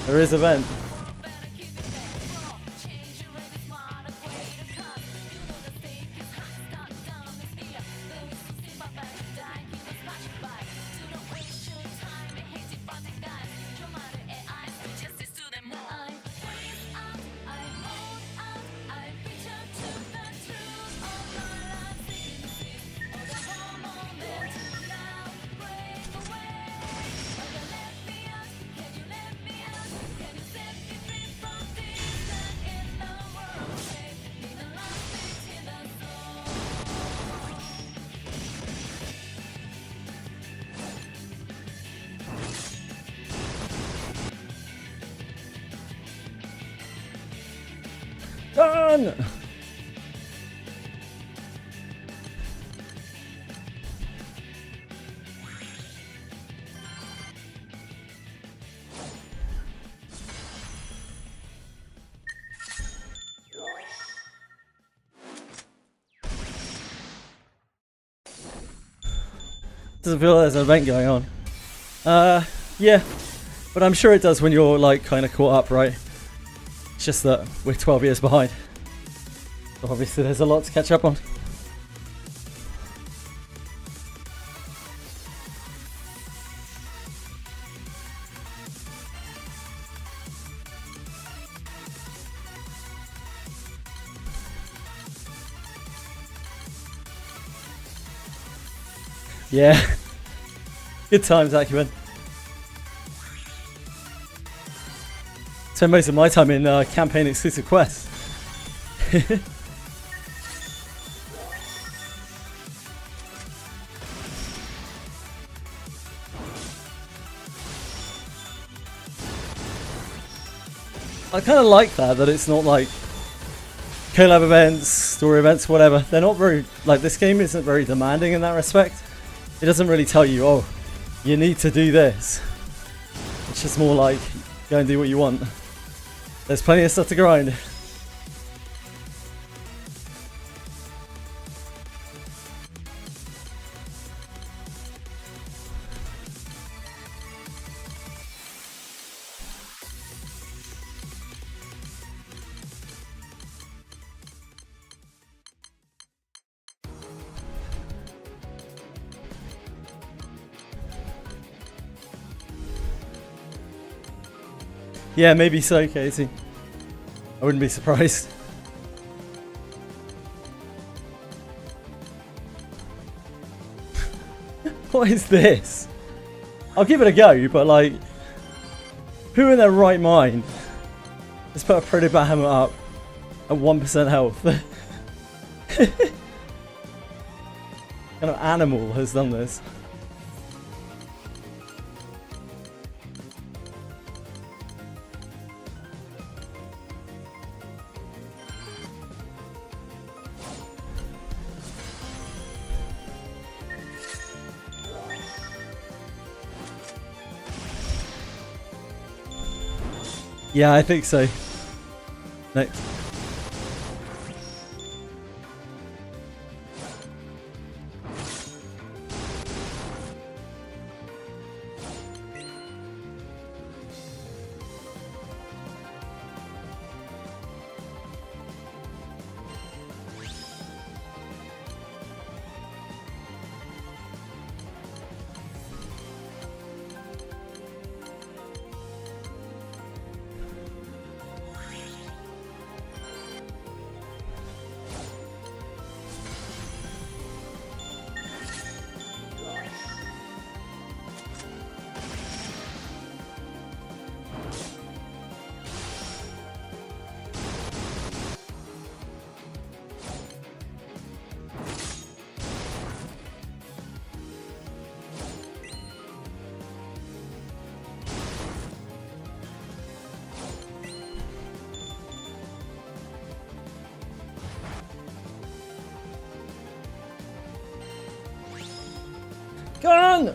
There is a vent. Done! Doesn't feel like there's an event going on. Yeah. But I'm sure it does when you're like kind of caught up, right? It's just that we're 12 years behind. So obviously there's a lot to catch up on. Yeah. Good times, Acumen. Spend most of my time in campaign exclusive quests. I kind of like that it's not like collab events, story events, whatever. They're not very, like, this game isn't very demanding in that respect. It doesn't really tell you, oh, you need to do this. It's just more like, go and do what you want. There's plenty of stuff to grind. Yeah, maybe so, Katie. I wouldn't be surprised. What is this? I'll give it a go, but like, who in their right mind has put a Predator Bahamut up at 1% health? What kind of animal has done this? Yeah, I think so. Next. Go on!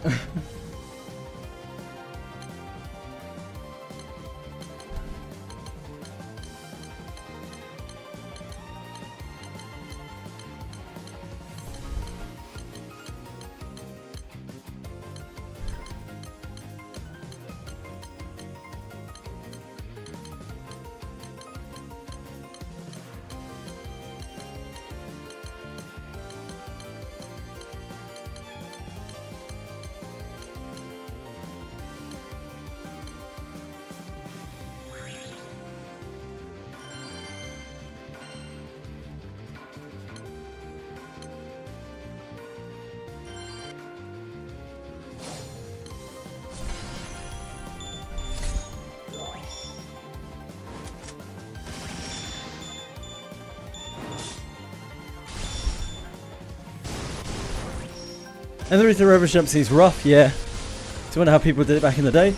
And the route to Reverend Ffxi is rough, yeah. Do you wonder how people did it back in the day?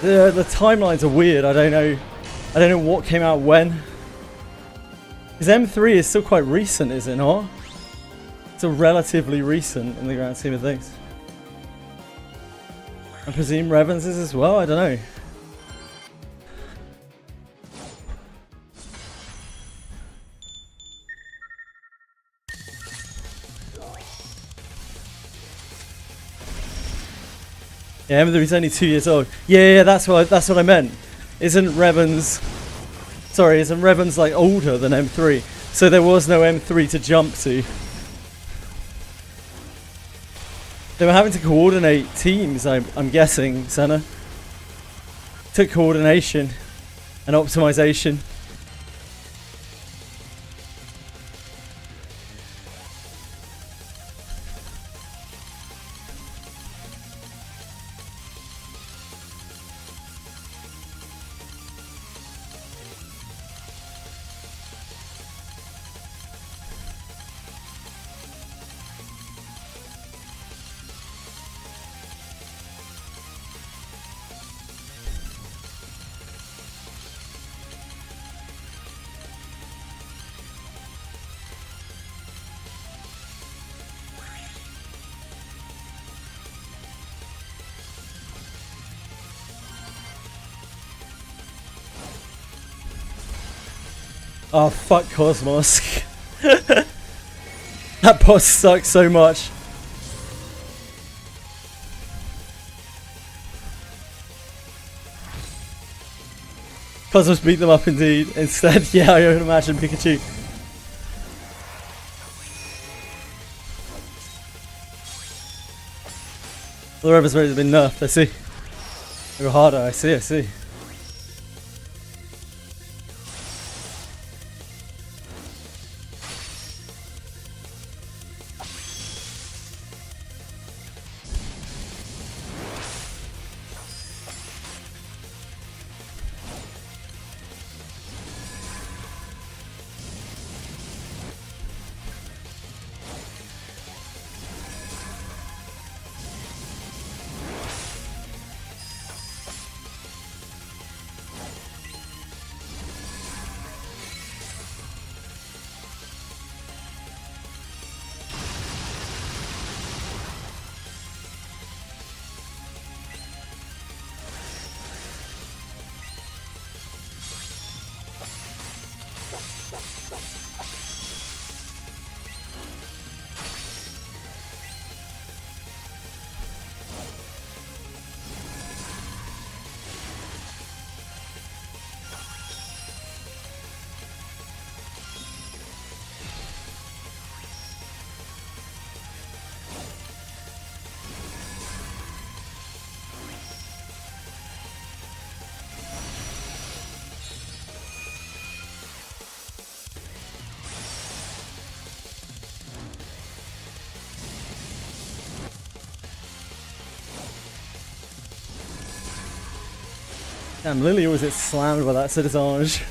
The timelines are weird. I don't know what came out when. Because M3 is still quite recent, is it not? It's still relatively recent in the grand scheme of things. I presume Revens is as well. I don't know. Yeah, M3's only 2 years old. Yeah, that's what I meant. Isn't Revens like older than M3? So there was no M3 to jump to. They were having to coordinate teams, I'm guessing, Senna. Took coordination and optimization. Oh, fuck Cosmos. That boss sucks so much. Cosmos beat them up indeed. Instead, yeah, I would imagine Pikachu. The Reverend's rates have been nerfed, I see. They were harder, I see. Damn, Lily always gets slammed by that Citizenage.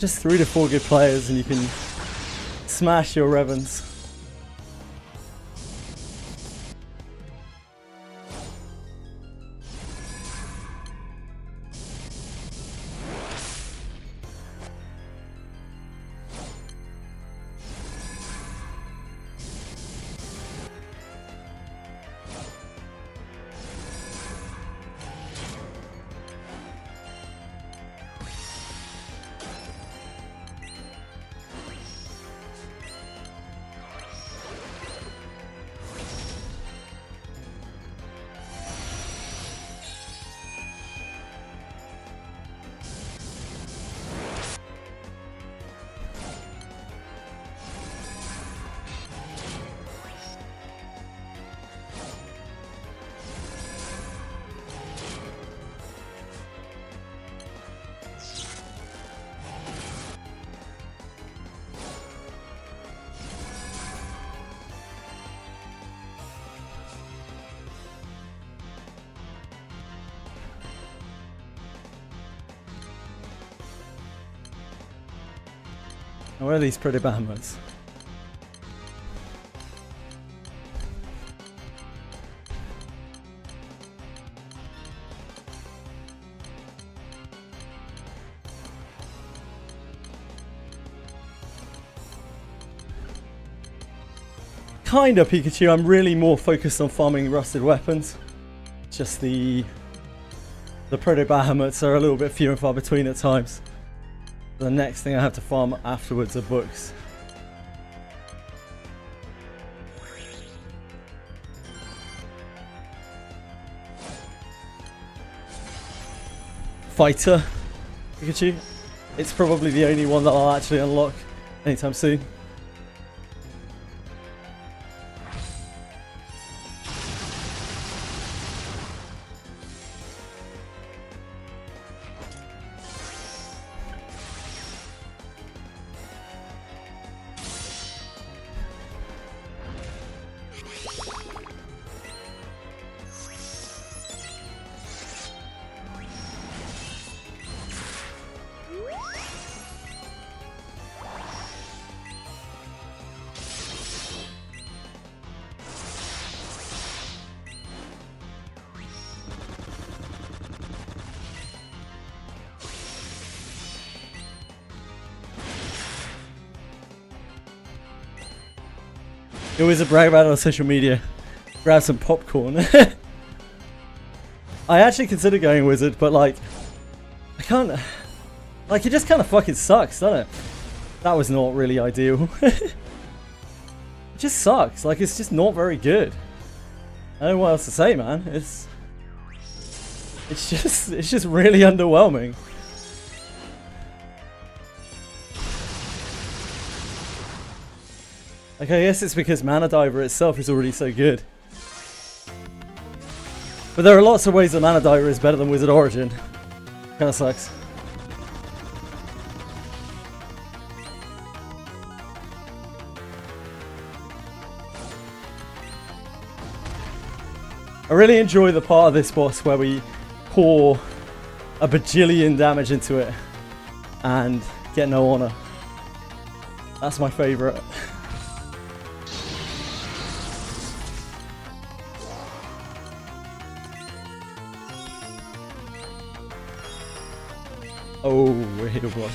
Just 3 to 4 good players and you can smash your Revens. Where are these pretty Bahamut's? Kinda Pikachu, I'm really more focused on farming rusted weapons. Just the Proto Bahamut's are a little bit few and far between at times. The next thing I have to farm afterwards are books. Fighter Pikachu. It's probably the only one that I'll actually unlock anytime soon. It was a brag about it on social media. Grab some popcorn. I actually considered going wizard, but like, I can't. Like, it just kind of fucking sucks, doesn't it? That was not really ideal. It just sucks. Like, it's just not very good. I don't know what else to say, man. It's just really underwhelming. Like, I guess it's because Mana Diver itself is already so good. But there are lots of ways that Mana Diver is better than Wizard Origin. Kinda sucks. I really enjoy the part of this boss where we pour a bajillion damage into it and get no honor. That's my favourite. Oh, we're hit of one.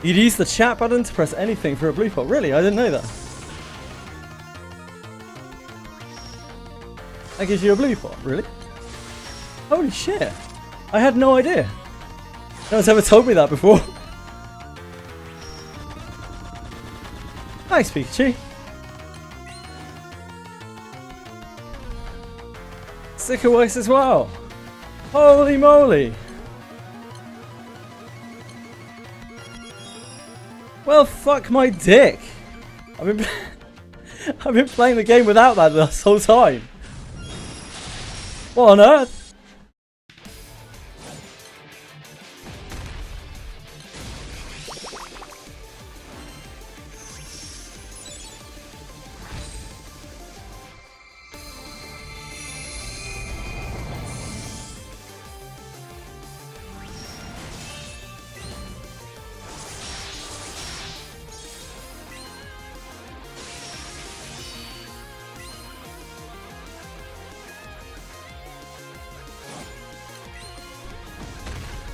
You'd use the chat button to press anything for a blue pot. Really? I didn't know that. That gives you a blue pot, really? Holy shit. I had no idea. No one's ever told me that before. Nice, Pikachu. Sticker works as well. Holy moly. Well, fuck my dick. I've been playing the game without that this whole time. What on earth?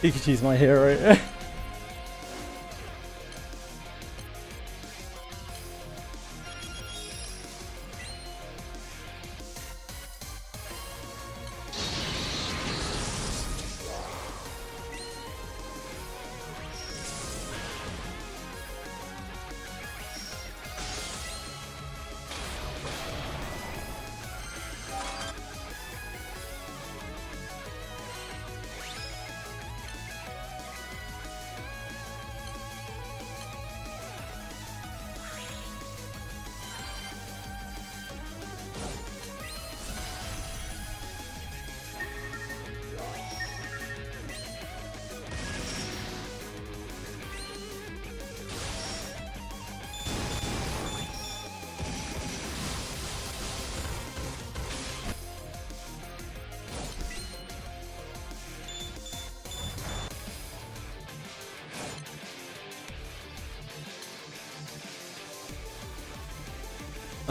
Pikachu's my hero.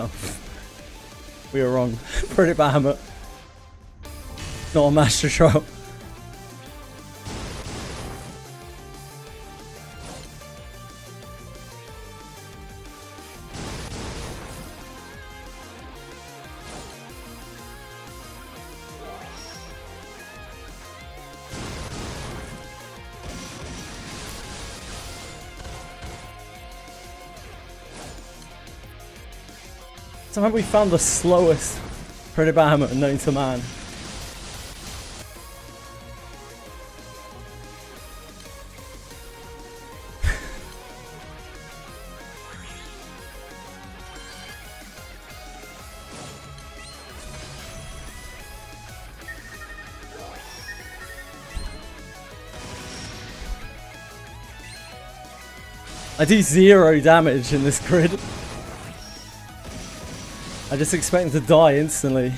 Oh. We were wrong. Pretty Bahamut. Not a Master Troll. Somehow we found the slowest Pretty Bahamut known to man. I do 0 damage in this grid. I just expect him to die instantly.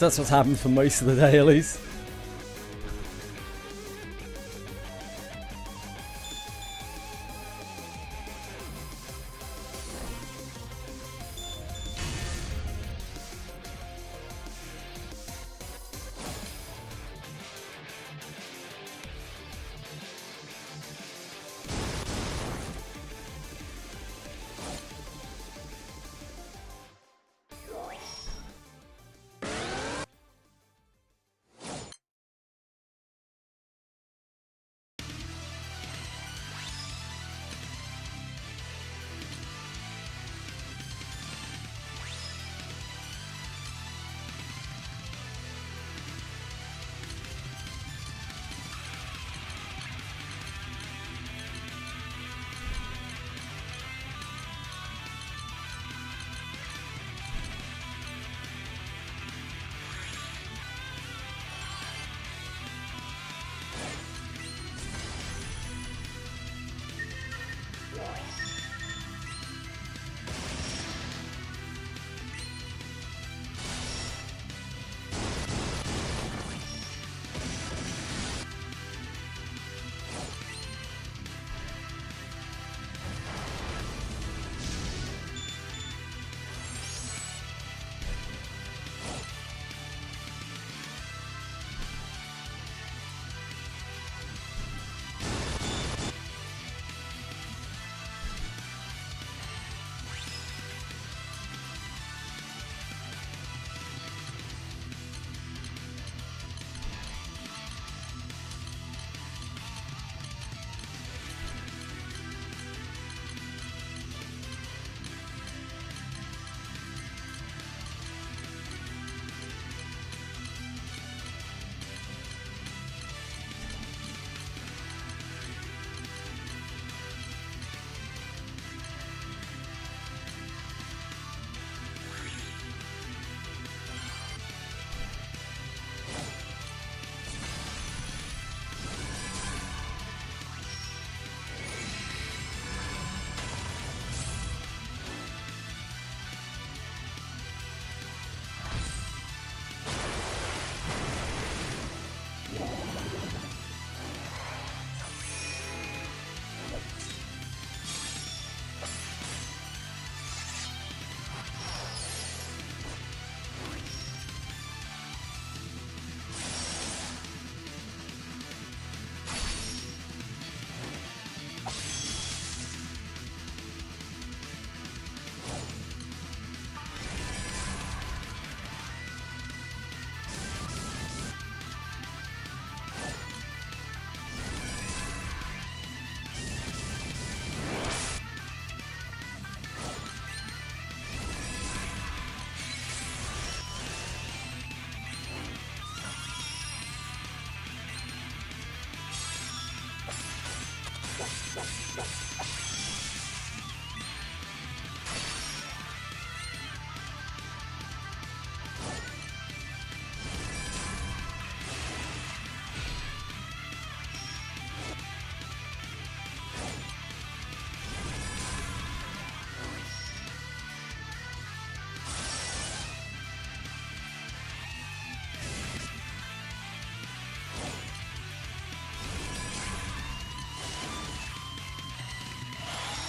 That's what's happened for most of the day at least.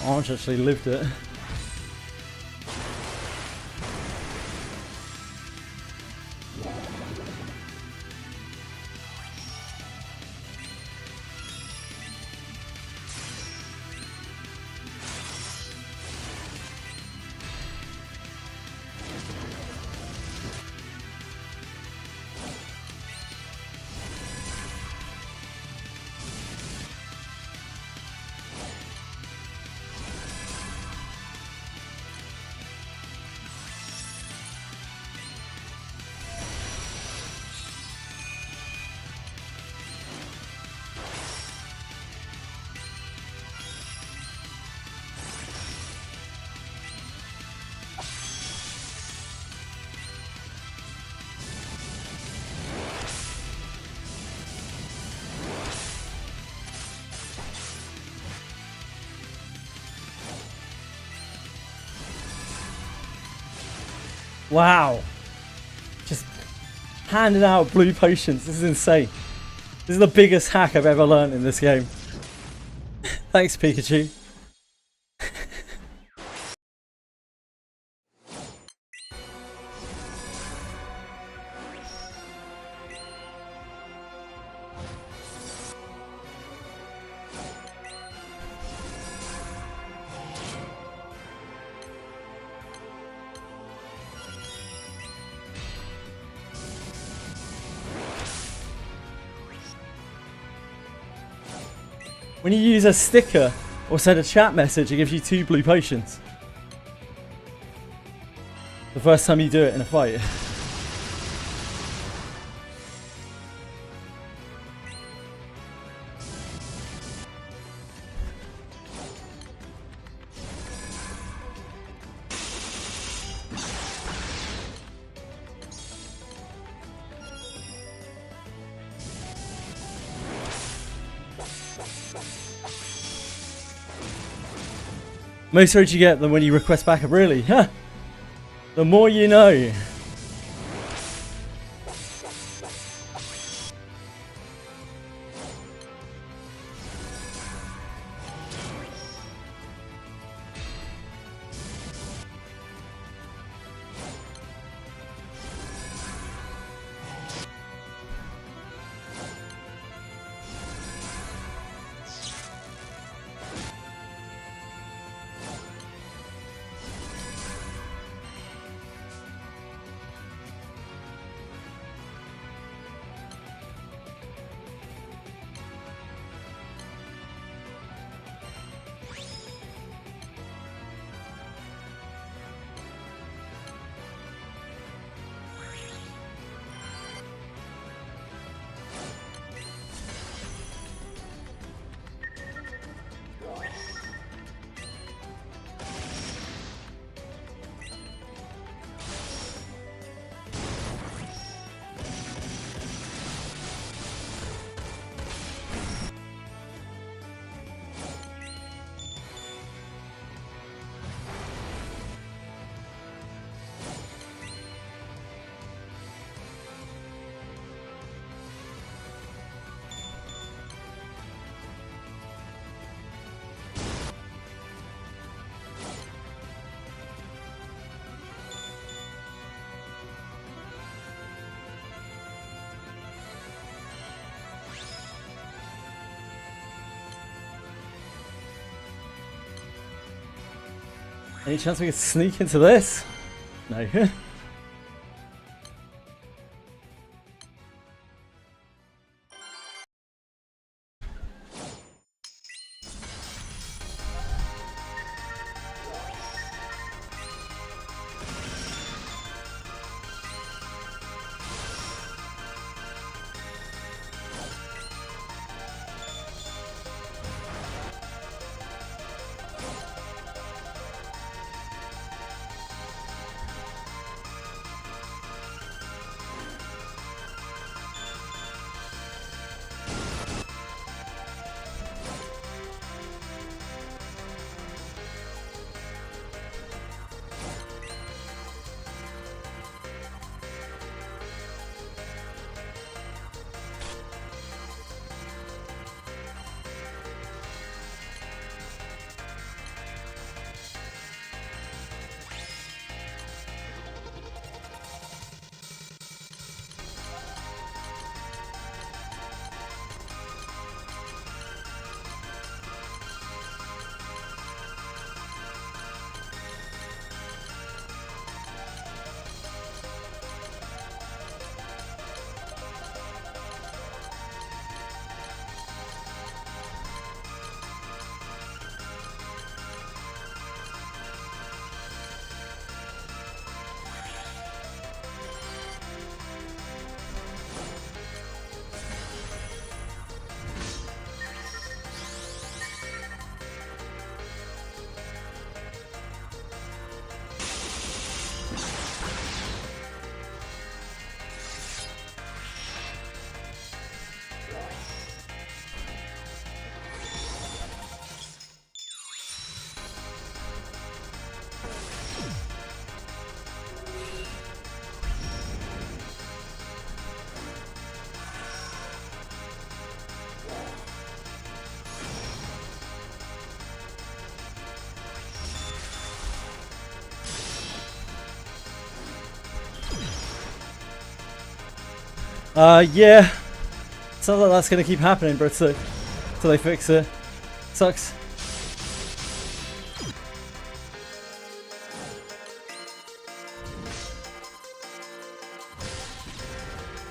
Orange actually lived it. Wow. Just handing out blue potions. This is insane. This is the biggest hack I've ever learned in this game. Thanks, Pikachu. When you use a sticker or send a chat message, it gives you 2 blue potions. The first time you do it in a fight. Most raids you get than when you request backup, really? Huh? The more you know. Any chance we can sneak into this? No. Yeah. Sounds like that's gonna keep happening, bro. So till they fix it. Sucks.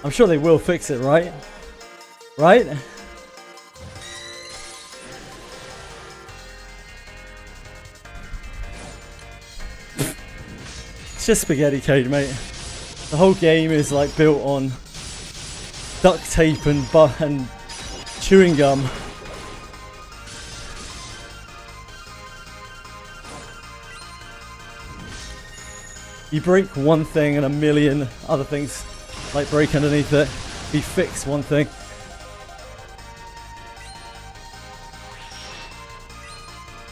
I'm sure they will fix it, right? Right? It's just spaghetti code, mate. The whole game is like built on duct tape and chewing gum. You break one thing and a million other things like break underneath it. You fix one thing.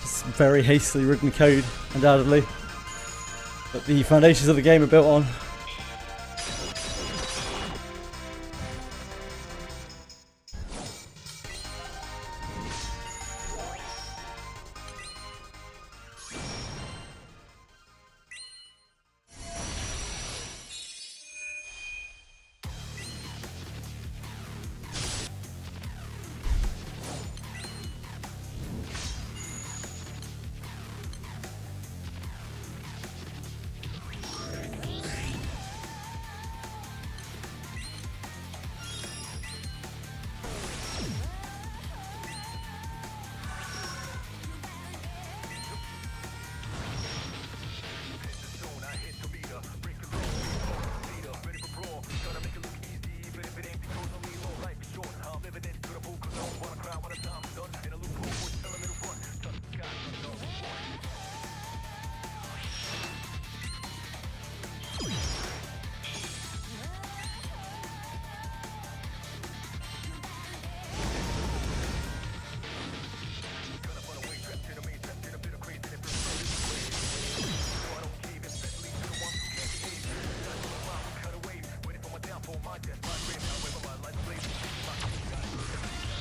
Just very hastily written code, undoubtedly. But the foundations of the game are built on.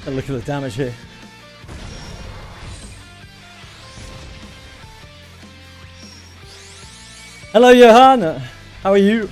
And look at the damage here. Hello, Johan. How are you?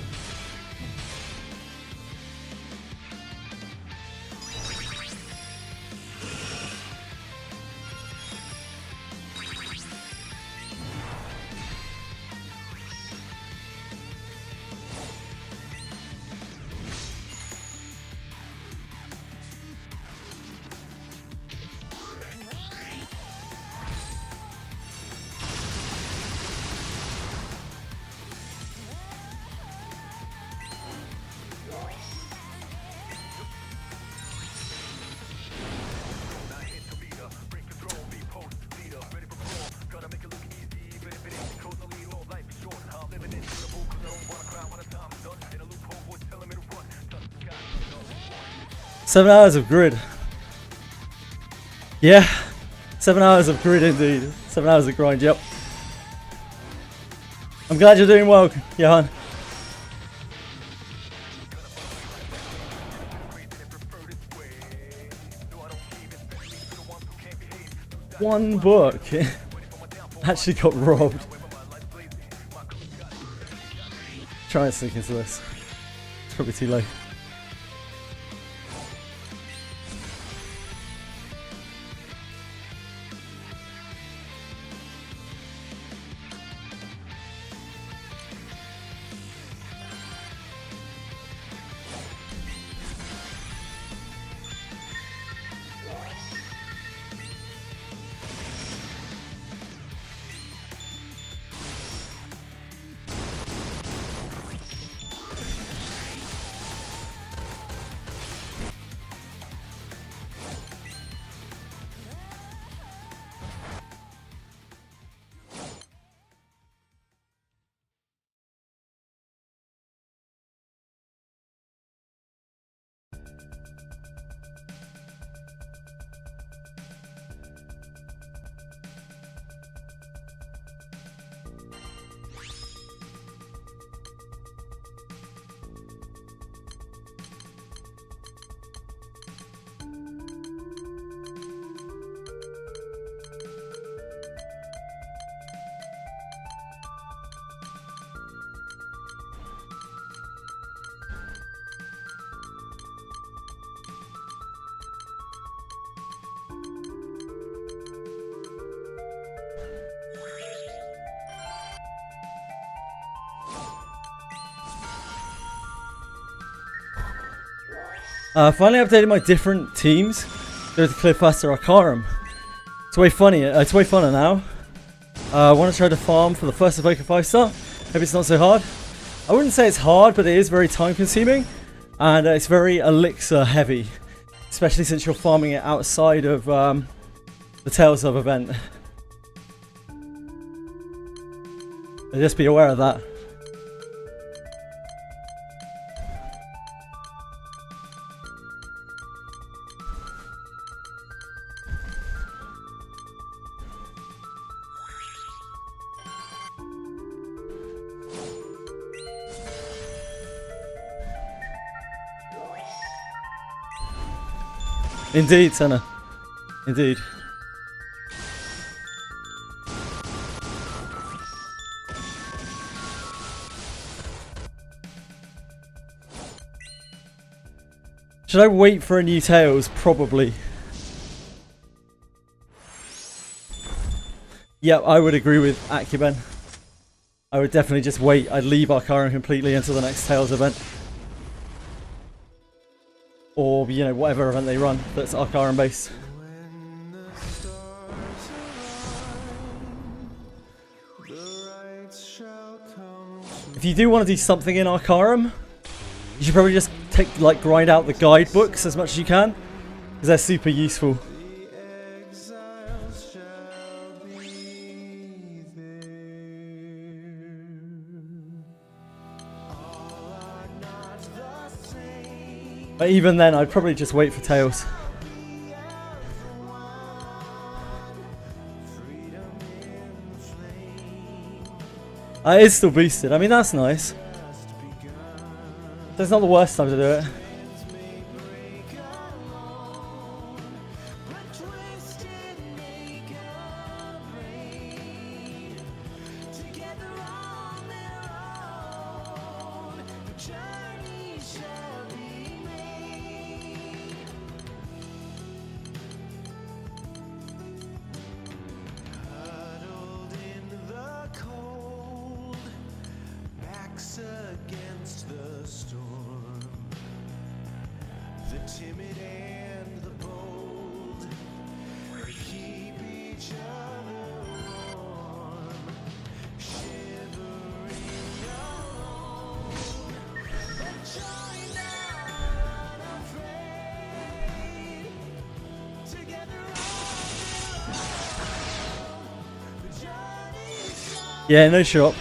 Seven hours of grid. Yeah, 7 hours of grid indeed. 7 hours of grind, yep. I'm glad you're doing well, Johan. One book actually got robbed. Try and sneak into this. It's probably too late. Finally updated my different teams. Go to clear faster Arcarum. It's way funnier. It's way funner now. I want to try to farm for the first Evoker 5-star. Maybe it's not so hard. I wouldn't say it's hard, but it is very time consuming. And it's very elixir heavy. Especially since you're farming it outside of the Tales of event. So just be aware of that. Indeed, Senna. Indeed. Should I wait for a new Tails? Probably. Yeah, I would agree with Acuben. I would definitely just wait. I'd leave Arcarum completely until the next Tails event. Or, you know, whatever event they run that's Arcarum based. If you do want to do something in Arcarum, you should probably just grind out the guidebooks as much as you can, because they're super useful. But even then, I'd probably just wait for Tails. It is still boosted. I mean, that's nice. That's not the worst time to do it. Against the storm, the timid and the bold keep each other warm, shivering alone, but join not afraid, together on the journey. Yeah, no shop.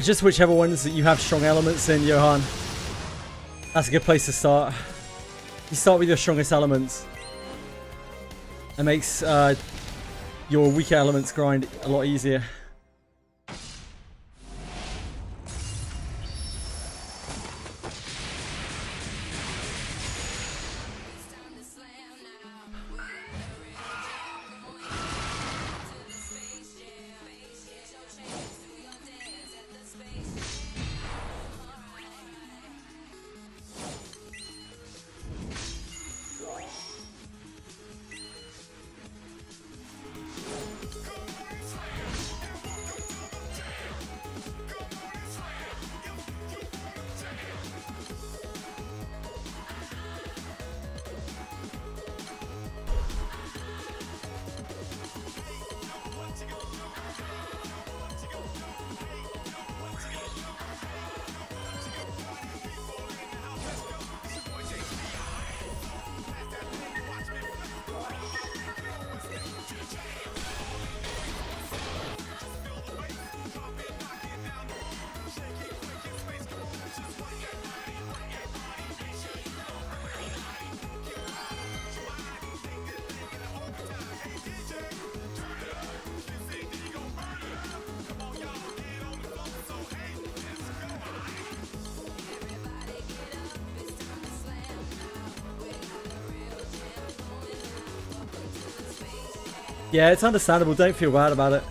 Just whichever ones that you have strong elements in, Johan. That's a good place to start. You start with your strongest elements. It makes your weaker elements grind a lot easier. Yeah, it's understandable. Don't feel bad about it.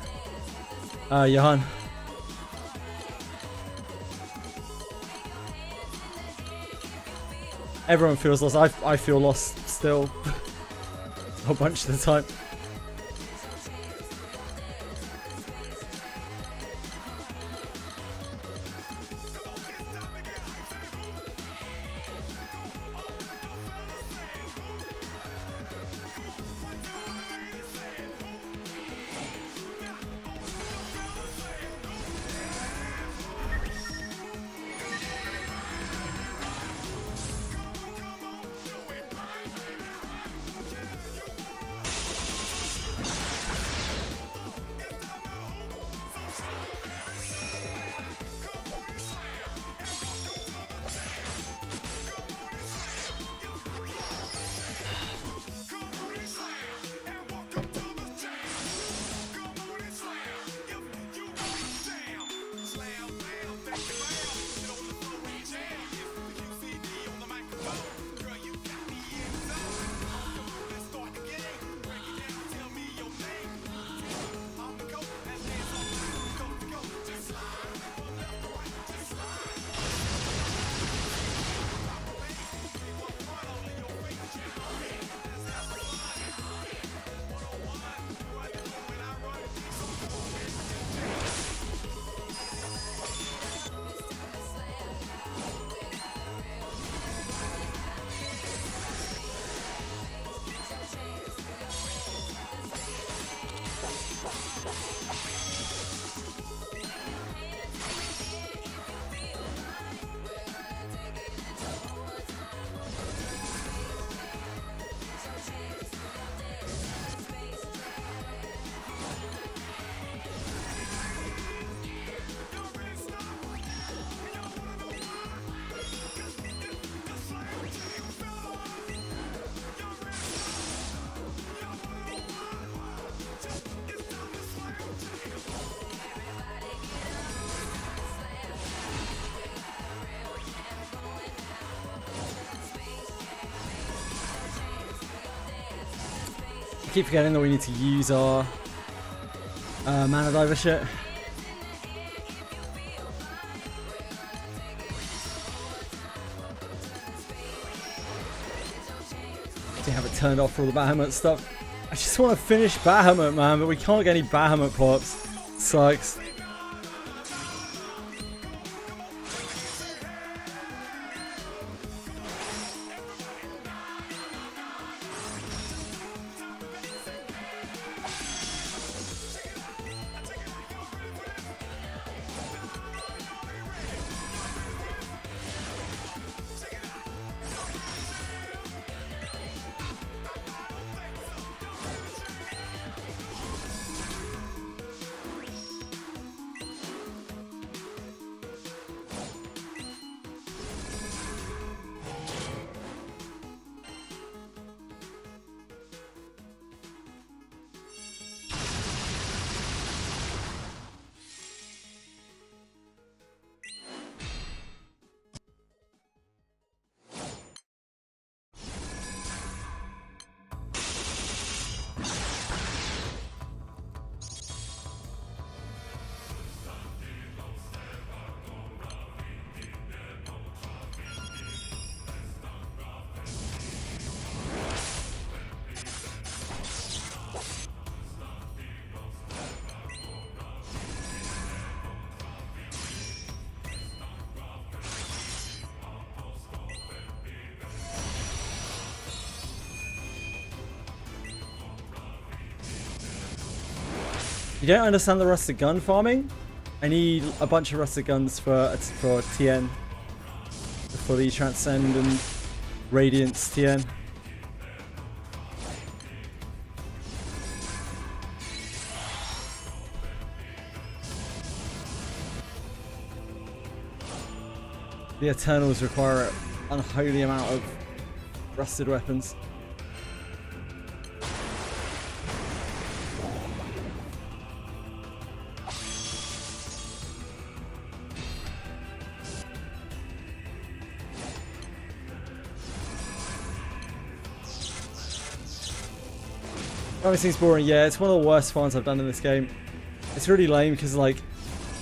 Johan. Everyone feels lost. I feel lost still. A whole bunch of the time. I keep forgetting that we need to use our mana diver shit. To have it turned off for all the Bahamut stuff. I just want to finish Bahamut, man, but we can't get any Bahamut plots. Sucks. You don't understand the rusted gun farming? I need a bunch of rusted guns for TN. To fully transcend and radiance TN. The Eternals require an unholy amount of rusted weapons. Everything's boring, yeah, it's one of the worst farms I've done in this game. It's really lame because, like,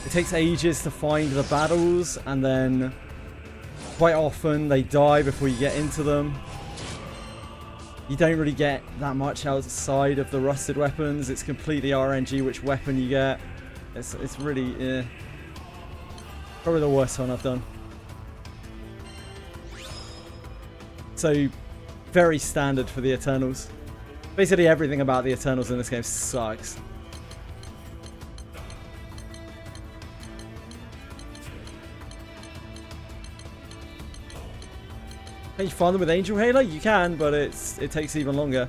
it takes ages to find the battles, and then quite often they die before you get into them. You don't really get that much outside of the rusted weapons. It's completely RNG which weapon you get. It's really, probably the worst one I've done. So, very standard for the Eternals. Basically everything about the Eternals in this game sucks. Can you farm them with Angel Halo? You can, but it takes even longer.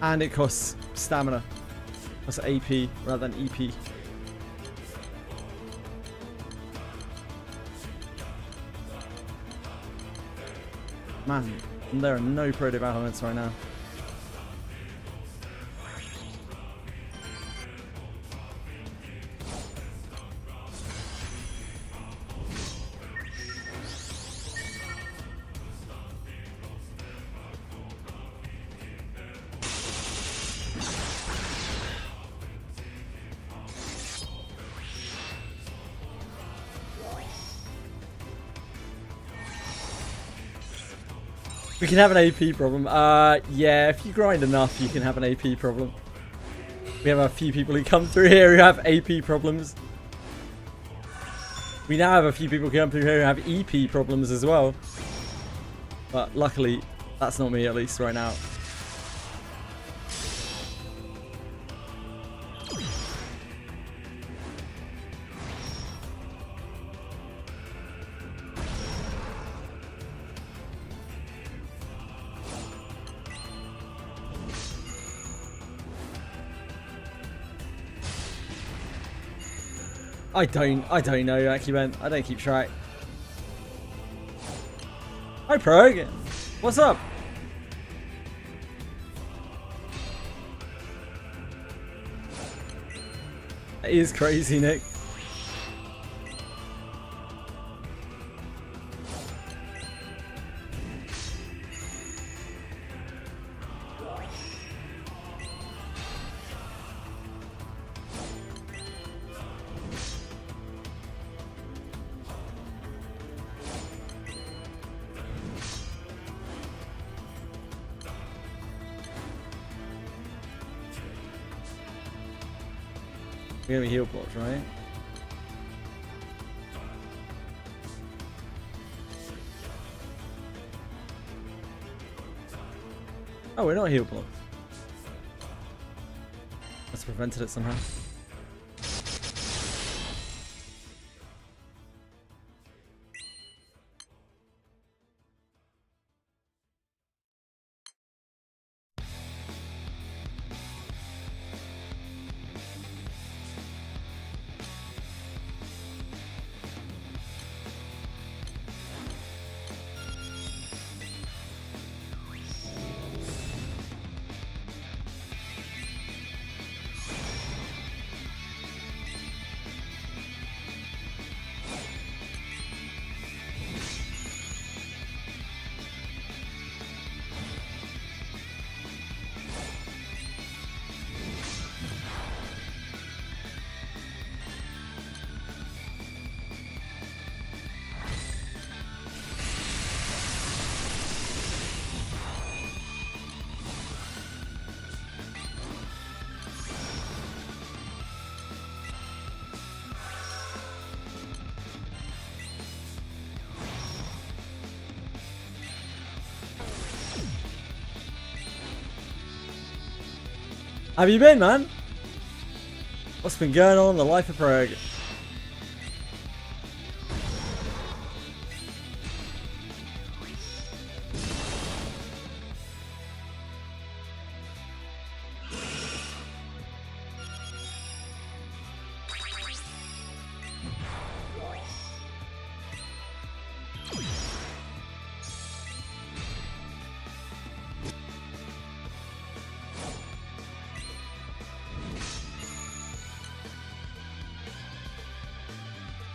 And it costs stamina. That's AP rather than EP. Man, there are no productive elements right now. We can have an AP problem. Yeah, if you grind enough, you can have an AP problem. We have a few people who come through here who have AP problems. We now have a few people who come through here who have EP problems as well. But luckily, that's not me, at least right now. I don't know, Akiben. I don't keep track. Hi, Prog. What's up? That is crazy, Nick. We're gonna be heal blocks, right? Oh, we're not heal blocked. Let's prevented it somehow. Have you been, man? What's been going on in the life of Prague?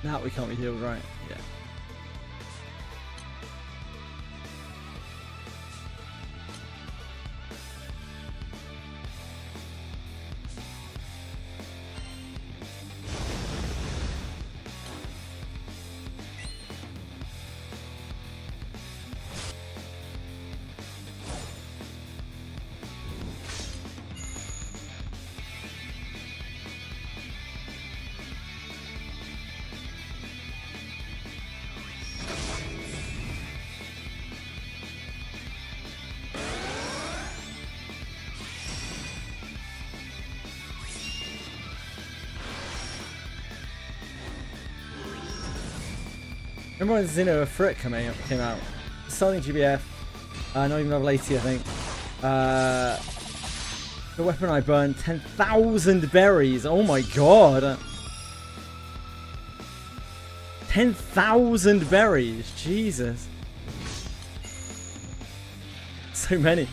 Now we can't be healed, right? Yeah. Remember when Ffxi came out? Starting GBF, not even level 80, I think. The weapon I burned 10,000 berries. Oh my god! 10,000 berries. Jesus. So many.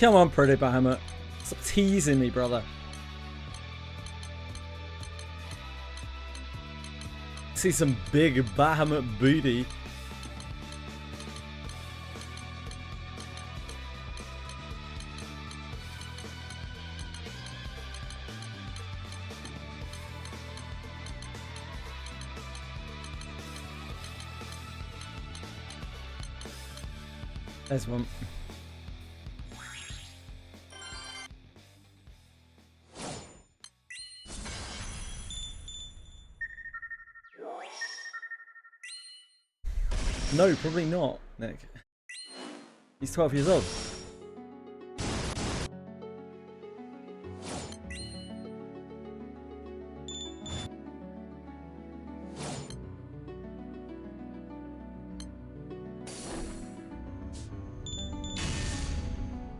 Come on, Pretty Bahamut. Stop teasing me, brother. See some big Bahamut booty. There's one. No, probably not, Nick. He's 12 years old.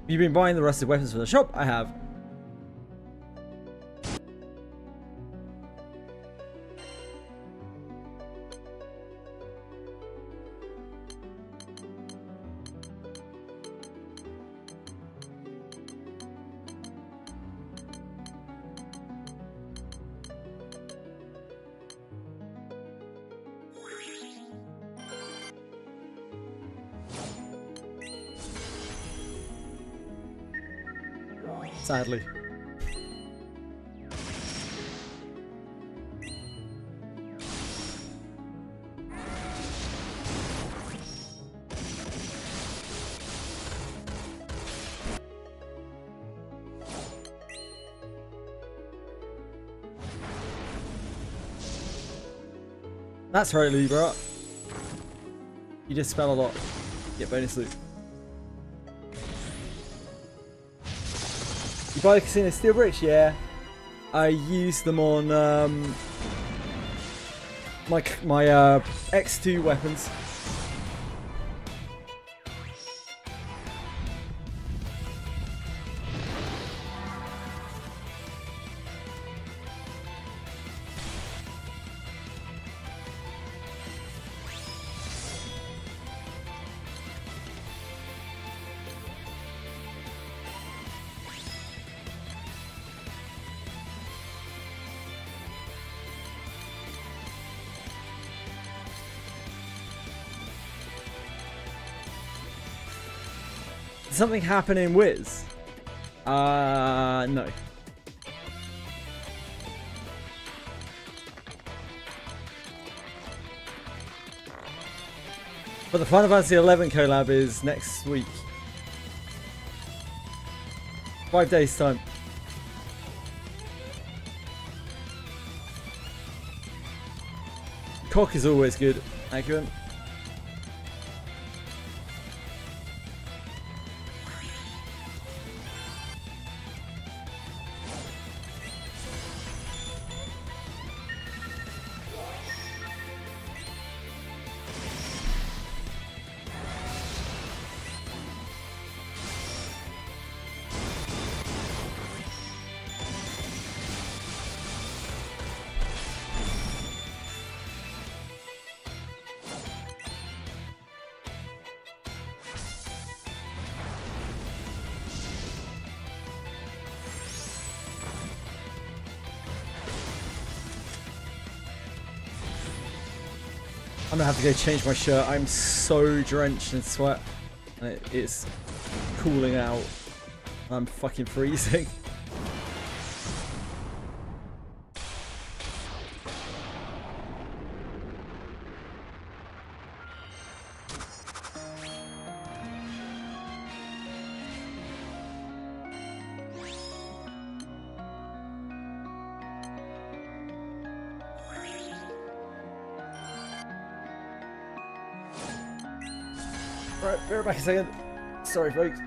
You've been buying the rusted weapons for the shop? I have. Sadly. That's right, Libra. You just spell a lot. Get bonus loot. You buy the casino steel bricks? Yeah. I use them on my X2 weapons. Something happen in Wiz? No. But the Final Fantasy 11 collab is next week. 5 days time. Cock is always good. Accurate. I'm gonna have to go change my shirt. I'm so drenched in sweat. It's cooling out. I'm fucking freezing. Right, be right back in a second. Sorry, folks.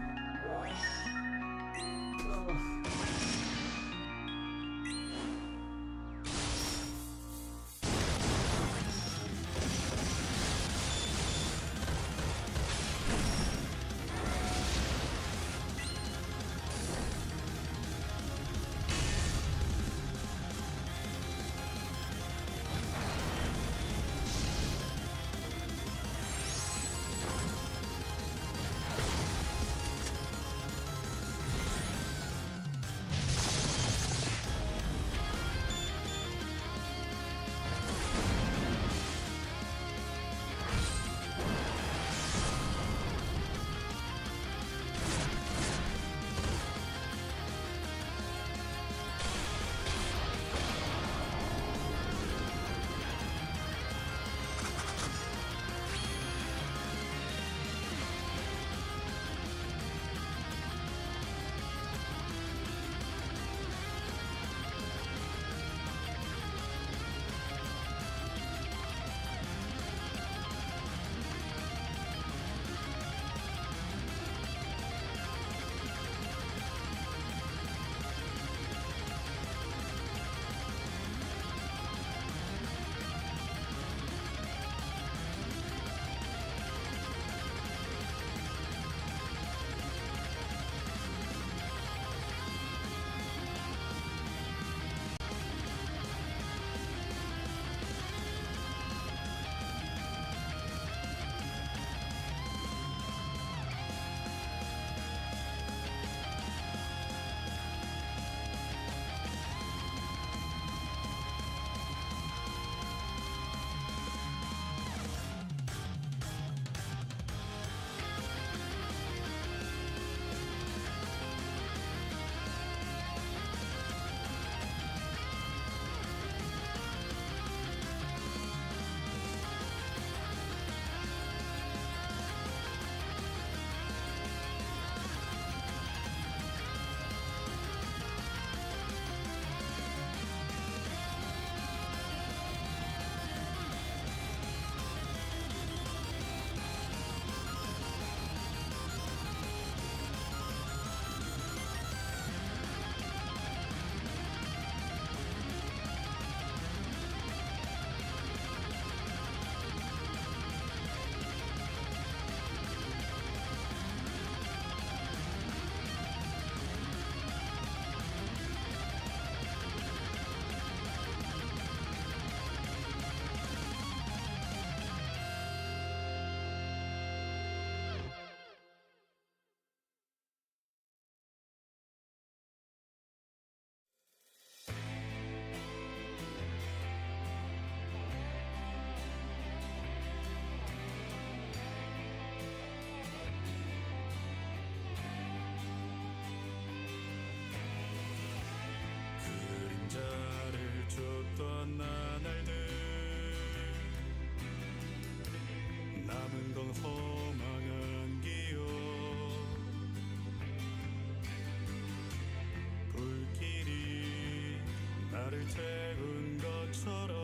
나를 태운 것처럼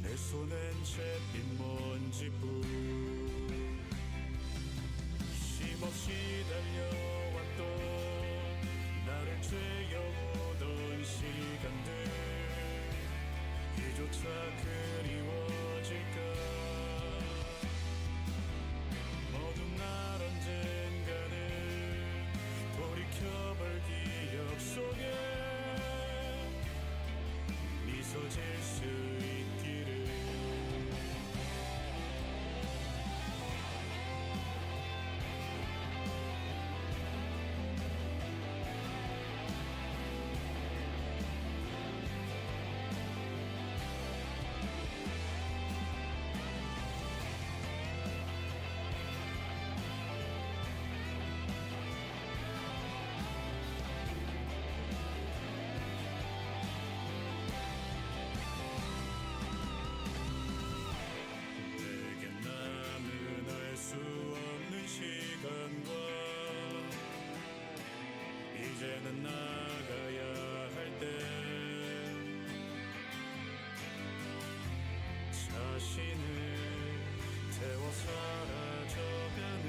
내 손엔 잿빛 먼지뿐 쉼없이 달려왔던 나를 죄어오던 시간들 이조차 그리워질까 어느 날 언젠가는 돌이켜볼 기억 속에 미소 질 수 있기를 내게 남은 알 수 없는 시간과 이제는 나가야 할 때 자신을 태워 사라져가는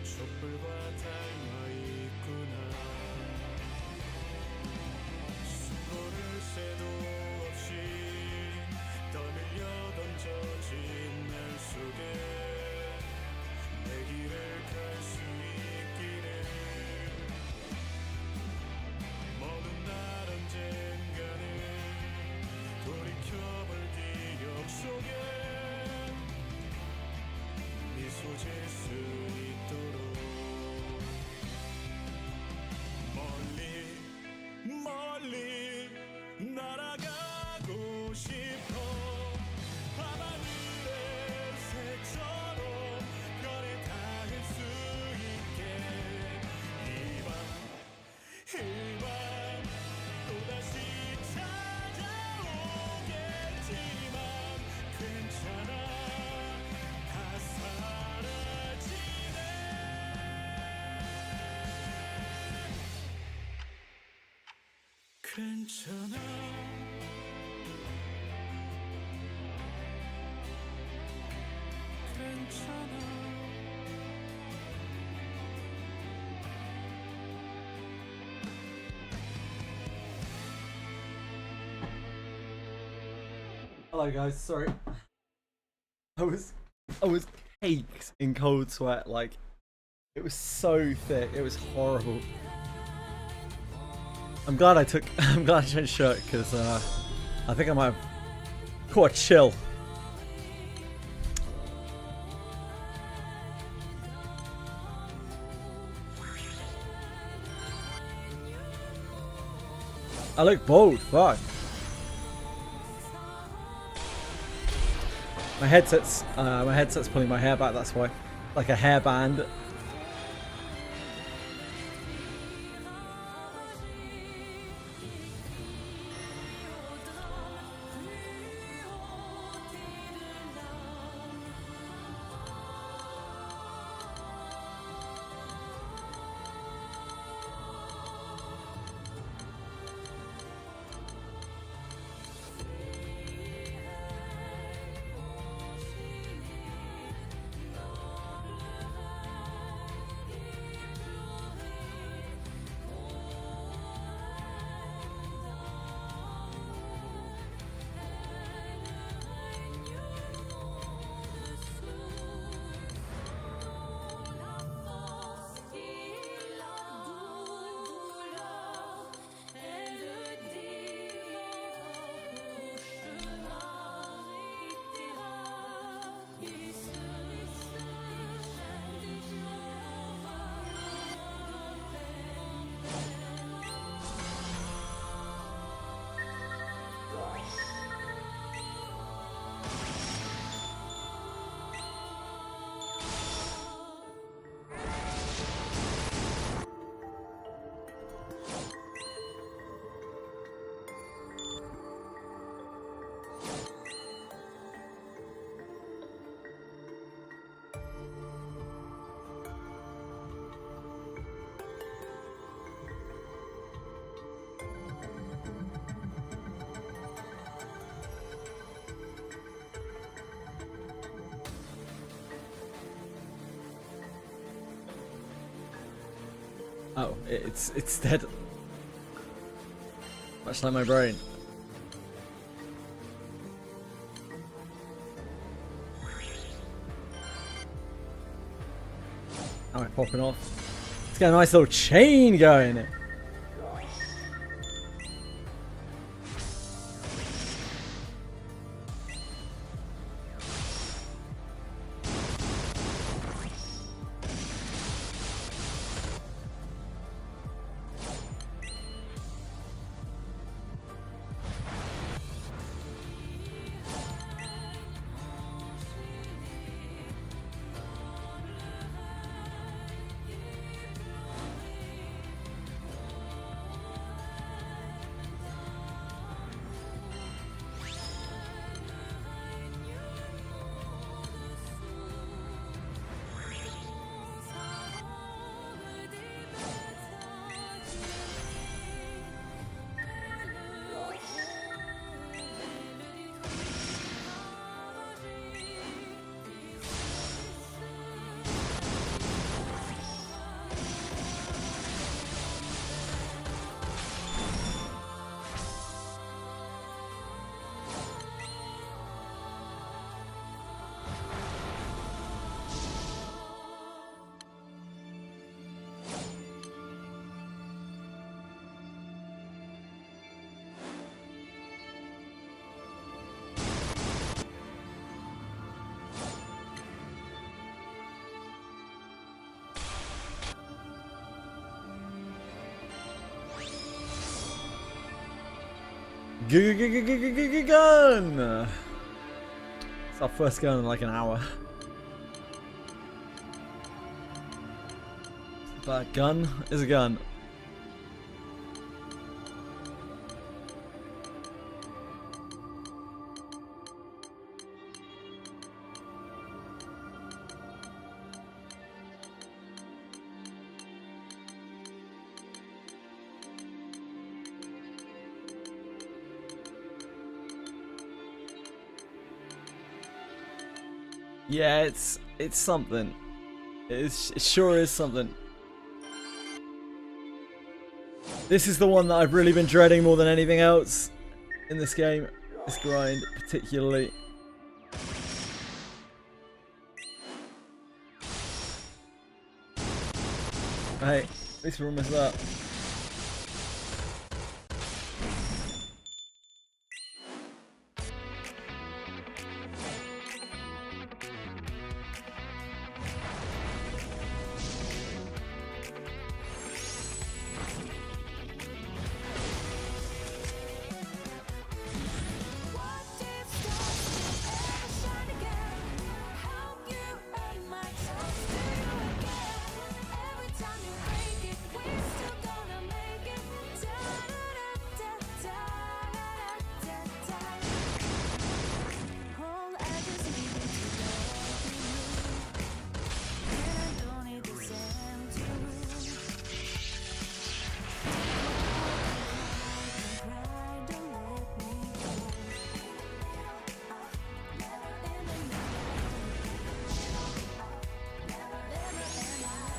촛불과 닮아 있구나 수고를 새도 없이 떠밀려 던져진 날 속에 내 길을 갈 수 있기를 먼 날 언젠가는 돌이켜볼 기억 속에 미소 질 수 있도록 멀리 멀리 날아가고 싶어 밤하늘의 새처럼 별에 닿을 수 있게 이 밤 또다시 찾아오겠지만 괜찮아 다 사라지네 괜찮아 괜찮아 Hello guys, sorry. I was caked in cold sweat, like it was so thick, it was horrible. I'm glad I changed shirt because I think I might have caught a chill. I look bold, fuck. My headset's pulling my hair back, that's why. Like a hairband. Oh, it's dead. Much like my brain. Alright, popping off. It's got a nice little chain going. Gun! It's our first gun in like an hour. That gun is a gun. Yeah, it's something. It sure is something. This is the one that I've really been dreading more than anything else in this game. This grind, particularly. Hey, at least we're almost there.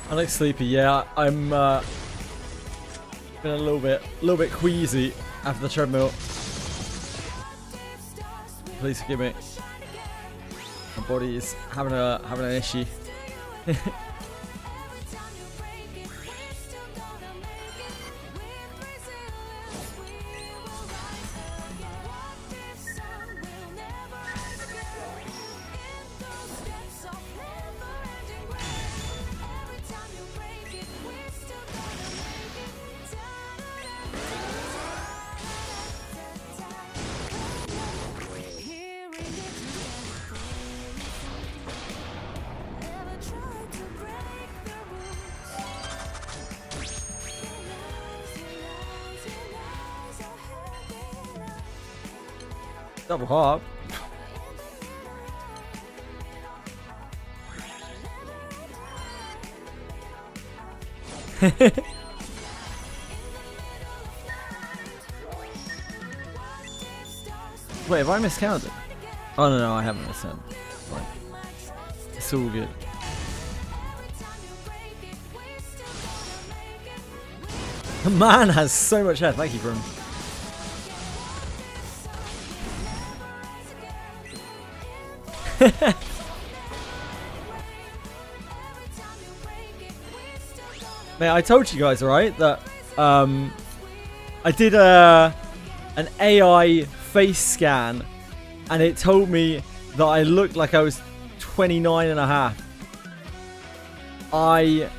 I like sleepy. Yeah, I'm been a little bit queasy after the treadmill. Please forgive me. My body is having an issue. Double hop. Wait, have I miscounted? Oh no, I haven't miscounted. Right. It's all good. Man has so much hair. Thank you, Brim. Mate, I told you guys, right, that I did an AI face scan, and it told me that I looked like I was 29 and a half. I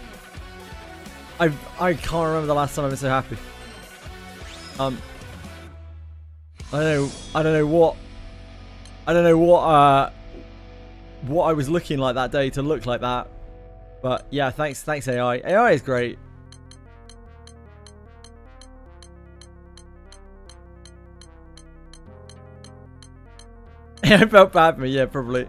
can't remember the last time I was so happy. I don't know what I was looking like that day to look like that. But yeah, thanks AI. AI is great. I felt bad for me, yeah, probably.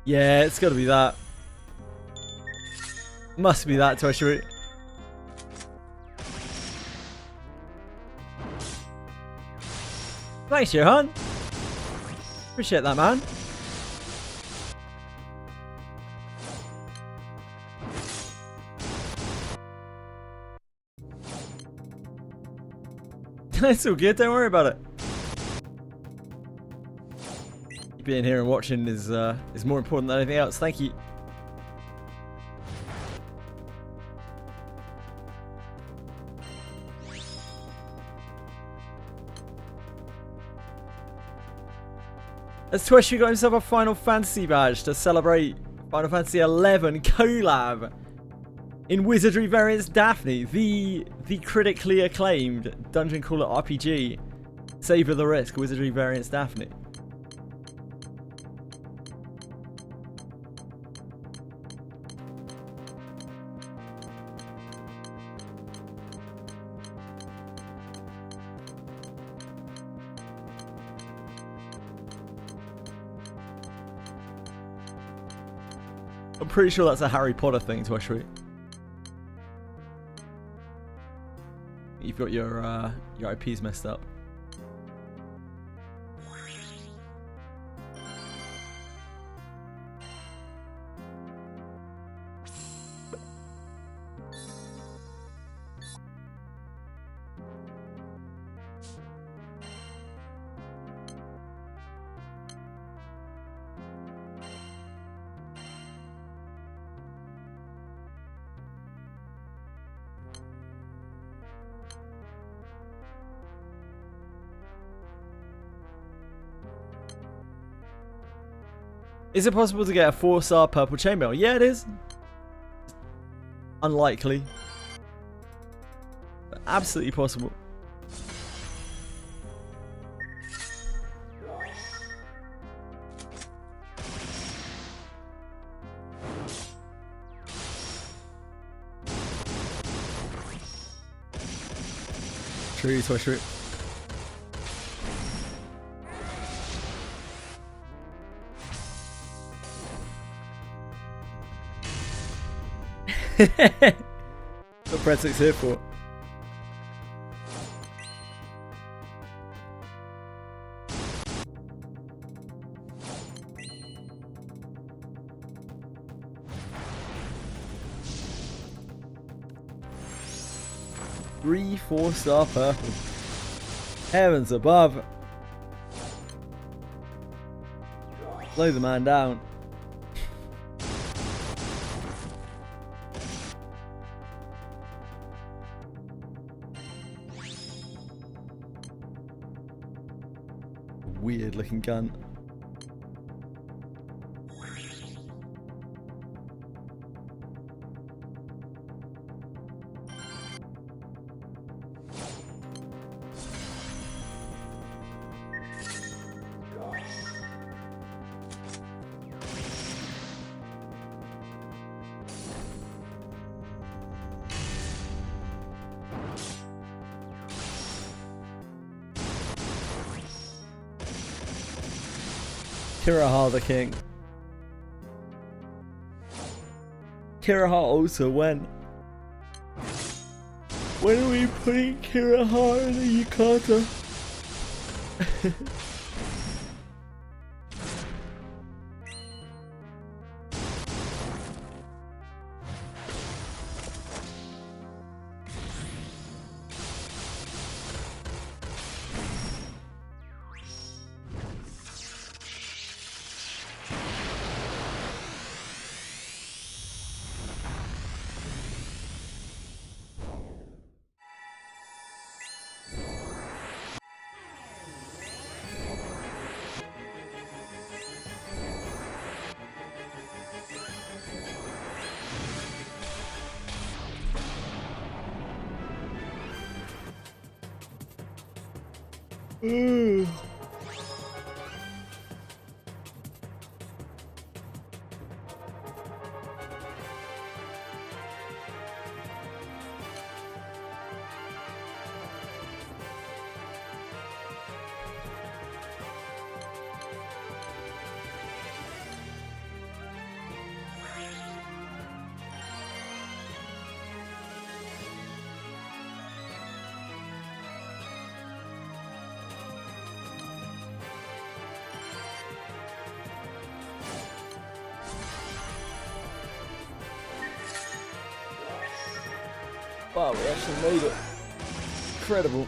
Yeah, it's gotta be that. Must be that, Ffxi. Thanks, Johan. Appreciate that, man. It's all good, don't worry about it. Being here and watching is more important than anything else. Thank you. As Ffxi got himself a Final Fantasy badge to celebrate Final Fantasy XI Collab in Wizardry Variants Daphne, the critically acclaimed dungeon crawler RPG. Savor the risk, Wizardry Variants Daphne. I'm pretty sure that's a Harry Potter thing, Ffxi. You've got your IPs messed up. Is it possible to get a 4-star purple chainmail? Yeah, it is. Unlikely. But absolutely possible. True, true. What Brett's here for? Three 4-star purple. Heavens above. Slow the man down. Weird looking gun. Kiraha the King. Kiraha also when? When are we putting Kiraha in the Yukata? Wow, we actually made it. Incredible.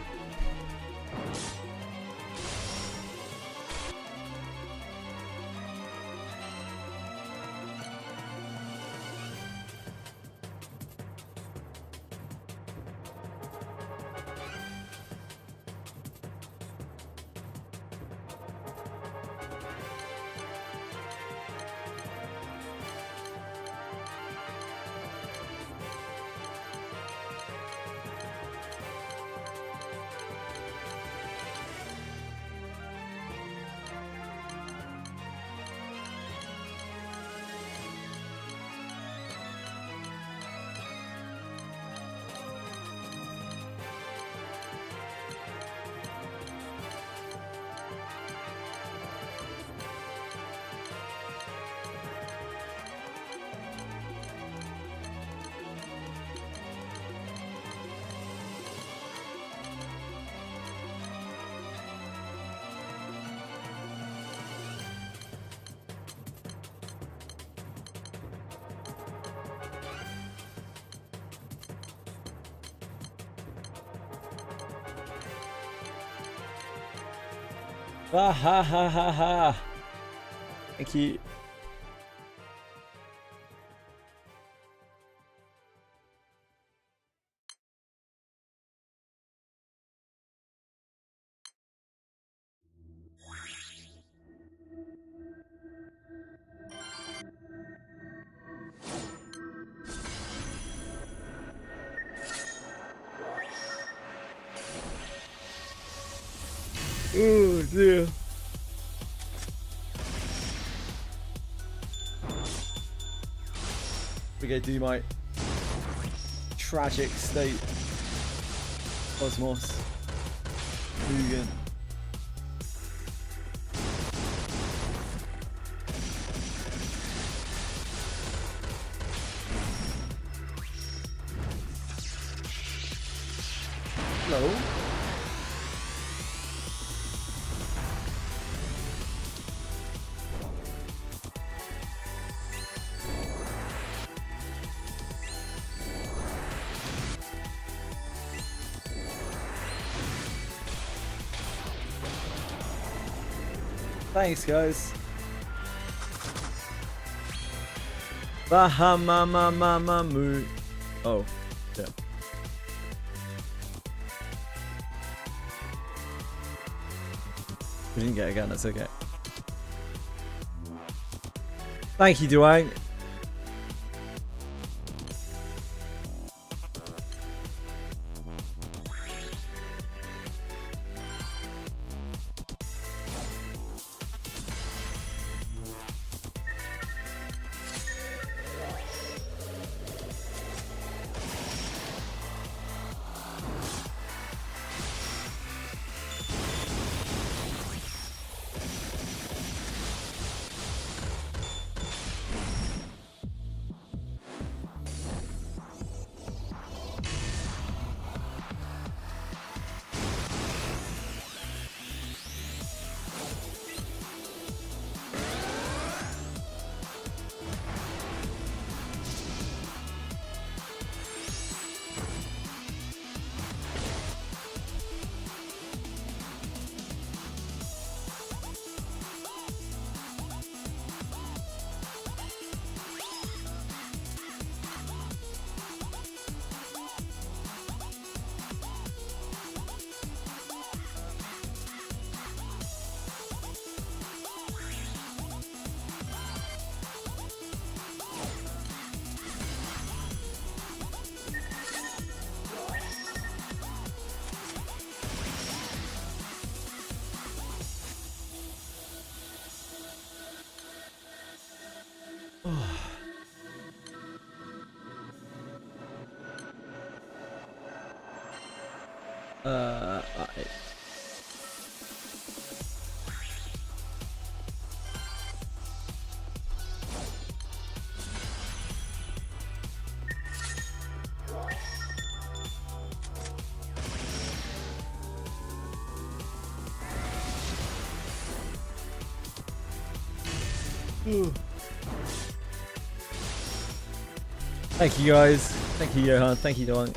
Ah ha ha ha ha. Thank you. Oh dear. We go do my tragic state. Cosmos. Mugen. Hello. Thanks, guys. Bahamamamamu. Oh, yeah. We didn't get it again, that's okay. Thank you, Duane. Alright. Thank you guys. Thank you, Johan. Thank you, Don.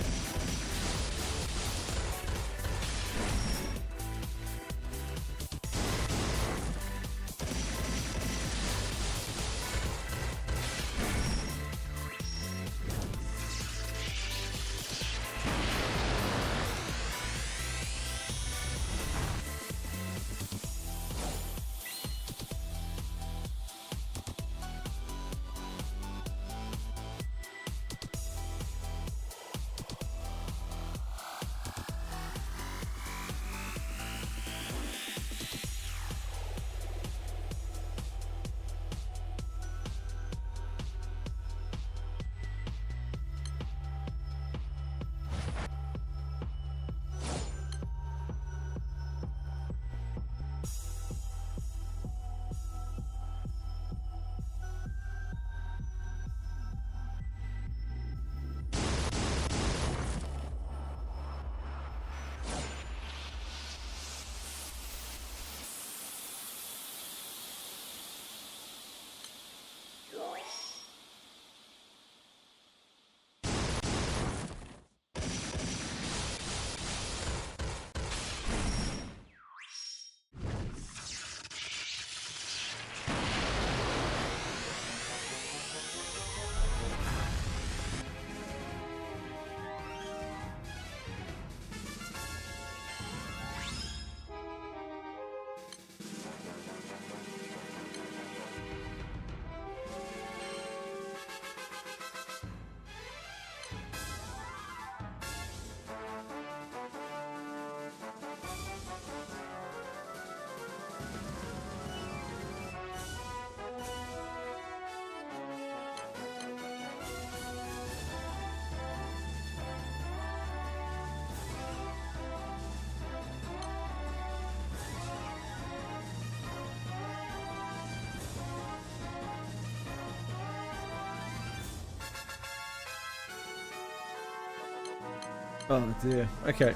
Oh dear. Okay.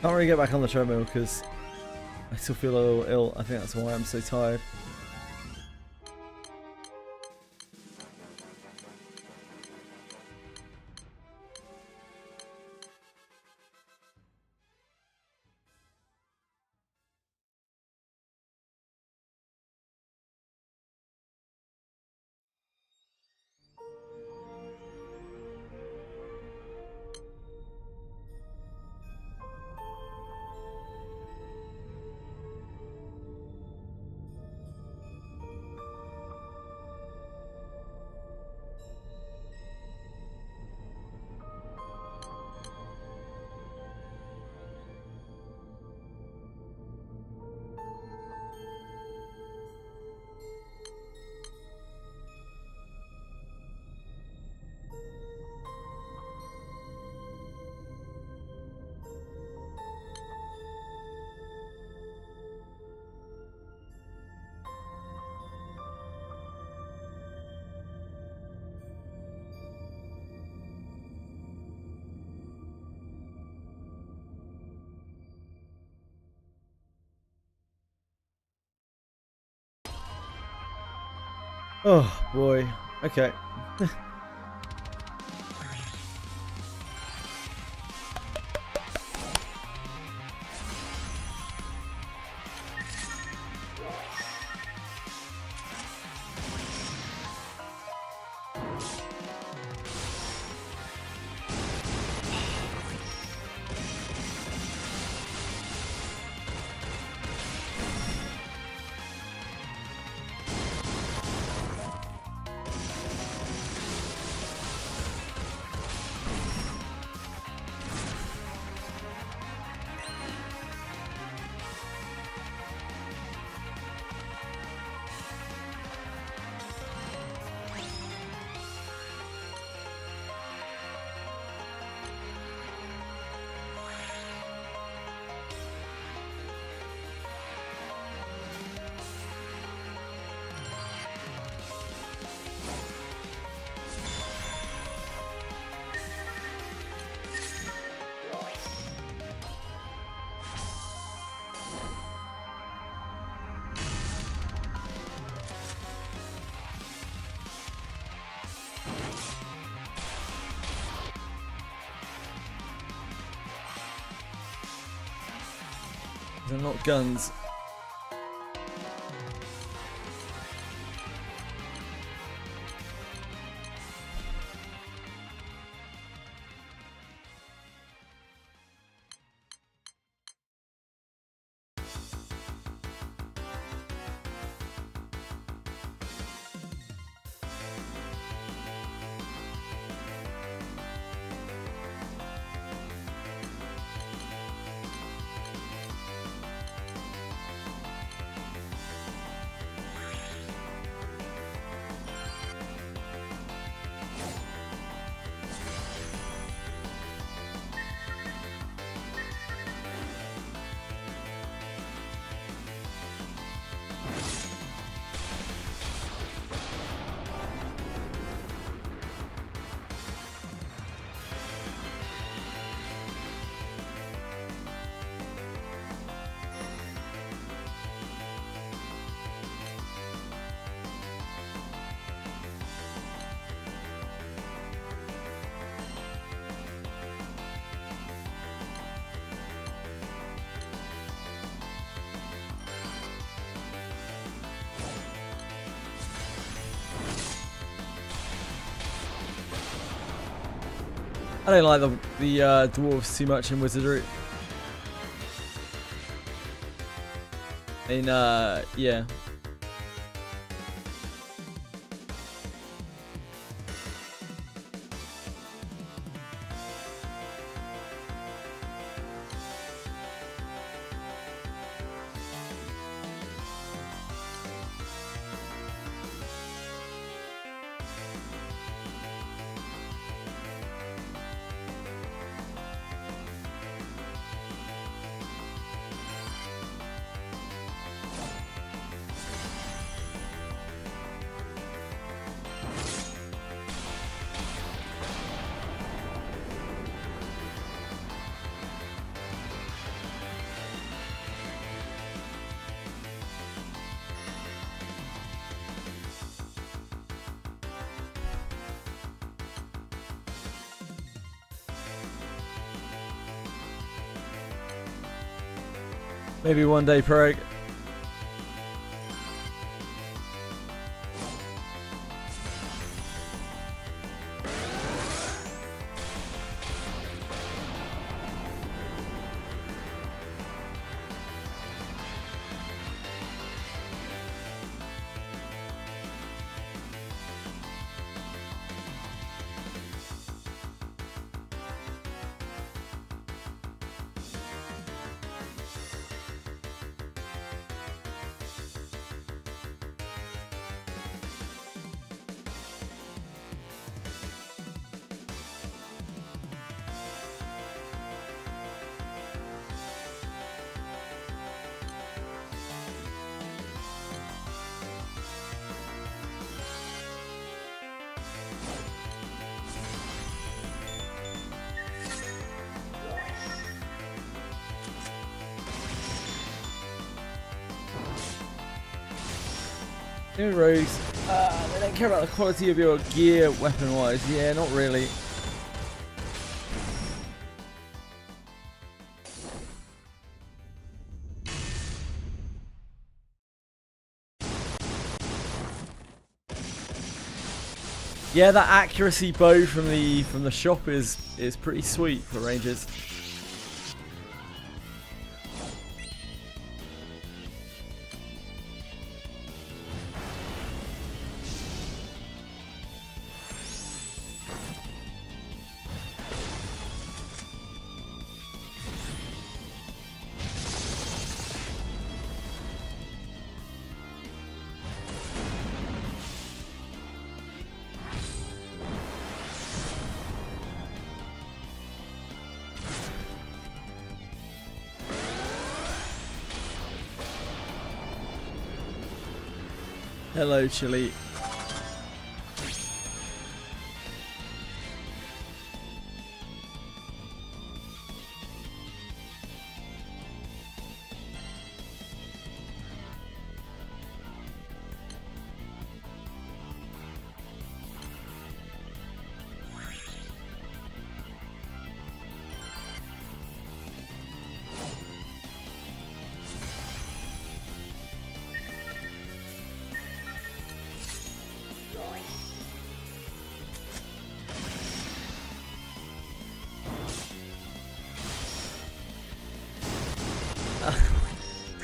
Can't really get back on the treadmill because I still feel a little ill. I think that's why I'm so tired. Oh boy. Okay. and not guns. I don't like the dwarves too much in wizardry. Yeah. Maybe one day, Preg. New rogues. They don't care about the quality of your gear weapon-wise. Yeah, not really. Yeah, that accuracy bow from the shop is pretty sweet for rangers. Hello, Chili.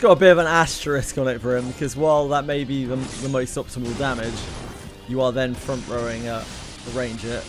got a bit of an asterisk on it for him, because while that may be the most optimal damage, you are then front rowing a ranger.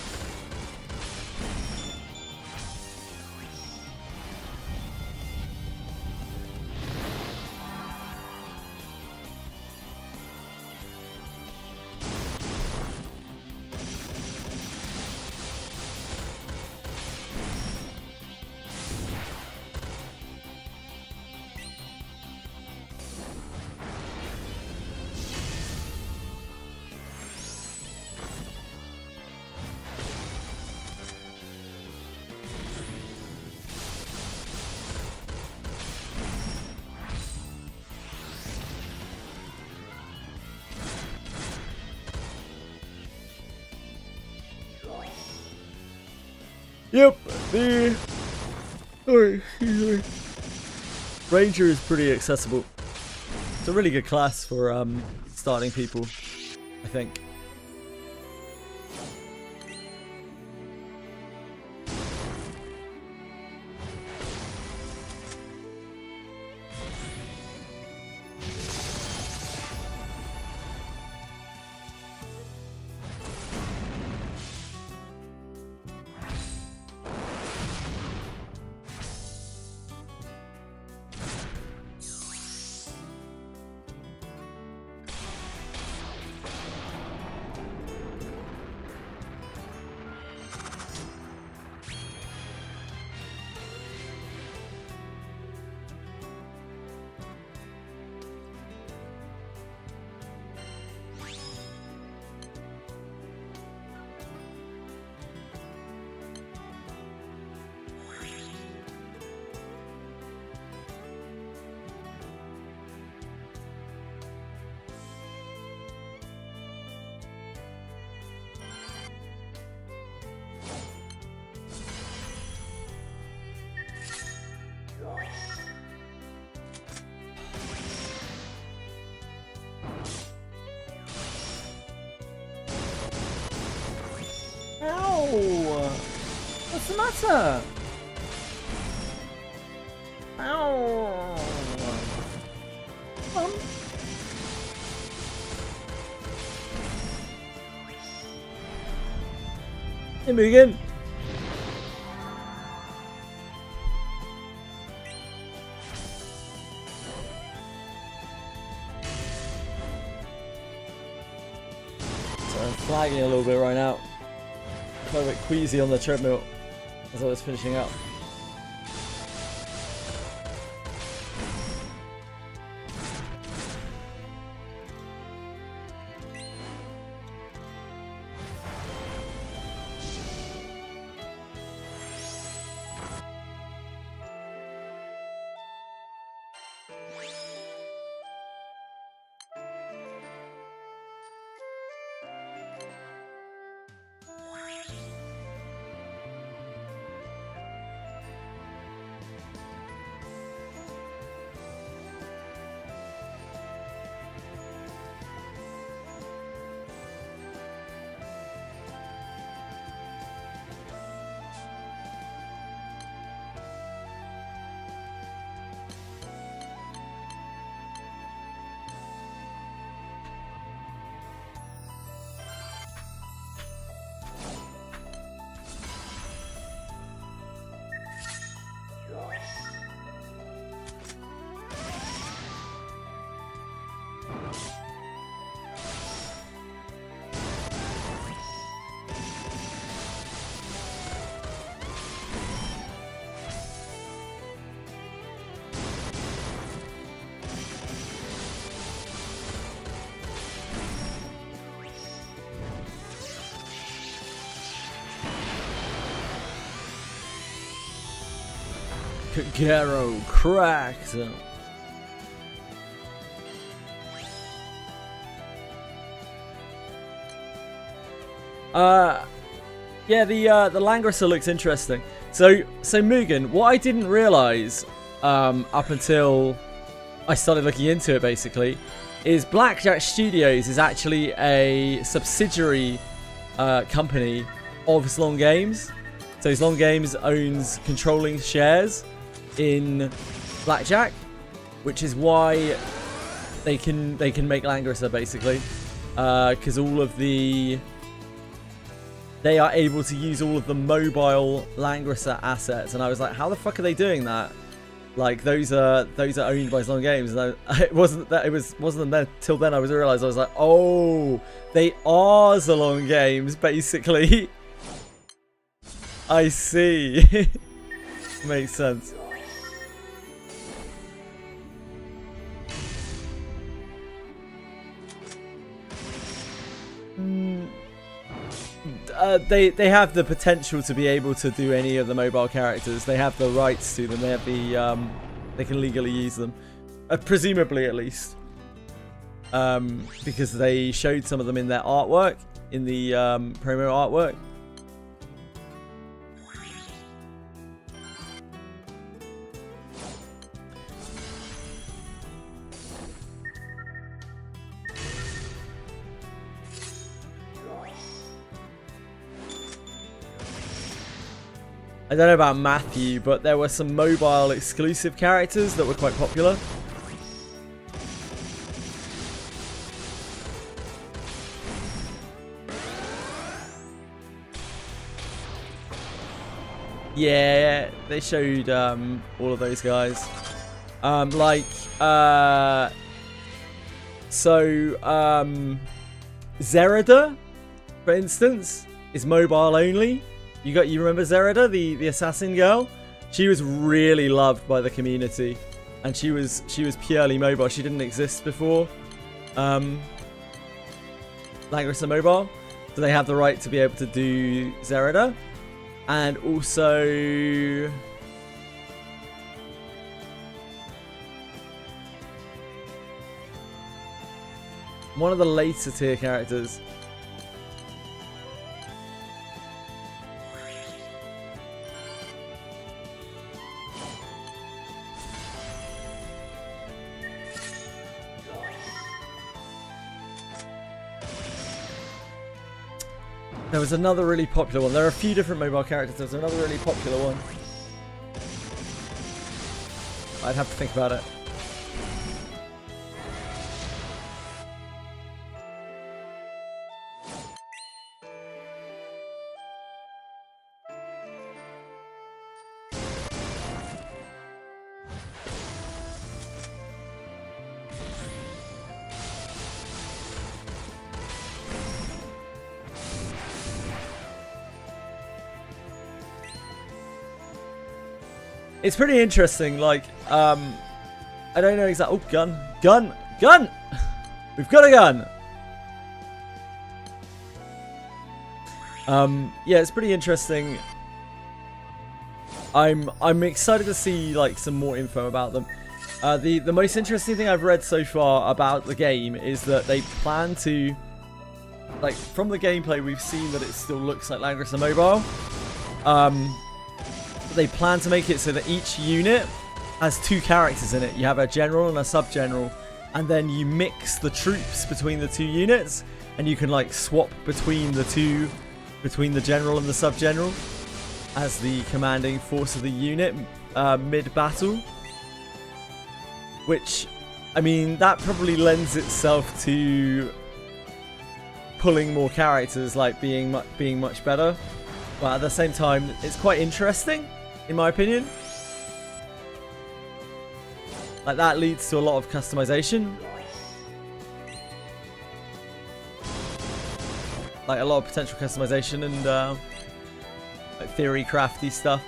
Yep, the ranger is pretty accessible. It's a really good class for starting people, I think. Ow! What's the matter? Ow! Hey, Mugen! So I'm flagging a little bit right now. I'm a bit queasy on the treadmill as I was finishing up. Garo cracked. Yeah, the Langrisser looks interesting. So Mugen, what I didn't realize up until I started looking into it, basically, is Blackjack Studios is actually a subsidiary company of Slong Games. So Slong Games owns controlling shares in Blackjack. which is why they can make Langrisser basically, because all of the they are able to use all of the mobile Langrisser assets, and I was like, how the fuck are they doing that? Like those are owned by Zlong Games, and it wasn't there till then I realized I was like, oh, they are Zlong Games basically. I see. Makes sense. They have the potential to be able to do any of the mobile characters. They have the rights to them. They have the they can legally use them, presumably at least, because they showed some of them in their artwork, in the promo artwork. I don't know about Matthew, but there were some mobile exclusive characters that were quite popular. Yeah, they showed all of those guys. Zerida, for instance, is mobile only. You remember Zerida, the assassin girl? She was really loved by the community, and she was purely mobile. She didn't exist before Langrisser Mobile, so they have the right to be able to do Zerida, and also one of the later tier characters. There was another really popular one. There are a few different mobile characters. There's another really popular one. I'd have to think about it. It's pretty interesting, like, I don't know exactly. Oh, gun! We've got a gun! Yeah, it's pretty interesting. I'm excited to see, like, some more info about them. The most interesting thing I've read so far about the game is that they plan to, like, from the gameplay we've seen that it still looks like Langrisser Mobile. They plan to make it so that each unit has two characters in it. You have a general and a sub-general, and then you mix the troops between the two units, and you can like swap between the two, between the general and the sub-general as the commanding force of the unit mid-battle. Which, I mean, that probably lends itself to pulling more characters, like being much better. But at the same time, it's quite interesting, in my opinion. Like, that leads to a lot of customization. Like, a lot of potential customization and like theory crafty stuff.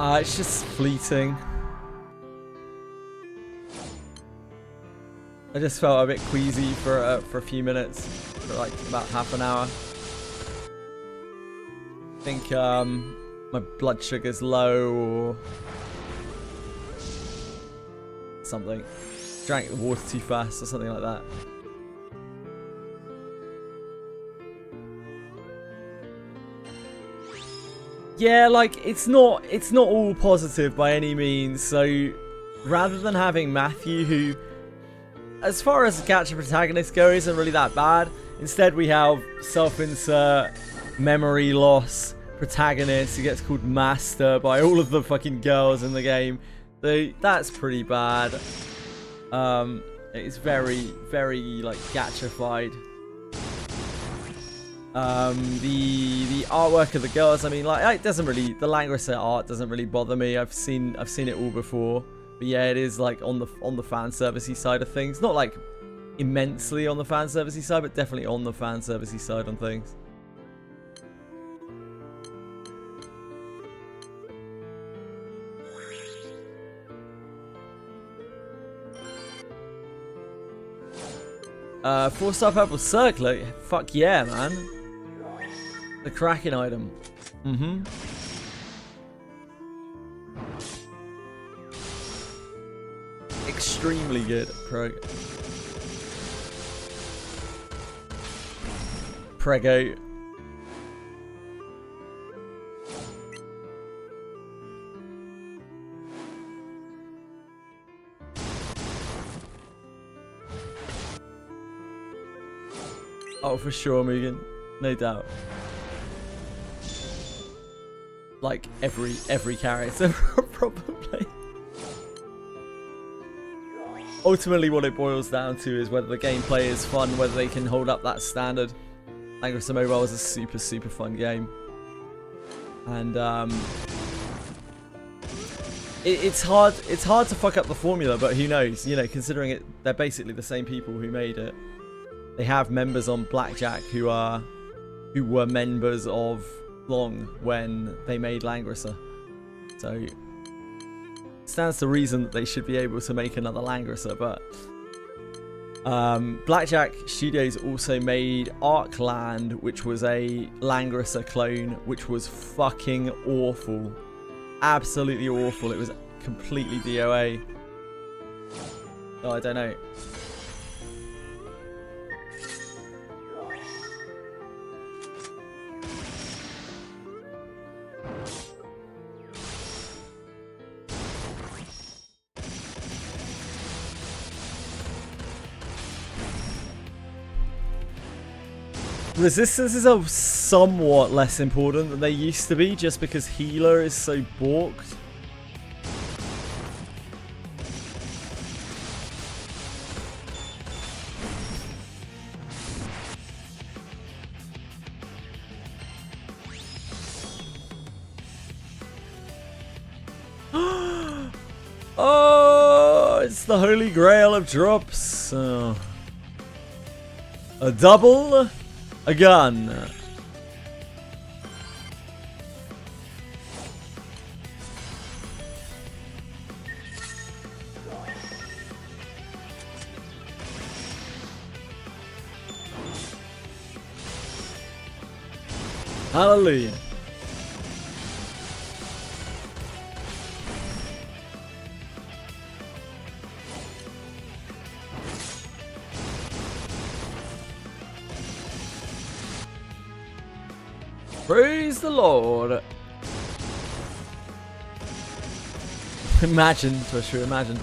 It's just fleeting. I just felt a bit queasy for a few minutes, for like about half an hour. I think my blood sugar's low or something. Drank the water too fast or something like that. Yeah, like it's not all positive by any means. So rather than having Matthew, who, as far as the gacha protagonist go, isn't really that bad, instead we have self-insert, memory loss protagonist who gets called Master by all of the fucking girls in the game. So that's pretty bad. It's very, very like gacha-fied. The artwork of the girls, I mean, like, it doesn't really, the Langrisser art doesn't really bother me. I've seen it all before. But yeah, it is like on the fan servicey side of things. Not like immensely on the fan servicey side, but definitely on the fan servicey side on things. Four-star purple circlet. Fuck yeah, man. The Kraken item. Mm-hmm. Extremely good. Prego. Oh, for sure, Mugen. No doubt. Like every character, probably. Ultimately, what it boils down to is whether the gameplay is fun, whether they can hold up that standard. Langrisser Mobile is a super, super fun game. And, it's hard to fuck up the formula, but who knows? You know, considering they're basically the same people who made it. They have members on Blackjack who were members of Long when they made Langrisser. So it stands to reason that they should be able to make another Langrisser, but Blackjack Studios also made Arkland, which was a Langrisser clone, which was fucking awful. Absolutely awful. It was completely DOA. Oh, I don't know. Resistances are somewhat less important than they used to be, just because healer is so balked. Oh, it's the holy grail of drops. Oh. A double. A gun. Hallelujah. Praise the Lord. Imagine, Twisher, imagine.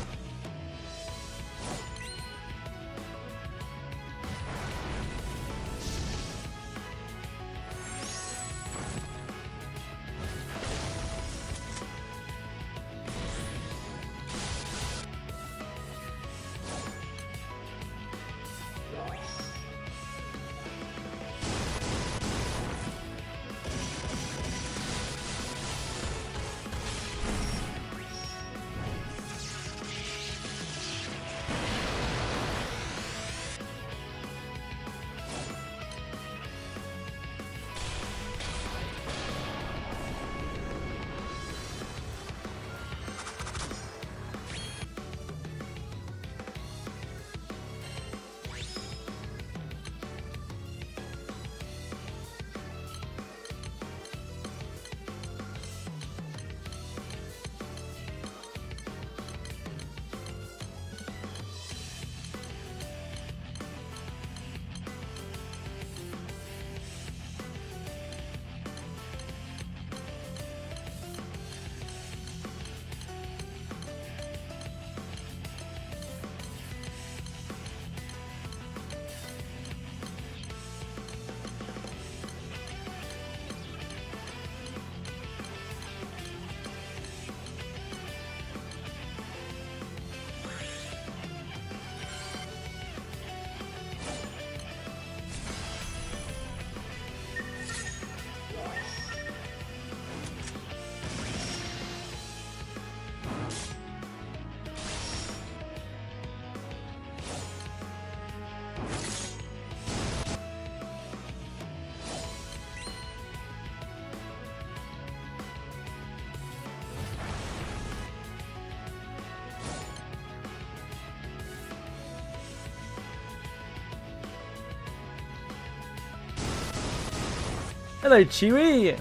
Hello, Chewie.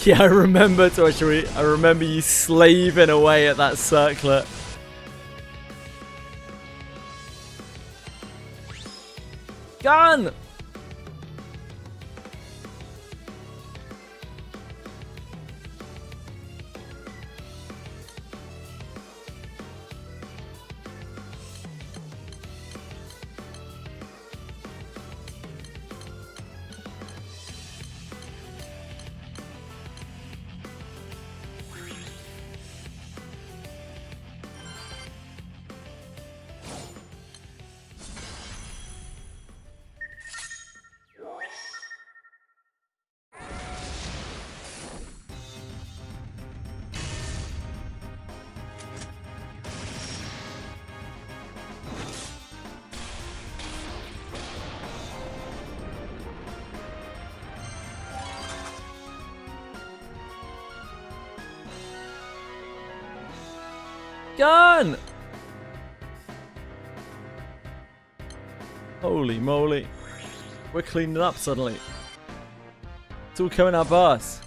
Yeah, I remember, Chewie. I remember you slaving away at that circlet. Gun! Gun! Holy moly. We're cleaning up suddenly. It's all coming up us.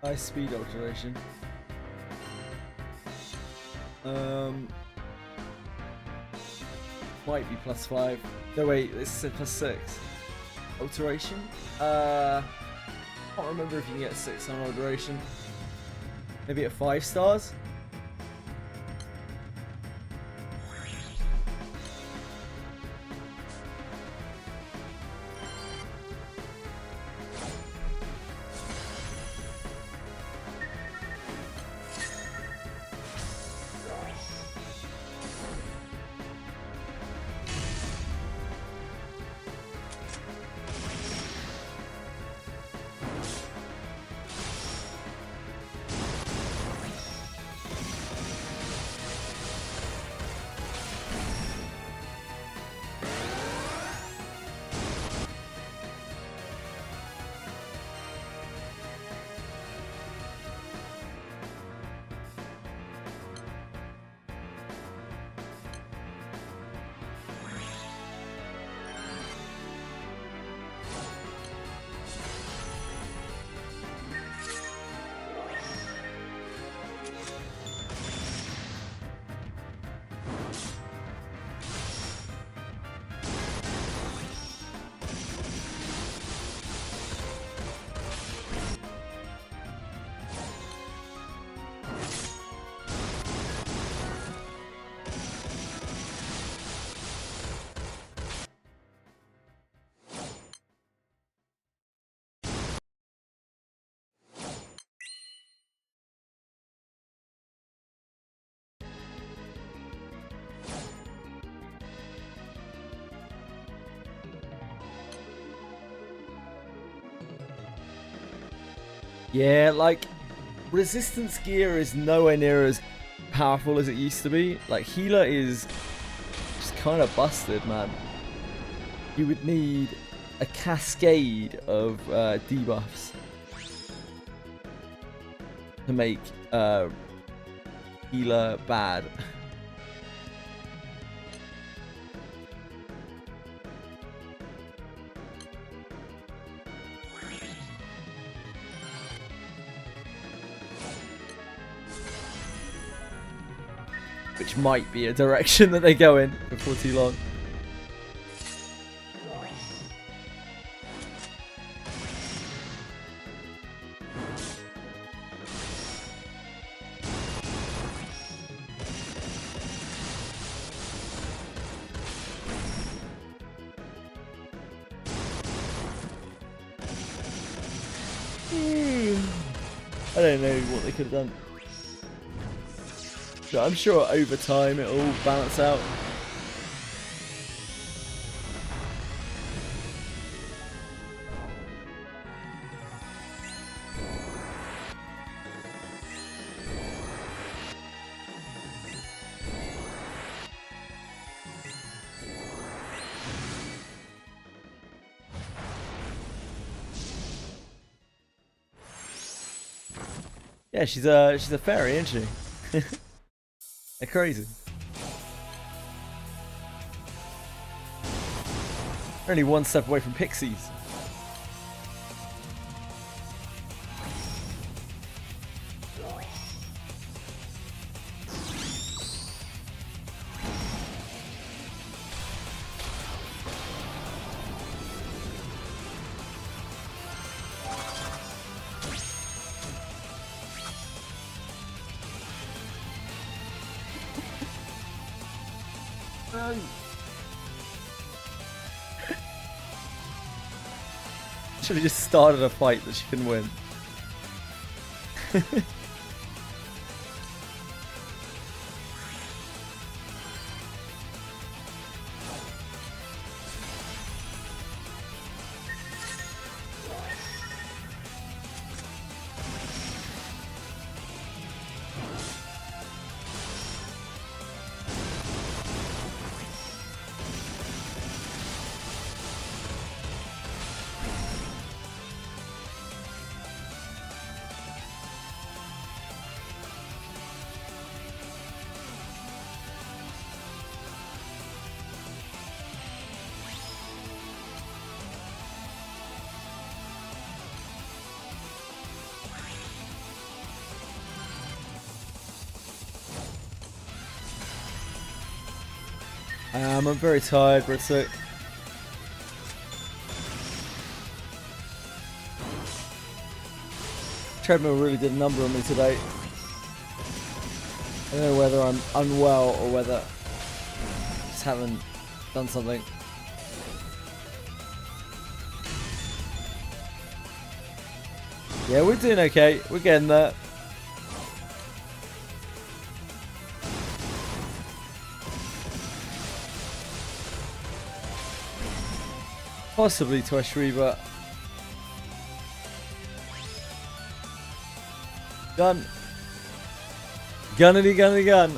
High speed alteration. Might be +5. No wait, this is +6. Alteration? Can't remember if you can get 6 on alteration. Maybe at 5 stars? Yeah, like, resistance gear is nowhere near as powerful as it used to be. Like, healer is just kind of busted, man. You would need a cascade of debuffs to make healer bad. Which might be a direction that they go in before too long. I don't know what they could have done. But I'm sure over time it'll all balance out. Yeah, she's a fairy, isn't she? They're crazy. We're only one step away from Ffxies. Should have just started a fight that she can win. I'm very tired, but sick. Treadmill really did a number on me today. I don't know whether I'm unwell or whether I just haven't done something. Yeah, we're doing okay. We're getting there. Possibly to Ffxi, but gun, gunnity, gunnity, gun.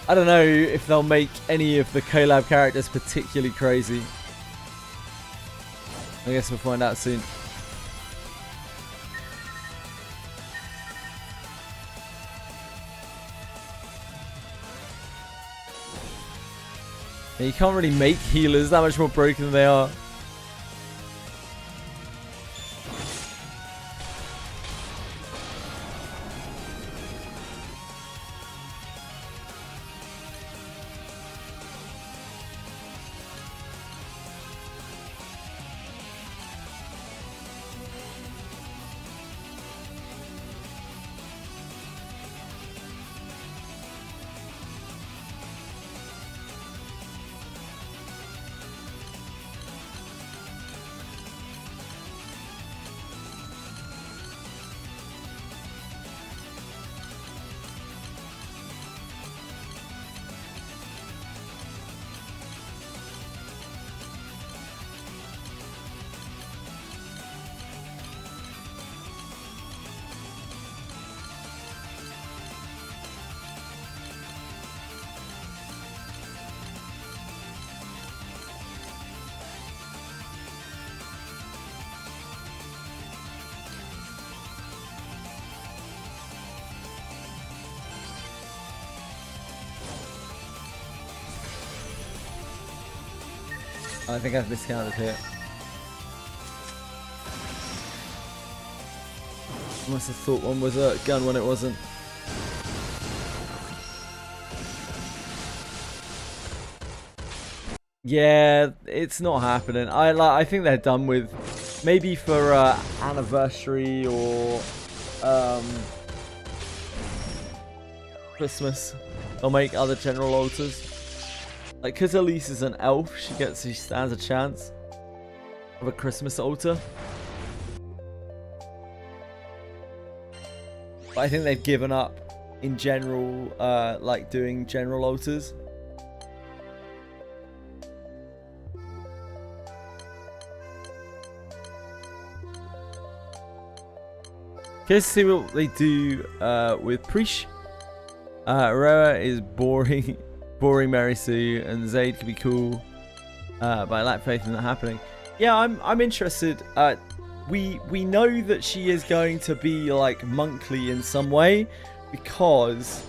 I don't know if they'll make any of the collab characters particularly crazy. I guess we'll find out soon. You can't really make healers that much more broken than they are. I think I've miscounted here. I must have thought one was a gun when it wasn't. Yeah, it's not happening. I think they're done with. Maybe for anniversary or Christmas, they'll make other general alters. Like, because Elise is an elf, she stands a chance of a Christmas altar. But I think they've given up in general, like doing general altars. Curious to see what they do with Preach. Aurora is boring, boring Mary Sue, and Zaid could be cool, but I lack faith in that happening. Yeah, I'm interested. We know that she is going to be like monkly in some way, because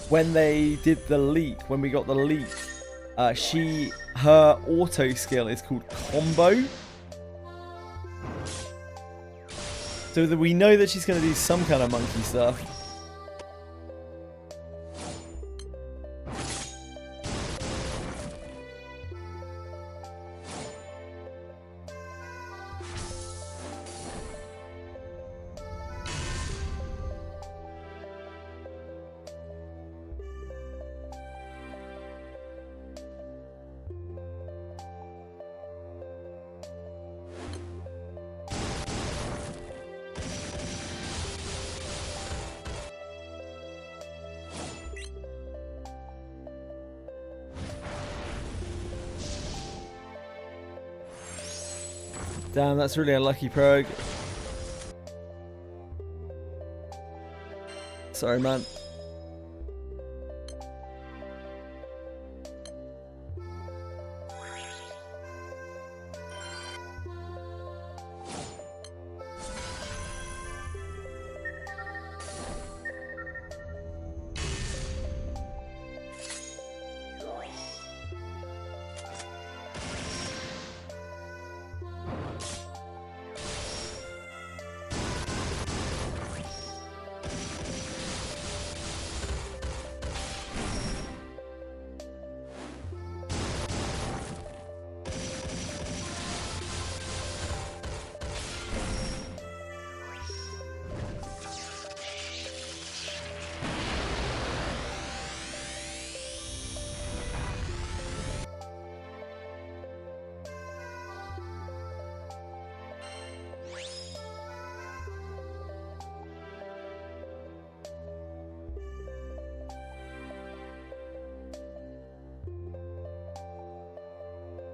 when they did the leak, when we got the leak, her auto skill is called Combo. So that we know that she's going to do some kind of monkey stuff. Damn, that's really unlucky, Prog. Sorry, man.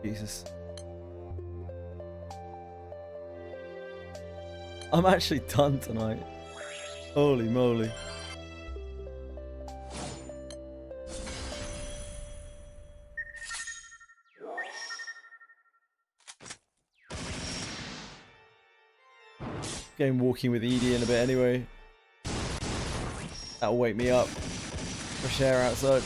Jesus. I'm actually done tonight. Holy moly. Going walking with Edie in a bit anyway. That'll wake me up. Fresh air outside.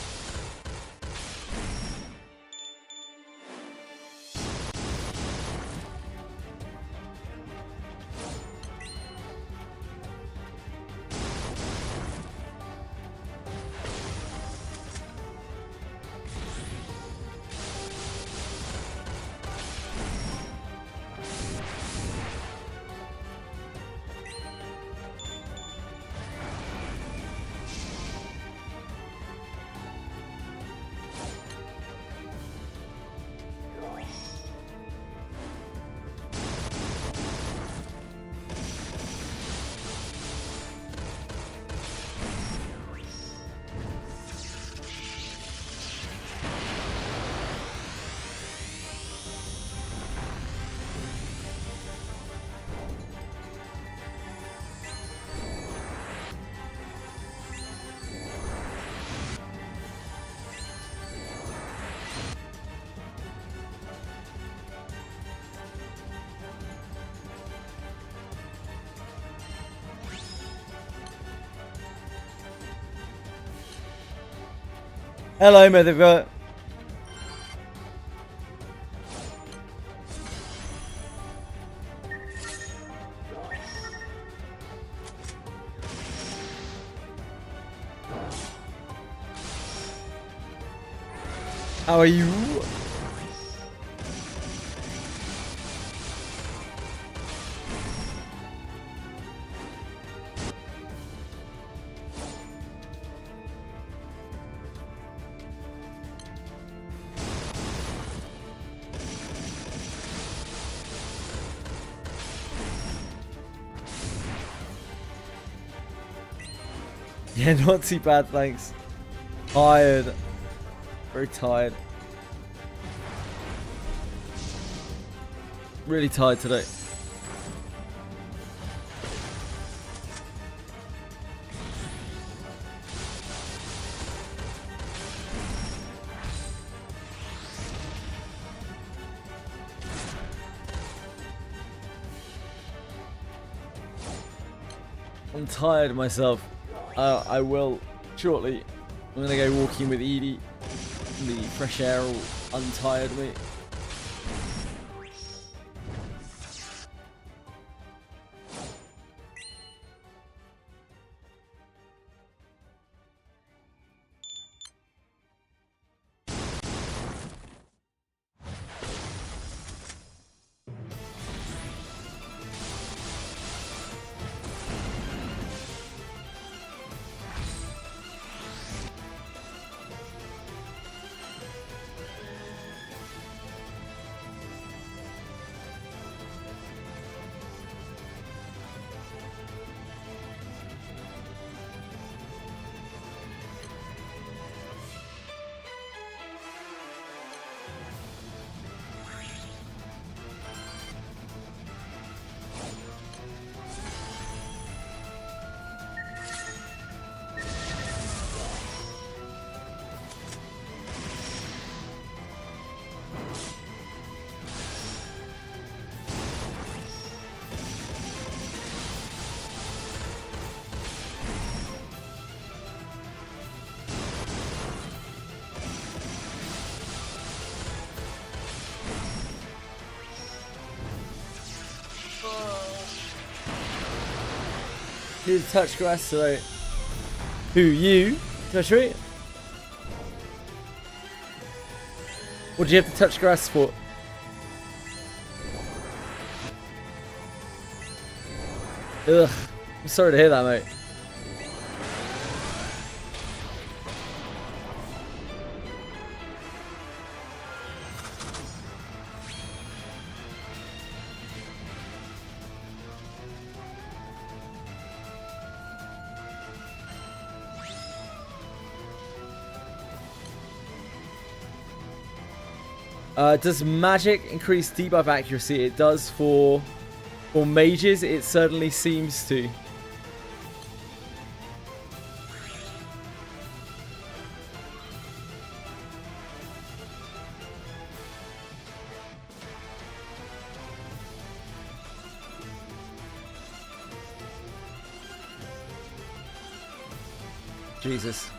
Hello, motherfucker. How are you? Yeah, not too bad, thanks. Tired. Very tired. Really tired today. I'm tired myself. I will shortly. I'm gonna go walking with Edie. The fresh air will untired me. Who's touch grass today? Who, you? Touch it? What did you have to touch grass for? Ugh. I'm sorry to hear that, mate. Does magic increase debuff accuracy? It does for mages. It certainly seems to. Jesus.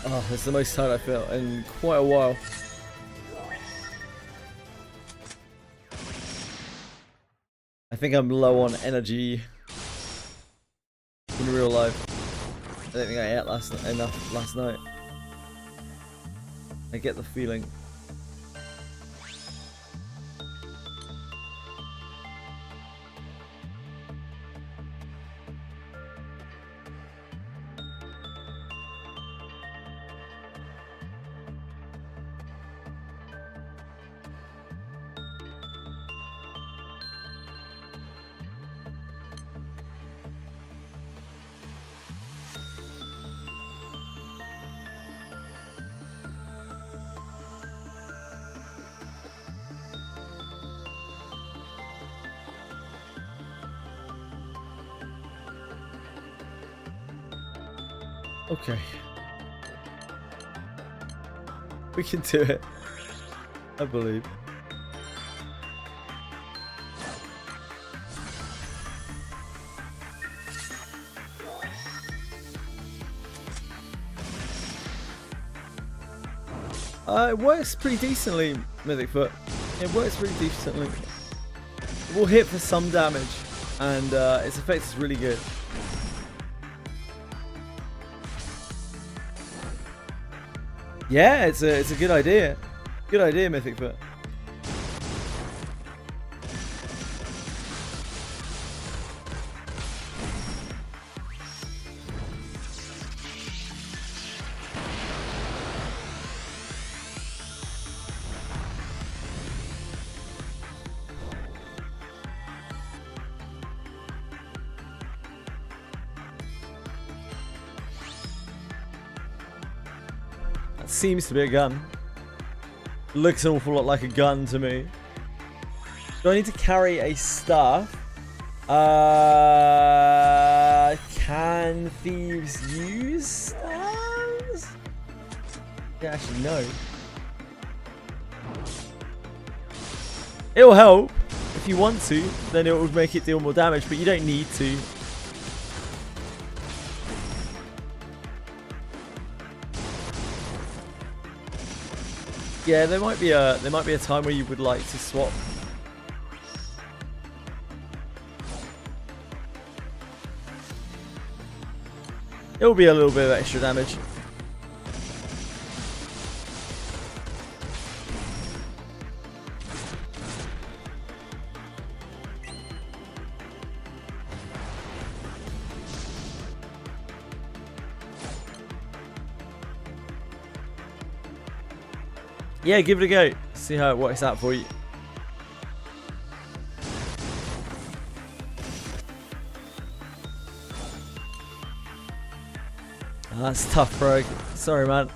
Oh, it's the most tired I felt in quite a while. I think I'm low on energy in real life. I don't think I ate enough last night. I get the feeling. Okay. We can do it. I believe. It works pretty decently, Mythic Foot. It works pretty decently. It will hit for some damage, and its effect is really good. Yeah, it's a good idea. Good idea, Mythic Foot. That seems to be a gun. Looks an awful lot like a gun to me. Do I need to carry a staff? Can thieves use staffs? Yeah, actually, no. It'll help if you want to, then it would make it deal more damage, but you don't need to. Yeah, there might be a time where you would like to swap. It will be a little bit of extra damage. Yeah, give it a go. See how it works out for you. That's tough, bro. Sorry, man.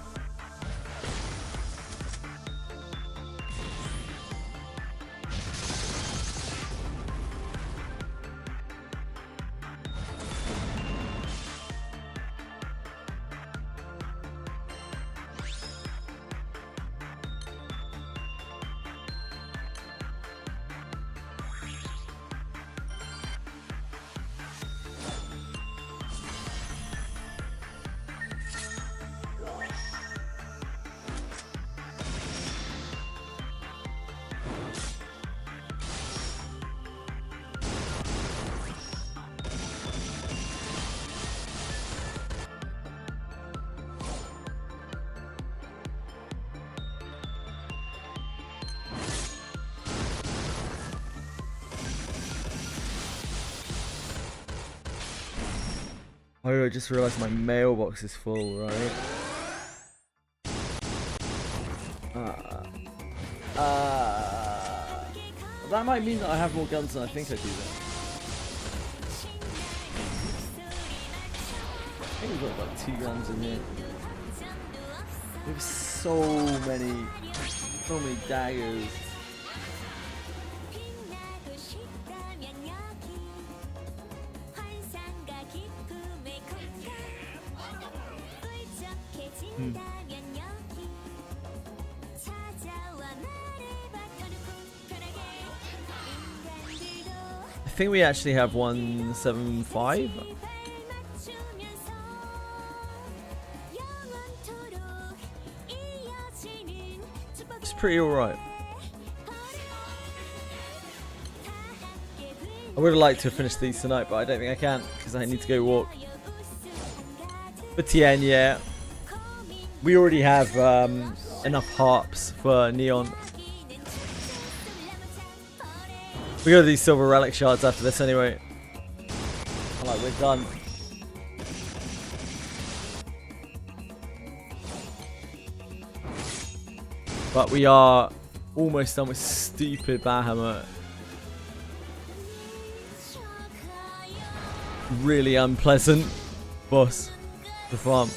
Oh, I just realised my mailbox is full, right? That might mean that I have more guns than I think I do then. I think we've got like 2 guns in here. There's so many daggers. I think we actually have 175. It's pretty alright. I would have liked to have finished these tonight, but I don't think I can because I need to go walk. For Tien, yeah. We already have enough harps for Neon. We go to these silver relic shards after this anyway. Alright, we're done. But we are almost done with stupid Bahamut. Really unpleasant boss to farm.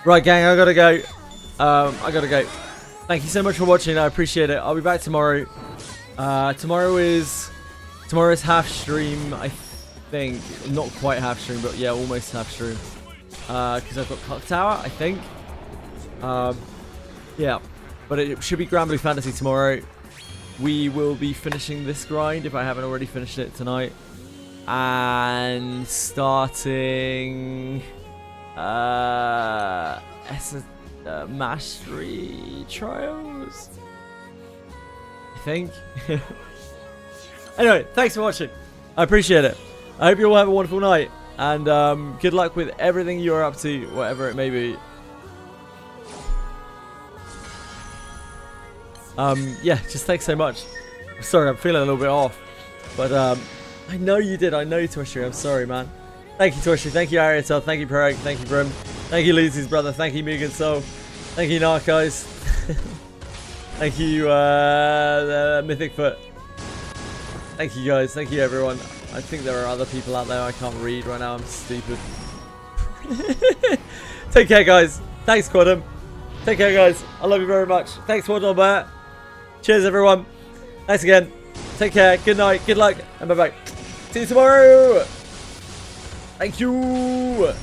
Right, gang, I gotta go. I gotta go. Thank you so much for watching. I appreciate it. I'll be back tomorrow. Tomorrow is half stream, I think. Not quite half stream, but yeah, almost half stream. Because I've got Clock Tower, I think. Yeah, but it should be Granblue Fantasy tomorrow. We will be finishing this grind if I haven't already finished it tonight, and starting mastery trials, I think. Anyway, thanks for watching. I appreciate it. I hope you all have a wonderful night, and good luck with everything you're up to, whatever it may be. Yeah, just thanks so much. Sorry, I'm feeling a little bit off, but I know you did. I know you, Ffxi. I'm sorry, man. Thank you, Ffxi. Thank you, Ariatel. Thank you, Perek. Thank you, Brim. Thank you, Lucy's brother. Thank you, Mugen Soul. Thank you, Narcos. Thank you, Mythic Foot. Thank you, guys. Thank you, everyone. I think there are other people out there I can't read right now. I'm stupid. Take care, guys. Thanks, Quantum. Take care, guys. I love you very much. Thanks, Wardolbert. Cheers, everyone. Thanks again. Take care. Good night. Good luck. And bye-bye. See you tomorrow. Thank you.